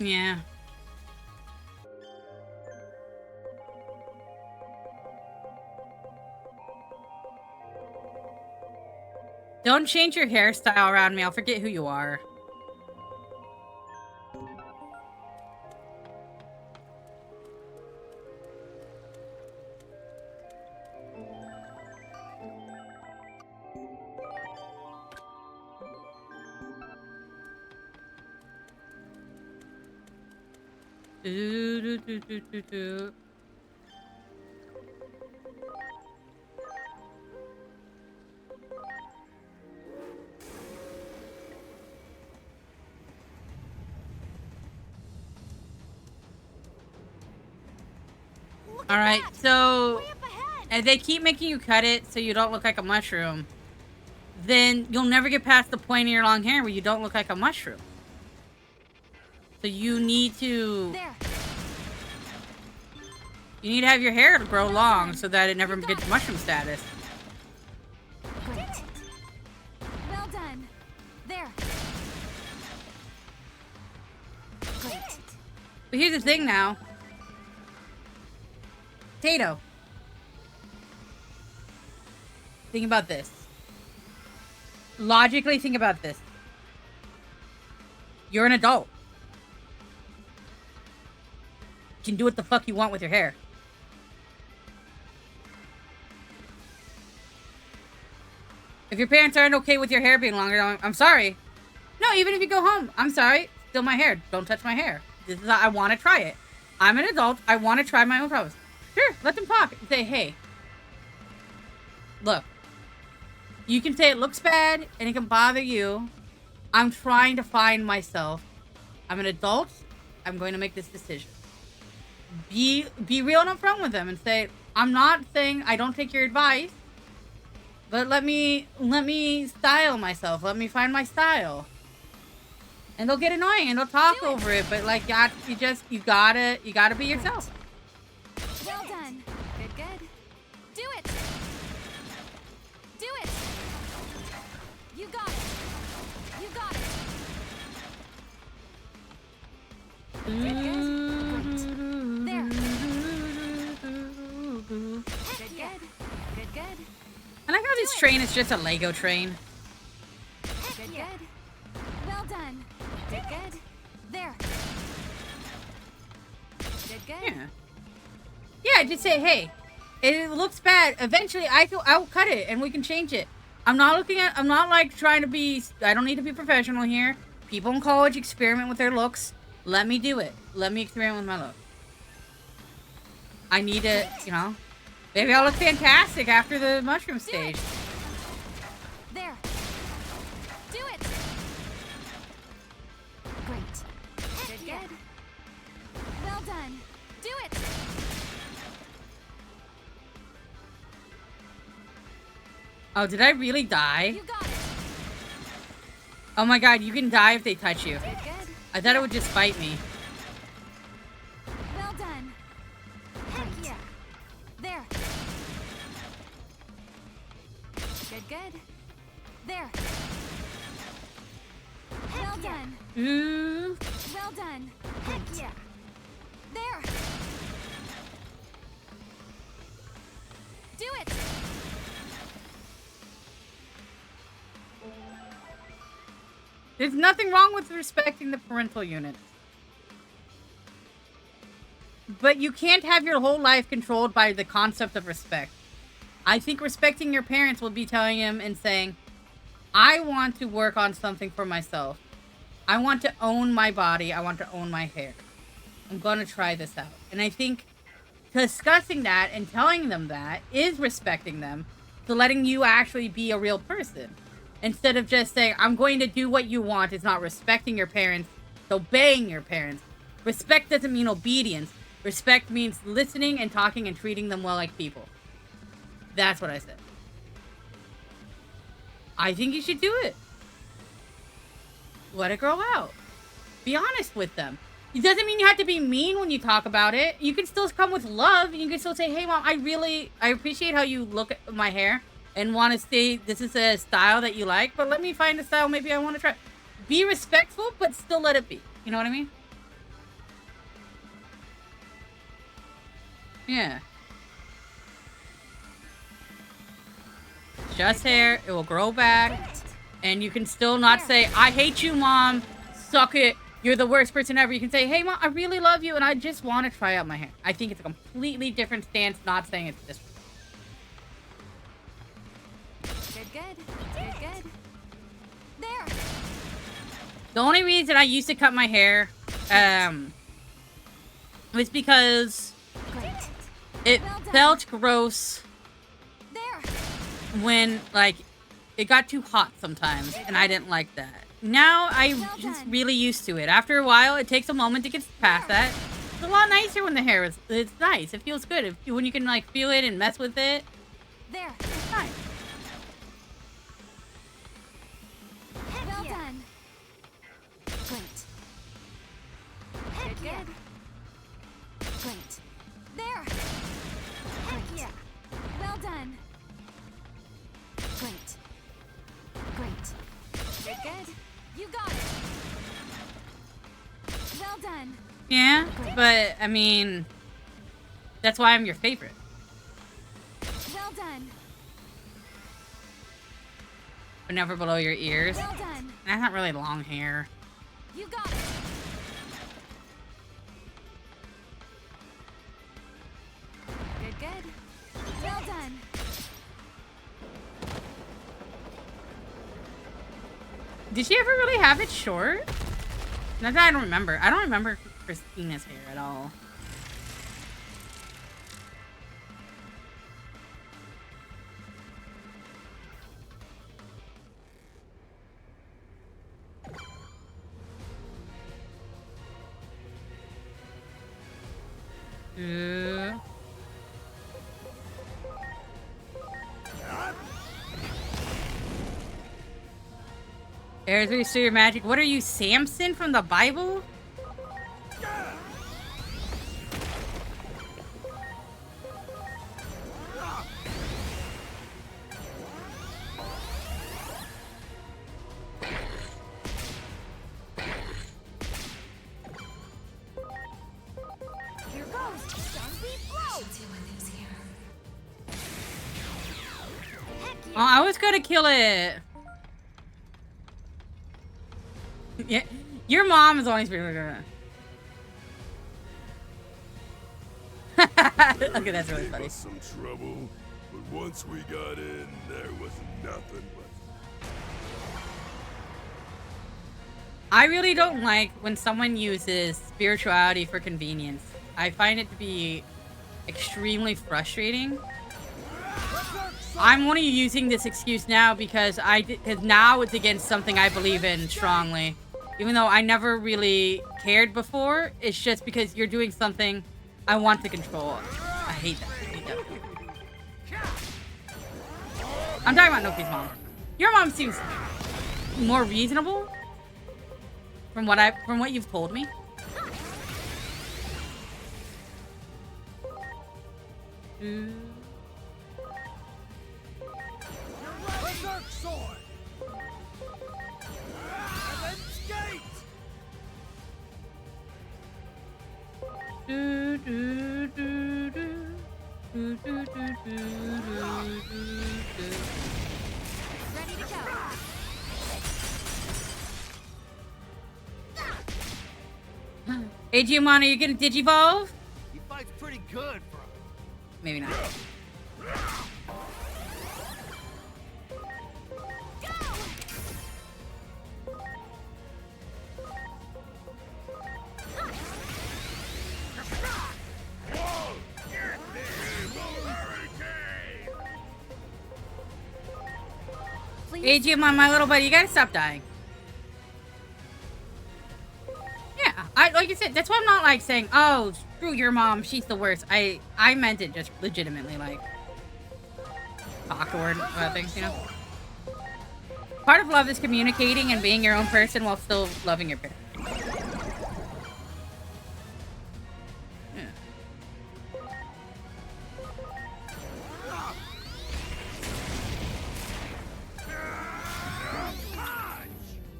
Yeah. Don't change your hairstyle around me. I'll forget who you are. All right, so if they keep making you cut it so you don't look like a mushroom, then you'll never get past the point in your long hair where you don't look like a mushroom. So you need to... There. You need to have your hair grow long so that it never gets mushroom status. Great. Well done. There. Great. But here's the thing now. Potato. Think about this. Logically, think about this. You're an adult. You can do what the fuck you want with your hair. If your parents aren't okay with your hair being longer, I'm sorry. No, even if you go home, I'm sorry. Still my hair. Don't touch my hair. This is I want to try it. I'm an adult. I want to try my own process. Sure, let them talk. Say, hey, look, you can say it looks bad and it can bother you. I'm trying to find myself. I'm an adult. I'm going to make this decision. Be real and upfront with them and say, I'm not saying I don't take your advice, but let me style myself. Let me find my style. And they'll get annoying and they'll talk over it, but like you gotta be yourself. Well done. Good, good. Do it. Do it. You got it. You got it. Good, good. Great. There. Good, good. Good, good. I like how this train is just a Lego train. Good, good. Well done. Good, good. There. Good, good. Yeah. Yeah, just say, hey, it looks bad. Eventually, I'll cut it and we can change it. I'm not like trying to be, I don't need to be professional here. People in college experiment with their looks. Let me do it. Let me experiment with my look. I need to, you know, maybe I'll look fantastic after the mushroom stage. There. Do it. Great. Good, good. Well done. Do it. Oh, did I really die? You got it. Oh my god, you can die if they touch you. Good, good. I thought it would just bite me. Well done. Heck yeah. There. Good, good. There. Well done. Ooh. Well done. Heck yeah. There. Do it. There's nothing wrong with respecting the parental unit. But you can't have your whole life controlled by the concept of respect. I think respecting your parents will be telling them and saying, I want to work on something for myself. I want to own my body. I want to own my hair. I'm going to try this out. And I think discussing that and telling them that is respecting them to letting you actually be a real person. Instead of just saying, I'm going to do what you want. It's not respecting your parents. It's obeying your parents. Respect doesn't mean obedience. Respect means listening and talking and treating them well like people. That's what I said. I think you should do it. Let it grow out. Be honest with them. It doesn't mean you have to be mean when you talk about it. You can still come with love. And you can still say, hey, Mom, I appreciate how you look at my hair and want to say this is a style that you like, but let me find a style maybe I want to try. Be respectful, but still let it be. You know what I mean? Yeah. Just hair. It will grow back. And you can still not say, I hate you, Mom. Suck it. You're the worst person ever. You can say, hey, Mom, I really love you, and I just want to try out my hair. I think it's a completely different stance, not saying it's this. Good, good. Good, good. There. The only reason I used to cut my hair was because Great. it Well done. felt gross There. when, like, it got too hot sometimes, and I didn't like that. Now I'm Well just done. really used to it. After a while, it takes a moment to get past that. It's a lot nicer when the hair is, it's nice. It feels good. When you can, like, feel it and mess with it, There. it's nice. Well done. Great. Good, good. Great. There. Heck yeah. Well done. Great. Great. Good, good. You got it. Well done. Yeah, but, I mean, that's why I'm your favorite. Well done. But never below your ears. Well done. That's not really long hair. You got it. Good, good. Well done. Did she ever really have it short? Not that I don't remember. I don't remember Christina's hair at all. There's where you see your magic. What are you, Samson from the Bible? Here goes. Zombie blow. Heck Oh, I was gonna kill it. Yeah, your mom is always been. Okay, that's really funny. Us some trouble, but once we got in, there was nothing but. I really don't like when someone uses spirituality for convenience. I find it to be extremely frustrating. I'm only using this excuse now because now it's against something I believe in strongly. Even though I never really cared before, it's just because you're doing something I want to control. I hate that. I hate that. I'm talking about Noki's mom. Your mom seems more reasonable from what you've told me. Berserk sword! And then skate! ready to go. Hey, Digimon, are you gonna Digivolve? He fights pretty good for him. Maybe not. Please. Hey, Digimon, my little buddy, you gotta stop dying. Yeah, like I said, that's why I'm not like saying, oh, screw your mom, she's the worst. I meant it just legitimately, like, talk to her about things, you know? Part of love is communicating and being your own person while still loving your parents.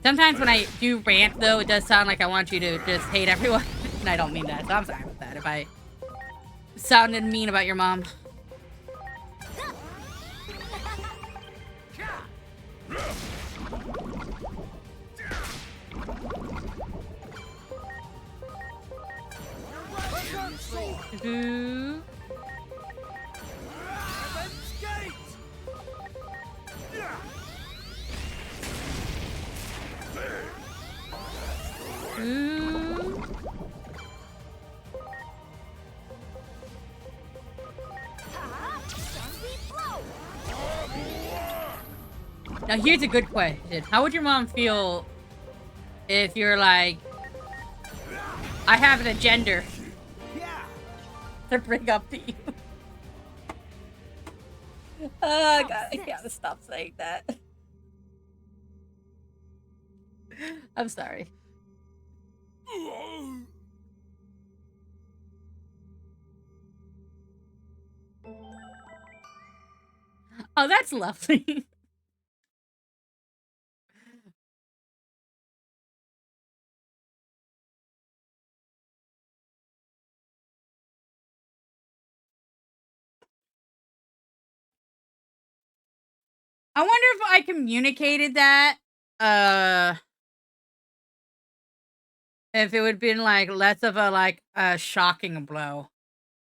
Sometimes when I do rant, though, it does sound like I want you to just hate everyone. And I don't mean that, so I'm sorry about that if I sounded mean about your mom. Berserk sword! Ooh. And then skate! Ooh. Zombie blow. Now here's a good question. How would your mom feel if you're like, I have an agenda to bring up to you? Oh god, I gotta stop saying that. I'm sorry. Oh, that's lovely. I wonder if I communicated that, if it would have been like less of a like a shocking blow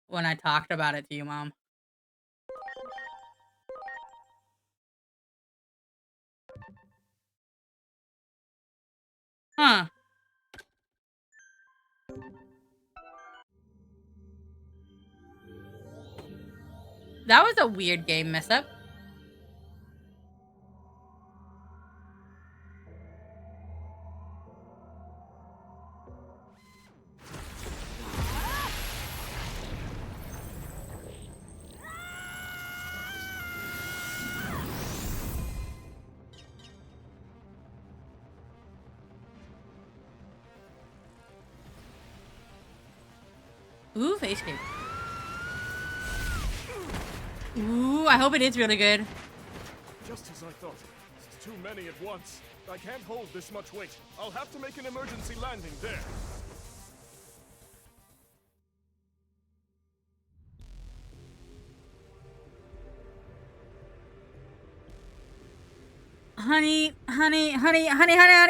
when I talked about it to you, Mom. Huh. That was a weird game mess up. Ooh, face shape. Ooh, I hope it is really good. Just as I thought. It's too many at once. I can't hold this much weight. I'll have to make an emergency landing there. Honey,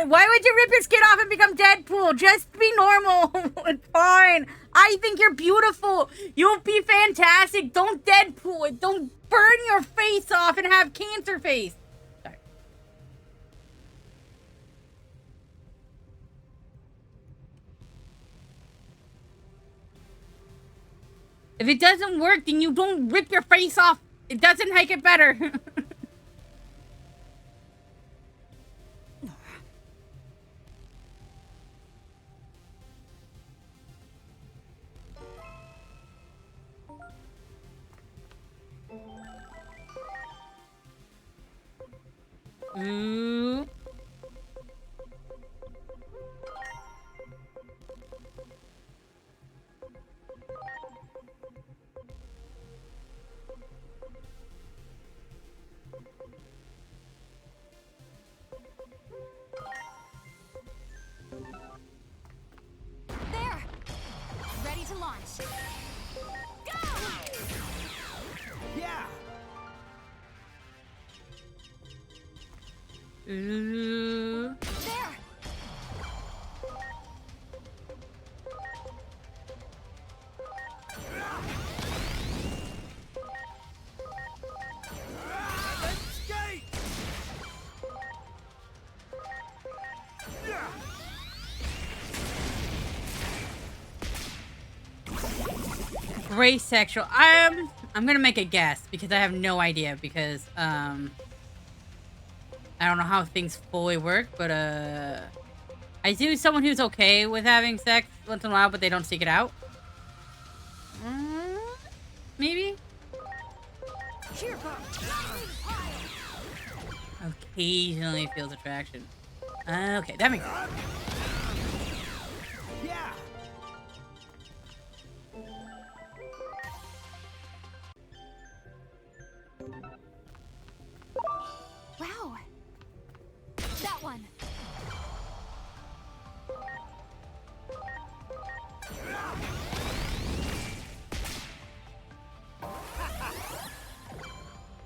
why would you rip your skin off and become Deadpool? Just be normal. It's fine. I think you're beautiful. You'll be fantastic. Don't Deadpool it. Don't burn your face off and have cancer face. Sorry. If it doesn't work, then you don't rip your face off. It doesn't make it better. Ooh. There! Ready to launch. Go! Yeah! Ooh. There! Skate! Yeah! Gray sexual. I'm gonna make a guess because I have no idea because I don't know how things fully work, but I see someone who's okay with having sex once in a while, but they don't seek it out. Maybe. Here, Bo. Occasionally feels attraction. Okay, that makes sense. Yeah! Wow. That one.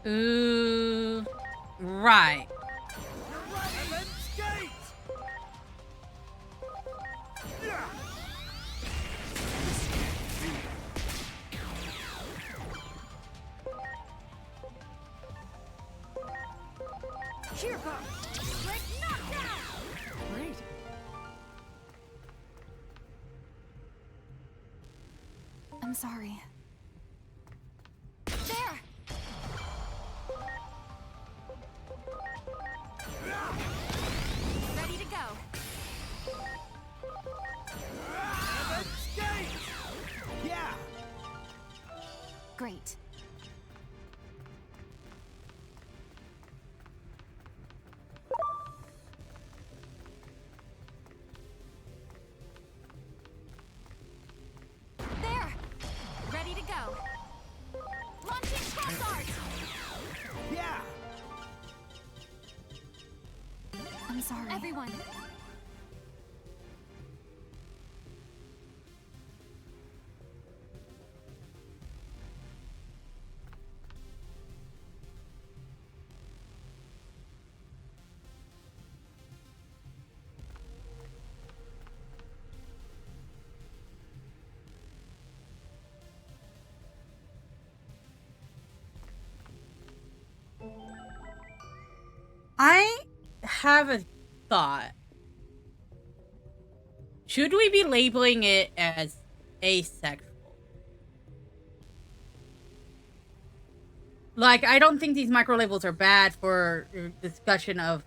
Ooh, right. And then skate! Yeah! Here, Bo. Quick knockdown! Great! I'm sorry. There! Ready to go. And then skate! Yeah! Great. There! Ready to go. Launching cross art! Yeah! I'm sorry. Everyone. I have a thought. Should we be labeling it as asexual? Like, I don't think these micro labels are bad for discussion of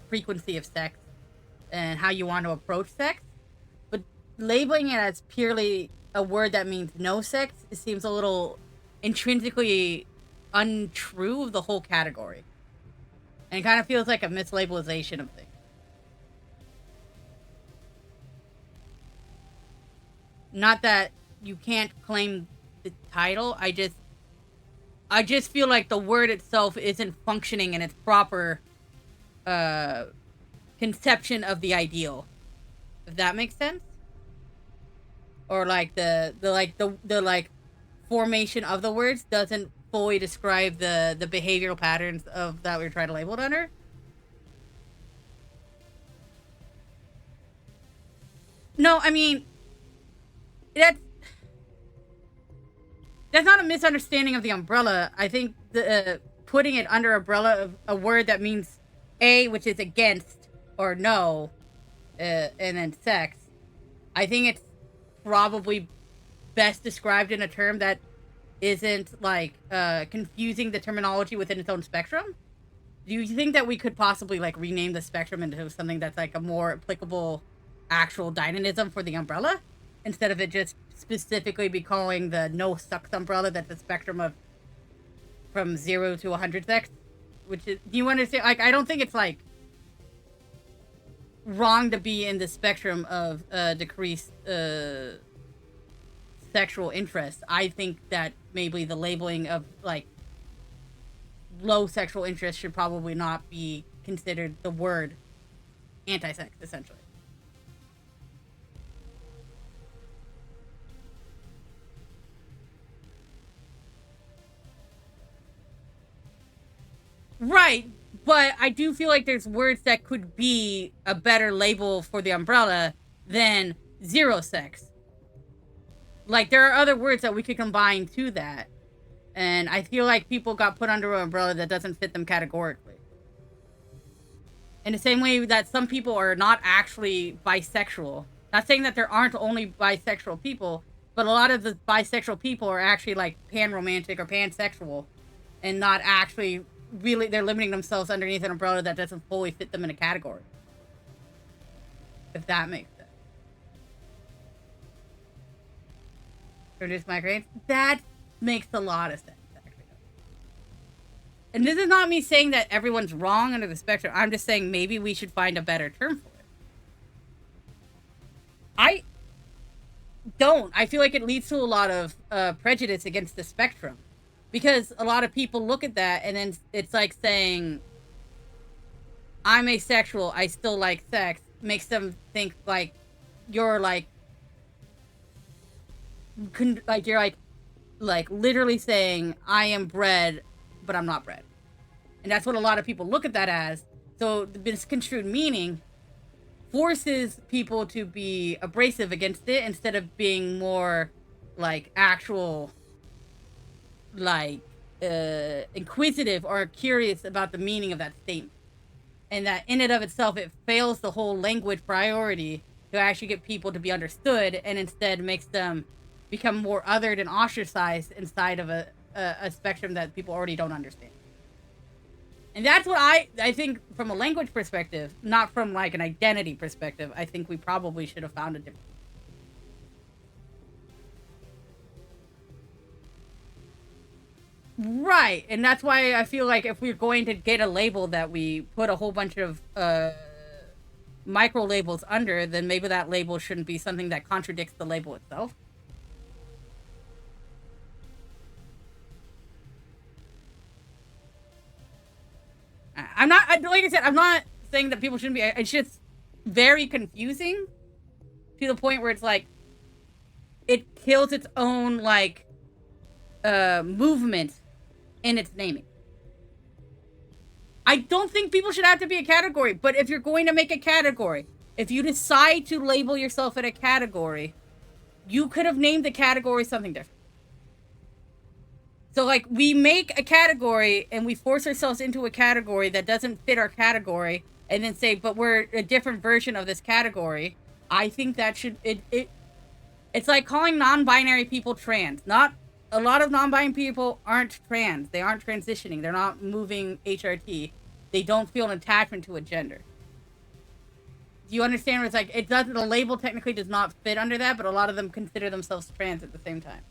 frequency of sex and how you want to approach sex, but labeling it as purely a word that means no sex, it seems a little intrinsically untrue of the whole category. And it kind of feels like a mislabelization of things. Not that you can't claim the title. I just feel like the word itself isn't functioning in its proper conception of the ideal. If that makes sense? Or like the formation of the words doesn't fully describe the behavioral patterns of that we're trying to label it under. No, I mean, that's not a misunderstanding of the umbrella. I think the putting it under umbrella of a word that means A, which is against or no, and then sex. I think it's probably best described in a term that isn't like confusing the terminology within its own spectrum. Do you think that we could possibly like rename the spectrum into something that's like a more applicable actual dynamism for the umbrella, instead of it just specifically be calling the no sucks umbrella that's a spectrum of from 0 to 100 sex? Which is, do you understand? Like, I don't think it's like wrong to be in the spectrum of decreased sexual interest. I think that maybe the labeling of like low sexual interest should probably not be considered the word anti-sex, essentially. Right, but I do feel like there's words that could be a better label for the umbrella than zero sex. Like, there are other words that we could combine to that. And I feel like people got put under an umbrella that doesn't fit them categorically. In the same way that some people are not actually bisexual. Not saying that there aren't only bisexual people, but a lot of the bisexual people are actually like pan-romantic or pansexual, and not actually really, they're limiting themselves underneath an umbrella that doesn't fully fit them in a category. If that makes sense. Reduce migraines? That makes a lot of sense, actually. And this is not me saying that everyone's wrong under the spectrum. I'm just saying maybe we should find a better term for it. I don't. I feel like it leads to a lot of prejudice against the spectrum. Because a lot of people look at that and then it's like saying, I'm asexual, I still like sex, makes them think like you're like you're like literally saying I am bred, but I'm not bred. And that's what a lot of people look at that as. So the misconstrued meaning forces people to be abrasive against it instead of being more like actual, like inquisitive or curious about the meaning of that statement. And that in and of itself, it fails the whole language priority to actually get people to be understood, and instead makes them become more othered and ostracized inside of a spectrum that people already don't understand. And that's what I think from a language perspective, not from like an identity perspective, I think we probably should have found a different. Right, and that's why I feel like if we're going to get a label that we put a whole bunch of micro labels under, then maybe that label shouldn't be something that contradicts the label itself. I'm not, like I said, I'm not saying that people shouldn't be, it's just very confusing to the point where it's like, it kills its own, like, movement in its naming. I don't think people should have to be a category, but if you're going to make a category, if you decide to label yourself in a category, you could have named the category something different. So, like, we make a category and we force ourselves into a category that doesn't fit our category, and then say, but we're a different version of this category. I think that should, it's like calling non-binary people trans. Not a lot of non-binary people aren't trans. They aren't transitioning. They're not moving HRT. They don't feel an attachment to a gender. Do you understand where it's like, it doesn't, the label technically does not fit under that, but a lot of them consider themselves trans at the same time.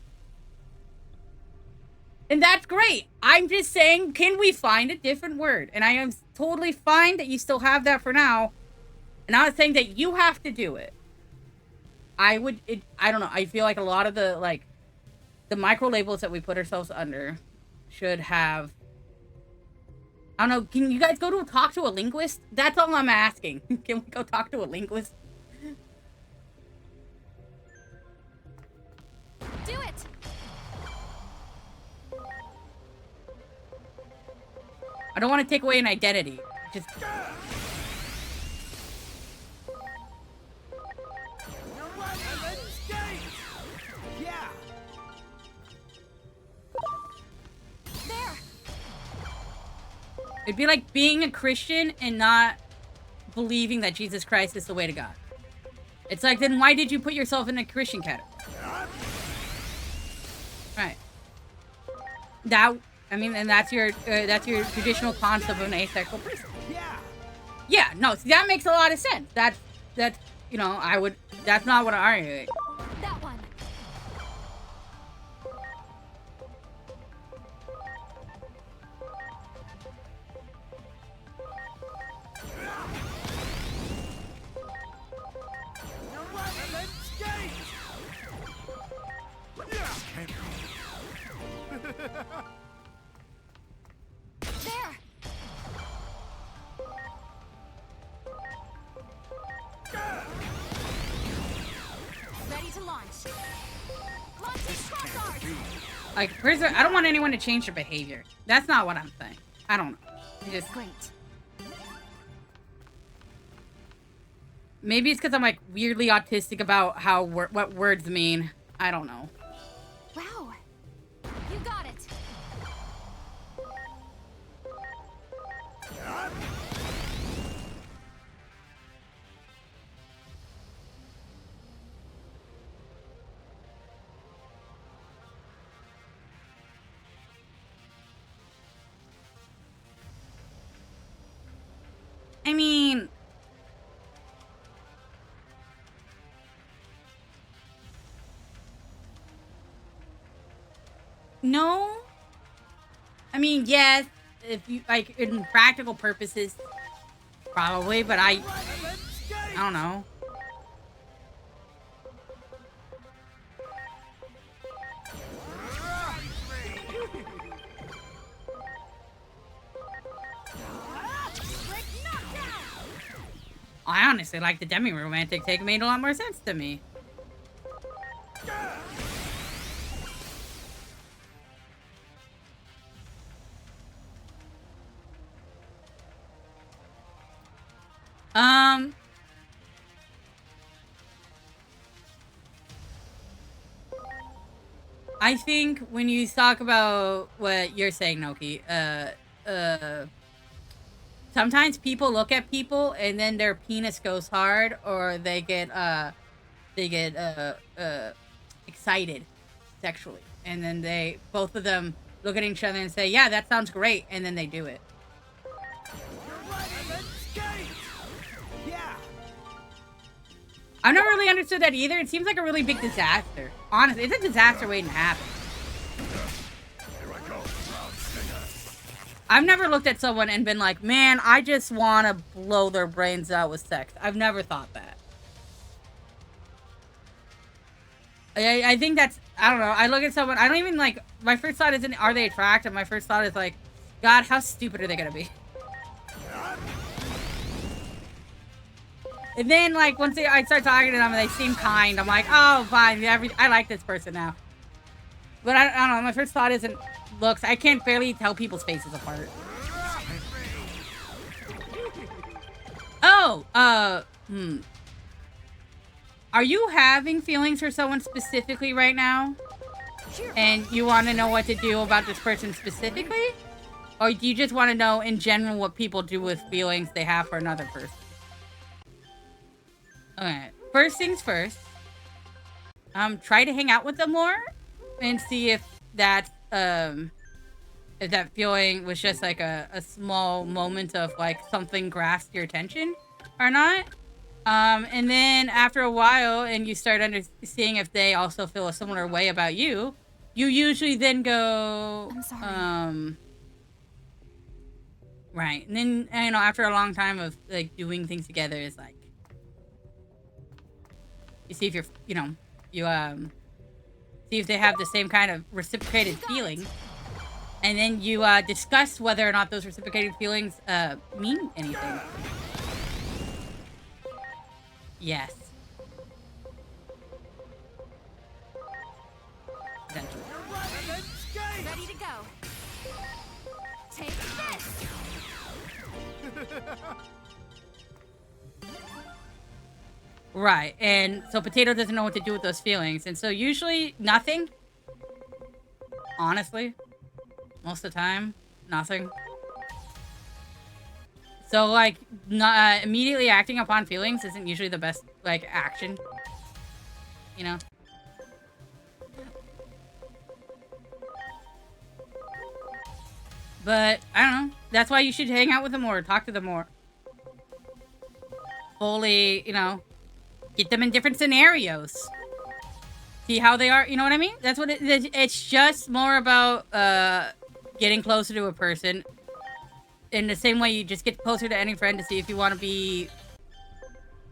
And that's great. I'm just saying, can we find a different word? And I am totally fine that you still have that for now. And I'm not saying that you have to do it. I would. I don't know. I feel like a lot of the like the micro labels that we put ourselves under should have. I don't know. Can you guys go to talk to a linguist? That's all I'm asking. Can we go talk to a linguist? Do it! I don't want to take away an identity. Just You're right, and then skate! Yeah! There! it'd be like being a Christian and not believing that Jesus Christ is the way to God. It's like, then why did you put yourself in a Christian category? Right. That, I mean, and that's your traditional concept of an asexual person. Yeah! Yeah, no, see, that makes a lot of sense. That's, you know, that's not what I argue. That one! You're right, and then skate! Yeah! There! Ready to launch. Launching cross arts! Like, I don't want anyone to change their behavior. That's not what I'm saying. I don't know. Just, Great. maybe it's because I'm like weirdly autistic about how what words mean. I don't know. Wow. You got it. I mean, no. I mean, yes, if you like in practical purposes, probably, but I don't know. I honestly like the demi-romantic take made a lot more sense to me. I think when you talk about what you're saying, Noki, sometimes people look at people and then their penis goes hard, or they get excited sexually, and then both of them look at each other and say, "Yeah, that sounds great," and then they do it. You're right, and then skate! Yeah! I've never really understood that either. It seems like a really big disaster. Honestly, it's a disaster waiting to happen. I've never looked at someone and been like, man, I just want to blow their brains out with sex. I've never thought that. I think that's, I don't know. I look at someone, I don't even like, my first thought isn't, are they attractive? My first thought is like, God, how stupid are they going to be? And then, like, once I start talking to them and they seem kind, I'm like, oh, fine. I like this person now. But I don't know. My first thought isn't looks. I can't barely tell people's faces apart. Oh, Are you having feelings for someone specifically right now? And you want to know what to do about this person specifically? Or do you just want to know in general what people do with feelings they have for another person? Okay, first things first. Try to hang out with them more and see if that feeling was just like a small moment of like something grasped your attention or not. And then after a while and you start seeing if they also feel a similar way about you, you usually then go, I'm sorry. Right. And then, after a long time of like doing things together is like, You see if you're, you know, you see if they have the same kind of reciprocated feeling, and then you discuss whether or not those reciprocated feelings mean anything. Yes. Essentially. And then skate! Ready to go. Take this! Right, and so Potato doesn't know what to do with those feelings, and so usually nothing. Honestly, most of the time, nothing. So, like, not, immediately acting upon feelings isn't usually the best, like, action. You know? But, I don't know. That's why you should hang out with them more, talk to them more. Fully, you know, get them in different scenarios. See how they are, you know what I mean? That's what it's just more about getting closer to a person. In the same way you just get closer to any friend to see if you want to be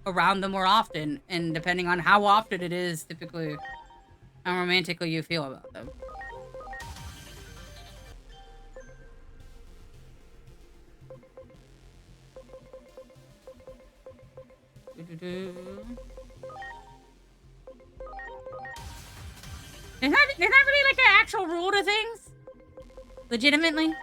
around them more often. And depending on how often it is, typically, how romantically you feel about them. There's not really like an actual rule to things. Legitimately.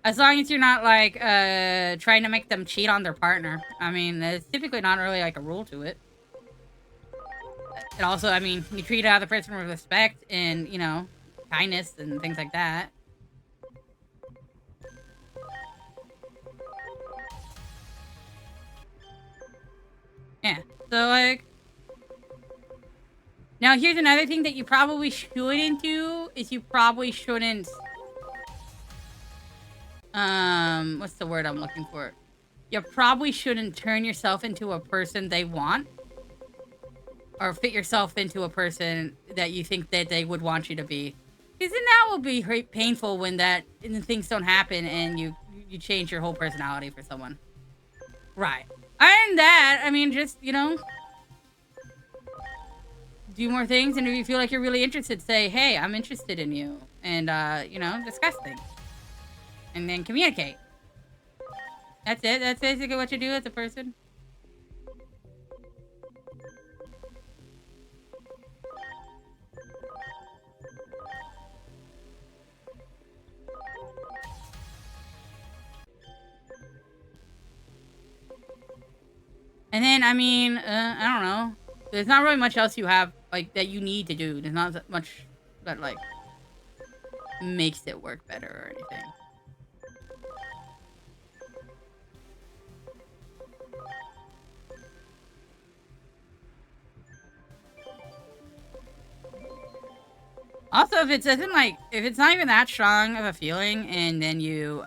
As long as you're not like trying to make them cheat on their partner. I mean, there's typically not really like a rule to it. And also, I mean, you treat the other person with respect and, you know, kindness and things like that. Yeah, so like... Now, here's another thing that you probably shouldn't do, is you probably shouldn't... what's the word I'm looking for? You probably shouldn't turn yourself into a person they want. Or fit yourself into a person that you think that they would want you to be. Because then that will be painful when things don't happen and you change your whole personality for someone. Right. And that, I mean, just, you know, do more things, and if you feel like you're really interested, say, hey, I'm interested in you. And, you know, discuss things. And then communicate. That's it. That's basically what you do as a person. And then, I mean, I don't know. There's not really much else you have, like, that you need to do. There's not that much that, like, makes it work better or anything. Also, if it doesn't, like, if it's not even that strong of a feeling, and then you,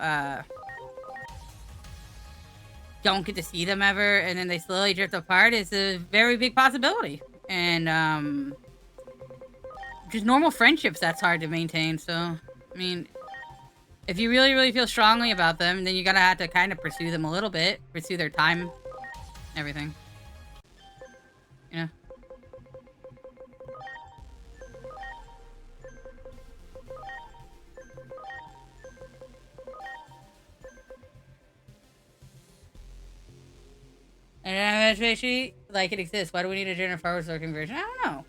don't get to see them ever, and then they slowly drift apart, is a very big possibility. And, just normal friendships, that's hard to maintain, so, I mean, if you really, really feel strongly about them, then you're gonna have to kind of pursue them a little bit, pursue their time, everything. You know? And especially, like, it exists. Why do we need a Jennifer forward looking version? I don't know.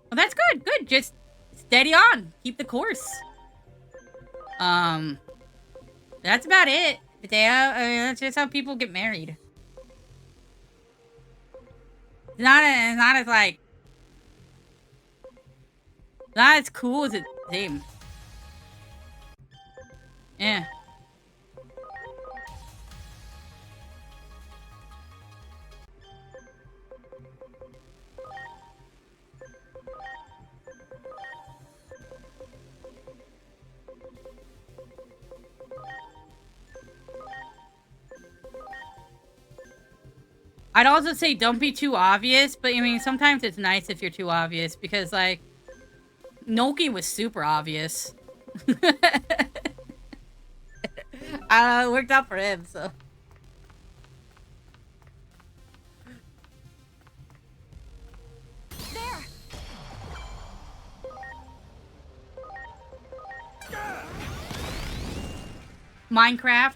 Well, that's good. Good. Just steady on. Keep the course. That's about it. Potato. I mean, that's just how people get married. It's not as like, not as cool as it seems. Yeah. I'd also say don't be too obvious, but I mean, sometimes it's nice if you're too obvious because, like, Noki was super obvious. It worked out for him, so. There! Minecraft.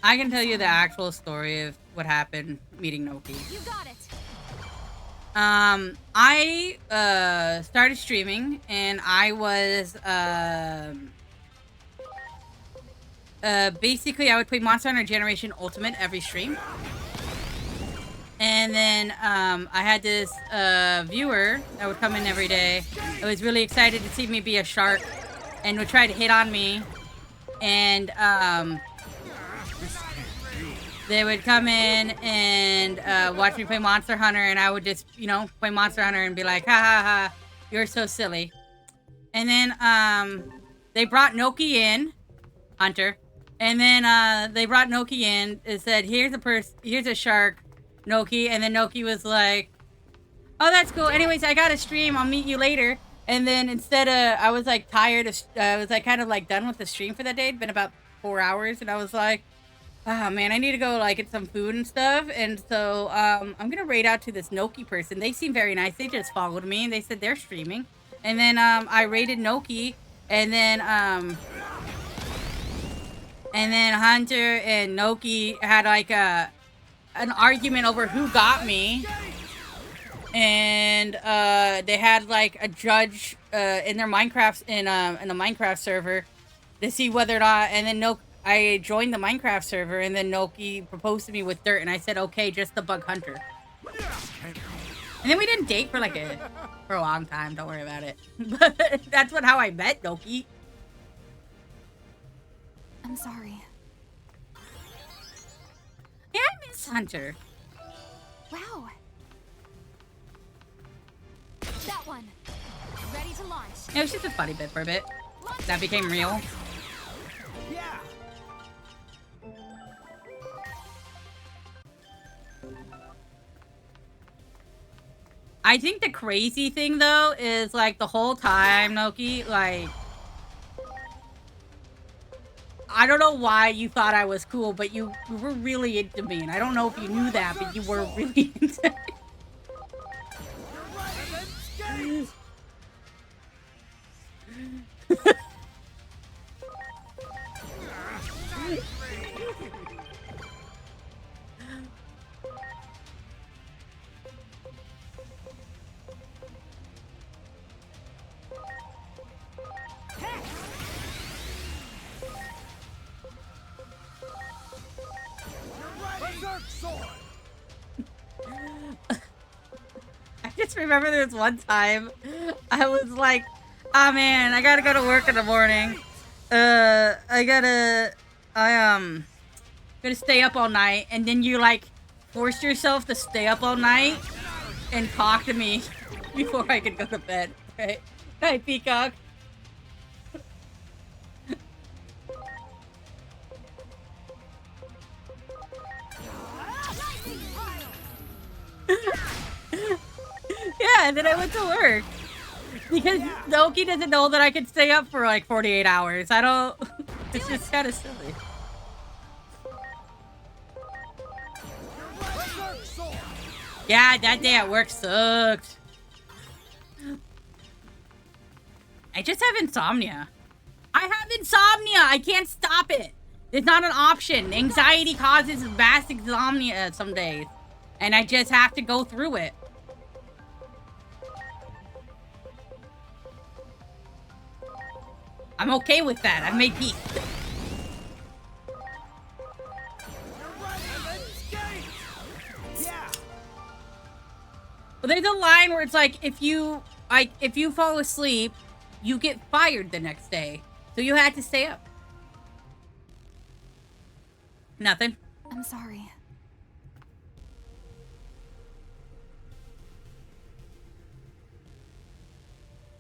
I can tell you the actual story of what happened meeting Noki. You got it! I started streaming and I was basically I would play Monster Hunter Generation Ultimate every stream. And then I had this viewer that would come in every day. I was really excited to see me be a shark and would try to hit on me. And they would come in and watch me play Monster Hunter, and I would just, you know, play Monster Hunter and be like, ha ha ha, you're so silly. And then they brought Noki in, Hunter, and then they brought Noki in and said, here's a shark, Noki. And then Noki was like, oh, that's cool. Anyways, I got to stream. I'll meet you later. And then instead of, I was like tired of, I was like kind of like done with the stream for that day. It'd been about 4 hours, and I was like, oh man, I need to go like get some food and stuff. And so I'm gonna raid out to this Noki person. They seem very nice. They just followed me and they said they're streaming. And then I raided Noki, and then Hunter and Noki had like an argument over who got me. And they had like a judge in their Minecraft in the Minecraft server to see whether or not. And then I joined the Minecraft server, and then Noki proposed to me with dirt, and I said okay, just the bug hunter. And then we didn't date for like for a long time. Don't worry about it. But that's how I met Noki. I'm sorry. Yeah, I miss Hunter. Wow. That one! Ready to launch! It was just a funny bit for a bit. That became real. Yeah. I think the crazy thing though is like the whole time, Noki, like I don't know why you thought I was cool, but you were really into me, and I don't know if you knew that, but you were really into me. I just remember there was one time I was like, oh man, I gotta go to work in the morning. I'm gonna stay up all night, and then you like forced yourself to stay up all night and talk to me before I could go to bed, right? Hi, Peacock. Yeah, and then I went to work. Because Noki doesn't know that I could stay up for like 48 hours. I don't... It's just kind of silly. Yeah, that day at work sucked. I just have insomnia. I have insomnia! I can't stop it! It's not an option. Anxiety causes vast insomnia some days. And I just have to go through it. I'm okay with that. I've made peace. But there's a line where it's like, if you fall asleep, you get fired the next day. So you had to stay up. Nothing. I'm sorry.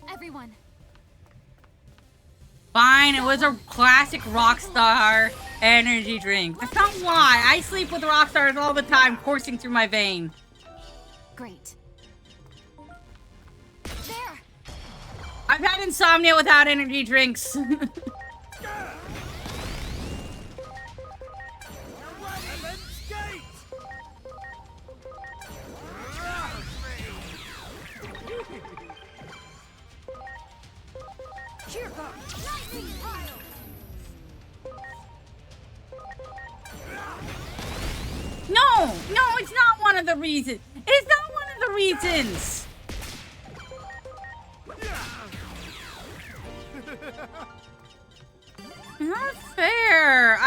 Everyone, Fine, it was a classic Rockstar energy drink. That's not why. I sleep with Rockstars all the time coursing through my vein. Great. There! I've had insomnia without energy drinks. Here goes! Lightning pile! No, it's not one of the reasons. It's not one of the reasons. Not fair.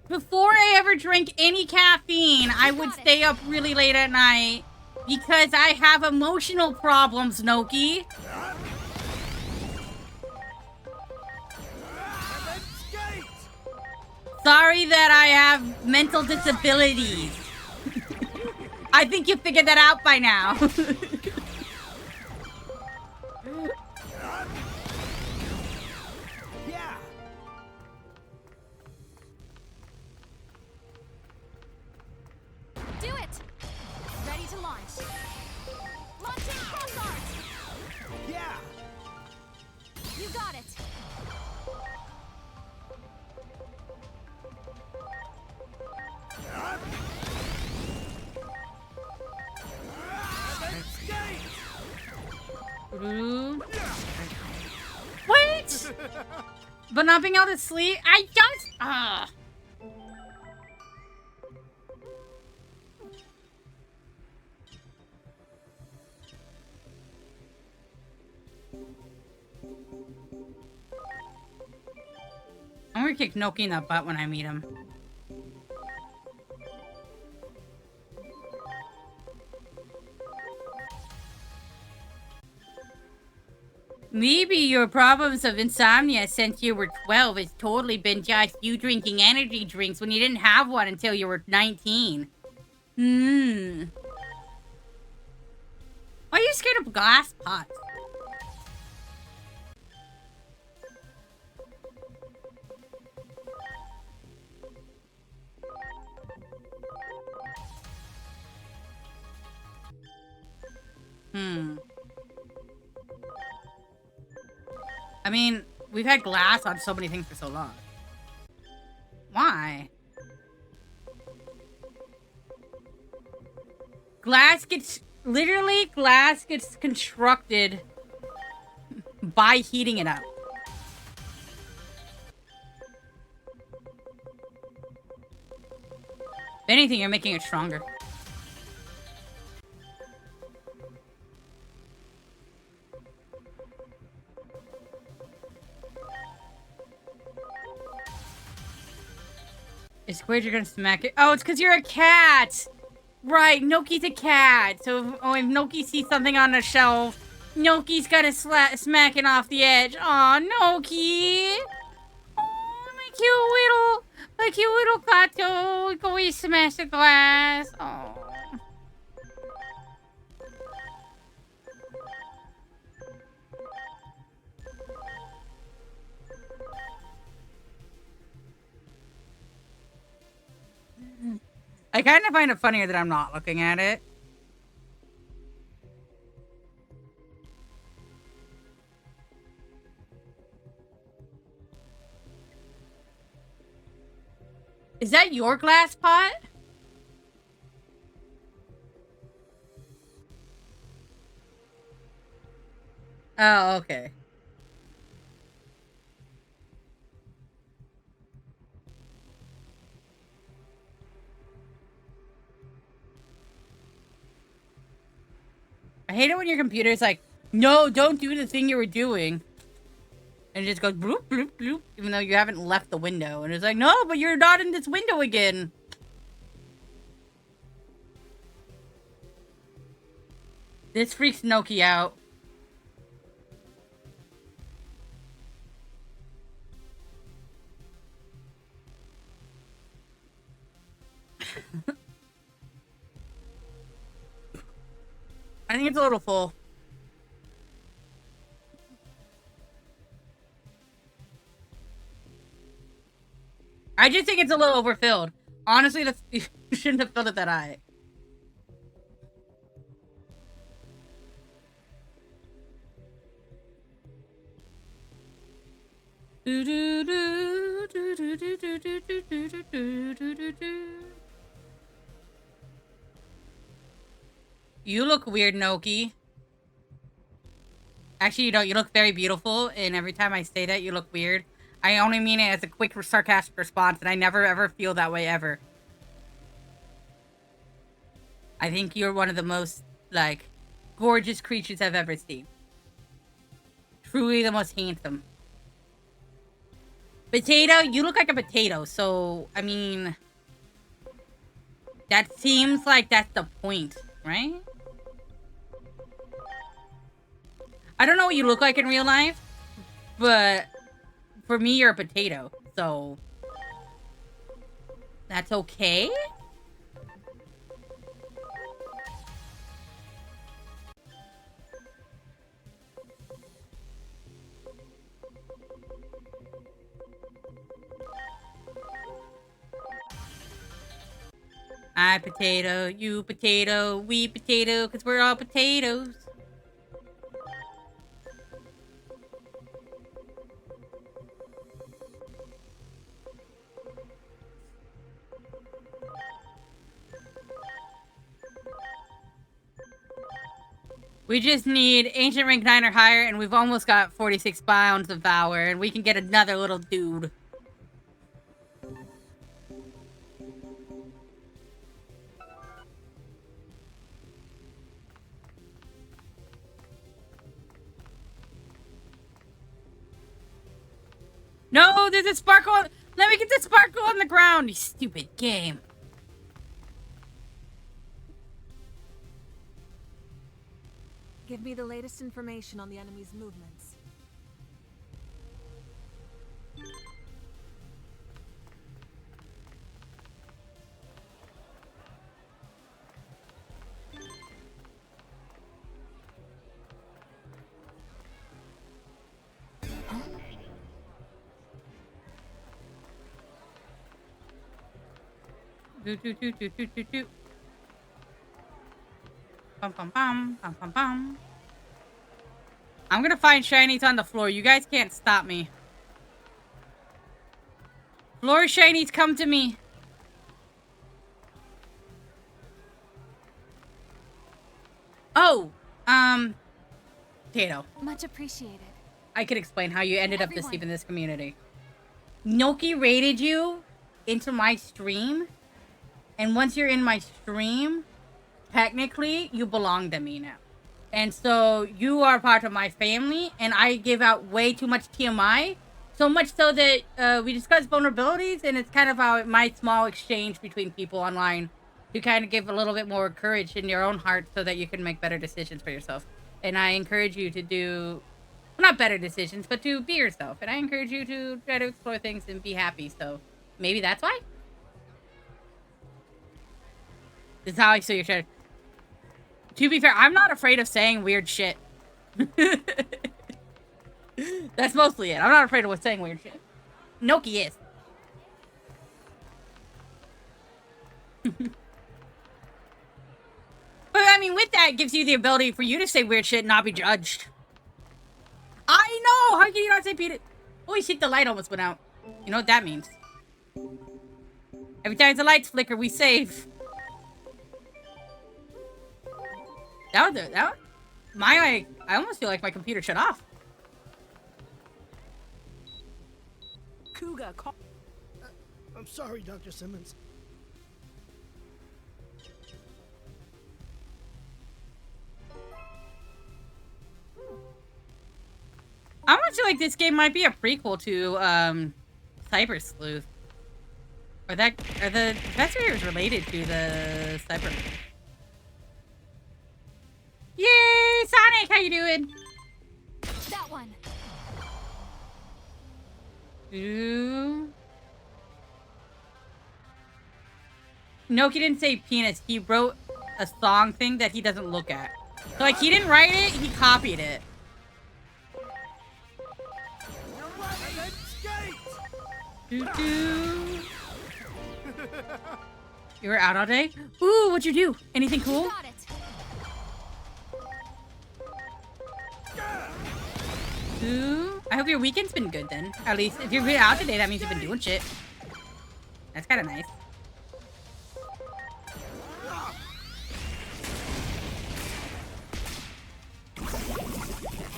Before I ever drink any caffeine, I would stay up really late at night because I have emotional problems, Noki. Sorry that I have mental disabilities. I think you figured that out by now. Yeah. Do it! Ready to launch. Launching cross art! Yeah. You got it! What? But not being able to sleep? I just... I'm gonna kick Noki in the butt when I meet him. Maybe your problems of insomnia since you were 12 has totally been just you drinking energy drinks when you didn't have one until you were 19. Why are you scared of glass pots? I mean, we've had glass on so many things for so long. Why? Glass gets constructed by heating it up. If anything, you're making it stronger. It's squared, you're gonna smack it. Oh, it's because you're a cat! Right, Noki's a cat. So if Noki sees something on the shelf, Noki's gonna smack it off the edge. Aw, Noki! Oh, my cute little gato. Go smash the glass. Oh. I kind of find it funnier that I'm not looking at it. Is that your glass pot? Oh, okay. I hate it when your computer's like, no, don't do the thing you were doing. And it just goes bloop, bloop, bloop, even though you haven't left the window. And it's like, no, but you're not in this window again. This freaks Noki out. I think it's a little full. I just think it's a little overfilled. Honestly, you shouldn't have filled it that high. You look weird, Noki. Actually, you don't. You look very beautiful, and every time I say that, you look weird. I only mean it as a quick, sarcastic response, and I never, ever feel that way, ever. I think you're one of the most, like, gorgeous creatures I've ever seen. Truly the most handsome. Potato, you look like a potato, so, I mean... That seems like that's the point, right? I don't know what you look like in real life, but for me, you're a potato, so... That's okay? I potato, you potato, we potato, because we're all potatoes. We just need ancient rank 9 or higher, and we've almost got 46 pounds of power, and we can get another little dude. No, there's a sparkle. Let me get the sparkle on the ground, you stupid game. Give me the latest information on the enemy's movements. Do do do do do do do. Bum bum bum bum bum bum. I'm gonna find shinies on the floor. You guys can't stop me. Floor shinies, come to me. Oh, Potato. Much appreciated. I could explain how you ended up this deep in this community. Noki raided you into my stream, and once you're in my stream, technically you belong to me now. And so you are part of my family, and I give out way too much TMI, so much so that we discuss vulnerabilities, and it's kind of how my small exchange between people online to kind of give a little bit more courage in your own heart so that you can make better decisions for yourself. And I encourage you to do, well, not better decisions, but to be yourself. And I encourage you to try to explore things and be happy. So maybe that's why. This is how I see your shit. To be fair, I'm not afraid of saying weird shit. That's mostly it. I'm not afraid of saying weird shit. Noki is. But I mean, with that, it gives you the ability for you to say weird shit and not be judged. I know! How can you not say Peter? Holy shit, the light almost went out. You know what that means. Every time the lights flicker, we save. I almost feel like my computer shut off. Cougar, I'm sorry, Dr. Simmons. I almost feel like this game might be a prequel to Cyber Sleuth. Or the professor is related to the Cyber. Yay, Sonic, how you doing? That one. Ooh. Noki didn't say penis. He wrote a song thing that he doesn't look at. So, like, he didn't write it, he copied it. And then skate! Doo-doo. You were out all day? Ooh, what'd you do? Anything cool? Got it. Ooh, I hope your weekend's been good then. At least if you've been out today, that means you've been doing shit. That's kind of nice.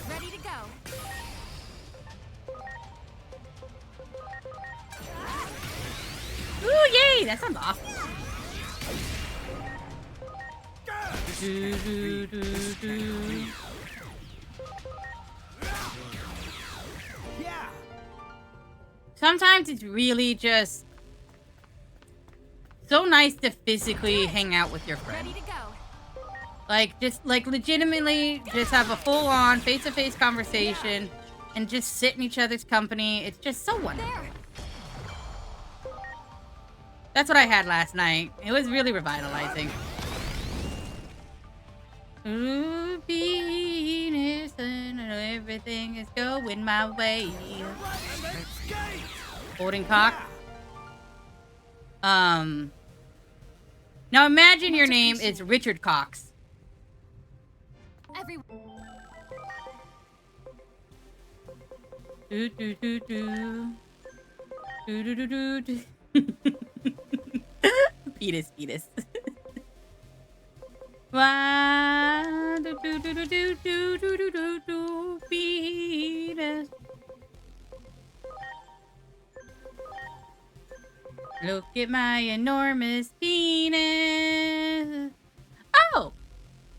Ready to go. Ooh, yay! That sounds awesome. Do, do, do, do. Yeah. Sometimes it's really just so nice to physically hang out with your friend. Ready to go. Like, just, like, legitimately just have a full-on, face-to-face conversation and just sit in each other's company. It's just so wonderful. There. That's what I had last night. It was really revitalizing. Ooh, Venus, and everything is going my way. Holding cock. Now imagine your name is Richard Cox. Every. Do do do do. Do do do do do. Fetus. Why do do do do do do do do do do fetus. Look at my enormous penis. Oh!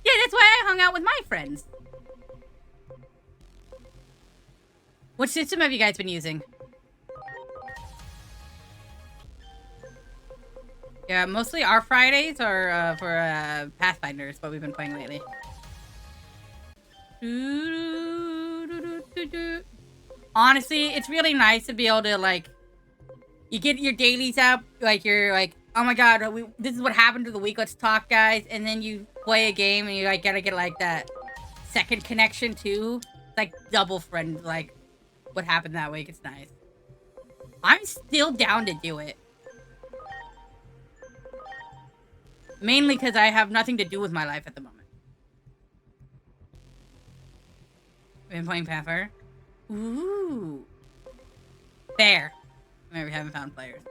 Yeah, that's why I hung out with my friends. What system have you guys been using? Yeah, mostly our Fridays are for Pathfinders, what we've been playing lately. Honestly, it's really nice to be able to, like, you get your dailies up, like, you're like, oh my god, this is what happened to the week, let's talk, guys, and then you play a game and you, like, gotta get, like, that second connection, too. It's like double friend, like, what happened that week, it's nice. I'm still down to do it. Mainly because I have nothing to do with my life at the moment. Been playing Pathfinder. Ooh. There. Maybe we haven't found players.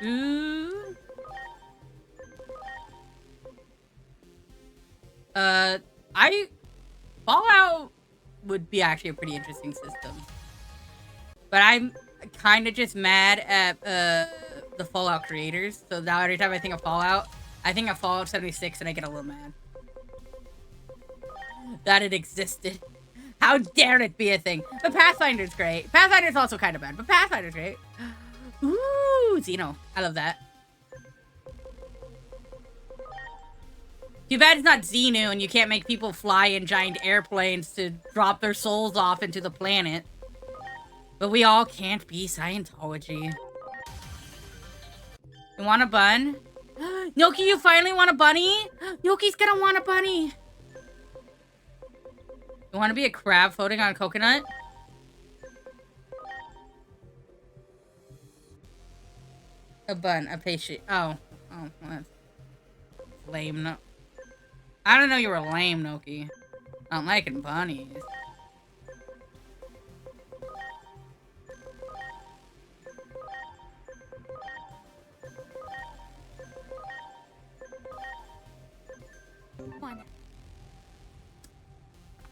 Ooh. Fallout would be actually a pretty interesting system. But I'm kind of just mad at, the Fallout creators. So now every time I think of Fallout 76 and I get a little mad. That it existed. How dare it be a thing? But Pathfinder's great. Pathfinder's also kind of bad, but Pathfinder's great. Ooh, Xeno. I love that. Too bad it's not Xenu and you can't make people fly in giant airplanes to drop their souls off into the planet. But we all can't be Scientology. You want a bun? Yoki, you finally want a bunny? Yoki's gonna want a bunny. You want to be a crab floating on a coconut? A bun, a pastry. Oh, well, that's lame. No, I don't know you were lame, Noki. Not liking bunnies. One.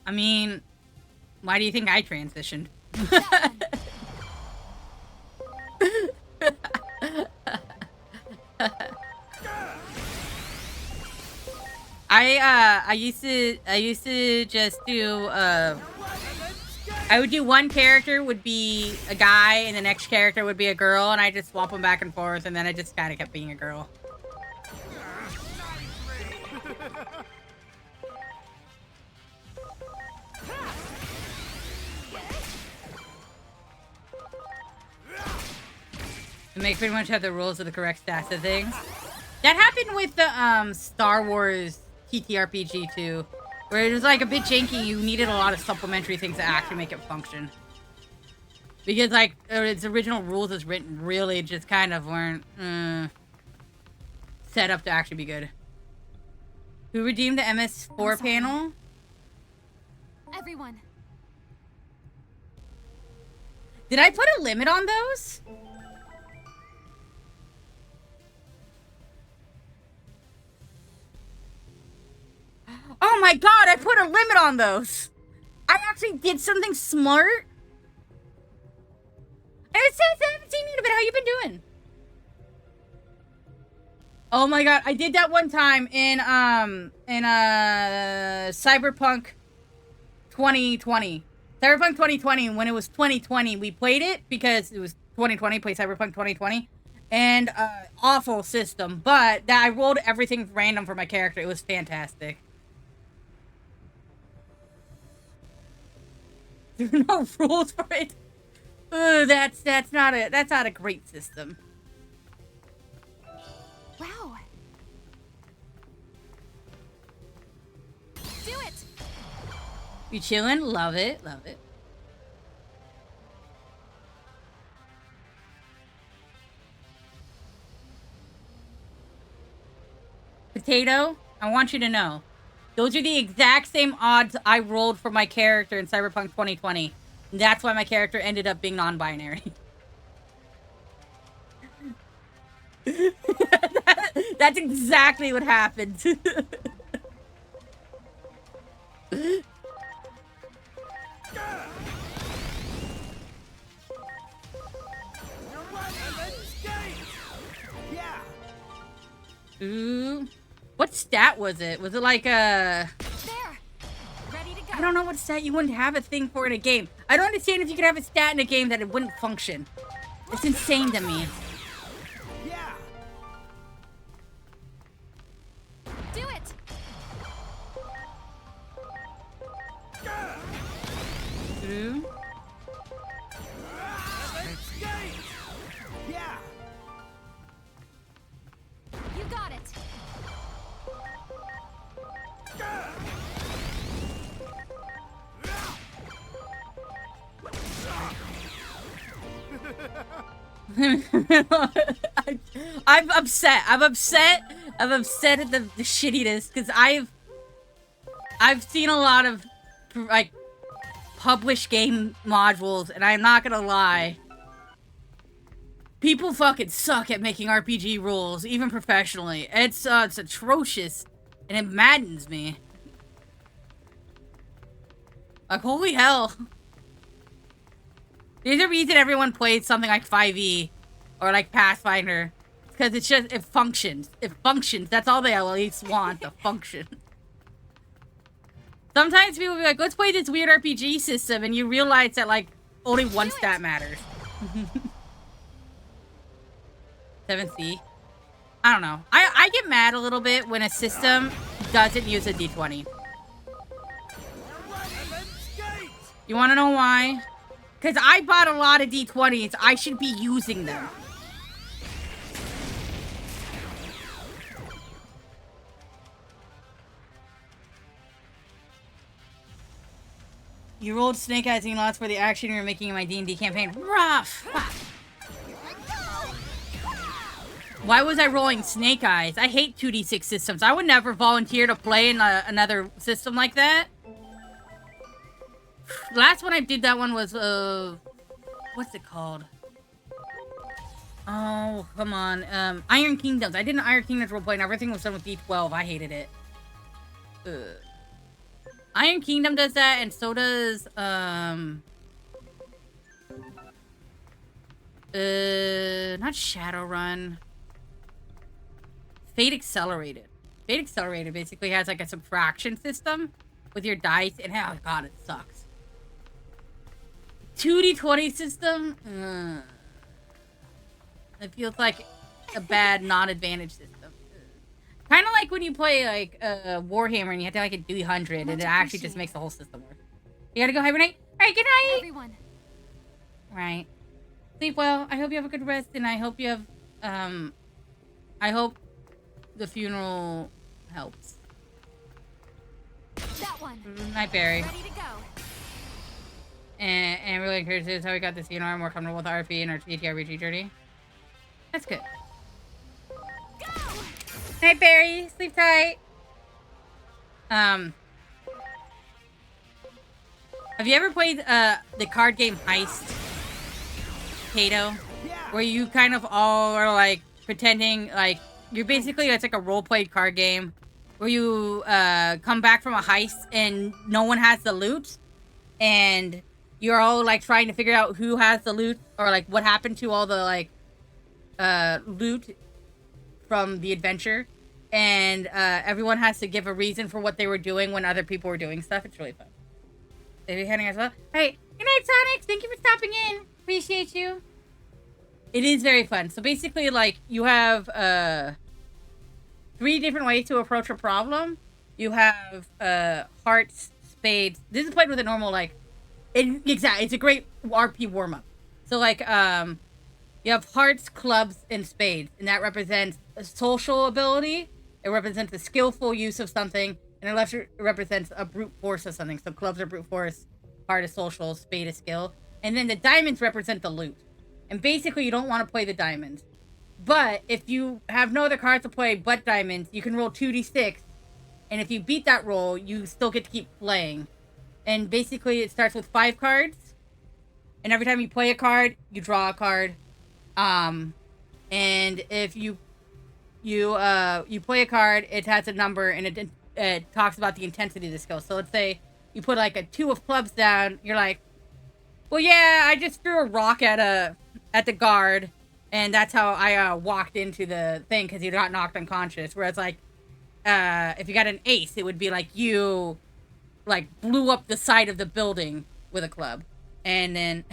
I mean, why do you think I transitioned? I used to just do, I would do one character would be a guy and the next character would be a girl and I just swap them back and forth and then I just kind of kept being a girl. To make pretty much have the rules of the correct stats of things. That happened with the Star Wars TTRPG too, where it was like a bit janky. You needed a lot of supplementary things to actually make it function. Because, like, its original rules as written really just kind of weren't set up to actually be good. Who redeemed the MS4 panel? Everyone. Did I put a limit on those? Oh my god, I put a limit on those! I actually did something smart. And it says I haven't seen you in a bit. How you been doing? Oh my god, I did that one time in Cyberpunk 2020. Cyberpunk 2020, when it was 2020, we played it because it was 2020, played Cyberpunk 2020. And awful system, but that I rolled everything random for my character. It was fantastic. There are no rules for it. That's not a great system. Wow. Do it. You chillin'? Love it, love it. Potato, I want you to know, those are the exact same odds I rolled for my character in Cyberpunk 2020. And that's why my character ended up being non-binary. That's exactly what happened. Yeah. Ooh. What stat was it? Was it like a... There. Ready to go. I don't know what stat you wouldn't have a thing for in a game. I don't understand if you could have a stat in a game that it wouldn't function. It's insane to me. Yeah. Do it. Ooh. Yeah. You got it. I'm upset. I'm upset at the shittiness because I've seen a lot of like published game modules, and I'm not gonna lie, people fucking suck at making RPG rules, even professionally. It's atrocious, and it maddens me. Like, holy hell. There's a reason everyone plays something like 5e or like Pathfinder. Because it's just, it functions. It functions. That's all they at least want, to function. Sometimes people will be like, let's play this weird RPG system, and you realize that, like, only one stat matters. 7C. I don't know. I get mad a little bit when a system doesn't use a D20. You want to know why? Because I bought a lot of D20s. I should be using them. You rolled Snake Eyes and lots for the action you were making in my D&D campaign. Rough! Why was I rolling Snake Eyes? I hate 2d6 systems. I would never volunteer to play in another system like that. Last one I did that one was, what's it called? Oh, come on. Iron Kingdoms. I did an Iron Kingdoms roleplay and everything was done with D12. I hated it. Iron Kingdom does that, and so does, not Shadowrun. Fate Accelerated. Fate Accelerated basically has like a subtraction system with your dice, and oh god, it sucks. 2d20 system? It feels like a bad non-advantage system. Kind of like when you play like Warhammer and you have to like a D100 and it actually just makes the whole system work. You gotta go hibernate? Alright, good night! Everyone. Right. Sleep well. I hope you have a good rest, and I hope you have, I hope the funeral helps. That one. Night, Barry. Ready to go. And I'm really encouraged. This is how we got this DNR more comfortable with RP and our TTRPG journey. That's good. Go! Night, Barry. Sleep tight. Have you ever played the card game Heist, Kato? Where you kind of all are like pretending like you're basically, it's like a role-played card game where you come back from a heist and no one has the loot, and you're all like trying to figure out who has the loot or like what happened to all the like loot from the adventure, and everyone has to give a reason for what they were doing when other people were doing stuff. It's really fun. They'll be heading as well. Hey, good night, Sonic. Thank you for stopping in. Appreciate you. It is very fun. So basically, like, you have 3 different ways to approach a problem. You have hearts, spades. This is played with a normal, like, exactly. It's a great RP warm-up. So, like, you have hearts, clubs, and spades, and that represents a social ability. It represents a skillful use of something, and it represents a brute force of something. So clubs are brute force, heart is social, spade is skill, and then the diamonds represent the loot. And basically, you don't want to play the diamonds. But if you have no other cards to play but diamonds, you can roll 2d6, and if you beat that roll, you still get to keep playing. And basically, it starts with 5 cards, and every time you play a card, you draw a card. And if you play a card, it has a number, and it talks about the intensity of the skill. So let's say you put like a 2 of clubs down, you're like, well, yeah, I just threw a rock at the guard, and that's how I walked into the thing because he got knocked unconscious. Whereas like, if you got an ace, it would be like you like blew up the side of the building with a club, and then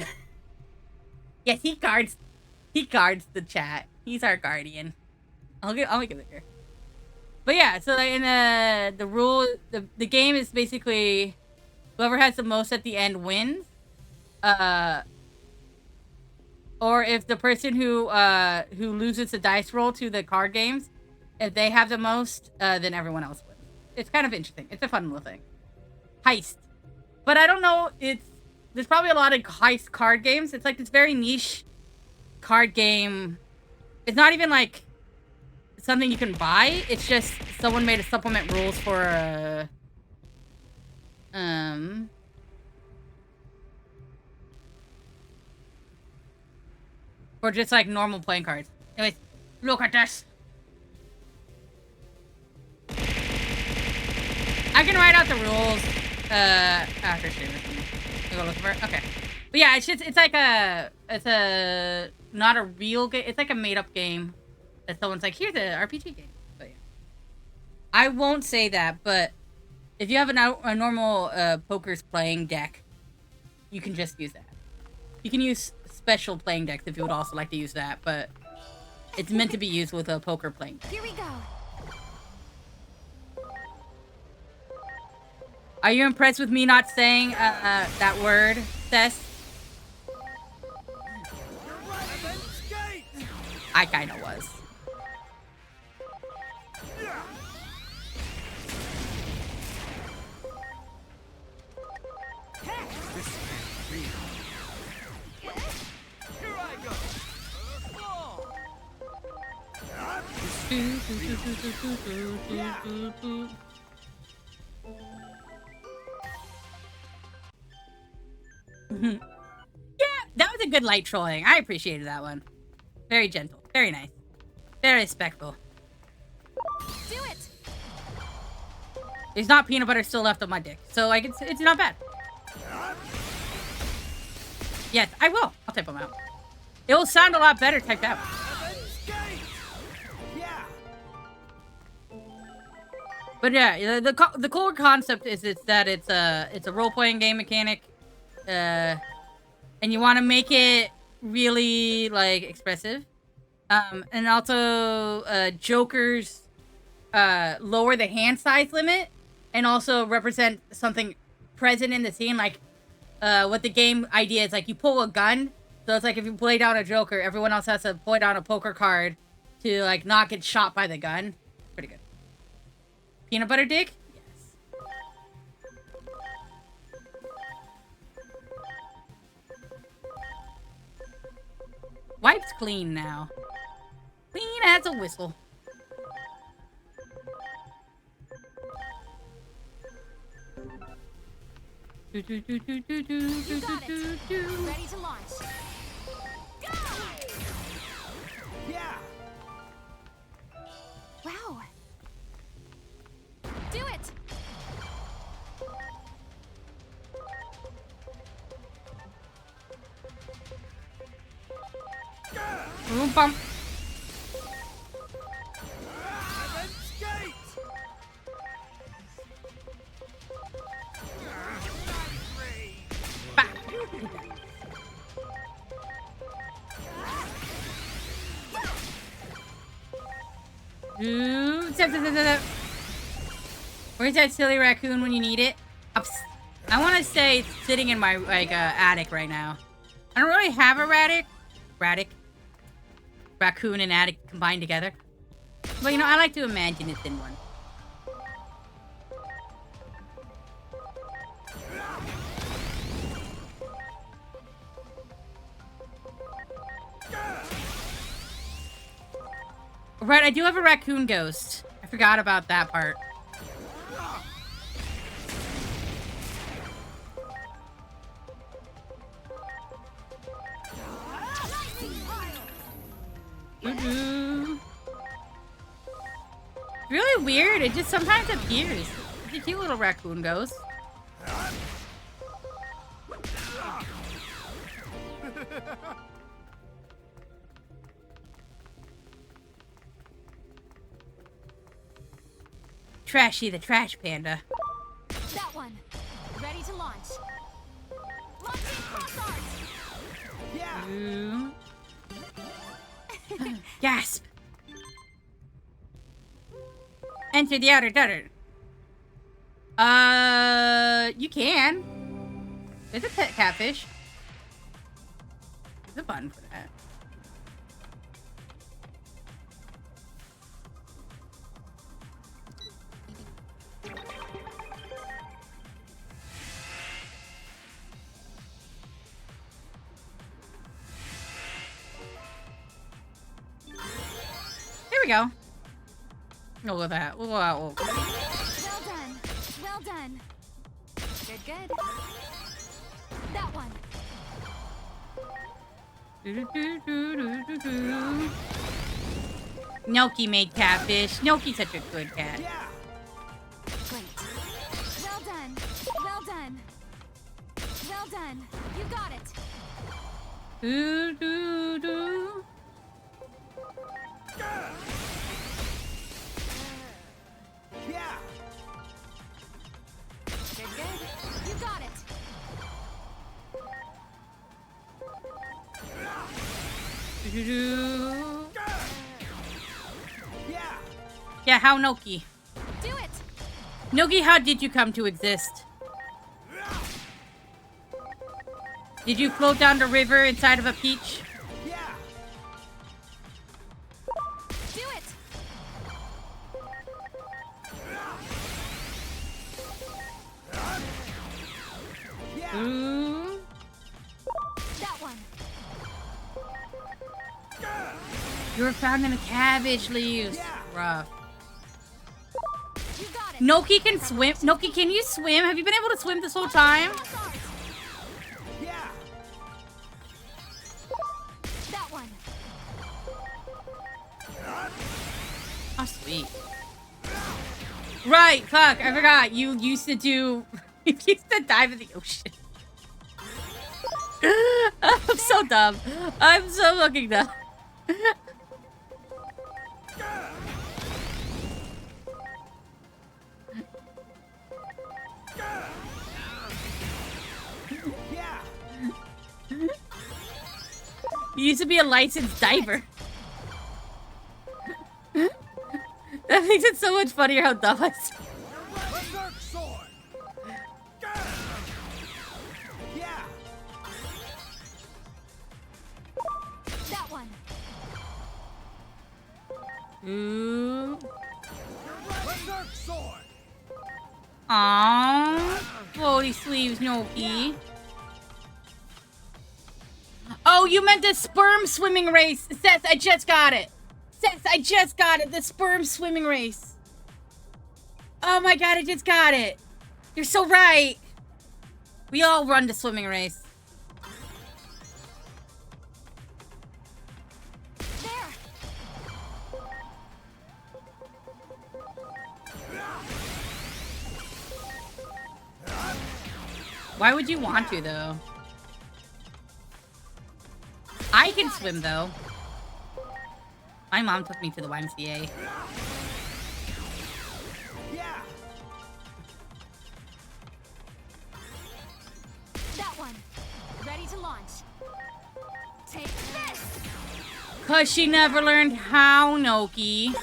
yes, he guards the chat. He's our guardian. I'll make it bigger. But yeah, so in the rule, the game is basically whoever has the most at the end wins. Or if the person who loses the dice roll to the card games, if they have the most, then everyone else wins. It's kind of interesting. It's a fun little thing. Heist. But I don't know, there's probably a lot of heist card games. It's like this very niche card game. It's not even like something you can buy. It's just someone made a supplement rules for for just like normal playing cards. Anyways, look at this. I can write out the rules after stream. You go look for it. Okay. But yeah, it's a not a real game. It's like a made up game that someone's like, here's an RPG game. But yeah, I won't say that. But if you have a normal poker's playing deck, you can just use that. You can use special playing decks if you would also like to use that, but it's meant to be used with a poker playing deck. Here we go. Are you impressed with me not saying that word, Seth? I kind of was. Here I go. Yeah, that was a good light trolling. I appreciated that one. Very gentle. Very nice. Very respectful. Do it. There's not peanut butter still left on my dick. So, like, it's not bad. Yes, I will. I'll type them out. It will sound a lot better typed out. But yeah, the core concept is that it's a role-playing game mechanic. And you want to make it really, like, expressive. And also, jokers lower the hand size limit and also represent something present in the scene. Like, what the game idea is, like, you pull a gun. So it's like if you play down a joker, everyone else has to play down a poker card to, like, not get shot by the gun. Pretty good. Peanut butter dick? Yes. Wipes clean now. Clean as a whistle. You got it. Ready to launch. Go! Yeah. Wow. Do it. Boom, bump. And then skate. Bah. Ooh, zap, zap, zap, zap. Where's that silly raccoon when you need it? I want to say it's sitting in my attic right now. I don't really have a raccoon and attic combined together. But you know, I like to imagine it's in one. Right, I do have a raccoon ghost. I forgot about that part. Really weird. It just sometimes appears. It's a cute little raccoon ghost. Trashy the trash panda. That one. Ready to launch. Launching cross arts. Yeah. Ooh. Gasp. Enter the outer gutter. You can. There's a pet catfish. There's a button for that. There we go. We'll go with that. We'll go out. Well done. Well done. Good, good. That one. Noki made catfish. Noki's such a good cat. Yeah. Great. Well done. Well done. Well done. You got it. Do, do, do. Yeah. Good, good. You got it. Do, do, do. Yeah. Yeah, how Noki? Do it. Noki, how did you come to exist? Did you float down the river inside of a peach? Yeah. Do it. Yeah. Ooh. That one. You were found in the cabbage leaves. Yeah. Rough. You got it. Noki can swim. Noki, can you swim? Have you been able to swim this whole time? Cross arts. Yeah. That one. Oh, sweet. Right, fuck, I forgot. You used to do... You used to dive in the ocean. I'm so dumb. I'm so fucking dumb. Yeah. You used to be a licensed diver. That makes it so much funnier how dumb I sound. Berserk sword. Yeah. That one. Ooh. Berserk sword. Aww. Floaty sleeves, Noki. Oh, you meant the sperm swimming race. Seth, I just got it. Seth, I just got it. The sperm swimming race. Oh my god, I just got it. You're so right. We all run the swimming race. There. Why would you want to, though? I can swim, though. My mom took me to the YMCA. Yeah. That one. Ready to launch. Take this. Cause she never learned how, Noki. There.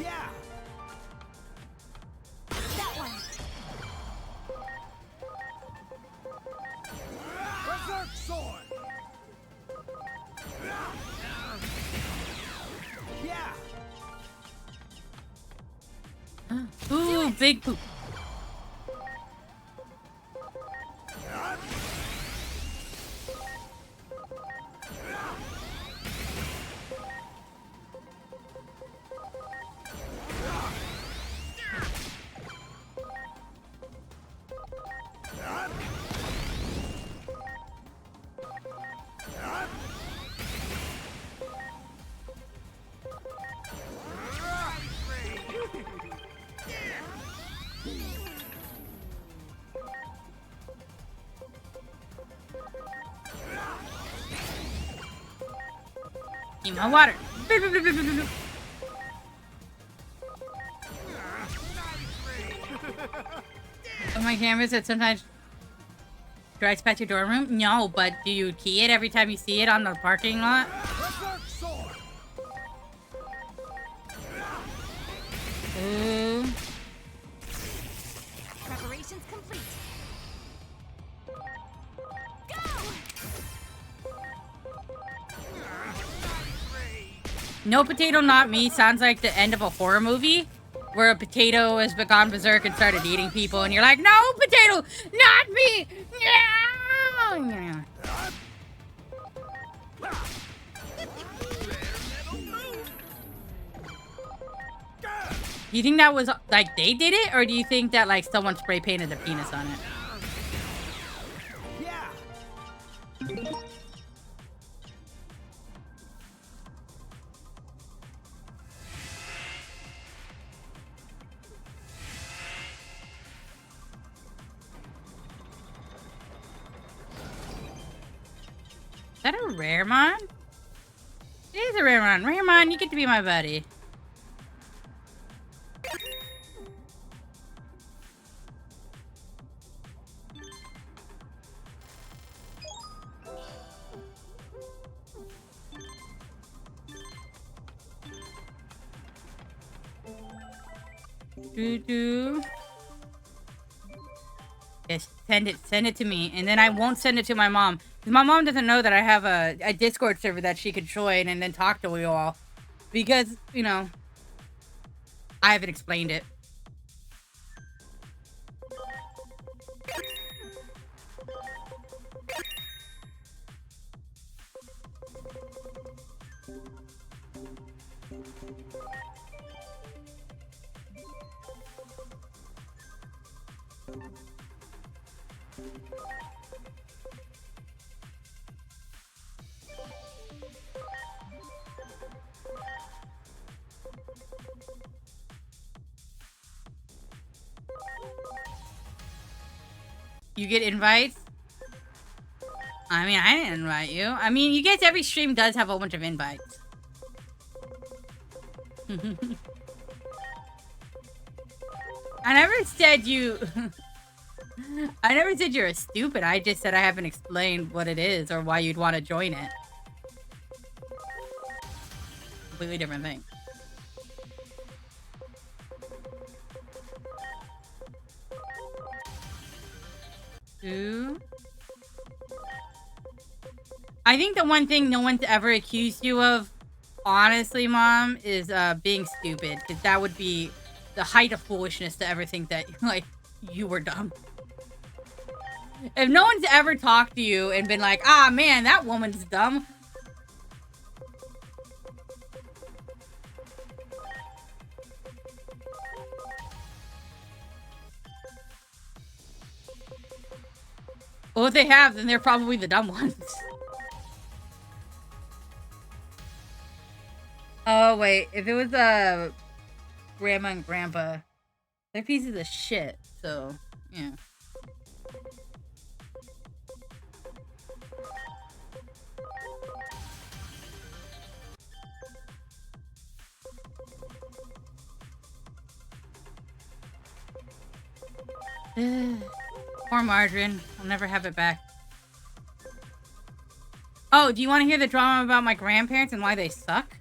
Yeah. That one. Berserk sword. Yeah. Ooh, big poop. Need my water. On my canvas, it sometimes drives past your dorm room. No, but do you key it every time you see it on the parking lot? Berserk sword. Ooh. Preparations complete. Go! No potato, not me sounds like the end of a horror movie where a potato has gone berserk and started eating people, and you're like, no, potato, not me! Yeah. Do you think that was, like, they did it? Or do you think that, like, someone spray painted a penis on it? Yeah. Is that a rare mon? It is a rare mon. Rare mon, you get to be my buddy. Doo-doo. Yes, send it to me, and then I won't send it to my mom. 'Cause my mom doesn't know that I have a Discord server that she could join and then talk to you all. Because, you know, I haven't explained it. You get invites? I mean, I didn't invite you. I mean, you guys, every stream does have a whole bunch of invites. I never said you... I never said you're a stupid. I just said I haven't explained what it is or why you'd want to join it. Completely different thing. Ooh. I think the one thing no one's ever accused you of, honestly, Mom, is being stupid. Because that would be the height of foolishness to ever think that, like, you were dumb. If no one's ever talked to you and been like, ah, man, that woman's dumb. Well, if they have, then they're probably the dumb ones. Oh, wait. If it was, grandma and grandpa, they're pieces of shit, so, yeah. Poor Margarine. I'll never have it back. Oh, do you want to hear the drama about my grandparents and why they suck?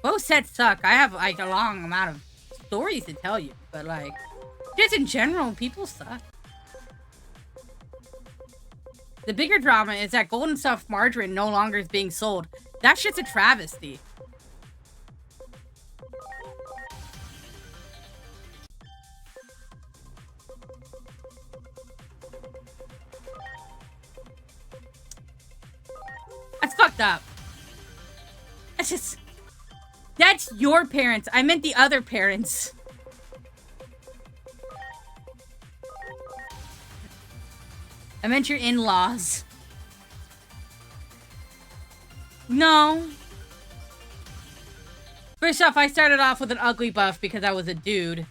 Both sets suck. I have, like, a long amount of stories to tell you, but, like, just in general, people suck. The bigger drama is that Golden Stuff margarine no longer is being sold. That shit's a travesty. That's fucked up. That's just... That's your parents. I meant the other parents. I meant your in-laws. No. First off, I started off with an ugly buff because I was a dude.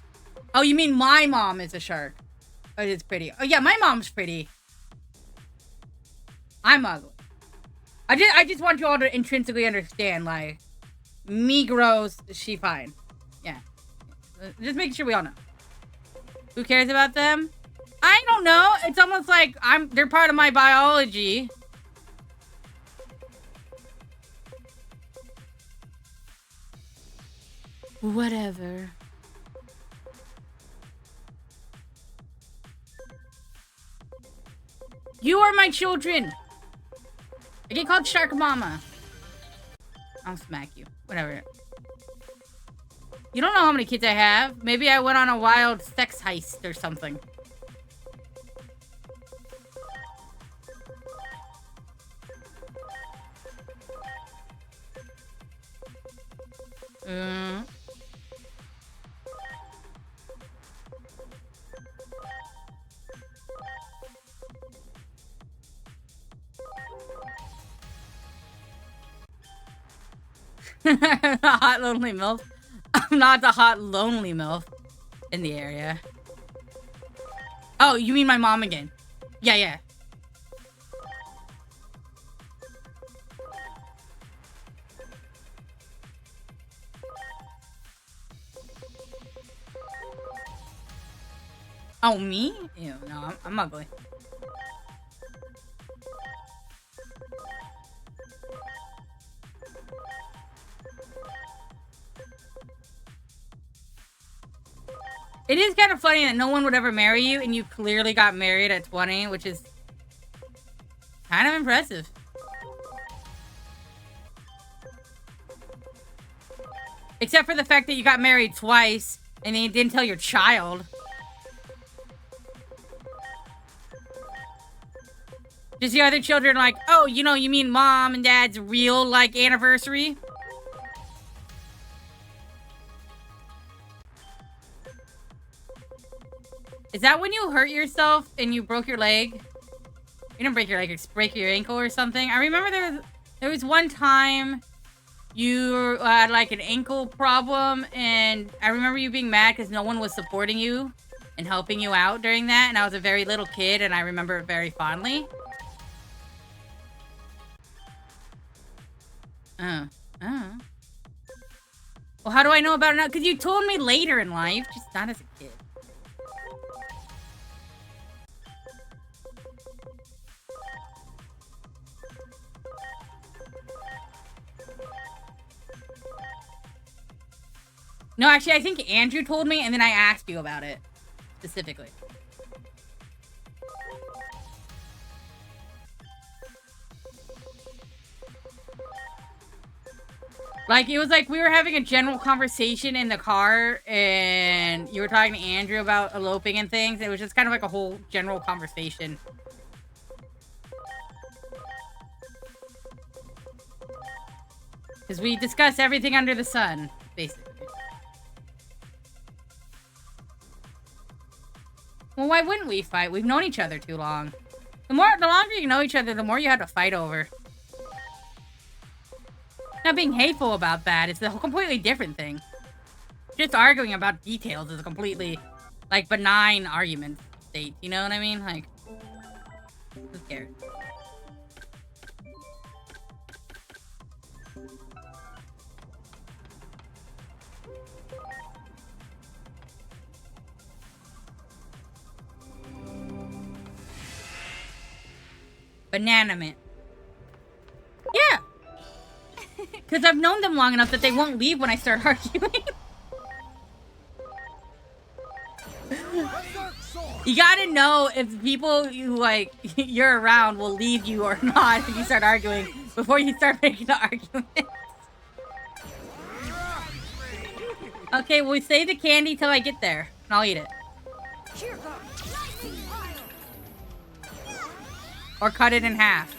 Oh, you mean my mom is a shark? Oh, it's pretty. Oh, yeah, my mom's pretty. I'm ugly. I just want you all to intrinsically understand, like, me gross, she fine. Yeah. Just making sure we all know. Who cares about them? I don't know. It's almost like they're part of my biology. Whatever. You are my children. I get called Shark Mama. I'll smack you. Whatever. You don't know how many kids I have. Maybe I went on a wild sex heist or something. The hot lonely MILF. I'm not the hot lonely MILF in the area. Oh, you mean my mom again? Yeah, yeah. Oh, me? Ew, no, I'm ugly. It is kind of funny that no one would ever marry you, and you clearly got married at 20, which is kind of impressive. Except for the fact that you got married twice, and then you didn't tell your child. Just the other children like, oh, you know, you mean mom and dad's real, like, anniversary? Is that when you hurt yourself and you broke your leg? You didn't break your leg, it's break your ankle or something. I remember there was one time you had like an ankle problem, and I remember you being mad because no one was supporting you and helping you out during that, and I was a very little kid, and I remember it very fondly. Well, how do I know about it now? Because you told me later in life, just not as a kid. No, actually, I think Andrew told me, and then I asked you about it, specifically. Like, it was like we were having a general conversation in the car, and you were talking to Andrew about eloping and things. It was just kind of like a whole general conversation. Because we discuss everything under the sun, basically. Well, why wouldn't we fight? We've known each other too long. The longer you know each other, the more you have to fight over. Not being hateful about that, it's a completely different thing. Just arguing about details is a completely, like, benign argument state. You know what I mean? Like, who cares? Banana mint. Yeah! Because I've known them long enough that they won't leave when I start arguing. You gotta know if people you like you're around will leave you or not if you start arguing before you start making the argument. Okay, well, we save the candy till I get there, and I'll eat it. Or cut it in half.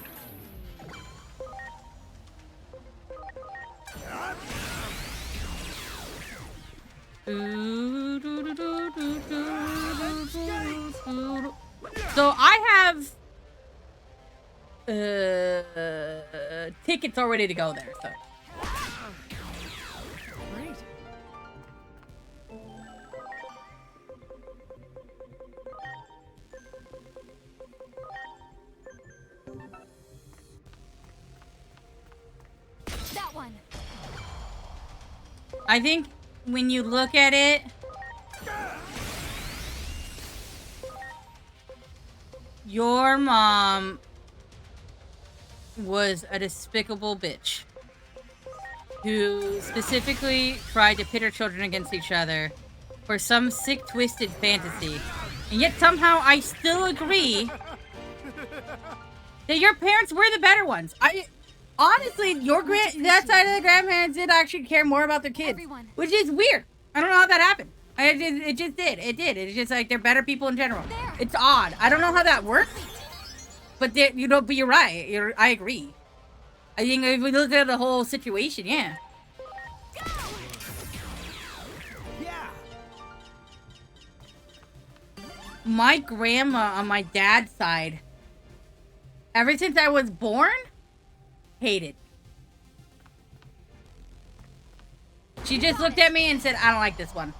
So I have tickets all ready to go there, so. Great. That one. I think when you look at it, your mom was a despicable bitch who specifically tried to pit her children against each other for some sick, twisted fantasy. And yet somehow I still agree that your parents were the better ones. Honestly, that side of the grandparents did actually care more about their kids, Everyone. which is weird. I don't know how that happened. It just did. It did. It's just like they're better people in general. There. It's odd. I don't know how that works, but but you're right. I agree. I think if we look at the whole situation, yeah. Yeah. My grandma on my dad's side, ever since I was born, hated. She just looked at me and said, I don't like this one.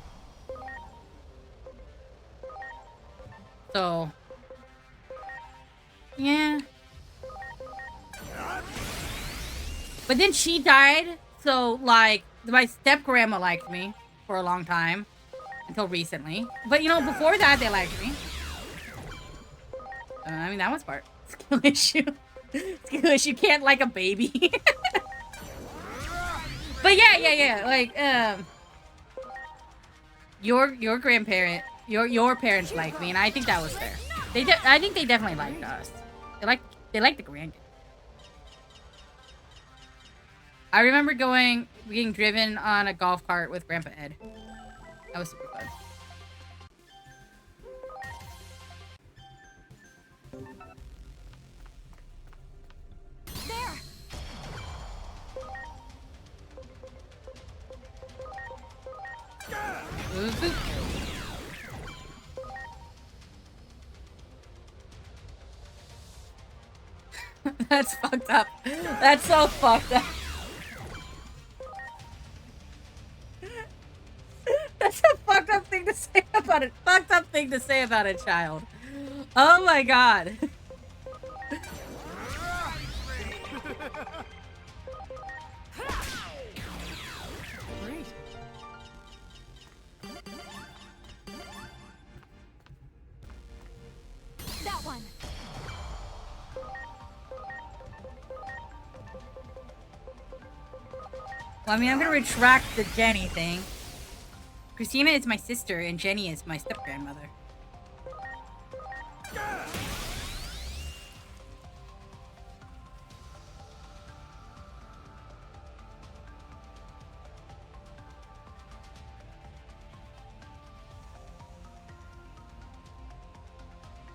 So, yeah. But then she died, so, like, my step-grandma liked me for a long time. Until recently. But, you know, before that, they liked me. I mean, that was part. Skill issue. Skill issue. Can't like a baby. But yeah. Like, your grandparent, your parents liked me, and I think that was fair. I think they definitely liked us. They liked the grandkids. I remember being driven on a golf cart with Grandpa Ed. That was super fun. There. Ooh. That's fucked up. That's so fucked up. That's a fucked up thing to say about it. Fucked up thing to say about a child. Oh my god. Great. That one. Well, I mean, I'm gonna retract the Jenny thing. Christina is my sister, and Jenny is my step-grandmother.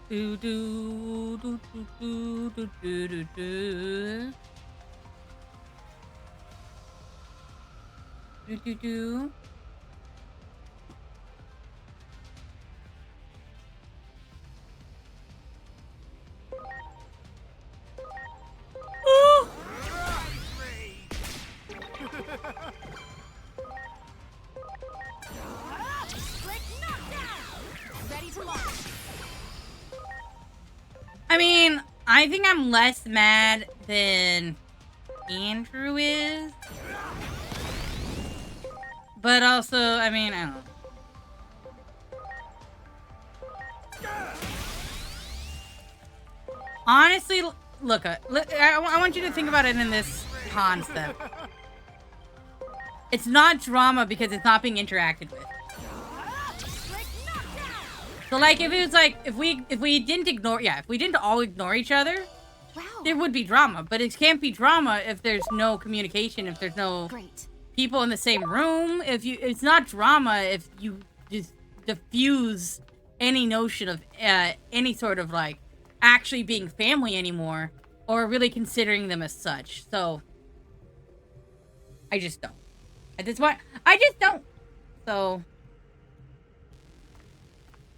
Do do do do do do do do do. Do do do. Ooh. Slick knockdown! Ready to launch. I mean, I think I'm less mad than Andrew is. But also, I mean, I don't know. Honestly, look, I want you to think about it in this concept. It's not drama because it's not being interacted with. So, like, if it was like, if we didn't ignore, if we didn't all ignore each other, Wow. there would be drama. But it can't be drama if there's no communication, if there's no Great. people in the same room. It's not drama if you just diffuse any notion of any sort of like actually being family anymore or really considering them as such. So I just don't. At this point, I just don't. So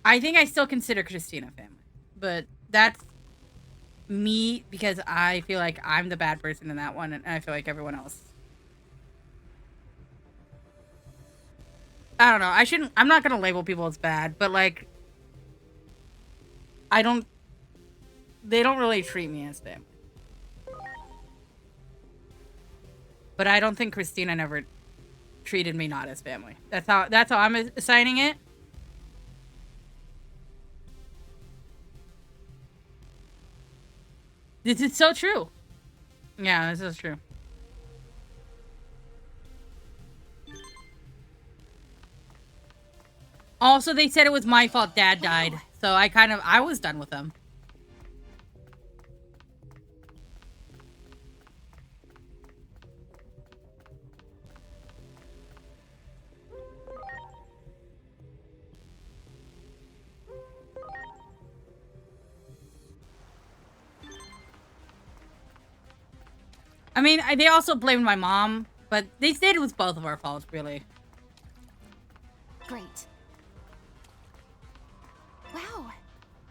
I think I still consider Christina family, but that's me because I feel like I'm the bad person in that one, and I feel like everyone else. I don't know. I'm not gonna label people as bad, but like, they don't really treat me as family. But I don't think Christina never treated me not as family. That's how I'm assigning it. This is so true. Yeah, this is true. Also, they said it was my fault Dad died. So I was done with them. I mean, they also blamed my mom, but they said it was both of our faults, really. Great. Wow.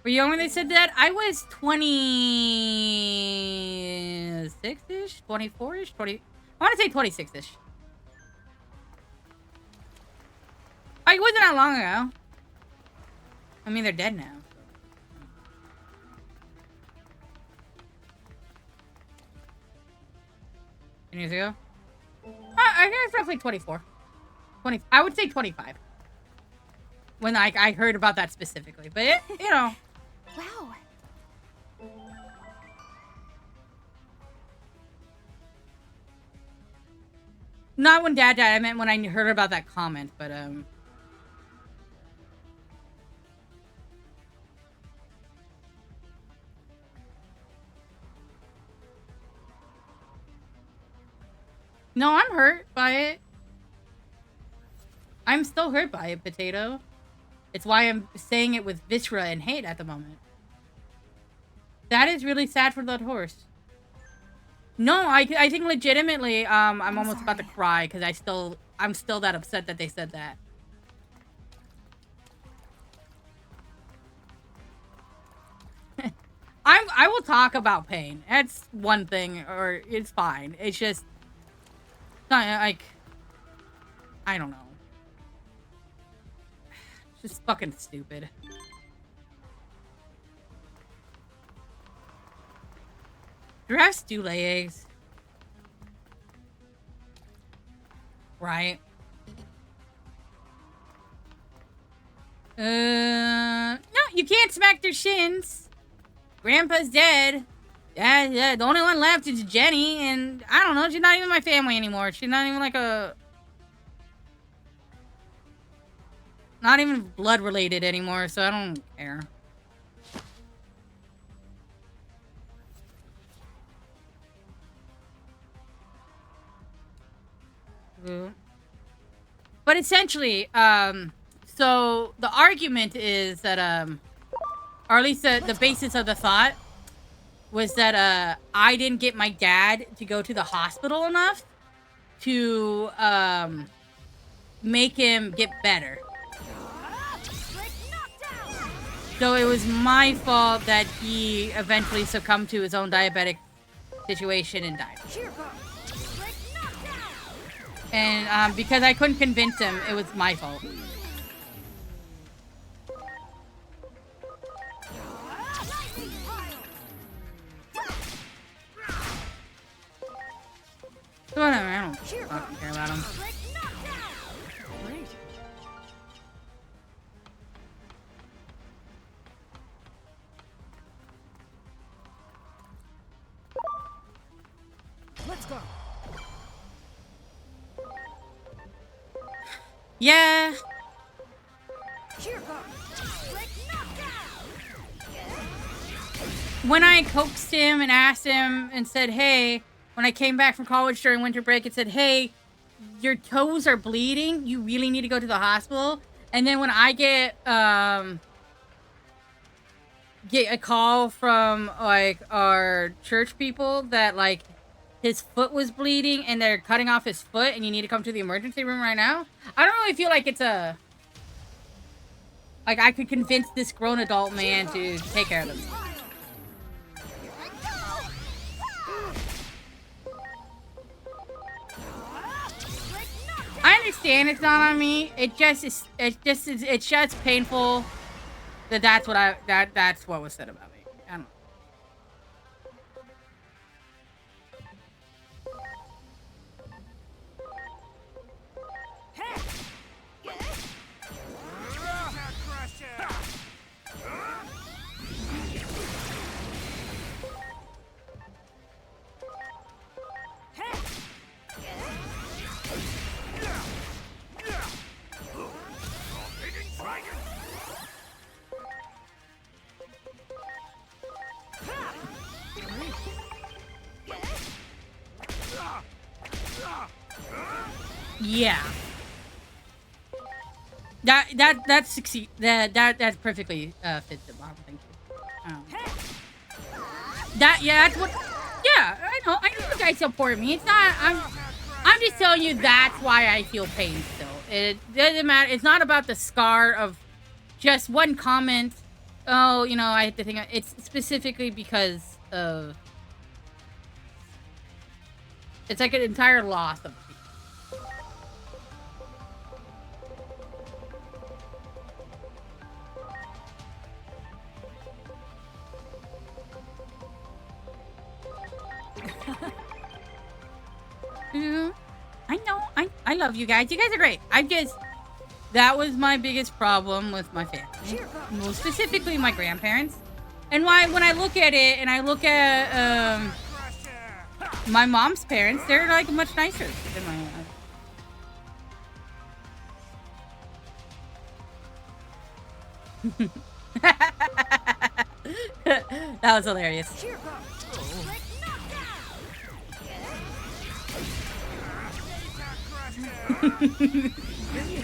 Were you young when they said that? I was 26-ish? 24-ish? 20... I want to say 26-ish. Oh, it wasn't that long ago. I mean, they're dead now. 10 years ago? I think it's roughly 24. 20. I would say 25. When I heard about that specifically. But, you know. Wow. Not when Dad died. I meant when I heard about that comment. But, no, I'm hurt by it. I'm still hurt by it, Potato. It's why I'm saying it with viscera and hate at the moment. That is really sad for that horse. No, I think legitimately, I'm almost about to cry because I'm still that upset that they said that. I will talk about pain. That's one thing, or it's fine. It's just not like I don't know. It's just fucking stupid. Giraffes do lay eggs. Right. No, you can't smack their shins. Grandpa's dead. Yeah, the only one left is Jenny, and I don't know, she's not even my family anymore. She's not even like not even blood related anymore, so I don't care. But essentially, so the argument is that, or at least the basis of the thought was that I didn't get my dad to go to the hospital enough to make him get better. So it was my fault that he eventually succumbed to his own diabetic situation and died. And because I couldn't convince him, it was my fault. Whatever, I don't fucking care about him. Great. Let's go. Yeah. When I coaxed him and asked him and said, hey, when I came back from college during winter break, it said, hey, your toes are bleeding. You really need to go to the hospital. And then when I get a call from like our church people that like his foot was bleeding and they're cutting off his foot and you need to come to the emergency room right now. I don't really feel like it's a like I could convince this grown adult man to take care of him. I understand it's not on me. It's just painful that that's what was said about me. I don't know. Yeah. That succeed. That perfectly fits the bomb. Thank you. That's what. Yeah, I know you guys support me. It's not. I'm just telling you that's why I feel pain still. It doesn't matter. It's not about the scar of just one comment. Oh, you know, I have to think. It's specifically because of. It's like an entire loss of. I know. I love you guys. You guys are great. That was my biggest problem with my family. Well, specifically my grandparents. And why when I look at it and I look at my mom's parents, they're like much nicer than my That was hilarious.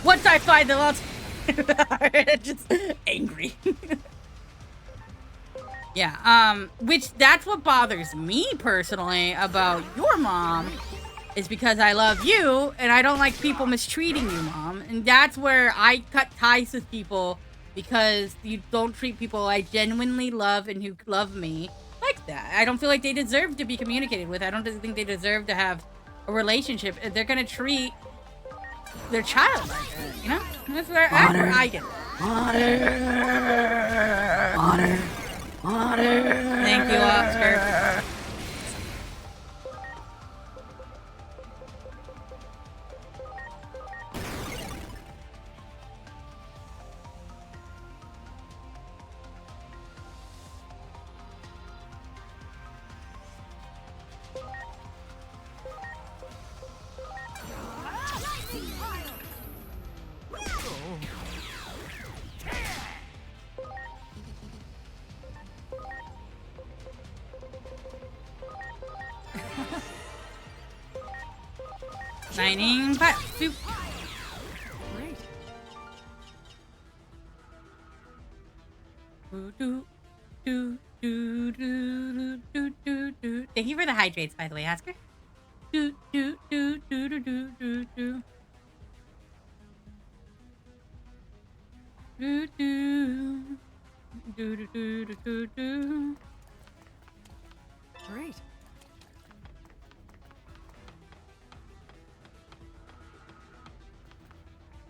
Once I find the lost, just angry. Yeah, which that's what bothers me personally about your mom is because I love you and I don't like people mistreating you, Mom. And that's where I cut ties with people because you don't treat people I genuinely love and who love me like that. I don't feel like they deserve to be communicated with. I don't think they deserve to have a relationship. They're gonna treat their child like that, you know? That's where I get it. Water. Thank you, Oscar. Shining fire. Boop. Thank you for the hydrates, by the way, Oscar. Do do do do do do do do. Do do do do do do do. Great.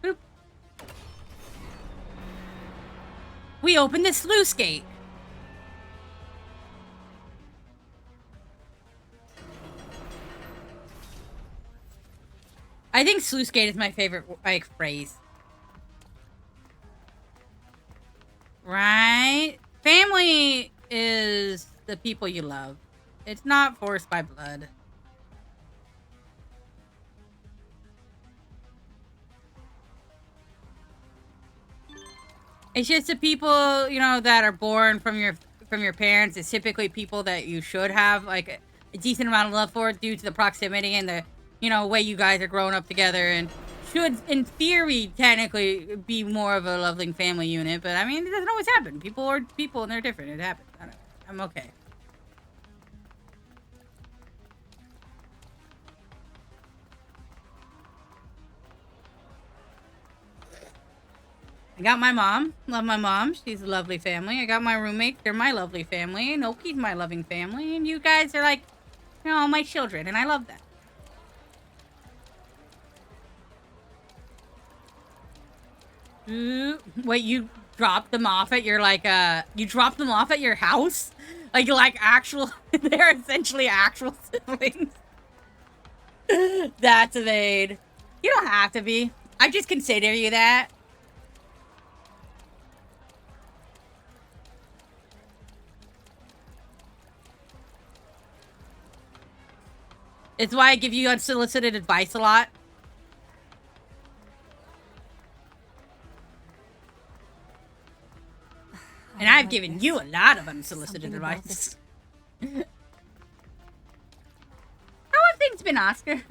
Boop. We opened the sluice gate. I think sluice gate is my favorite like phrase. Right? Family is the people you love. It's not forced by blood. It's just the people, you know, that are born from your parents. It's typically people that you should have like a decent amount of love for due to the proximity and the, you know, way you guys are growing up together, and should, in theory, technically be more of a loving family unit. But I mean, it doesn't always happen. People are people, and they're different. It happens. I don't know. I'm okay. I got my mom. Love my mom. She's a lovely family. I got my roommates. They're my lovely family. And Oki's my loving family. And you guys are like, you know, my children. And I love that. Ooh, wait, you dropped them off at your, like, you dropped them off at your house? Like actual, they're essentially actual siblings. That's evade. You don't have to be. I just consider you that. It's why I give you unsolicited advice a lot. And I've given you a lot of unsolicited advice. How have things been, Oscar?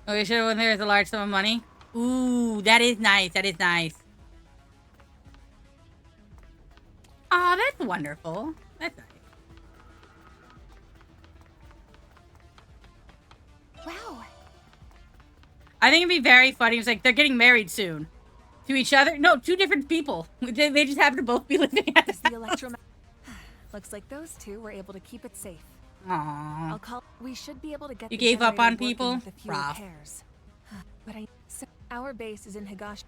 Oh, you should have when there is a large sum of money. Ooh, that is nice. That is nice. Oh, that's wonderful. That's nice. Wow. I think it'd be very funny. It's like they're getting married soon. To each other? No, two different people. They just happen to both be living at The electro. Looks like those two were able to keep it safe. Aww. I'll call. We should be able to get. You the gave up generator on working people? with a few Rough. repairs. But so our base is in Higashi.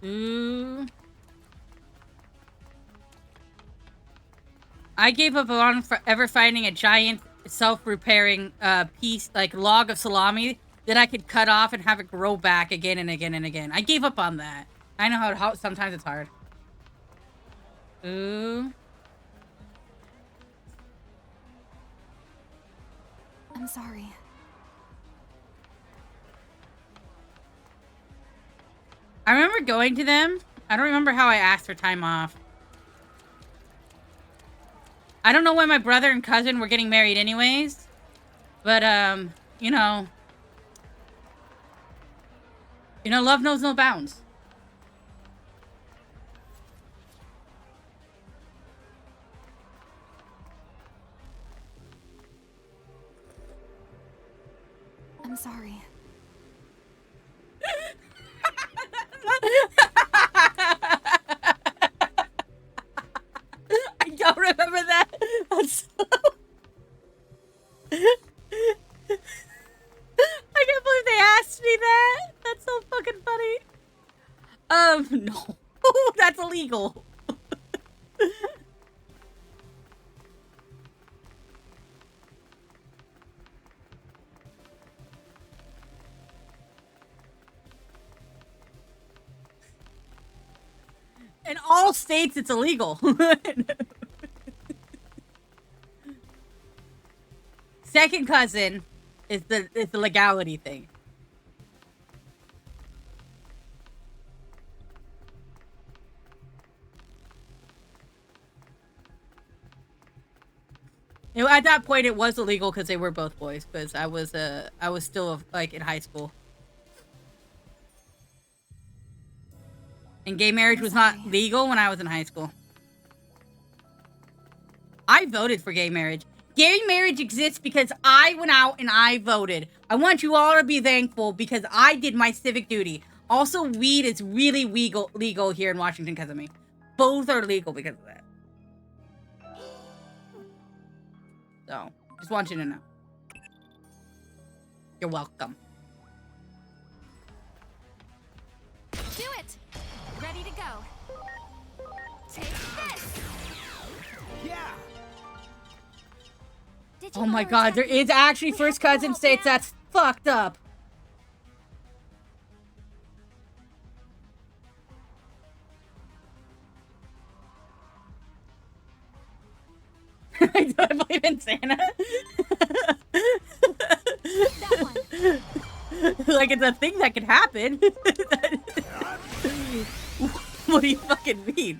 Ooh. I gave up on ever finding a giant self-repairing piece, like log of salami, that I could cut off and have it grow back again and again and again. I gave up on that. I know how sometimes it's hard. Ooh. I'm sorry. I remember going to them. I don't remember how I asked for time off. I don't know when my brother and cousin were getting married anyways. But, you know, love knows no bounds. I'm sorry. I don't remember that. I'm so... I can't believe they asked me that. That's so fucking funny. No. That's illegal. In all states, it's illegal. Second cousin is the legality thing. At that point, it was illegal because they were both boys. Because I was still like in high school, and gay marriage was not legal when I was in high school. I voted for gay marriage. Gay marriage exists because I went out and I voted. I want you all to be thankful because I did my civic duty. Also, weed is really legal here in Washington because of me. Both are legal because of that. So, just want you to know. You're welcome. Do it! Ready to go. Take this! Yeah! Oh my god, there is actually first cousin states. That's fucked up. Do I believe in Santa? That one. Like it's a thing that could happen. What do you fucking mean?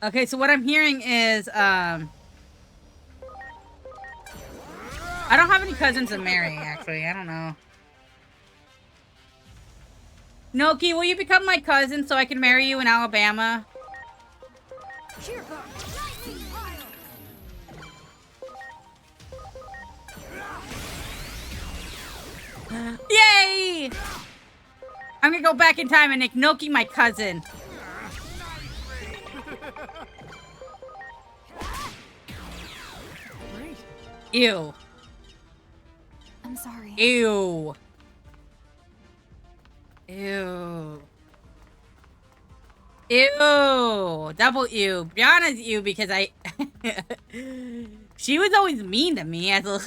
Okay, so what I'm hearing is, I don't have any cousins to marry, actually. I don't know. Noki, will you become my cousin so I can marry you in Alabama? Here goes. Lightning pile. Yay! I'm gonna go back in time and make Noki my cousin. Ew. I'm sorry. Ew. Ew. Ew. Double ew. Brianna's ew because she was always mean to me as a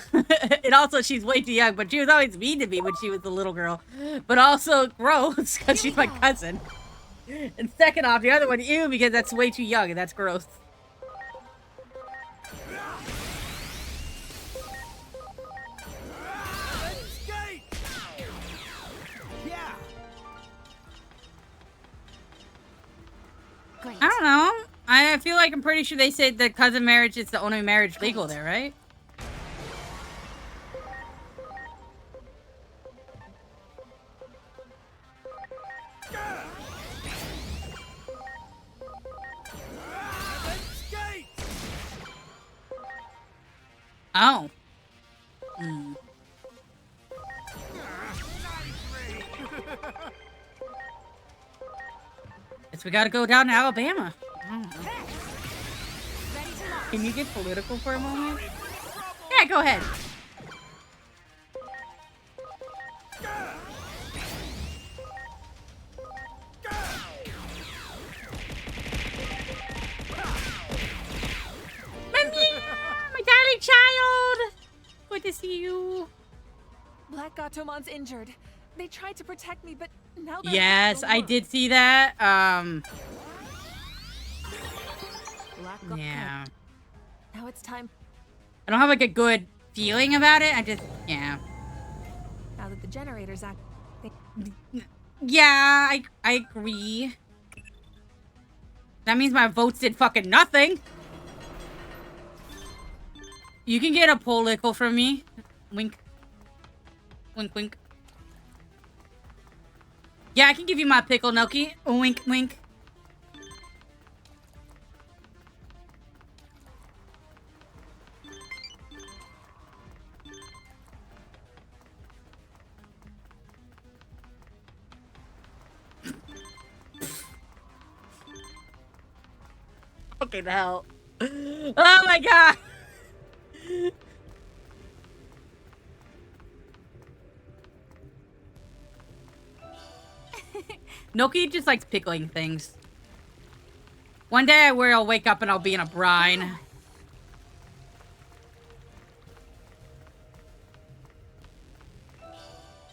and also she's way too young, but she was always mean to me when she was a little girl. But also gross because she's my cousin. And second off, the other one, ew, because that's way too young and that's gross. Great. I don't know. I feel like I'm pretty sure they said that cousin marriage is the only marriage legal there, right? Oh. Hmm. Guess we gotta go down to Alabama. Can you get political for a moment? Yeah, go ahead. My darling child! Good to see you. Black Gatomon's injured. They tried to protect me, but now they're Yes, I did see that. Yeah. Now it's time. I don't have like a good feeling about it. I just, yeah. Now that the generators act. Yeah, I agree. That means my votes did fucking nothing. You can get a political from me. Wink. Wink, wink. Yeah, I can give you my pickle, Noki. Wink, wink. Fucking hell. Oh my god. Noki just likes pickling things. One day I'll wake up and I'll be in a brine.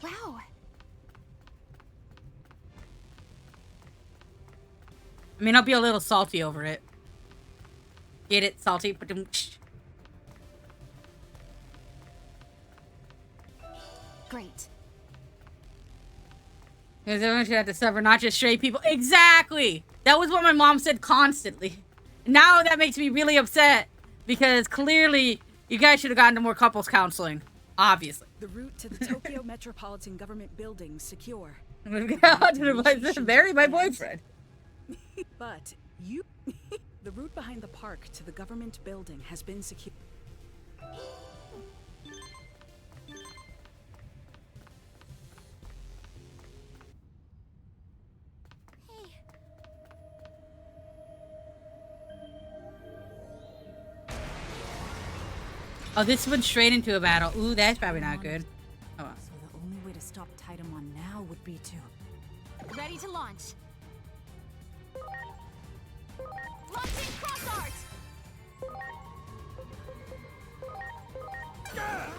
Wow. I mean, I'll be a little salty over it. Get it? Salty? Great. Because everyone should have to suffer, not just straight people. Exactly! That was what my mom said constantly. Now that makes me really upset. Because clearly, you guys should have gotten to more couples counseling. Obviously. The route to the Tokyo Metropolitan Government Building secure. Marry my boyfriend. But you... The route behind the park to the government building has been secured. Oh, this went straight into a battle. Ooh, that's probably not good. Oh, well. So the only way to stop Titamon now would be to... Ready to launch. Launching cross art. Yeah!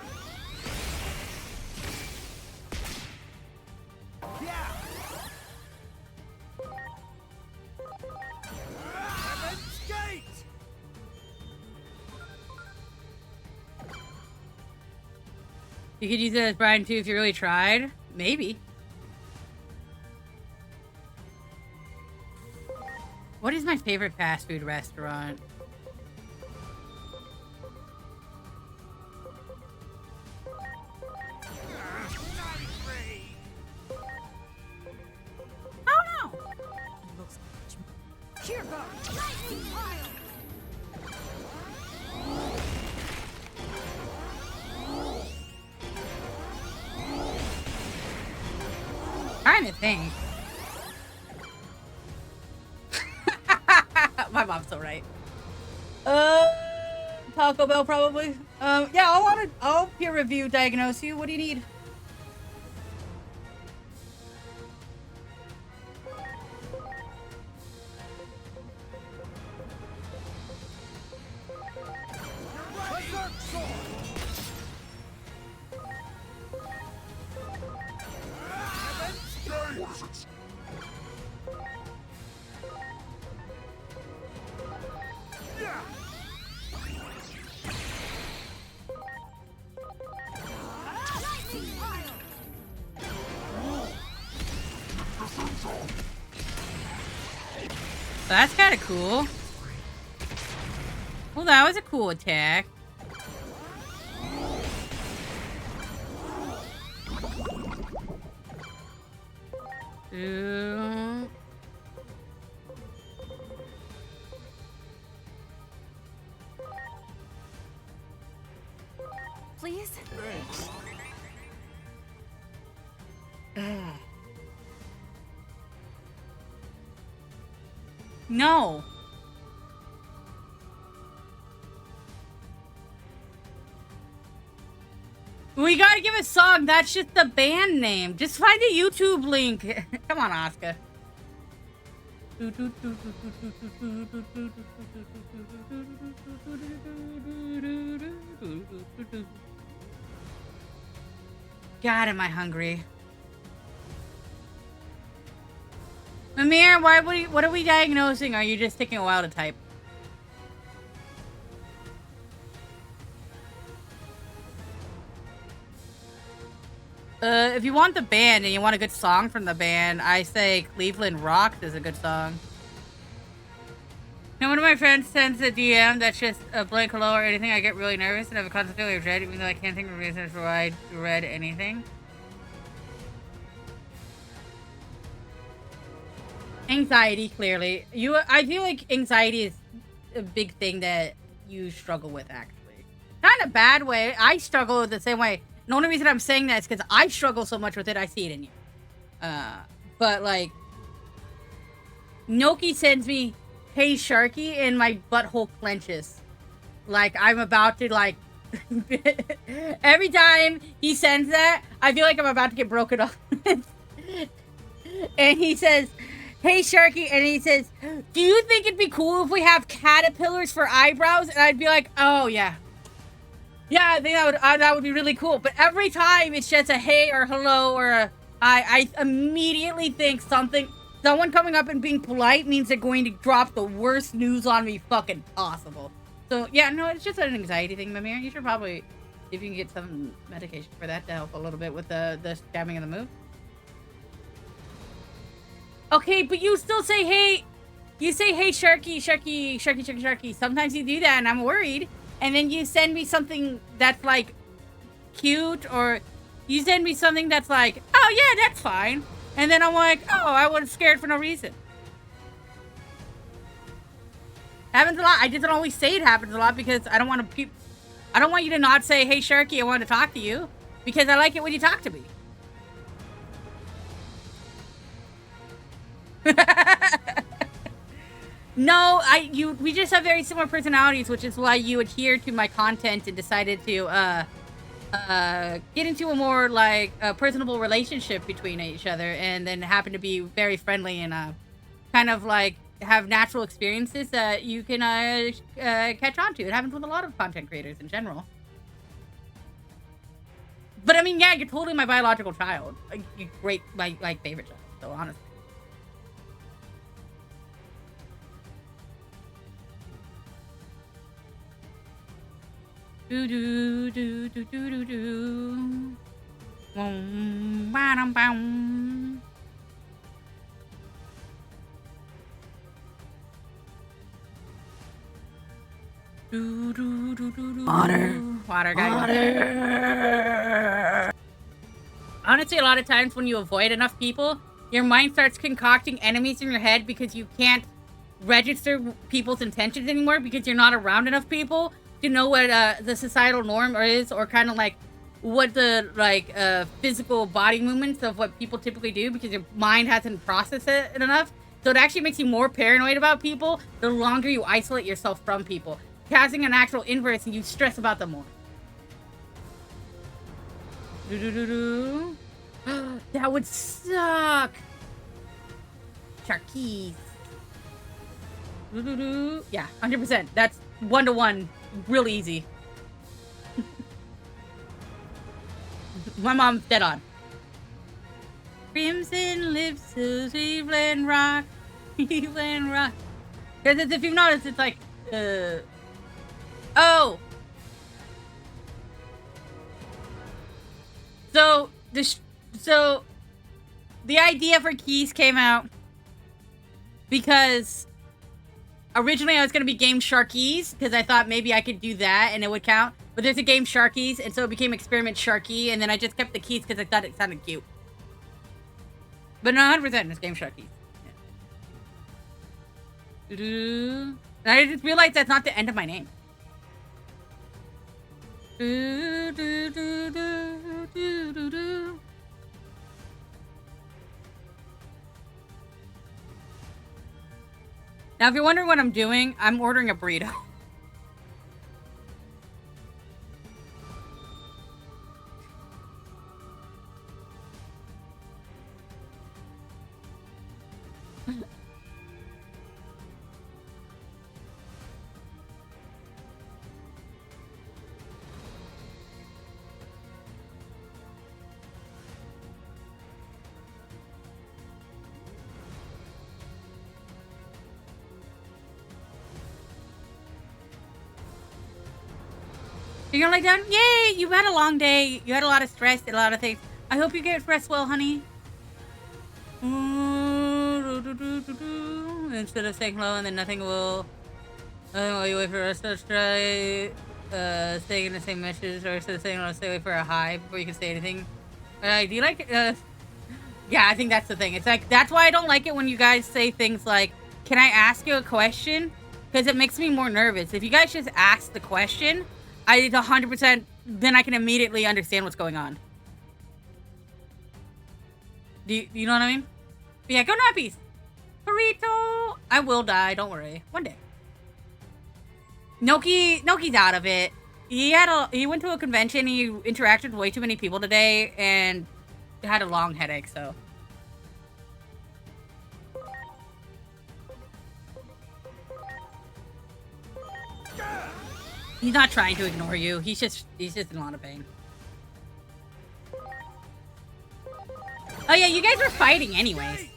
Heaven's Gate! You could use it as Brian too if you really tried. Maybe. What is my favorite fast food restaurant? Oh no! It looks... Here goes. Lightning pile. Trying to think. My mom's so right. Taco Bell probably. Yeah, I'll peer review diagnose you. What do you need? Berserk Sword! Heaven's Gate! Yeah! Lightning pile. That's kind of cool. Well, that was a cool attack. Ooh. Please. Thanks. No. We gotta give a song. That's just the band name. Just find the YouTube link. Come on, Oscar. God, am I hungry? Amir, what are we diagnosing? Are you just taking a while to type? If you want the band and you want a good song from the band, I say Cleveland Rocks is a good song. Now, one of my friends sends a DM that's just a blank hello or anything. I get really nervous and have a constant feeling of dread, even though I can't think of reasons for why I dread anything. Anxiety, clearly. I feel like anxiety is a big thing that you struggle with, actually. Not in a bad way. I struggle the same way. The only reason I'm saying that is because I struggle so much with it, I see it in you. But, like, Noki sends me, "Hey, Sharky," and my butthole clenches. Like, I'm about to, like... Every time he sends that, I feel like I'm about to get broken off. And he says, "Hey, Sharky," and he says, "Do you think it'd be cool if we have caterpillars for eyebrows?" And I'd be like, "Oh, yeah. Yeah, I think that would be really cool." But every time it's just a hey or hello or a I immediately think someone coming up and being polite means they're going to drop the worst news on me fucking possible. So, yeah, no, it's just an anxiety thing, Mimir. You should probably, if you can get some medication for that to help a little bit with the scamming of the move. Okay, but you still say, hey... You say, hey, Sharky, Sharky, Sharky, Sharky, Sharky. Sometimes you do that, and I'm worried. And then you send me something that's, like, cute, or you send me something that's like, oh, yeah, that's fine. And then I'm like, oh, I was scared for no reason. Happens a lot. I didn't always say it happens a lot because I don't want to... I don't want you to not say, hey, Sharky, I want to talk to you. Because I like it when you talk to me. No, we just have very similar personalities, which is why you adhere to my content and decided to get into a more like personable relationship between each other, and then happen to be very friendly and kind of like have natural experiences that you can catch on to. It happens with a lot of content creators in general. But I mean, yeah, you're totally my biological child. You're great, my favorite child. So honestly. Do do do do do do do. Ba-dum bum. Do do do do do. Water. Water, guys. Water. Honestly, a lot of times when you avoid enough people, your mind starts concocting enemies in your head because you can't register people's intentions anymore because you're not around enough people to know what the societal norm is, or kind of like what the physical body movements of what people typically do, because your mind hasn't processed it enough. So it actually makes you more paranoid about people the longer you isolate yourself from people, causing an actual inverse, and you stress about them more. That would suck. Sharkies. Yeah, 100%. That's 1-to-1. Real easy. My mom's dead on. Crimson lips, Cleveland rock, Cleveland rock. Because if you've noticed, it's like, oh. So the idea for keys came out because originally I was going to be game Sharkies, because I thought maybe I could do that and it would count. But there's a game Sharkies, and so it became Experiment Sharky, and then I just kept the keys because I thought it sounded cute. But no, 100% it's game Sharkies. Yeah. And I just realized that's not the end of my name. Now, if you're wondering what I'm doing, I'm ordering a burrito. You're gonna lay down? Yay! You had a long day. You had a lot of stress, a lot of things. I hope you get rest well, honey. Instead of saying hello and then nothing will... while you wait for us to try staying in the same message, or instead of saying hello, stay away for a hi before you can say anything. Do you like... yeah, I think that's the thing. It's like, that's why I don't like it when you guys say things like, can I ask you a question? Because it makes me more nervous. If you guys just ask the question... 100%, then I can immediately understand what's going on. Do you know what I mean? But yeah, go nappies. Burrito. I will die, don't worry. One day. Noki's out of it. He went to a convention, he interacted with way too many people today, and had a long headache, so. He's not trying to ignore you. He's just in a lot of pain. Oh yeah, you guys were fighting anyways.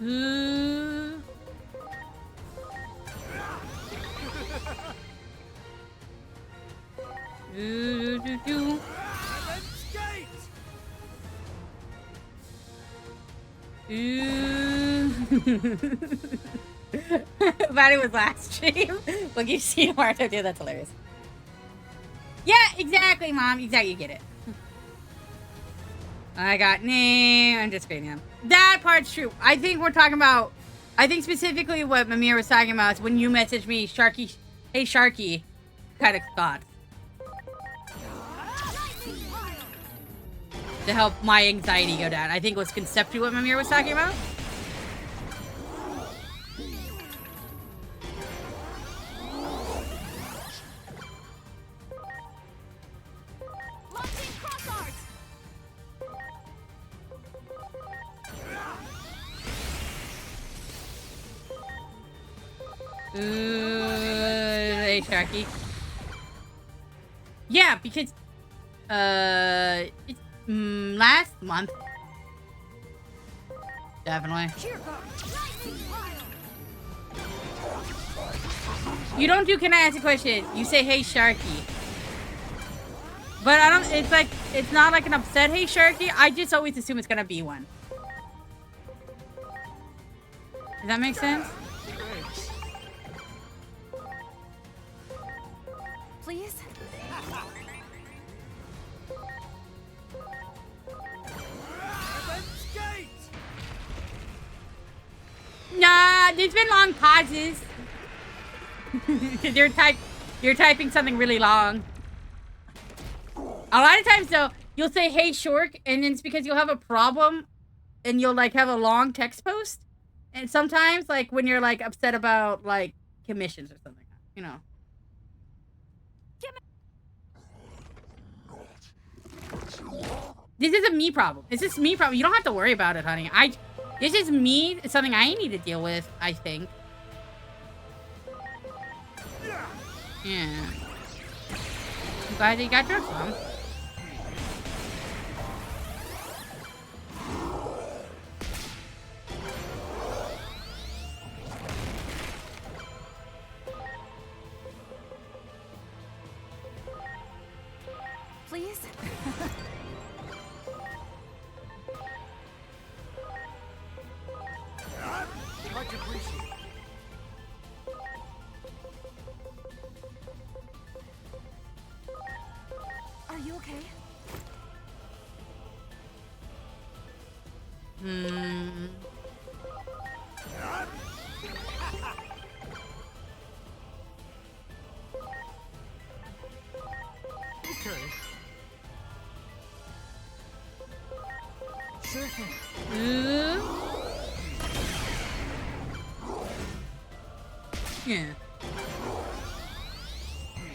Ooh. Ooh, doo, doo. And then skate! Ooh. But it was last stream. Look, you've seen Martha do. That's hilarious. Yeah, exactly, Mom. Exactly, you get it. I got I'm just kidding. Yeah. That part's true. I think we're talking about. I think specifically what Mimir was talking about is when you messaged me, Sharky, hey Sharky, kind of thoughts to help my anxiety go down. I think it was conceptually what Mimir was talking about. Launching cross arts. Ooh, hey Sharky. Yeah, because it's last month. Definitely. Here goes. Lightning pile. You don't do can I ask a question? You say hey Sharky. But I don't it's like it's not like an upset hey Sharky. I just always assume it's gonna be one. Does that make sense? Thanks. Please? And then skate! Nah, there's been long pauses. Cause you're typing something really long. A lot of times though, you'll say hey Shork, and then it's because you'll have a problem and you'll like have a long text post. And sometimes like when you're like upset about like commissions or something, you know. This is a me problem. This is me problem. You don't have to worry about it, honey. This is me. It's something I need to deal with, I think. Yeah. I'm glad that you got drugs, Mom. Please? Much appreciated. Are you okay? Hmm. Okay. Sure thing. Ooh. Yeah.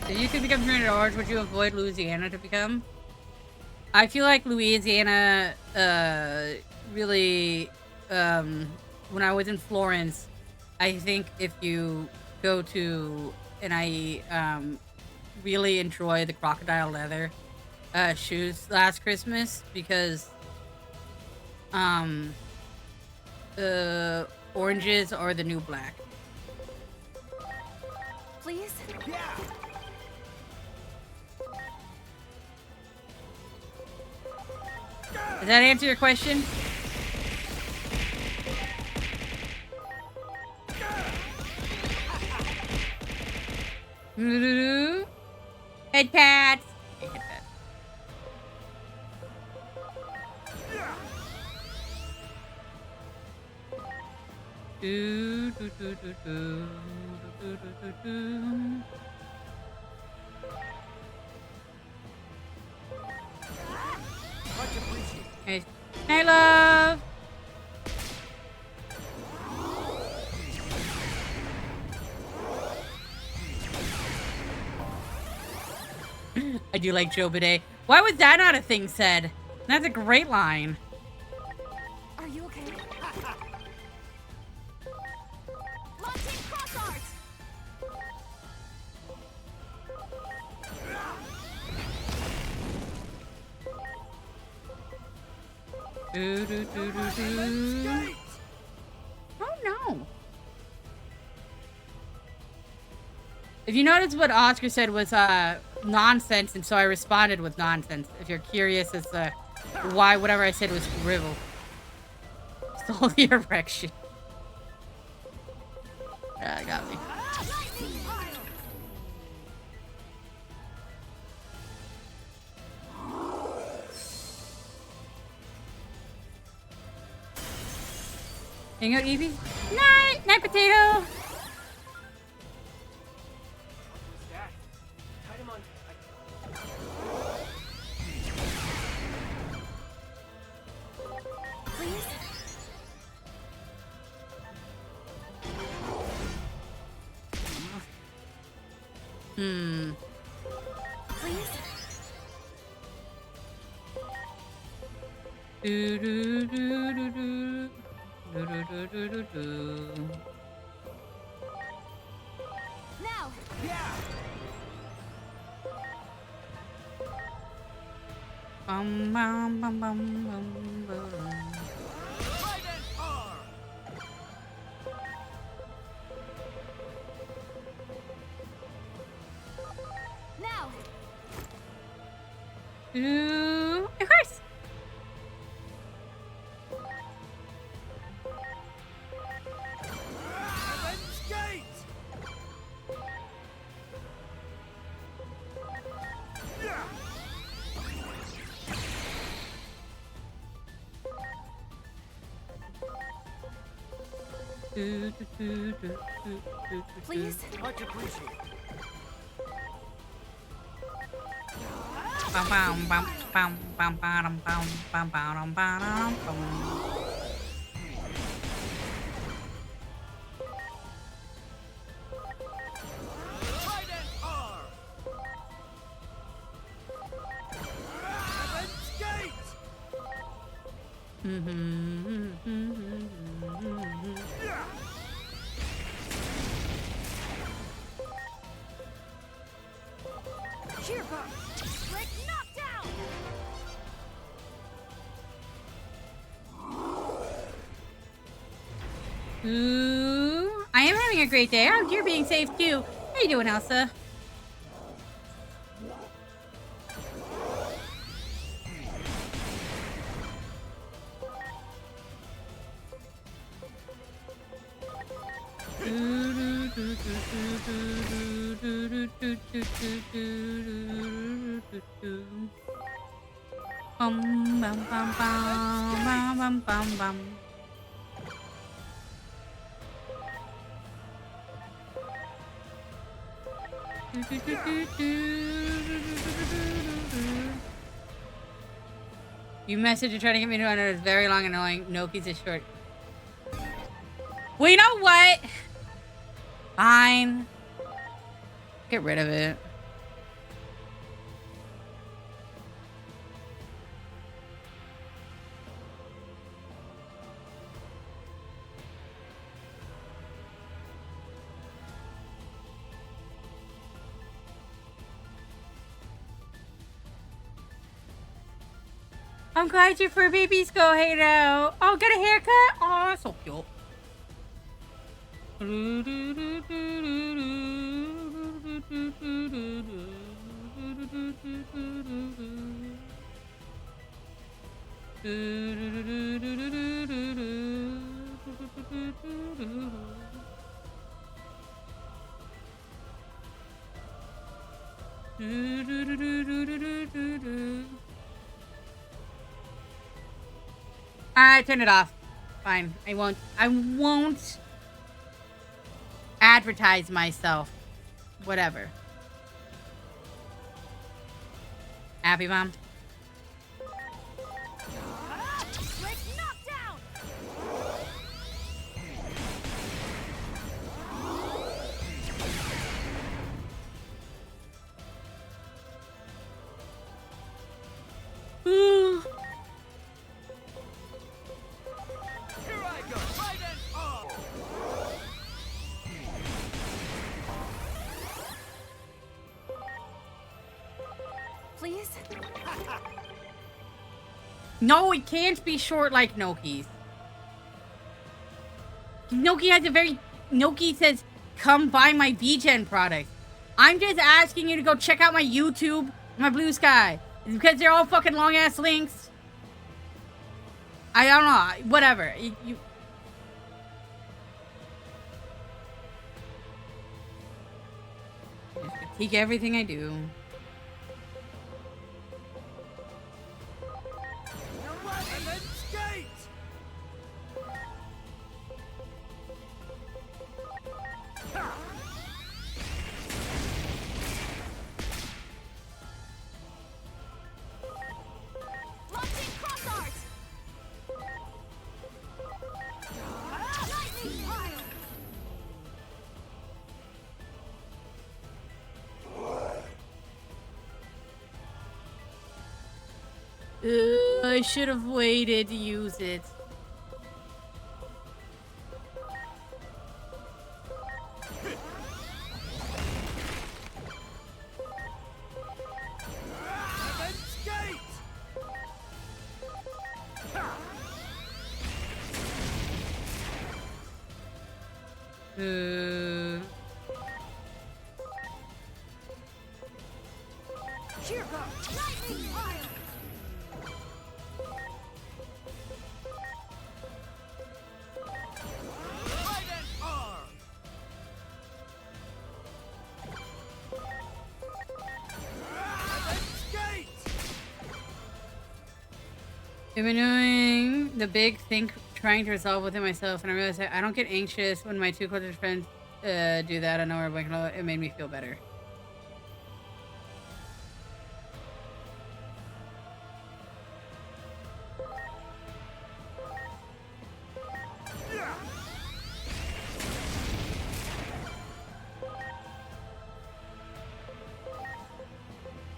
If you could become $300, would you avoid Louisiana to become? I feel like Louisiana, really, when I was in Florence, I think if you go to, and I, really enjoy the crocodile leather, shoes last Christmas because, oranges are the new black. Please? Yeah! Does that answer your question? Head pats. Head pats. Do, do, do, do, do, do, do, do, do. Much appreciated. Hey, hey, love. I do like Joe Bidet. Why was that not a thing said? That's a great line. Are you okay? Launching cross arts. Do, do, do, do, do. If you notice what Oscar said was nonsense, and so I responded with nonsense. If you're curious as to why whatever I said was drivel. Stole the erection. Yeah, got me. Hang out, Evie. Night! Night, potato! Please? Please? Do do do do do. Do do do do do do. Now! Bum bum bum bum bum bum. Right and arm. Now! Of course. Avenge Gate. Yeah. Do, do, do, do, do, do, Please? Much appreciated. Bum bum bum bum bum bum bum bum bum bum bum. Right and arm. Avenge Gate. Yeah. Cheer bump! Slick knockdown! Ooh, I am having a great day. Oh, you're being safe too. How you doing, Elsa? Bum bum bum bum bum bum bum. You message and try to get me to under is very long and annoying. Noki's is short. Well, you know what? Fine. Get rid of it. I'm glad your fur babies go, Hado. Oh, get a haircut? Oh, so cute. Turn it off. Fine. I won't advertise myself. Whatever. Happy, Mom? Slick knockdown! Ooh. Here I go. Right and arm. Please? No, it can't be short like Noki's. Noki has a very... Noki says, come buy my VGen product. I'm just asking you to go check out my YouTube, my Blue Sky. It's because they're all fucking long ass links. I don't know. Whatever. You critique everything I do. And then skate! Launching cross art! Lightning pile! I should have waited to use it. And then skate! Cheer go! Lightning pile! Right and arm! And then skate! I've been doing the big think, trying to resolve within myself, and I realized that I don't get anxious when my two closest friends do that. I know it made me feel better.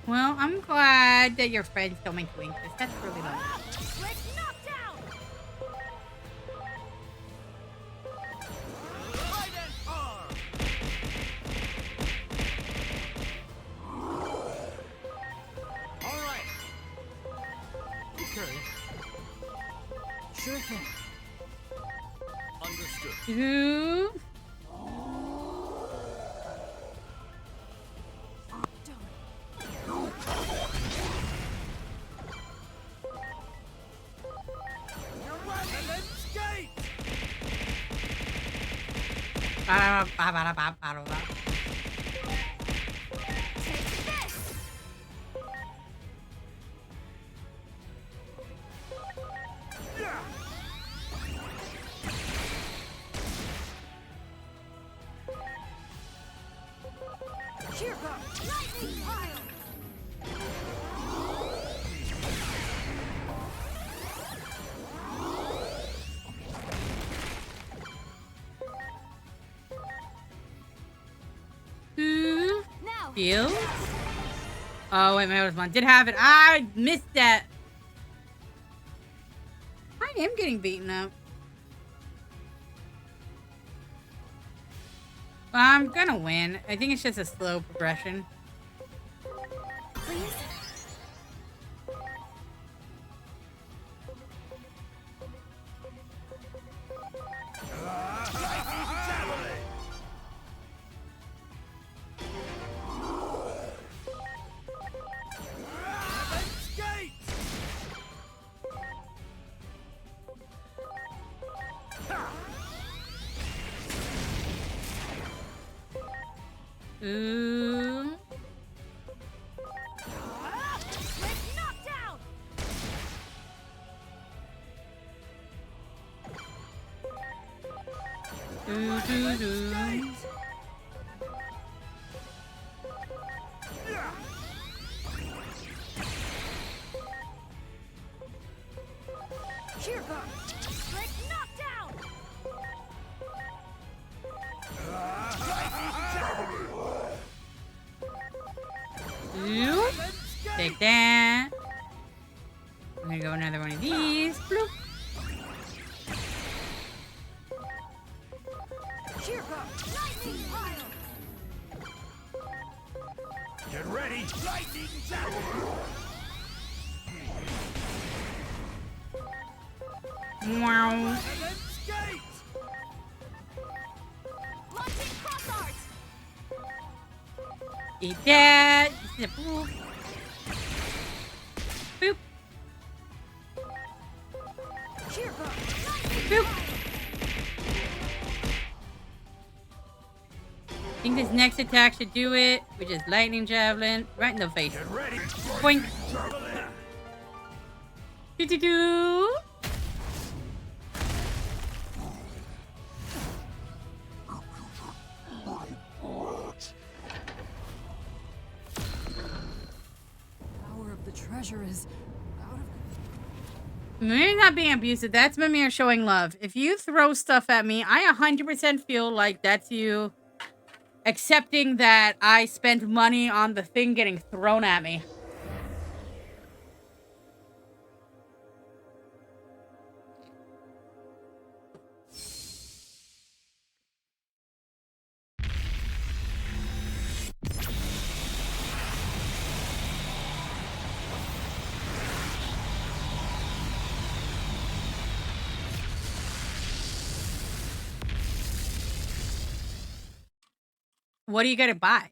Well, I'm glad that your friends don't make you anxious. That's really nice. Quick knockdown! Right and arm! All right. Okay. Sure thing. Understood. Two. And then skate! Take this! Cheer go! Lightning pile! Two. Now! Heal. Oh, wait, my other one did have it. I missed that. I am getting beaten up. Well, I'm gonna win. I think it's just a slow progression. Please? Skate! Ooh. Quick knockdown! Doo. Cheer go! Quick knockdown! Ooh. Take that. I'm gonna go another one of these. Bloop. Cheer go! Lightning pile! Get ready! Lightning javelin! Wow. And then skate! Launching cross art! Eat that. Boop. Boop. Boop. I think this next attack should do it. We just lightning javelin right in the face. Boink. Do. Power of the treasure is out of. Maybe not being abusive. That's Mimir showing love. If you throw stuff at me, I 100% feel like that's you accepting that I spent money on the thing getting thrown at me. What are you gonna buy?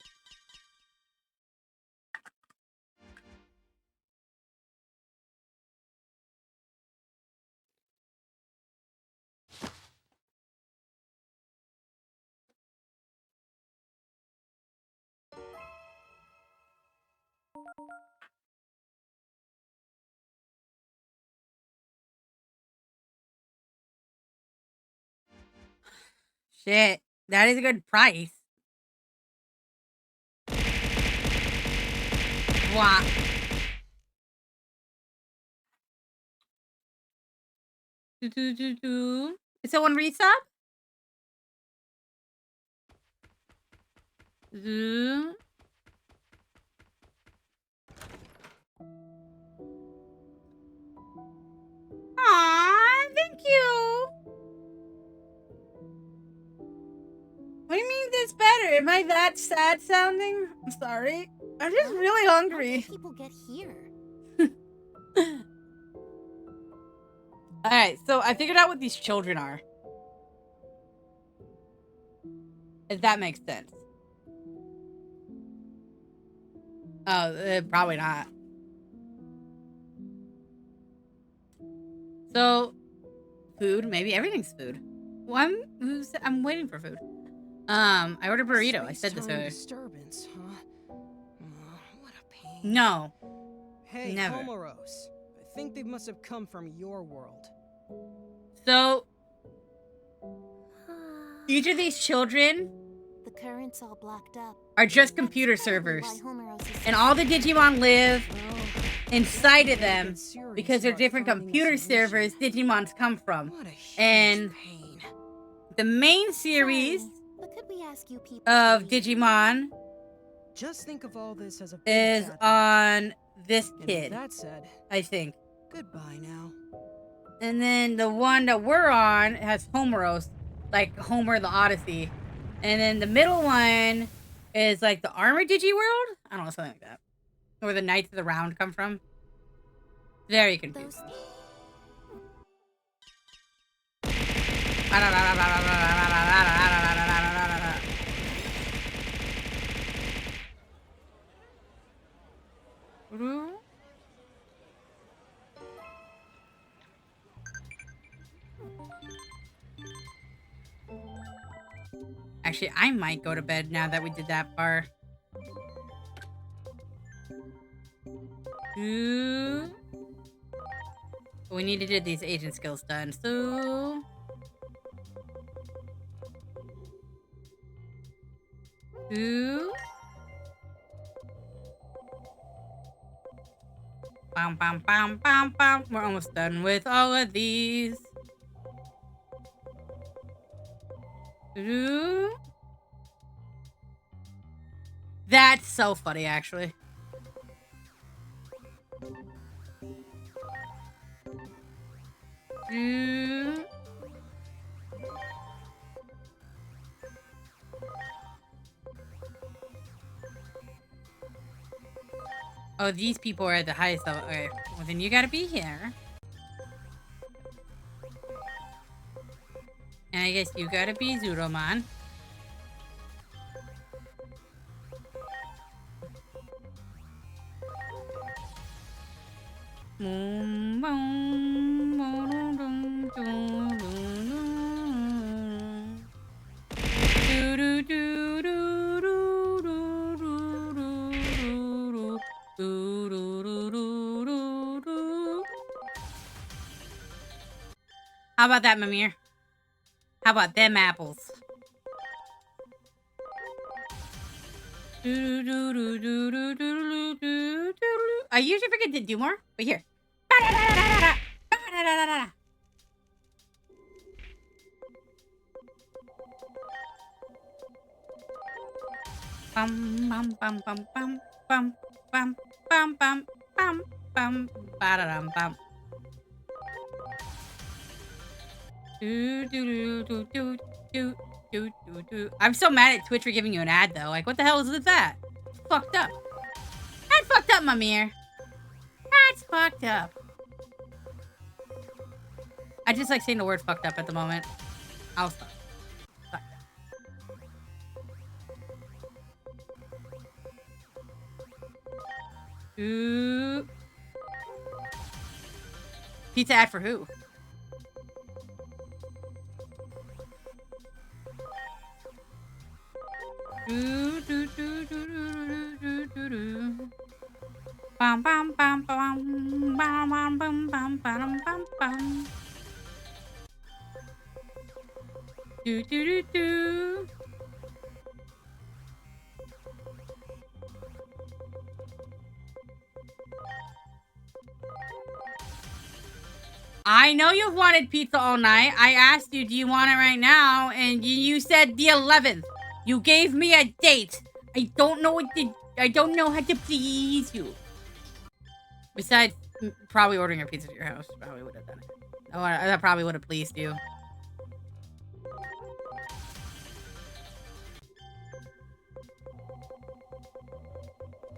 Shit, that is a good price. Wow. Is someone resub? Zoo. Aw, thank you. What do you mean this better? Am I that sad sounding? I'm sorry. I'm just really How hungry. did people get here? Alright, so I figured out what these children are. If that makes sense. Oh, probably not. So, food. Maybe everything's food. Well, I'm waiting for food. I ordered burrito. I said this Space-time earlier. disturbance, huh? What a pain. No. Hey, never. Homeros. I think they must have come from your world. So, each of these children The current's all blocked up. are just That's computer probably servers. why Homeros is And all the Digimon live Well, inside of them get serious because they're about different finding a computer servers solution. Digimons come from. What a huge And pain. the main series Sorry, but could we ask you people of to leave? Digimon Just think of all this as a big is bad on this and with kid, that said, I think. goodbye now. And then the one that we're on has Homeros, like Homer the Odyssey. And then the middle one is like the Armored Digi World? I don't know, something like that. Where the Knights of the Round come from. Very confusing. Actually, I might go to bed now that we did that bar. Ooh. We need to get these agent skills done, so... Ooh. Bam, bam, bam, bam, bam. We're almost done with all of these. Ooh. That's so funny, actually. Ooh. Oh, these people are at the highest level. Okay, well then you gotta be here. And I guess you gotta be Zuromon. Boom, boom, boom, boom, boom, boom. Do, do, do, do, do, do, do, do, do, do, do, do, do. How about that, Mimir? How about them apples? I usually forget to do more, but here. Bum bum bum bum bum bum bum bum bum bum bum ba-da-dum bum. Do do do do do do do do. I'm so mad at Twitch for giving you an ad though. Like, what the hell is with that? It's fucked up. That's fucked up, Mimir. That's fucked up. I just like saying the word fucked up at the moment. I'll stop. Fucked up. Ooh. Pizza ad for who? Do, do, do, do, do, do, do, do. Bum, bum, bum, bum, bum, bum, bum, bum, bum, bum, bum. Do, do, do, do. I know you've wanted pizza all night. I asked you, do you want it right now? And you said the 11th. You gave me a date. I don't know I don't know how to please you. Besides, probably ordering a pizza to your house. Probably would have done it. Oh, that probably would have pleased you.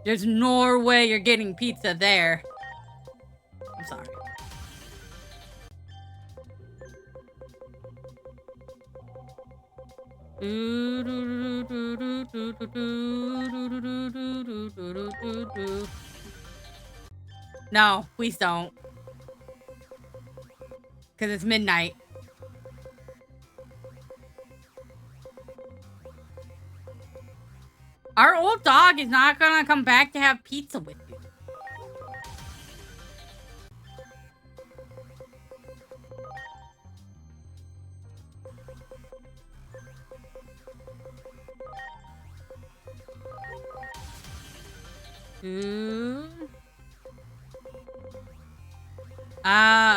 There's no way you're getting pizza there. I'm sorry. No, please don't. Because it's midnight. Our old dog is not gonna come back to have pizza with you.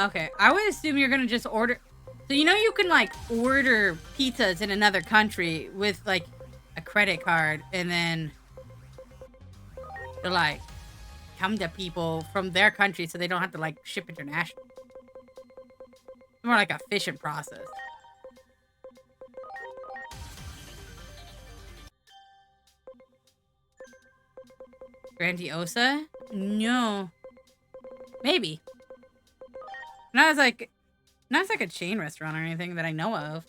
Okay. I would assume you're gonna just order. So you know you can like order pizzas in another country with like a credit card, and then they're like come to people from their country, so they don't have to like ship international. It's more like a efficient process. Grandiosa? No. Maybe. Not as like a chain restaurant or anything that I know of.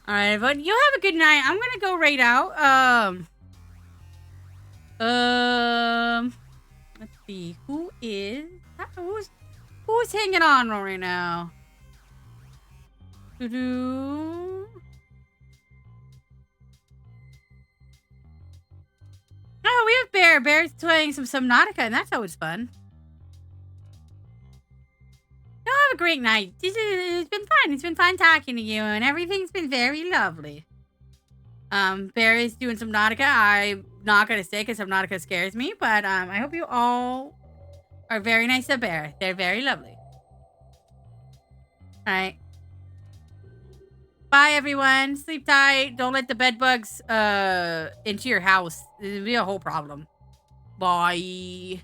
All right, but you have a good night. I'm gonna go right out. Let's see. Who's hanging on right now? Doo-doo. Oh, we have Bear. Bear's playing some Subnautica, and that's always fun. Have a great night. It's been fun. It's been fun talking to you, and everything's been very lovely. Bear is doing Subnautica. I'm not gonna say because Subnautica scares me, but I hope you all are very nice to Bear. They're very lovely. All right. Bye, everyone. Sleep tight. Don't let the bed bugs into your house. It'll be a whole problem. Bye.